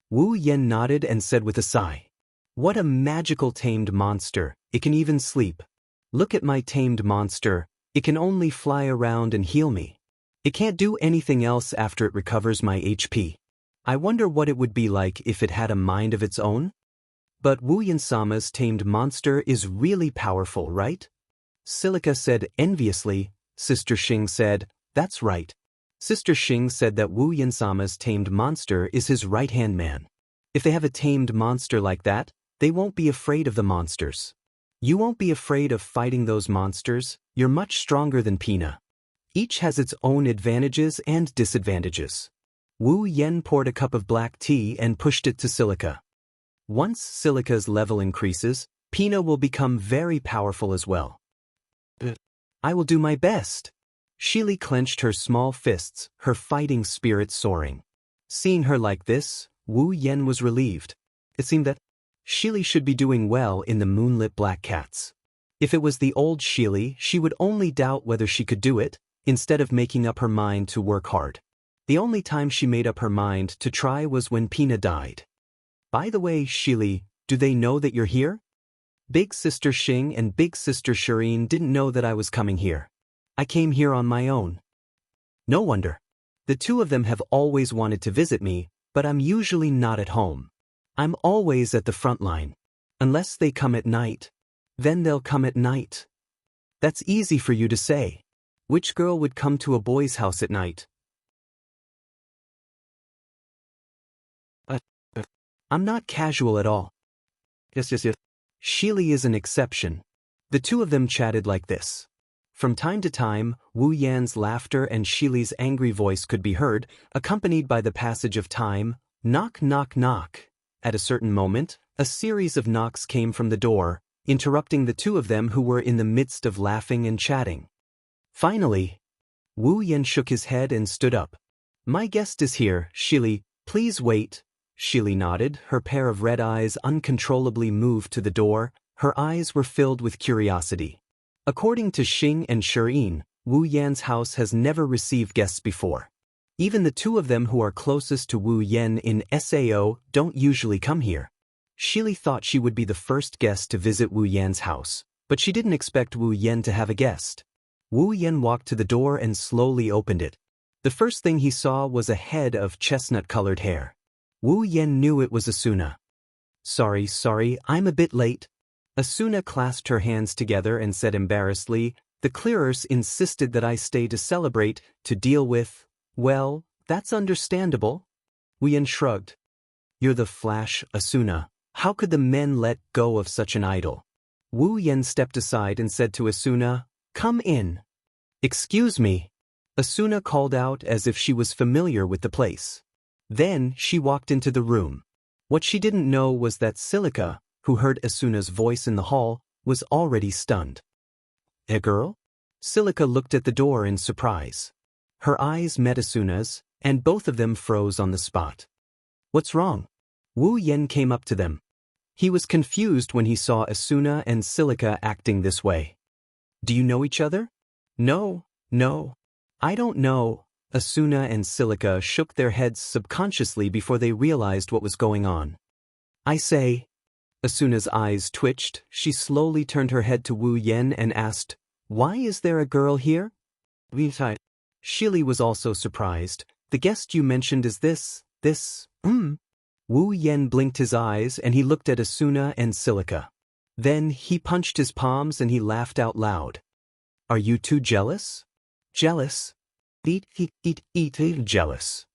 Wu Yan nodded and said with a sigh. What a magical tamed monster, it can even sleep. Look at my tamed monster, it can only fly around and heal me. It can't do anything else after it recovers my HP. I wonder what it would be like if it had a mind of its own? But Wu Yan-sama's tamed monster is really powerful, right? Silica said enviously. Sister Xing said, that's right. Sister Xing said that Wu Yan-sama's tamed monster is his right-hand man. If they have a tamed monster like that, they won't be afraid of the monsters. You won't be afraid of fighting those monsters, you're much stronger than Pina. Each has its own advantages and disadvantages. Wu Yan poured a cup of black tea and pushed it to Silica. Once Silica's level increases, Pina will become very powerful as well. I will do my best. Shili clenched her small fists, her fighting spirit soaring. Seeing her like this, Wu Yan was relieved. It seemed that Shili should be doing well in the moonlit black cats. If it was the old Shili, she would only doubt whether she could do it, instead of making up her mind to work hard. The only time she made up her mind to try was when Pina died. By the way, Shili, do they know that you're here? Big Sister Xing and Big Sister Shireen didn't know that I was coming here. I came here on my own. No wonder. The two of them have always wanted to visit me, but I'm usually not at home. I'm always at the front line. Unless they come at night. Then they'll come at night. That's easy for you to say. Which girl would come to a boy's house at night? I'm not casual at all. Yes. Shili is an exception. The two of them chatted like this. From time to time, Wu Yan's laughter and Shili's angry voice could be heard, accompanied by the passage of time, knock, knock, knock. At a certain moment, a series of knocks came from the door, interrupting the two of them who were in the midst of laughing and chatting. Finally, Wu Yan shook his head and stood up. My guest is here, Shili, please wait. Shili nodded, her pair of red eyes uncontrollably moved to the door, her eyes were filled with curiosity. According to Xing and Shireen, Wu Yan's house has never received guests before. Even the two of them who are closest to Wu Yan in SAO don't usually come here. Shili thought she would be the first guest to visit Wu Yan's house, but she didn't expect Wu Yan to have a guest. Wu Yan walked to the door and slowly opened it. The first thing he saw was a head of chestnut-colored hair. Wu Yan knew it was Asuna. Sorry, I'm a bit late. Asuna clasped her hands together and said embarrassedly, the clearers insisted that I stay to celebrate, to deal with, well, that's understandable. Wu Yan shrugged. You're the Flash, Asuna. How could the men let go of such an idol? Wu Yan stepped aside and said to Asuna, come in. Excuse me. Asuna called out as if she was familiar with the place. Then she walked into the room. What she didn't know was that Silica, who heard Asuna's voice in the hall, was already stunned. A girl? Silica looked at the door in surprise. Her eyes met Asuna's, and both of them froze on the spot. What's wrong? Wu Yen came up to them. He was confused when he saw Asuna and Silica acting this way. Do you know each other? No. I don't know. Asuna and Silica shook their heads subconsciously before they realized what was going on. I say. Asuna's eyes twitched. She slowly turned her head to Wu Yen and asked, Why is there a girl here? Shili was also surprised. The guest you mentioned is this. Wu Yen blinked his eyes and he looked at Asuna and Silica. Then he punched his palms and he laughed out loud. Are you two jealous? Jealous? Eat, jealous.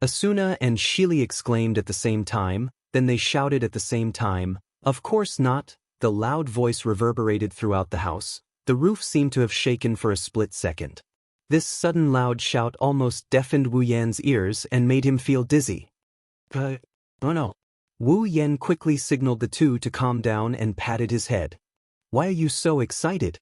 Asuna and Shili exclaimed at the same time, then they shouted at the same time, Of course not. The loud voice reverberated throughout the house. The roof seemed to have shaken for a split second. This sudden loud shout almost deafened Wu Yan's ears and made him feel dizzy. Oh no. Wu Yen quickly signaled the two to calm down and patted his head. Why are you so excited?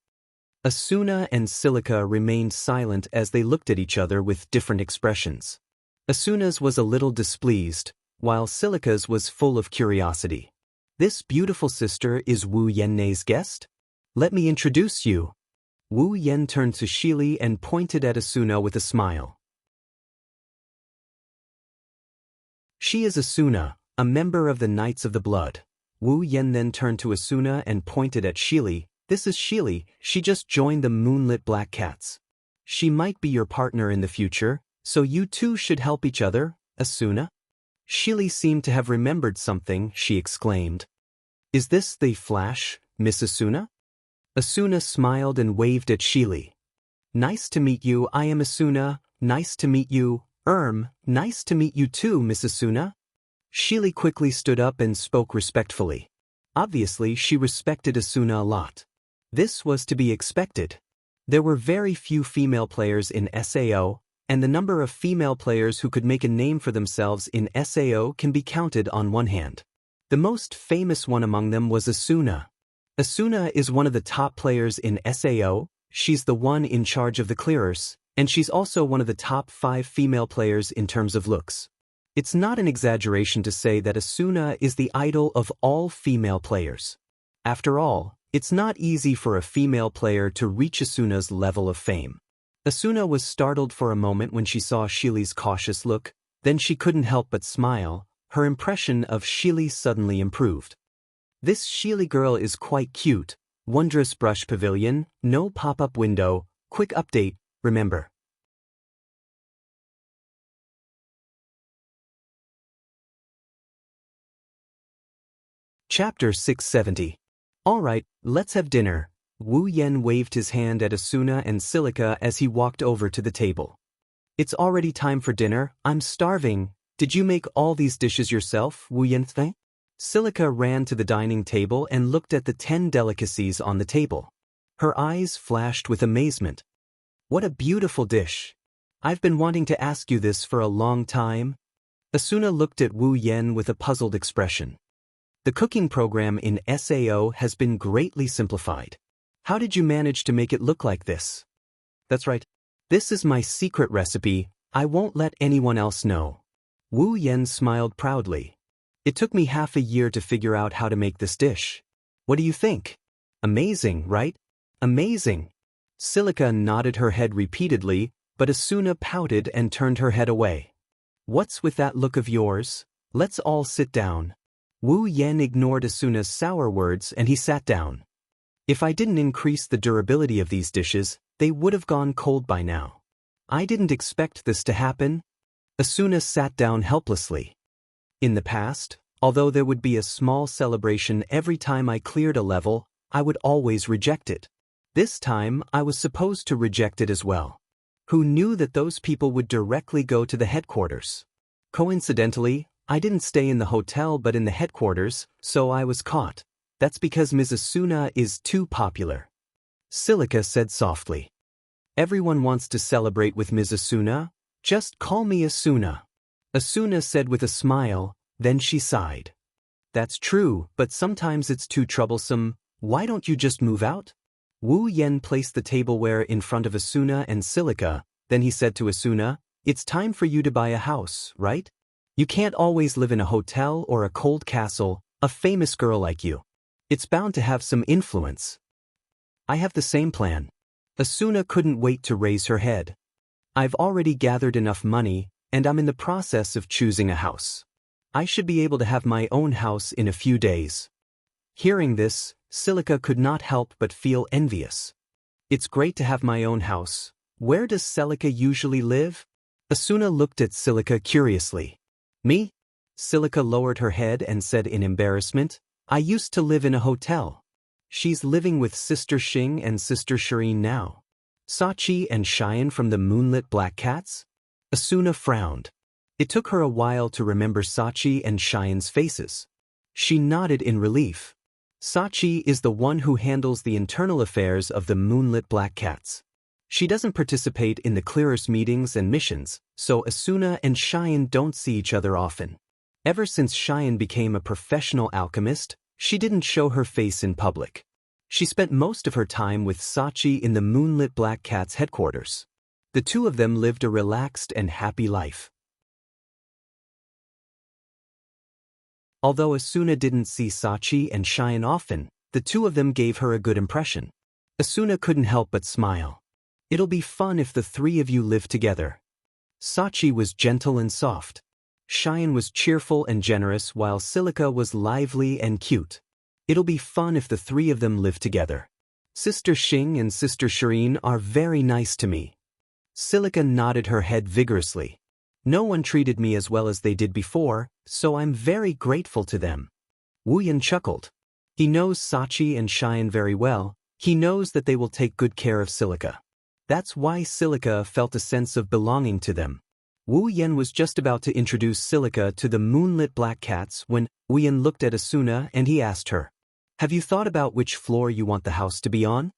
Asuna and Silica remained silent as they looked at each other with different expressions. Asuna's was a little displeased, while Silica's was full of curiosity. This beautiful sister is Wu Yenne's guest? Let me introduce you. Wu Yen turned to Shili and pointed at Asuna with a smile. She is Asuna, a member of the Knights of the Blood. Wu Yen then turned to Asuna and pointed at Shili. This is Shili, she just joined the Moonlit Black Cats. She might be your partner in the future, so you two should help each other, Asuna. Shili seemed to have remembered something, she exclaimed. Is this the Flash, Miss Asuna? Asuna smiled and waved at Shili. Nice to meet you, I am Asuna. Nice to meet you, nice to meet you too, Miss Asuna. Shili quickly stood up and spoke respectfully. Obviously, she respected Asuna a lot. This was to be expected. There were very few female players in SAO, and the number of female players who could make a name for themselves in SAO can be counted on one hand. The most famous one among them was Asuna. Asuna is one of the top players in SAO, she's the one in charge of the clearers, and she's also one of the top 5 female players in terms of looks. It's not an exaggeration to say that Asuna is the idol of all female players. After all, it's not easy for a female player to reach Asuna's level of fame. Asuna was startled for a moment when she saw Shili's cautious look, then she couldn't help but smile. Her impression of Shili suddenly improved. This Shili girl is quite cute. Wondrous brush pavilion, no pop-up window, quick update, remember. Chapter 670. Alright, let's have dinner. Wu Yen waved his hand at Asuna and Silica as he walked over to the table. It's already time for dinner, I'm starving. Did you make all these dishes yourself, Wu Yen? Silica ran to the dining table and looked at the 10 delicacies on the table. Her eyes flashed with amazement. What a beautiful dish. I've been wanting to ask you this for a long time. Asuna looked at Wu Yen with a puzzled expression. The cooking program in SAO has been greatly simplified. How did you manage to make it look like this? That's right. This is my secret recipe. I won't let anyone else know. Wu Yen smiled proudly. It took me half a year to figure out how to make this dish. What do you think? Amazing, right? Amazing. Silica nodded her head repeatedly, but Asuna pouted and turned her head away. What's with that look of yours? Let's all sit down. Wu Yen ignored Asuna's sour words and he sat down. If I didn't increase the durability of these dishes, they would have gone cold by now. I didn't expect this to happen. Asuna sat down helplessly. In the past, although there would be a small celebration every time I cleared a level, I would always reject it. This time, I was supposed to reject it as well. Who knew that those people would directly go to the headquarters? Coincidentally, I didn't stay in the hotel but in the headquarters, so I was caught. That's because Ms. Asuna is too popular. Silica said softly. Everyone wants to celebrate with Ms. Asuna. Just call me Asuna. Asuna said with a smile, then she sighed. That's true, but sometimes it's too troublesome. Why don't you just move out? Wu Yen placed the tableware in front of Asuna and Silica, then he said to Asuna, "It's time for you to buy a house, right? You can't always live in a hotel or a cold castle, a famous girl like you. It's bound to have some influence." "I have the same plan." Asuna couldn't wait to raise her head. "I've already gathered enough money, and I'm in the process of choosing a house. I should be able to have my own house in a few days." Hearing this, Silica could not help but feel envious. "It's great to have my own house. Where does Silica usually live?" Asuna looked at Silica curiously. "Me?" Silica lowered her head and said in embarrassment, "I used to live in a hotel." "She's living with Sister Xing and Sister Shireen now. Sachi and Cheyenne from the Moonlit Black Cats?" Asuna frowned. It took her a while to remember Sachi and Cheyenne's faces. She nodded in relief. Sachi is the one who handles the internal affairs of the Moonlit Black Cats. She doesn't participate in the clearers meetings and missions, so Asuna and Cheyenne don't see each other often. Ever since Cheyenne became a professional alchemist, she didn't show her face in public. She spent most of her time with Sachi in the Moonlit Black Cats headquarters. The two of them lived a relaxed and happy life. Although Asuna didn't see Sachi and Cheyenne often, the two of them gave her a good impression. Asuna couldn't help but smile. "It'll be fun if the three of you live together." Sachi was gentle and soft. Cheyenne was cheerful and generous while Silica was lively and cute. "It'll be fun if the three of them live together. Sister Xing and Sister Shireen are very nice to me." Silica nodded her head vigorously. "No one treated me as well as they did before, so I'm very grateful to them." Wu Yan chuckled. He knows Sachi and Cheyenne very well. He knows that they will take good care of Silica. That's why Silica felt a sense of belonging to them. Wu Yan was just about to introduce Silica to the Moonlit Black Cats when Wu Yan looked at Asuna and he asked her, "Have you thought about which floor you want the house to be on?"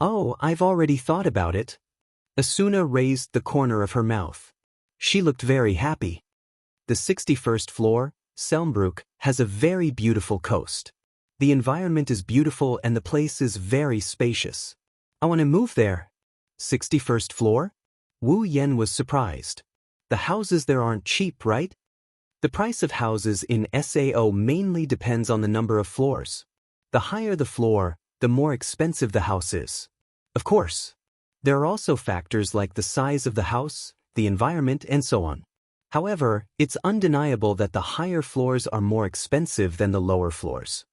"Oh, I've already thought about it." Asuna raised the corner of her mouth. She looked very happy. "The 61st floor, Selmbrook, has a very beautiful coast. The environment is beautiful and the place is very spacious. I want to move there." 61st floor? Wu Yen was surprised. The houses there aren't cheap, right? The price of houses in SAO mainly depends on the number of floors. The higher the floor, the more expensive the house is. Of course. There are also factors like the size of the house, the environment, and so on. However, it's undeniable that the higher floors are more expensive than the lower floors.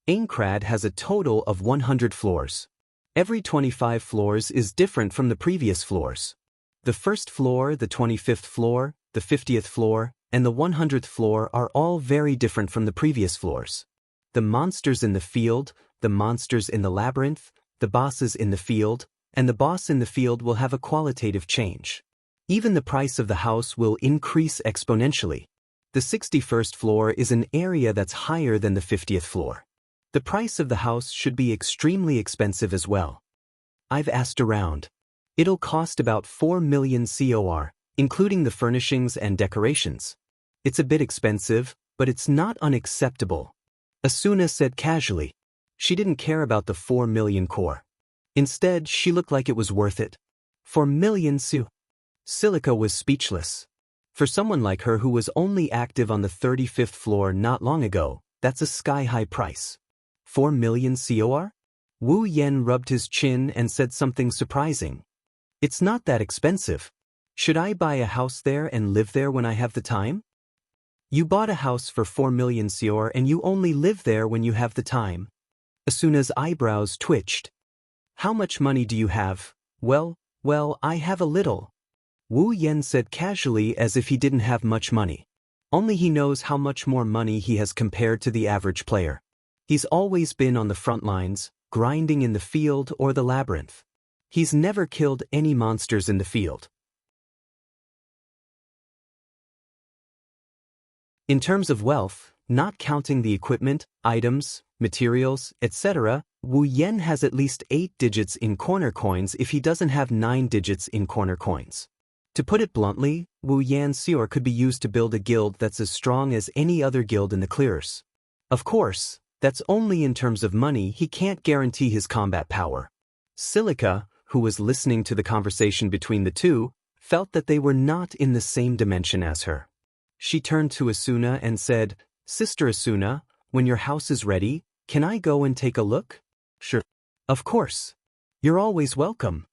Aincrad has a total of 100 floors. Every 25 floors is different from the previous floors. The first floor, the 25th floor, the 50th floor, and the 100th floor are all very different from the previous floors. The monsters in the field, the monsters in the labyrinth, the bosses in the field, and the boss in the field will have a qualitative change. Even the price of the house will increase exponentially. The 61st floor is an area that's higher than the 50th floor. The price of the house should be extremely expensive as well. I've asked around. It'll cost about 4 million COR, including the furnishings and decorations. It's a bit expensive, but it's not unacceptable. Asuna said casually. She didn't care about the 4 million core. Instead, she looked like it was worth it. 4 million su. Silica was speechless. For someone like her who was only active on the 35th floor not long ago, that's a sky-high price. 4 million COR? Wu Yen rubbed his chin and said something surprising. "It's not that expensive. Should I buy a house there and live there when I have the time?" "You bought a house for 4 million COR and you only live there when you have the time." Asuna's eyebrows twitched. "How much money do you have?" Well, I have a little." Wu Yen said casually as if he didn't have much money. Only he knows how much more money he has compared to the average player. He's always been on the front lines, grinding in the field or the labyrinth. He's never killed any monsters in the field. In terms of wealth, not counting the equipment, items, materials, etc., Wu Yen has at least 8 digits in corner coins if he doesn't have 9 digits in corner coins. To put it bluntly, Wu Yan's Seor could be used to build a guild that's as strong as any other guild in the clearers. Of course, that's only in terms of money. He can't guarantee his combat power. Silica, who was listening to the conversation between the two, felt that they were not in the same dimension as her. She turned to Asuna and said, "Sister Asuna, when your house is ready, can I go and take a look?" "Sure. Of course. You're always welcome."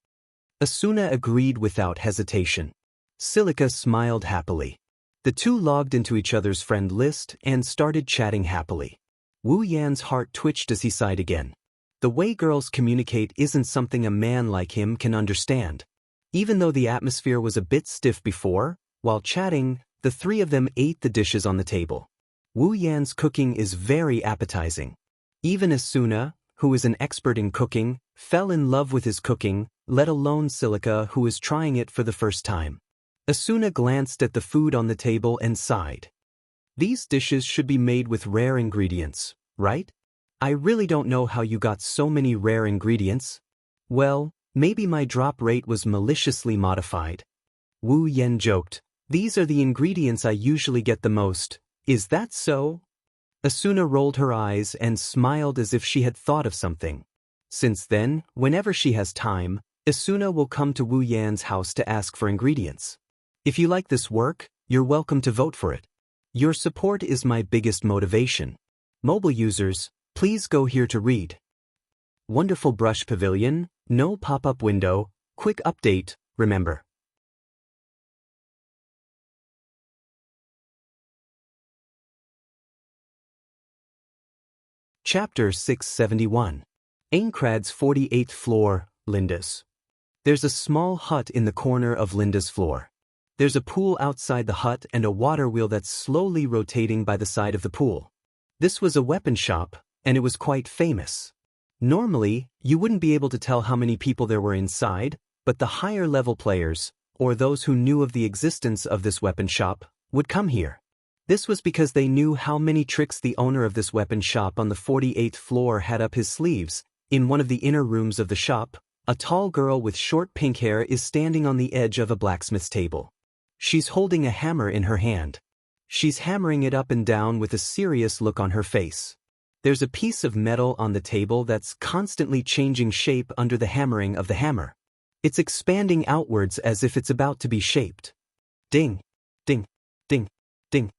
Asuna agreed without hesitation. Silica smiled happily. The two logged into each other's friend list and started chatting happily. Wu Yan's heart twitched as he sighed again. The way girls communicate isn't something a man like him can understand. Even though the atmosphere was a bit stiff before, while chatting, the three of them ate the dishes on the table. Wu Yan's cooking is very appetizing. Even Asuna, who is an expert in cooking, fell in love with his cooking, let alone Silica, who is trying it for the first time. Asuna glanced at the food on the table and sighed. These dishes should be made with rare ingredients, right? I really don't know how you got so many rare ingredients. Well, maybe my drop rate was maliciously modified. Wu Yan joked, "These are the ingredients I usually get the most. Is that so?" Asuna rolled her eyes and smiled as if she had thought of something. Since then, whenever she has time, Asuna will come to Wu Yan's house to ask for ingredients. If you like this work, you're welcome to vote for it. Your support is my biggest motivation. Mobile users, please go here to read. Wonderful brush pavilion, no pop-up window, quick update, remember. Chapter 671. Aincrad's 48th floor, Linda's. There's a small hut in the corner of Linda's floor. There's a pool outside the hut and a water wheel that's slowly rotating by the side of the pool. This was a weapon shop, and it was quite famous. Normally, you wouldn't be able to tell how many people there were inside, but the higher-level players, or those who knew of the existence of this weapon shop, would come here. This was because they knew how many tricks the owner of this weapon shop on the 48th floor had up his sleeves. In one of the inner rooms of the shop, a tall girl with short pink hair is standing on the edge of a blacksmith's table. She's holding a hammer in her hand. She's hammering it up and down with a serious look on her face. There's a piece of metal on the table that's constantly changing shape under the hammering of the hammer. It's expanding outwards as if it's about to be shaped. Ding, ding, ding, ding.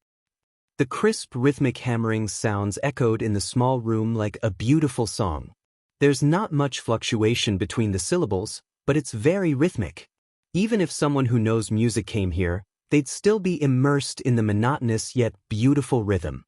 The crisp rhythmic hammering sounds echoed in the small room like a beautiful song. There's not much fluctuation between the syllables, but it's very rhythmic. Even if someone who knows music came here, they'd still be immersed in the monotonous yet beautiful rhythm.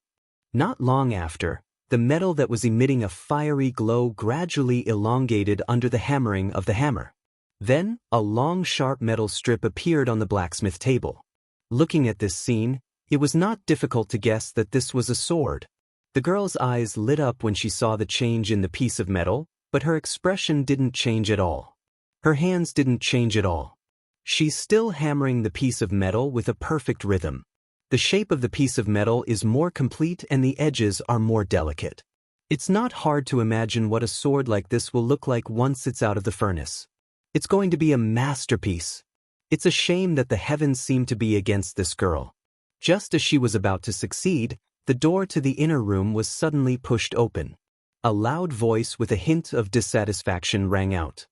Not long after, the metal that was emitting a fiery glow gradually elongated under the hammering of the hammer. Then, a long sharp metal strip appeared on the blacksmith table. Looking at this scene, it was not difficult to guess that this was a sword. The girl's eyes lit up when she saw the change in the piece of metal, but her expression didn't change at all. Her hands didn't change at all. She's still hammering the piece of metal with a perfect rhythm. The shape of the piece of metal is more complete and the edges are more delicate. It's not hard to imagine what a sword like this will look like once it's out of the furnace. It's going to be a masterpiece. It's a shame that the heavens seem to be against this girl. Just as she was about to succeed, the door to the inner room was suddenly pushed open. A loud voice with a hint of dissatisfaction rang out.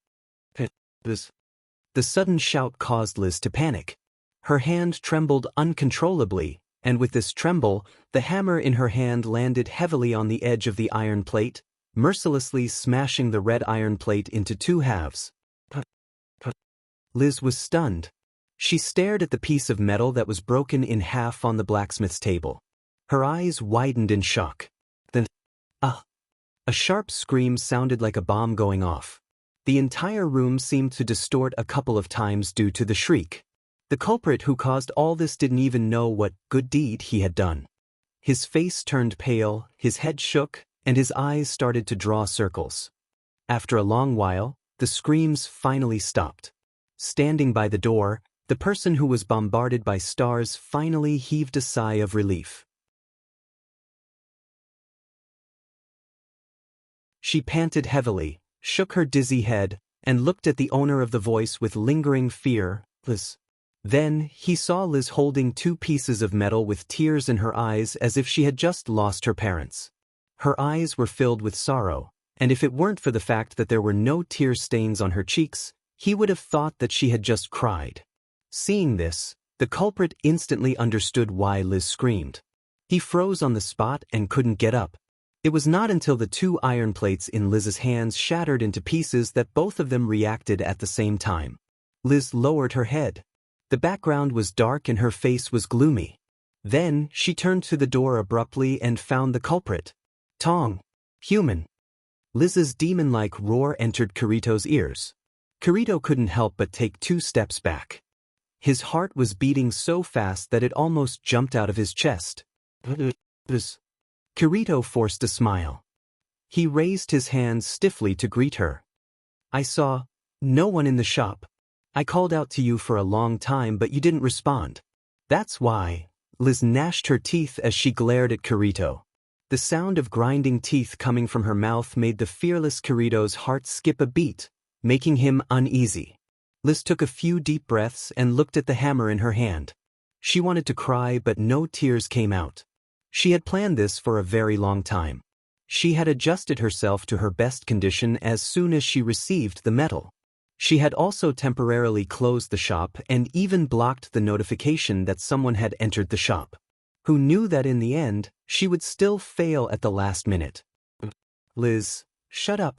The sudden shout caused Liz to panic. Her hand trembled uncontrollably, and with this tremble, the hammer in her hand landed heavily on the edge of the iron plate, mercilessly smashing the red iron plate into two halves. Liz was stunned. She stared at the piece of metal that was broken in half on the blacksmith's table. Her eyes widened in shock. Then, a sharp scream sounded like a bomb going off. The entire room seemed to distort a couple of times due to the shriek. The culprit who caused all this didn't even know what good deed he had done. His face turned pale, his head shook, and his eyes started to draw circles. After a long while, the screams finally stopped. Standing by the door, the person who was bombarded by stars finally heaved a sigh of relief. She panted heavily, shook her dizzy head, and looked at the owner of the voice with lingering fear, Liz. Then, he saw Liz holding two pieces of metal with tears in her eyes as if she had just lost her parents. Her eyes were filled with sorrow, and if it weren't for the fact that there were no tear stains on her cheeks, he would have thought that she had just cried. Seeing this, the culprit instantly understood why Liz screamed. He froze on the spot and couldn't get up. It was not until the 2 iron plates in Liz's hands shattered into pieces that both of them reacted at the same time. Liz lowered her head. The background was dark and her face was gloomy. Then, she turned to the door abruptly and found the culprit. Tong. Human. Liz's demon-like roar entered Kirito's ears. Kirito couldn't help but take 2 steps back. His heart was beating so fast that it almost jumped out of his chest. Kirito forced a smile. He raised his hands stiffly to greet her. I saw no one in the shop. I called out to you for a long time but you didn't respond. That's why. Liz gnashed her teeth as she glared at Kirito. The sound of grinding teeth coming from her mouth made the fearless Kirito's heart skip a beat, making him uneasy. Liz took a few deep breaths and looked at the hammer in her hand. She wanted to cry but no tears came out. She had planned this for a very long time. She had adjusted herself to her best condition as soon as she received the metal. She had also temporarily closed the shop and even blocked the notification that someone had entered the shop. Who knew that in the end, she would still fail at the last minute. Liz, shut up.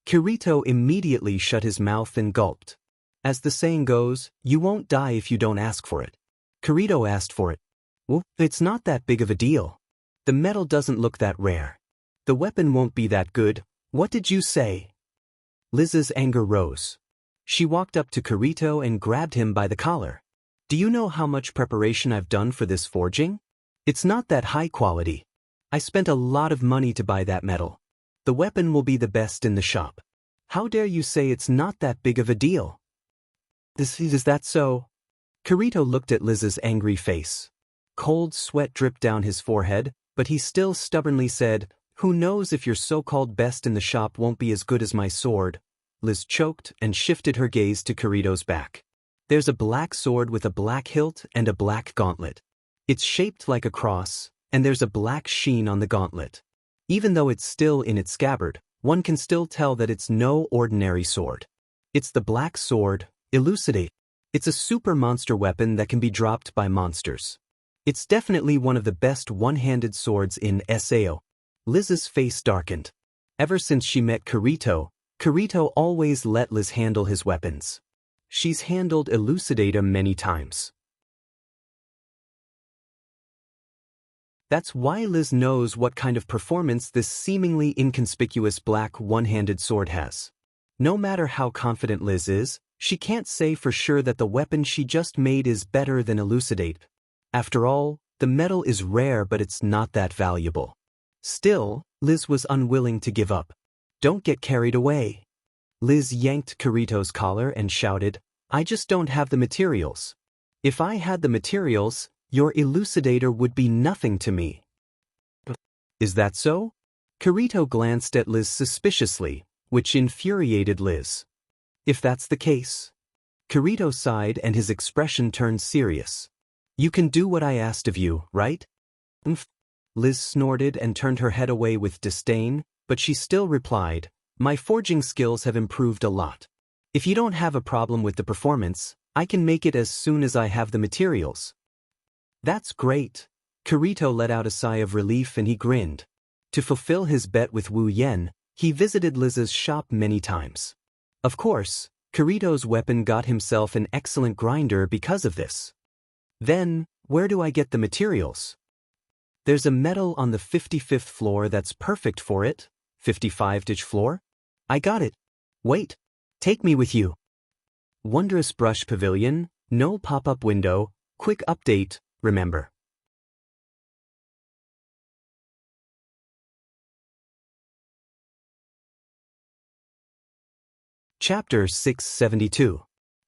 Kirito immediately shut his mouth and gulped. As the saying goes, you won't die if you don't ask for it. Kirito asked for it. Well, it's not that big of a deal. The metal doesn't look that rare. The weapon won't be that good. What did you say? Liz's anger rose. She walked up to Kirito and grabbed him by the collar. Do you know how much preparation I've done for this forging? It's not that high quality. I spent a lot of money to buy that metal. The weapon will be the best in the shop. How dare you say it's not that big of a deal? Is that so? Kirito looked at Liz's angry face. Cold sweat dripped down his forehead, but he still stubbornly said, Who knows if your so-called best in the shop won't be as good as my sword? Liz choked and shifted her gaze to Kirito's back. There's a black sword with a black hilt and a black gauntlet. It's shaped like a cross, and there's a black sheen on the gauntlet. Even though it's still in its scabbard, one can still tell that it's no ordinary sword. It's the black sword, Elucidate. It's a super monster weapon that can be dropped by monsters. It's definitely one of the best one-handed swords in SAO. Liz's face darkened. Ever since she met Kirito, Kirito always let Liz handle his weapons. She's handled Elucidator many times. That's why Liz knows what kind of performance this seemingly inconspicuous black one-handed sword has. No matter how confident Liz is, she can't say for sure that the weapon she just made is better than Elucidate. After all, the metal is rare but it's not that valuable. Still, Liz was unwilling to give up. Don't get carried away. Liz yanked Kirito's collar and shouted, I just don't have the materials. If I had the materials, your elucidator would be nothing to me. Is that so? Kirito glanced at Liz suspiciously, which infuriated Liz. If that's the case. Kirito sighed and his expression turned serious. You can do what I asked of you, right? Liz snorted and turned her head away with disdain, but she still replied, My forging skills have improved a lot. If you don't have a problem with the performance, I can make it as soon as I have the materials. That's great. Kirito let out a sigh of relief and he grinned. To fulfill his bet with Wu Yen, he visited Liz's shop many times. Of course, Kirito's weapon got himself an excellent grinder because of this. Then, where do I get the materials? There's a metal on the 55th floor that's perfect for it. 55th floor? I got it. Wait. Take me with you. Wondrous Brush Pavilion, no pop-up window, quick update, remember. Chapter 672.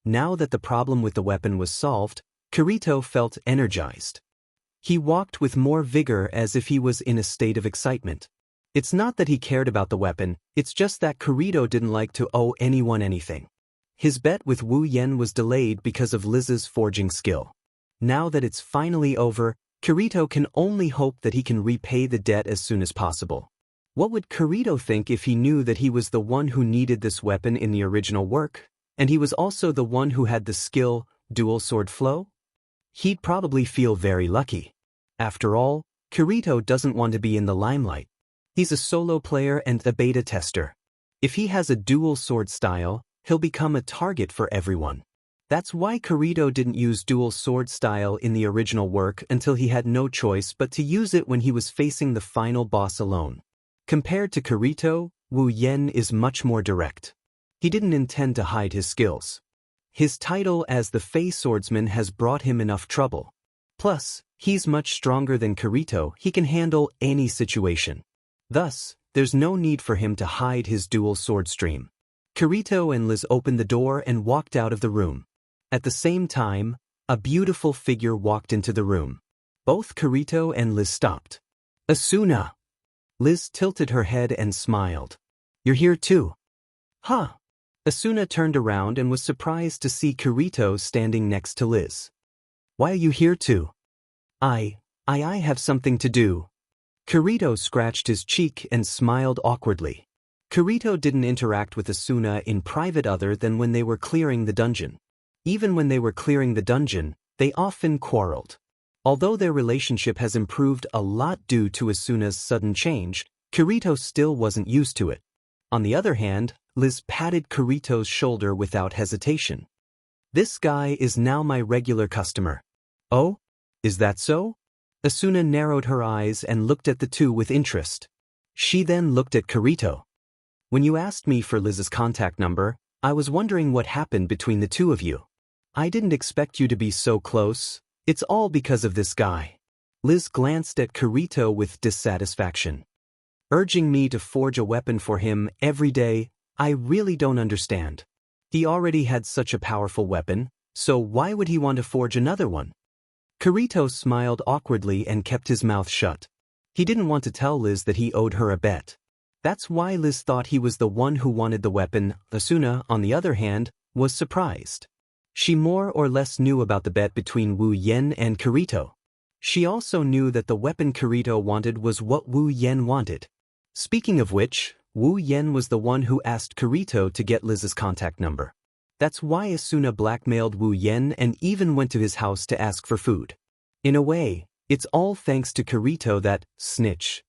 Now that the problem with the weapon was solved, Kirito felt energized. He walked with more vigor as if he was in a state of excitement. It's not that he cared about the weapon, it's just that Kirito didn't like to owe anyone anything. His bet with Wu Yen was delayed because of Liz's forging skill. Now that it's finally over, Kirito can only hope that he can repay the debt as soon as possible. What would Kirito think if he knew that he was the one who needed this weapon in the original work, and he was also the one who had the skill, dual sword flow? He'd probably feel very lucky. After all, Kirito doesn't want to be in the limelight. He's a solo player and a beta tester. If he has a dual sword style, he'll become a target for everyone. That's why Kirito didn't use dual sword style in the original work until he had no choice but to use it when he was facing the final boss alone. Compared to Kirito, Wu Yen is much more direct. He didn't intend to hide his skills. His title as the Fey Swordsman has brought him enough trouble. Plus, he's much stronger than Kirito. He can handle any situation. Thus, there's no need for him to hide his dual sword stream. Kirito and Liz opened the door and walked out of the room. At the same time, a beautiful figure walked into the room. Both Kirito and Liz stopped. Asuna! Liz tilted her head and smiled. You're here too? Huh. Asuna turned around and was surprised to see Kirito standing next to Liz. Why are you here too? I have something to do. Kirito scratched his cheek and smiled awkwardly. Kirito didn't interact with Asuna in private other than when they were clearing the dungeon. Even when they were clearing the dungeon, they often quarreled. Although their relationship has improved a lot due to Asuna's sudden change, Kirito still wasn't used to it. On the other hand, Liz patted Kirito's shoulder without hesitation. This guy is now my regular customer. Oh? Is that so? Asuna narrowed her eyes and looked at the two with interest. She then looked at Kirito. When you asked me for Liz's contact number, I was wondering what happened between the two of you. I didn't expect you to be so close. It's all because of this guy. Liz glanced at Kirito with dissatisfaction. Urging me to forge a weapon for him every day, I really don't understand. He already had such a powerful weapon, so why would he want to forge another one? Kirito smiled awkwardly and kept his mouth shut. He didn't want to tell Liz that he owed her a bet. That's why Liz thought he was the one who wanted the weapon. Asuna, on the other hand, was surprised. She more or less knew about the bet between Wu Yen and Kirito. She also knew that the weapon Kirito wanted was what Wu Yen wanted. Speaking of which, Wu Yen was the one who asked Kirito to get Liz's contact number. That's why Asuna blackmailed Wu Yen and even went to his house to ask for food. In a way, it's all thanks to Kirito, that snitch.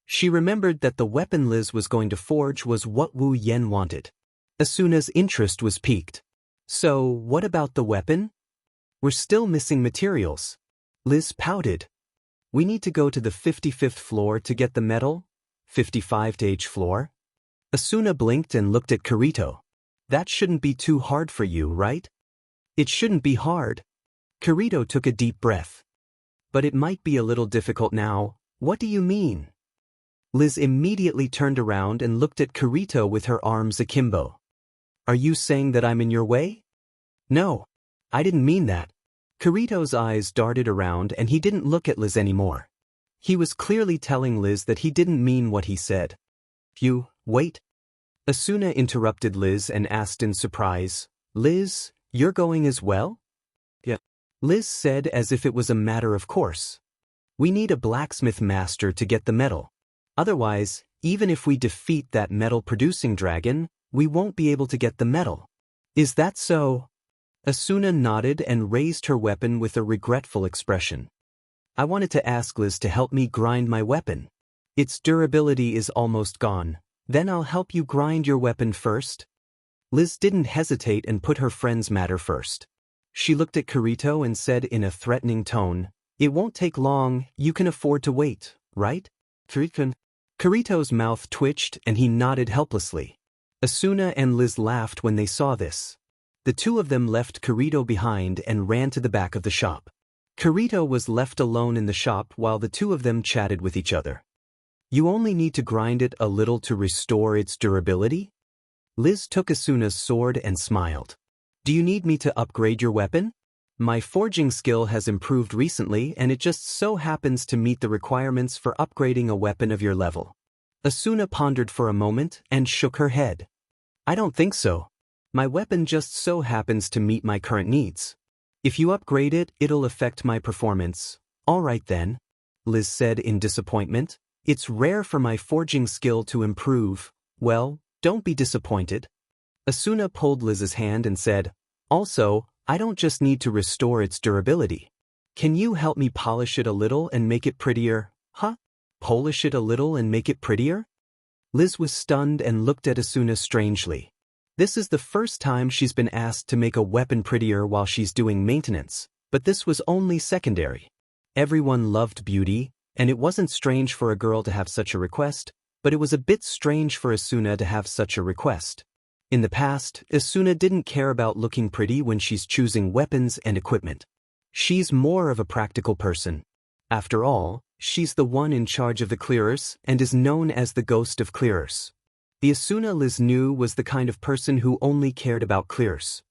She remembered that the weapon Liz was going to forge was what Wu Yen wanted. Asuna's interest was piqued. So, what about the weapon? We're still missing materials. Liz pouted. We need to go to the 55th floor to get the metal. 55th floor? Asuna blinked and looked at Kirito. That shouldn't be too hard for you, right? It shouldn't be hard. Kirito took a deep breath. But it might be a little difficult now. What do you mean? Liz immediately turned around and looked at Kirito with her arms akimbo. Are you saying that I'm in your way? No, I didn't mean that. Kirito's eyes darted around and he didn't look at Liz anymore. He was clearly telling Liz that he didn't mean what he said. You, wait. Asuna interrupted Liz and asked in surprise, Liz, you're going as well? Yeah. Liz said as if it was a matter of course. We need a blacksmith master to get the metal. Otherwise, even if we defeat that metal-producing dragon, we won't be able to get the metal. Is that so? Asuna nodded and raised her weapon with a regretful expression. I wanted to ask Liz to help me grind my weapon. Its durability is almost gone. Then I'll help you grind your weapon first. Liz didn't hesitate and put her friend's matter first. She looked at Kirito and said in a threatening tone, It won't take long, you can afford to wait, right? Kirito's mouth twitched and he nodded helplessly. Asuna and Liz laughed when they saw this. The two of them left Kirito behind and ran to the back of the shop. Kirito was left alone in the shop while the two of them chatted with each other. You only need to grind it a little to restore its durability? Liz took Asuna's sword and smiled. Do you need me to upgrade your weapon? My forging skill has improved recently and it just so happens to meet the requirements for upgrading a weapon of your level. Asuna pondered for a moment and shook her head. I don't think so. My weapon just so happens to meet my current needs. If you upgrade it, it'll affect my performance. All right then, Liz said in disappointment. It's rare for my forging skill to improve. Well, don't be disappointed. Asuna pulled Liz's hand and said, also, I don't just need to restore its durability. Can you help me polish it a little and make it prettier? Huh? Polish it a little and make it prettier? Liz was stunned and looked at Asuna strangely. This is the first time she's been asked to make a weapon prettier while she's doing maintenance, but this was only secondary. Everyone loved beauty, and it wasn't strange for a girl to have such a request, but it was a bit strange for Asuna to have such a request. In the past, Asuna didn't care about looking pretty when she's choosing weapons and equipment. She's more of a practical person. After all, she's the one in charge of the clearers and is known as the ghost of clearers. The Asuna Liz knew was the kind of person who only cared about clearers.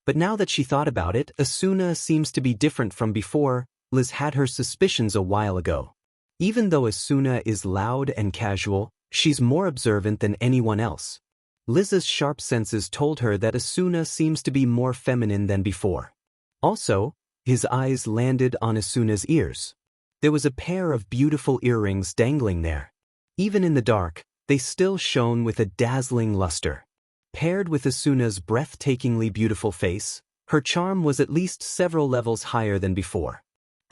But now that she thought about it, Asuna seems to be different from before. Liz had her suspicions a while ago. Even though Asuna is loud and casual, she's more observant than anyone else. Liz's sharp senses told her that Asuna seems to be more feminine than before. Also, his eyes landed on Asuna's ears. There was a pair of beautiful earrings dangling there. Even in the dark, they still shone with a dazzling luster. Paired with Asuna's breathtakingly beautiful face, her charm was at least several levels higher than before.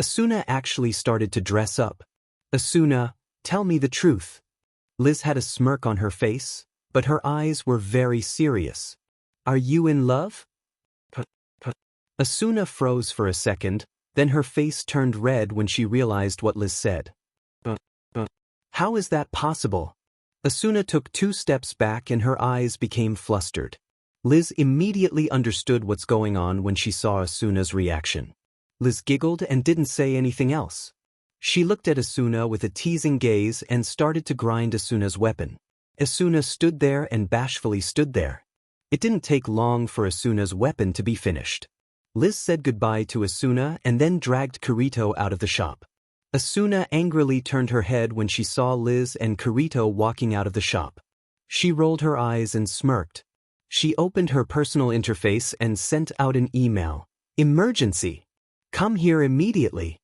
Asuna actually started to dress up. Asuna, tell me the truth. Liz had a smirk on her face, but her eyes were very serious. Are you in love? Asuna froze for a second, then her face turned red when she realized what Liz said. How is that possible? Asuna took 2 steps back and her eyes became flustered. Liz immediately understood what's going on when she saw Asuna's reaction. Liz giggled and didn't say anything else. She looked at Asuna with a teasing gaze and started to grind Asuna's weapon. Asuna stood there and bashfully stood there. It didn't take long for Asuna's weapon to be finished. Liz said goodbye to Asuna and then dragged Kirito out of the shop. Asuna angrily turned her head when she saw Liz and Kirito walking out of the shop. She rolled her eyes and smirked. She opened her personal interface and sent out an email. Emergency! Come here immediately.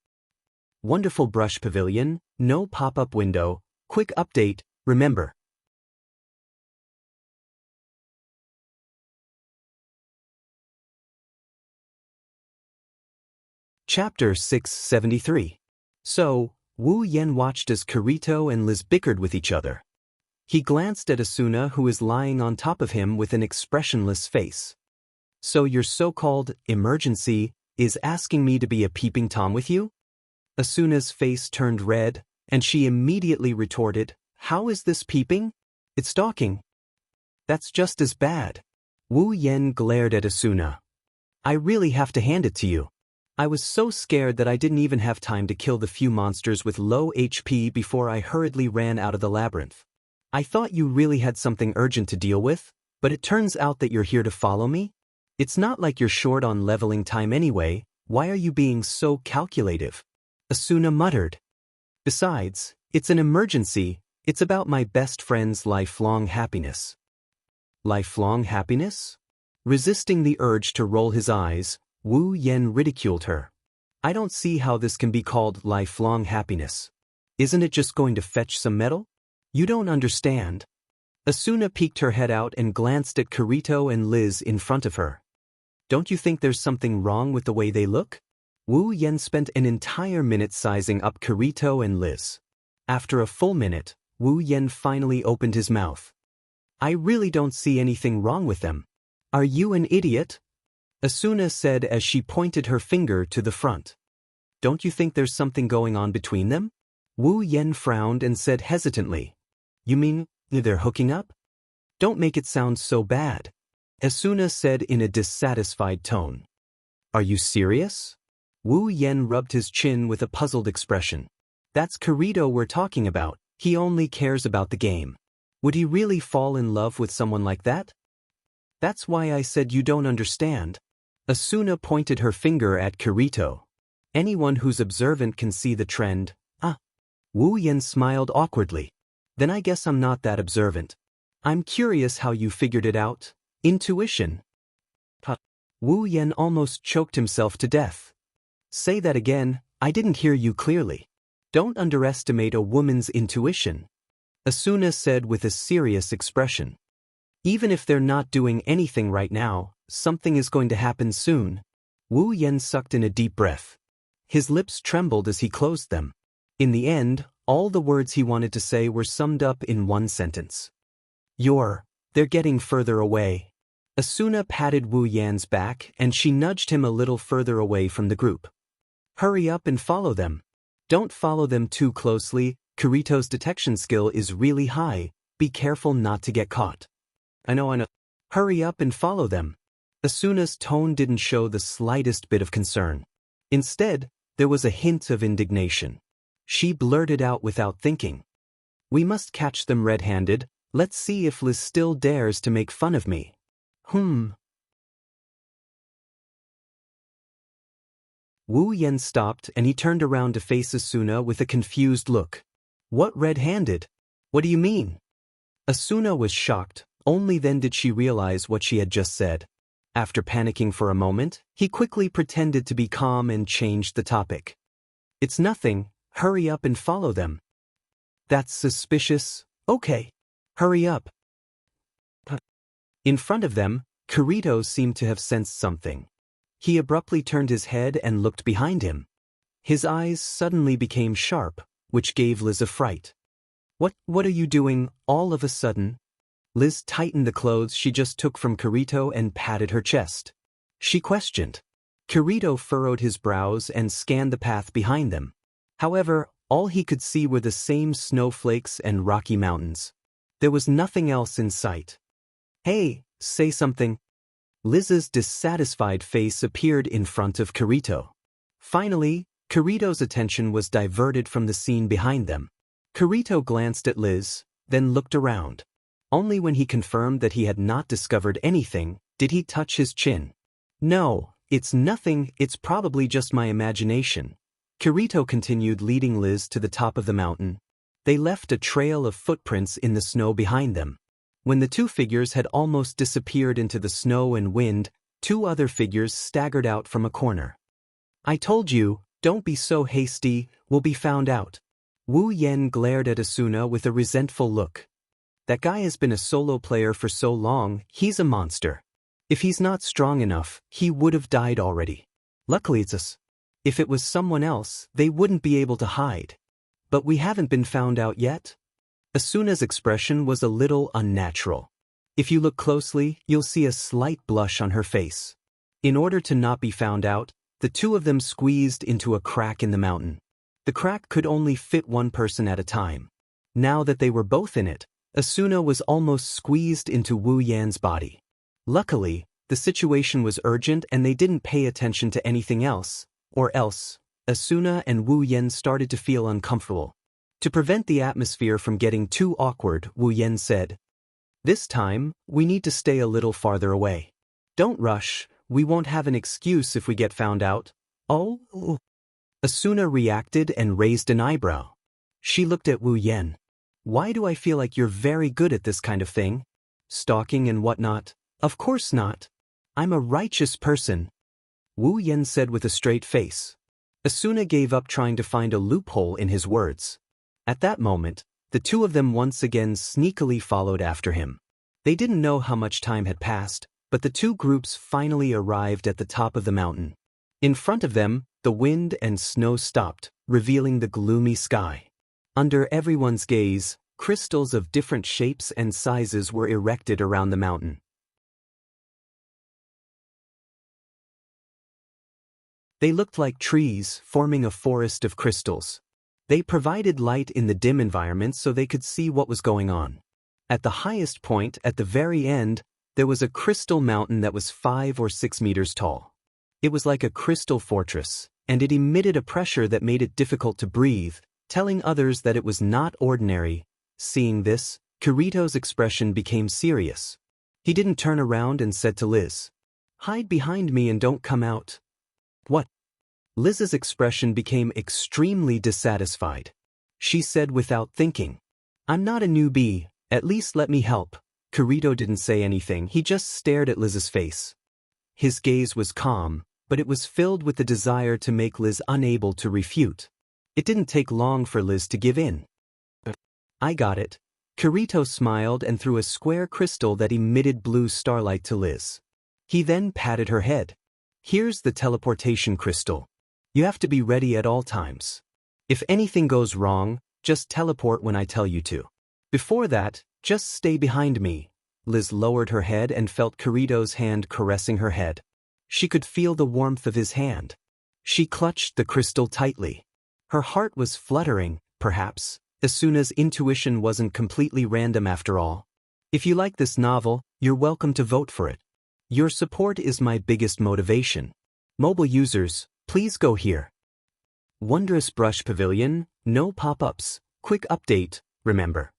Wonderful brush pavilion, no pop-up window, quick update, remember. Chapter 673. So, Wu Yen watched as Kirito and Liz bickered with each other. He glanced at Asuna, who is lying on top of him with an expressionless face. So your so-called emergency is asking me to be a peeping Tom with you? Asuna's face turned red, and she immediately retorted, how is this peeping? It's stalking. That's just as bad. Wu Yen glared at Asuna. I really have to hand it to you. I was so scared that I didn't even have time to kill the few monsters with low HP before I hurriedly ran out of the labyrinth. I thought you really had something urgent to deal with, but it turns out that you're here to follow me? It's not like you're short on leveling time anyway, why are you being so calculative? Asuna muttered. Besides, it's an emergency, it's about my best friend's lifelong happiness. Lifelong happiness? Resisting the urge to roll his eyes, Wu Yen ridiculed her. I don't see how this can be called lifelong happiness. Isn't it just going to fetch some metal? You don't understand. Asuna peeked her head out and glanced at Kirito and Liz in front of her. Don't you think there's something wrong with the way they look? Wu Yen spent an entire minute sizing up Kirito and Liz. After a full minute, Wu Yen finally opened his mouth. I really don't see anything wrong with them. Are you an idiot? Asuna said as she pointed her finger to the front. Don't you think there's something going on between them? Wu Yen frowned and said hesitantly. You mean, they're hooking up? Don't make it sound so bad. Asuna said in a dissatisfied tone. Are you serious? Wu Yen rubbed his chin with a puzzled expression. That's Kirito we're talking about, he only cares about the game. Would he really fall in love with someone like that? That's why I said you don't understand. Asuna pointed her finger at Kirito. Anyone who's observant can see the trend. Wu Yen smiled awkwardly. Then I guess I'm not that observant. I'm curious how you figured it out. Intuition. Wu Yan almost choked himself to death. Say that again, I didn't hear you clearly. Don't underestimate a woman's intuition, Asuna said with a serious expression. Even if they're not doing anything right now, something is going to happen soon. Wu Yan sucked in a deep breath. His lips trembled as he closed them. In the end, all the words he wanted to say were summed up in one sentence. They're getting further away. Asuna patted Wu Yan's back and she nudged him a little further away from the group. Hurry up and follow them. Don't follow them too closely, Kirito's detection skill is really high, be careful not to get caught. I know. Hurry up and follow them. Asuna's tone didn't show the slightest bit of concern. Instead, there was a hint of indignation. She blurted out without thinking. We must catch them red-handed, let's see if Liz still dares to make fun of me. Wu Yan stopped and he turned around to face Asuna with a confused look. What red-handed? What do you mean? Asuna was shocked, only then did she realize what she had just said. After panicking for a moment, he quickly pretended to be calm and changed the topic. It's nothing, hurry up and follow them. That's suspicious, okay. Hurry up. In front of them, Kirito seemed to have sensed something. He abruptly turned his head and looked behind him. His eyes suddenly became sharp, which gave Liz a fright. What are you doing, all of a sudden? Liz tightened the clothes she just took from Kirito and patted her chest. She questioned. Kirito furrowed his brows and scanned the path behind them. However, all he could see were the same snowflakes and rocky mountains. There was nothing else in sight. Hey, say something. Liz's dissatisfied face appeared in front of Kirito. Finally, Kirito's attention was diverted from the scene behind them. Kirito glanced at Liz, then looked around. Only when he confirmed that he had not discovered anything, did he touch his chin. No, it's nothing, it's probably just my imagination. Kirito continued leading Liz to the top of the mountain. They left a trail of footprints in the snow behind them. When the two figures had almost disappeared into the snow and wind, two other figures staggered out from a corner. I told you, don't be so hasty, we'll be found out. Wu Yan glared at Asuna with a resentful look. That guy has been a solo player for so long, he's a monster. If he's not strong enough, he would have died already. Luckily it's us. If it was someone else, they wouldn't be able to hide. But we haven't been found out yet? Asuna's expression was a little unnatural. If you look closely, you'll see a slight blush on her face. In order to not be found out, the two of them squeezed into a crack in the mountain. The crack could only fit one person at a time. Now that they were both in it, Asuna was almost squeezed into Wu Yan's body. Luckily, the situation was urgent and they didn't pay attention to anything else, or else, Asuna and Wu Yan started to feel uncomfortable. To prevent the atmosphere from getting too awkward, Wu Yan said, "This time, we need to stay a little farther away. Don't rush, we won't have an excuse if we get found out." Oh? Asuna reacted and raised an eyebrow. She looked at Wu Yan. Why do I feel like you're very good at this kind of thing? Stalking and whatnot? Of course not. I'm a righteous person. Wu Yan said with a straight face. Asuna gave up trying to find a loophole in his words. At that moment, the two of them once again sneakily followed after him. They didn't know how much time had passed, but the two groups finally arrived at the top of the mountain. In front of them, the wind and snow stopped, revealing the gloomy sky. Under everyone's gaze, crystals of different shapes and sizes were erected around the mountain. They looked like trees, forming a forest of crystals. They provided light in the dim environment so they could see what was going on. At the highest point, at the very end, there was a crystal mountain that was 5 or 6 meters tall. It was like a crystal fortress, and it emitted a pressure that made it difficult to breathe, telling others that it was not ordinary. Seeing this, Kirito's expression became serious. He didn't turn around and said to Liz, "Hide behind me and don't come out." What? Liz's expression became extremely dissatisfied. She said without thinking, "I'm not a newbie, at least let me help." Kirito didn't say anything, he just stared at Liz's face. His gaze was calm, but it was filled with the desire to make Liz unable to refute. It didn't take long for Liz to give in. I got it. Kirito smiled and threw a square crystal that emitted blue starlight to Liz. He then patted her head. Here's the teleportation crystal. You have to be ready at all times. If anything goes wrong, just teleport when I tell you to. Before that, just stay behind me. Liz lowered her head and felt Kirito's hand caressing her head. She could feel the warmth of his hand. She clutched the crystal tightly. Her heart was fluttering, perhaps. Asuna's intuition wasn't completely random after all. If you like this novel, you're welcome to vote for it. Your support is my biggest motivation. Mobile users, please go here. Wondrous Brush Pavilion, no pop-ups, quick update, remember.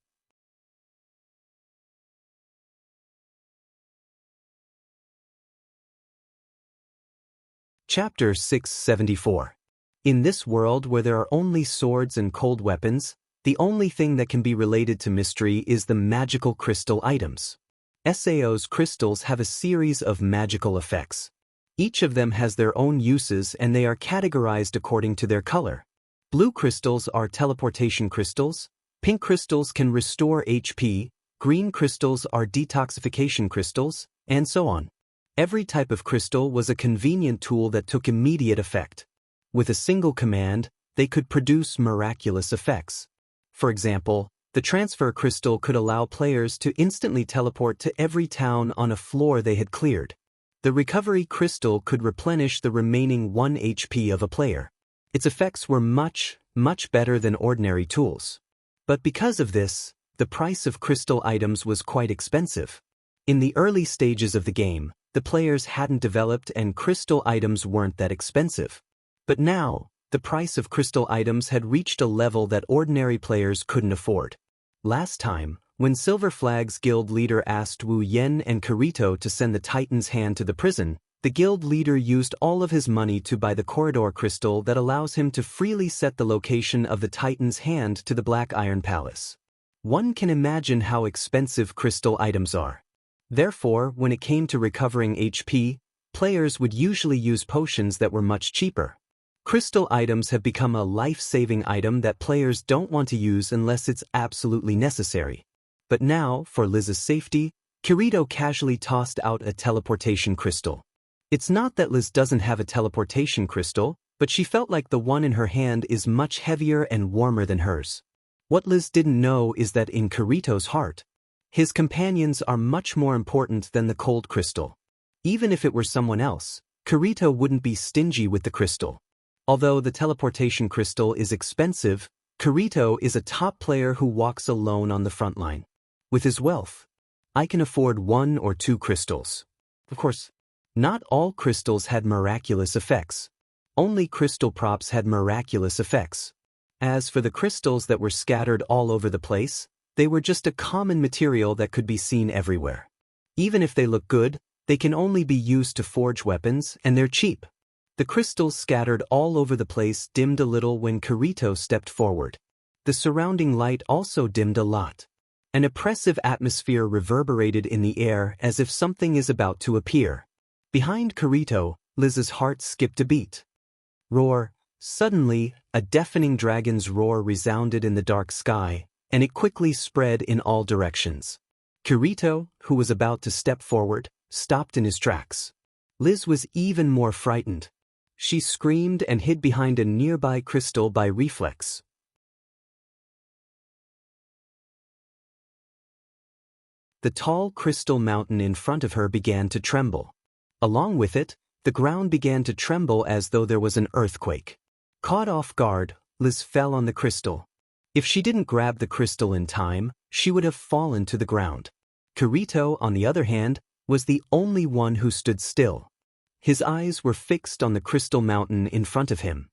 Chapter 674. In this world where there are only swords and cold weapons, the only thing that can be related to mystery is the magical crystal items. SAO's crystals have a series of magical effects. Each of them has their own uses and they are categorized according to their color. Blue crystals are teleportation crystals, pink crystals can restore HP, green crystals are detoxification crystals, and so on. Every type of crystal was a convenient tool that took immediate effect. With a single command, they could produce miraculous effects. For example, the transfer crystal could allow players to instantly teleport to every town on a floor they had cleared. The recovery crystal could replenish the remaining 1 HP of a player. Its effects were much better than ordinary tools. But because of this, the price of crystal items was quite expensive. In the early stages of the game, the players hadn't developed and crystal items weren't that expensive. But now, the price of crystal items had reached a level that ordinary players couldn't afford. Last time, when Silver Flag's guild leader asked Wu Yen and Kirito to send the Titan's hand to the prison, the guild leader used all of his money to buy the corridor crystal that allows him to freely set the location of the Titan's hand to the Black Iron Palace. One can imagine how expensive crystal items are. Therefore, when it came to recovering HP, players would usually use potions that were much cheaper. Crystal items have become a life-saving item that players don't want to use unless it's absolutely necessary. But now, for Liz's safety, Kirito casually tossed out a teleportation crystal. It's not that Liz doesn't have a teleportation crystal, but she felt like the one in her hand is much heavier and warmer than hers. What Liz didn't know is that in Kirito's heart, his companions are much more important than the cold crystal. Even if it were someone else, Kirito wouldn't be stingy with the crystal. Although the teleportation crystal is expensive, Kirito is a top player who walks alone on the front line. With his wealth, I can afford 1 or 2 crystals. Of course, not all crystals had miraculous effects. Only crystal props had miraculous effects. As for the crystals that were scattered all over the place, they were just a common material that could be seen everywhere. Even if they look good, they can only be used to forge weapons, and they're cheap. The crystals scattered all over the place dimmed a little when Kirito stepped forward. The surrounding light also dimmed a lot. An oppressive atmosphere reverberated in the air as if something is about to appear. Behind Kirito, Liz's heart skipped a beat. Roar. Suddenly, a deafening dragon's roar resounded in the dark sky, and it quickly spread in all directions. Kirito, who was about to step forward, stopped in his tracks. Liz was even more frightened. She screamed and hid behind a nearby crystal by reflex. The tall crystal mountain in front of her began to tremble. Along with it, the ground began to tremble as though there was an earthquake. Caught off guard, Liz fell on the crystal. If she didn't grab the crystal in time, she would have fallen to the ground. Kirito, on the other hand, was the only one who stood still. His eyes were fixed on the crystal mountain in front of him.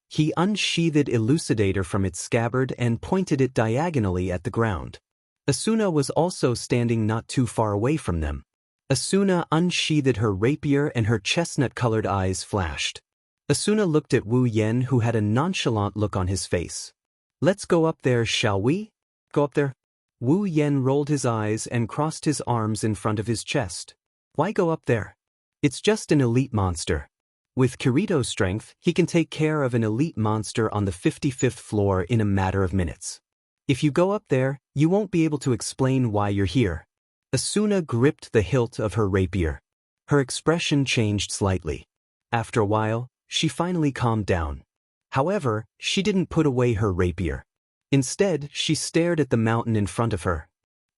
He unsheathed Elucidator from its scabbard and pointed it diagonally at the ground. Asuna was also standing not too far away from them. Asuna unsheathed her rapier and her chestnut-colored eyes flashed. Asuna looked at Wu Yen, who had a nonchalant look on his face. "Let's go up there, shall we?" "Go up there?" Wu Yen rolled his eyes and crossed his arms in front of his chest. "Why go up there?" It's just an elite monster. With Kirito's strength, he can take care of an elite monster on the 55th floor in a matter of minutes. If you go up there, you won't be able to explain why you're here. Asuna gripped the hilt of her rapier. Her expression changed slightly. After a while, she finally calmed down. However, she didn't put away her rapier. Instead, she stared at the mountain in front of her.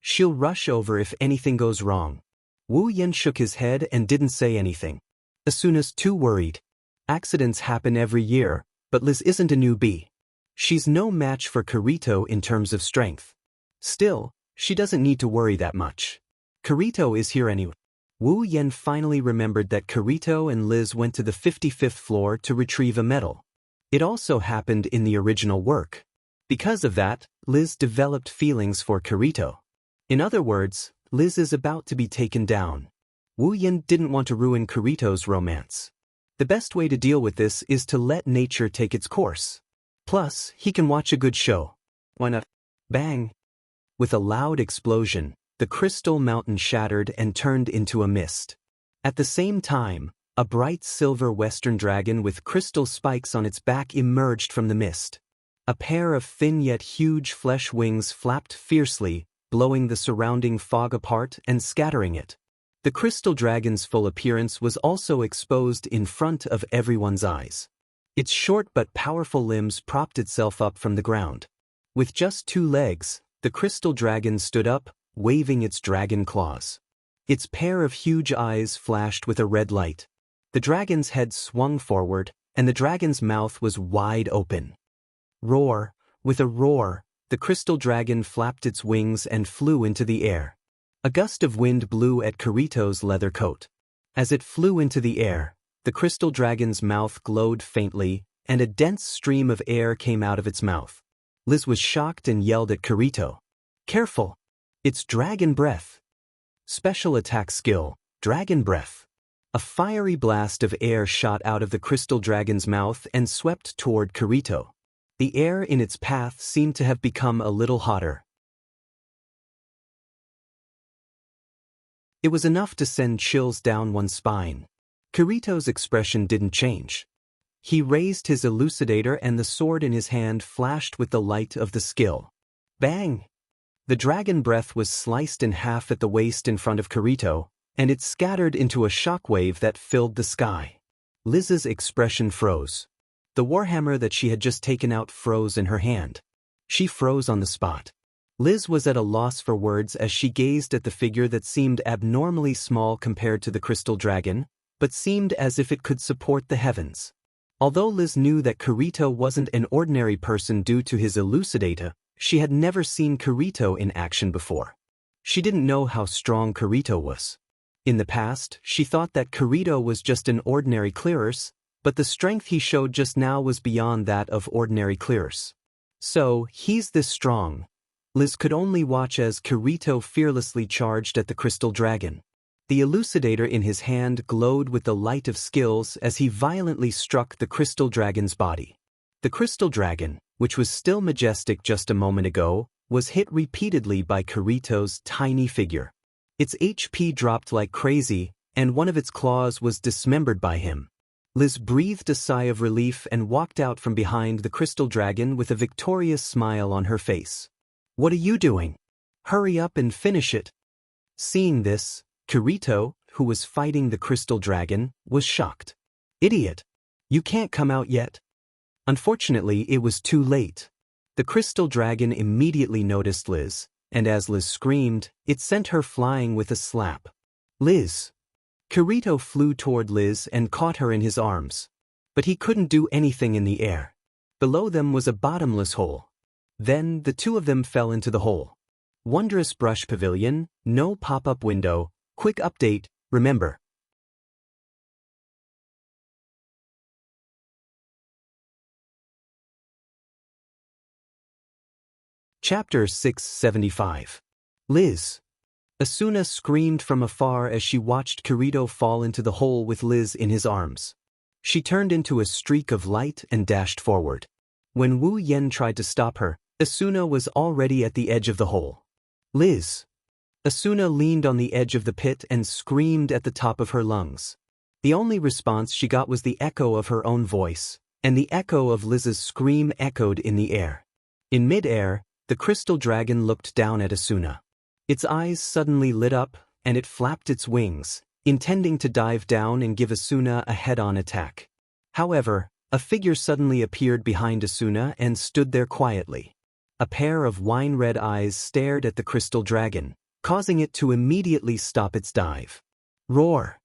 She'll rush over if anything goes wrong. Wu Yen shook his head and didn't say anything. Asuna's too worried. Accidents happen every year, but Liz isn't a newbie. She's no match for Kirito in terms of strength. Still, she doesn't need to worry that much. Kirito is here anyway. Wu Yen finally remembered that Kirito and Liz went to the 55th floor to retrieve a medal. It also happened in the original work. Because of that, Liz developed feelings for Kirito. In other words, Liz is about to be taken down. Wu Yen didn't want to ruin Kirito's romance. The best way to deal with this is to let nature take its course. Plus, he can watch a good show. Why not? Bang! With a loud explosion, the crystal mountain shattered and turned into a mist. At the same time, a bright silver western dragon with crystal spikes on its back emerged from the mist. A pair of thin yet huge flesh wings flapped fiercely, blowing the surrounding fog apart and scattering it. The crystal dragon's full appearance was also exposed in front of everyone's eyes. Its short but powerful limbs propped itself up from the ground. With just 2 legs, the crystal dragon stood up, waving its dragon claws. Its pair of huge eyes flashed with a red light. The dragon's head swung forward, and the dragon's mouth was wide open. Roar! With a roar, the crystal dragon flapped its wings and flew into the air. A gust of wind blew at Kirito's leather coat. As it flew into the air, the crystal dragon's mouth glowed faintly, and a dense stream of air came out of its mouth. Liz was shocked and yelled at Kirito. "Careful! It's dragon breath!" Special attack skill, Dragon Breath. A fiery blast of air shot out of the crystal dragon's mouth and swept toward Kirito. The air in its path seemed to have become a little hotter. It was enough to send chills down one's spine. Kirito's expression didn't change. He raised his elucidator and the sword in his hand flashed with the light of the skill. Bang! The dragon breath was sliced in half at the waist in front of Kirito, and it scattered into a shockwave that filled the sky. Liz's expression froze. The warhammer that she had just taken out froze in her hand. She froze on the spot. Liz was at a loss for words as she gazed at the figure that seemed abnormally small compared to the crystal dragon, but seemed as if it could support the heavens. Although Liz knew that Kirito wasn't an ordinary person due to his elucidator, she had never seen Kirito in action before. She didn't know how strong Kirito was. In the past, she thought that Kirito was just an ordinary clearers, but the strength he showed just now was beyond that of ordinary clearers. So, he's this strong. Liz could only watch as Kirito fearlessly charged at the crystal dragon. The elucidator in his hand glowed with the light of skills as he violently struck the crystal dragon's body. The crystal dragon, which was still majestic just a moment ago, was hit repeatedly by Kirito's tiny figure. Its HP dropped like crazy, and one of its claws was dismembered by him. Liz breathed a sigh of relief and walked out from behind the crystal dragon with a victorious smile on her face. "What are you doing? Hurry up and finish it." Seeing this, Kirito, who was fighting the crystal dragon, was shocked. "Idiot! You can't come out yet." Unfortunately, it was too late. The crystal dragon immediately noticed Liz, and as Liz screamed, it sent her flying with a slap. "Liz!" Kirito flew toward Liz and caught her in his arms. But he couldn't do anything in the air. Below them was a bottomless hole. Then the two of them fell into the hole. Wondrous Brush Pavilion, no pop-up window, quick update, remember. Chapter 675. Liz. Asuna screamed from afar as she watched Kirito fall into the hole with Liz in his arms. She turned into a streak of light and dashed forward. When Wu Yen tried to stop her, Asuna was already at the edge of the hole. "Liz!" Asuna leaned on the edge of the pit and screamed at the top of her lungs. The only response she got was the echo of her own voice, and the echo of Liz's scream echoed in the air. In mid-air, the crystal dragon looked down at Asuna. Its eyes suddenly lit up, and it flapped its wings, intending to dive down and give Asuna a head-on attack. However, a figure suddenly appeared behind Asuna and stood there quietly. A pair of wine-red eyes stared at the crystal dragon, causing it to immediately stop its dive. Roar!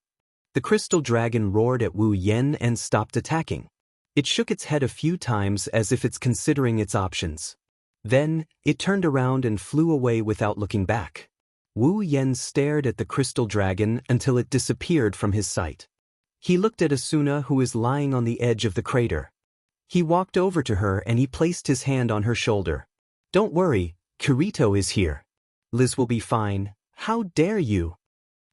The crystal dragon roared at Wu Yen and stopped attacking. It shook its head a few times as if it's considering its options. Then, it turned around and flew away without looking back. Wu Yen stared at the crystal dragon until it disappeared from his sight. He looked at Asuna, who is lying on the edge of the crater. He walked over to her and he placed his hand on her shoulder. "Don't worry, Kirito is here. Liz will be fine. How dare you?"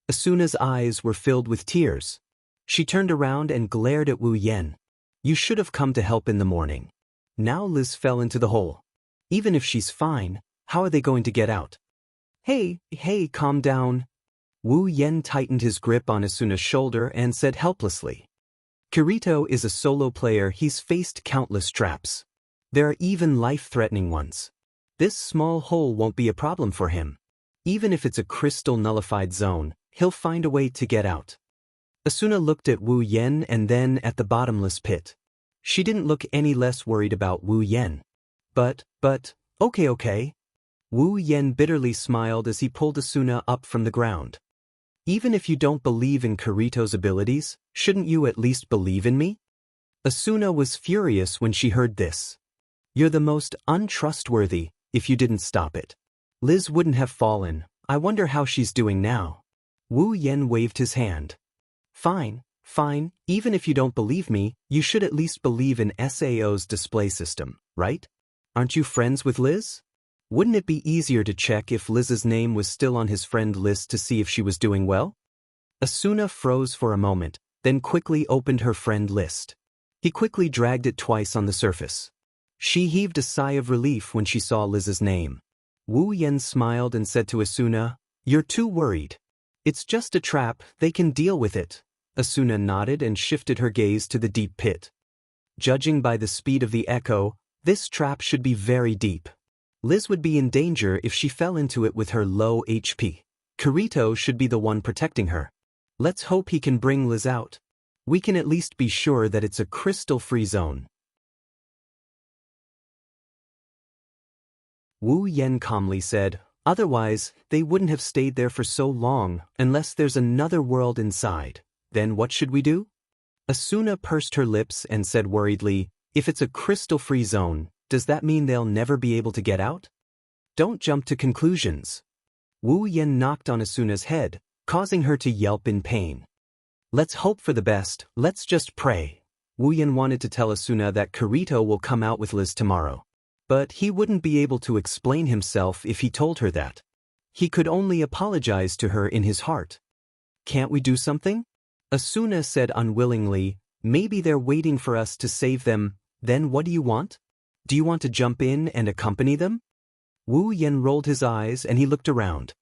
Asuna's eyes were filled with tears. She turned around and glared at Wu Yen. "You should have come to help in the morning. Now Liz fell into the hole. Even if she's fine, how are they going to get out?" Hey, calm down." Wu Yen tightened his grip on Asuna's shoulder and said helplessly. "Kirito is a solo player. He's faced countless traps. There are even life-threatening ones. This small hole won't be a problem for him. Even if it's a crystal-nullified zone, he'll find a way to get out." Asuna looked at Wu Yen and then at the bottomless pit. She didn't look any less worried about Wu Yen. But, okay. Wu Yen bitterly smiled as he pulled Asuna up from the ground. "Even if you don't believe in Kirito's abilities, shouldn't you at least believe in me?" Asuna was furious when she heard this. "You're the most untrustworthy. If you didn't stop it, Liz wouldn't have fallen. I wonder how she's doing now." Wu Yen waved his hand. Fine. Even if you don't believe me, you should at least believe in SAO's display system, right? Aren't you friends with Liz? Wouldn't it be easier to check if Liz's name was still on his friend list to see if she was doing well?" Asuna froze for a moment, then quickly opened her friend list. He quickly dragged it twice on the surface. She heaved a sigh of relief when she saw Liz's name. Wu Yen smiled and said to Asuna, "You're too worried. It's just a trap, they can deal with it." Asuna nodded and shifted her gaze to the deep pit. Judging by the speed of the echo, this trap should be very deep. Liz would be in danger if she fell into it with her low HP. Kirito should be the one protecting her. Let's hope he can bring Liz out. We can at least be sure that it's a crystal-free zone. Wu Yen calmly said, "Otherwise, they wouldn't have stayed there for so long unless there's another world inside. Then what should we do?" Asuna pursed her lips and said worriedly, "If it's a crystal-free zone, does that mean they'll never be able to get out?" "Don't jump to conclusions." Wu Yen knocked on Asuna's head, causing her to yelp in pain. "Let's hope for the best, let's just pray." Wu Yen wanted to tell Asuna that Kirito will come out with Liz tomorrow. But he wouldn't be able to explain himself if he told her that. He could only apologize to her in his heart. "Can't we do something?" Asuna said unwillingly, "Maybe they're waiting for us to save them. Then what do you want? Do you want to jump in and accompany them?" Wu Yen rolled his eyes and he looked around.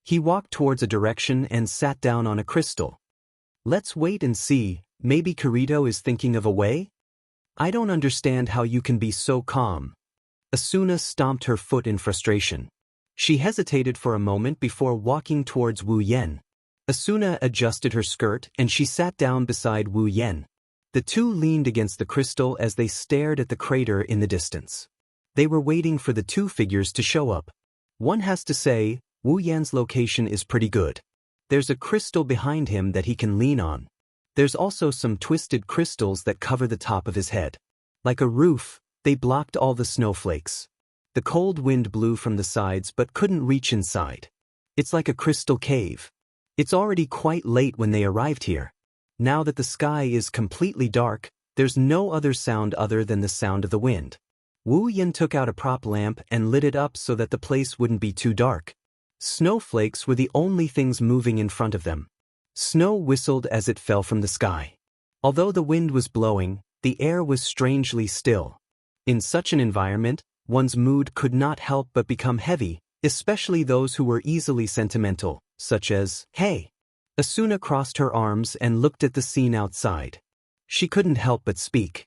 He walked towards a direction and sat down on a crystal. "Let's wait and see. Maybe Kirito is thinking of a way?" "I don't understand how you can be so calm." Asuna stomped her foot in frustration. She hesitated for a moment before walking towards Wu Yen. Asuna adjusted her skirt and she sat down beside Wu Yen. The two leaned against the crystal as they stared at the crater in the distance. They were waiting for the two figures to show up. One has to say, Wu Yan's location is pretty good. There's a crystal behind him that he can lean on. There's also some twisted crystals that cover the top of his head. Like a roof, they blocked all the snowflakes. The cold wind blew from the sides but couldn't reach inside. It's like a crystal cave. It's already quite late when they arrived here. Now that the sky is completely dark, there's no other sound other than the sound of the wind. Wu Yen took out a prop lamp and lit it up so that the place wouldn't be too dark. Snowflakes were the only things moving in front of them. Snow whistled as it fell from the sky. Although the wind was blowing, the air was strangely still. In such an environment, one's mood could not help but become heavy, especially those who were easily sentimental, such as, "Hey." Asuna crossed her arms and looked at the scene outside. She couldn't help but speak.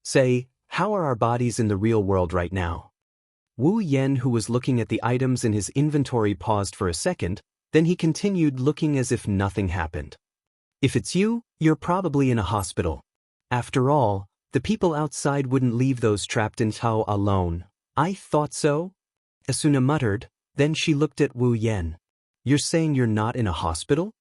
Say, how are our bodies in the real world right now? Wu Yen, who was looking at the items in his inventory, paused for a second, then he continued, looking as if nothing happened. If it's you, you're probably in a hospital. After all, the people outside wouldn't leave those trapped in Tao alone. I thought so? Asuna muttered, then she looked at Wu Yen. You're saying you're not in a hospital?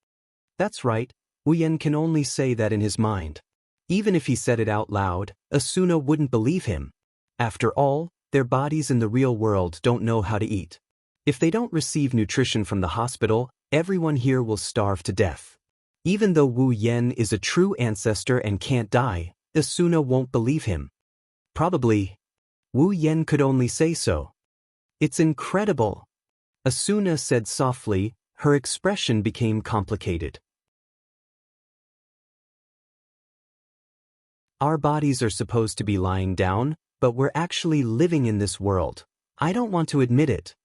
That's right, Wu Yen can only say that in his mind. Even if he said it out loud, Asuna wouldn't believe him. After all, their bodies in the real world don't know how to eat. If they don't receive nutrition from the hospital, everyone here will starve to death. Even though Wu Yen is a true ancestor and can't die, Asuna won't believe him. Probably. Wu Yen could only say so. It's incredible. Asuna said softly, her expression became complicated. Our bodies are supposed to be lying down, but we're actually living in this world. I don't want to admit it.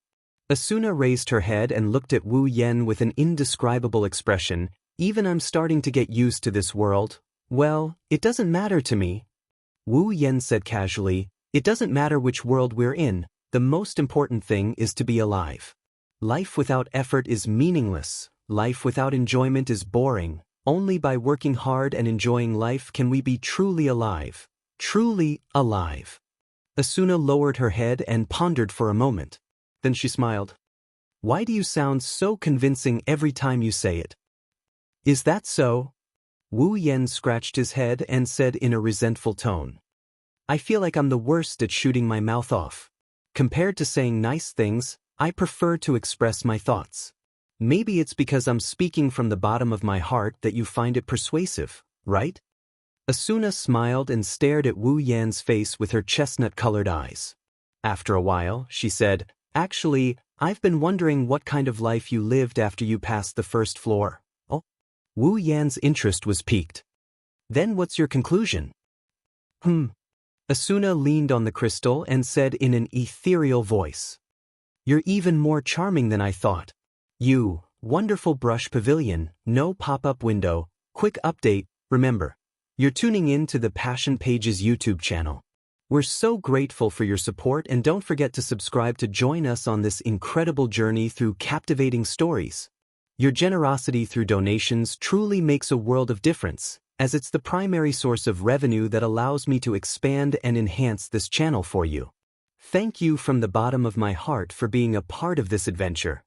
Asuna raised her head and looked at Wu Yen with an indescribable expression. Even I'm starting to get used to this world. Well, it doesn't matter to me. Wu Yen said casually, it doesn't matter which world we're in, the most important thing is to be alive. Life without effort is meaningless. Life without enjoyment is boring. Only by working hard and enjoying life can we be truly alive. Truly alive. Asuna lowered her head and pondered for a moment. Then she smiled. Why do you sound so convincing every time you say it? Is that so? Wu Yen scratched his head and said in a resentful tone. I feel like I'm the worst at shooting my mouth off. Compared to saying nice things, I prefer to express my thoughts. Maybe it's because I'm speaking from the bottom of my heart that you find it persuasive, right? Asuna smiled and stared at Wu Yan's face with her chestnut-colored eyes. After a while, she said, actually, I've been wondering what kind of life you lived after you passed the first floor. Oh? Wu Yan's interest was piqued. Then what's your conclusion? Asuna leaned on the crystal and said in an ethereal voice. You're even more charming than I thought. You, wonderful brush pavilion, no pop-up window, quick update, remember, you're tuning in to the Passion Pages YouTube channel. We're so grateful for your support and don't forget to subscribe to join us on this incredible journey through captivating stories. Your generosity through donations truly makes a world of difference, as it's the primary source of revenue that allows me to expand and enhance this channel for you. Thank you from the bottom of my heart for being a part of this adventure.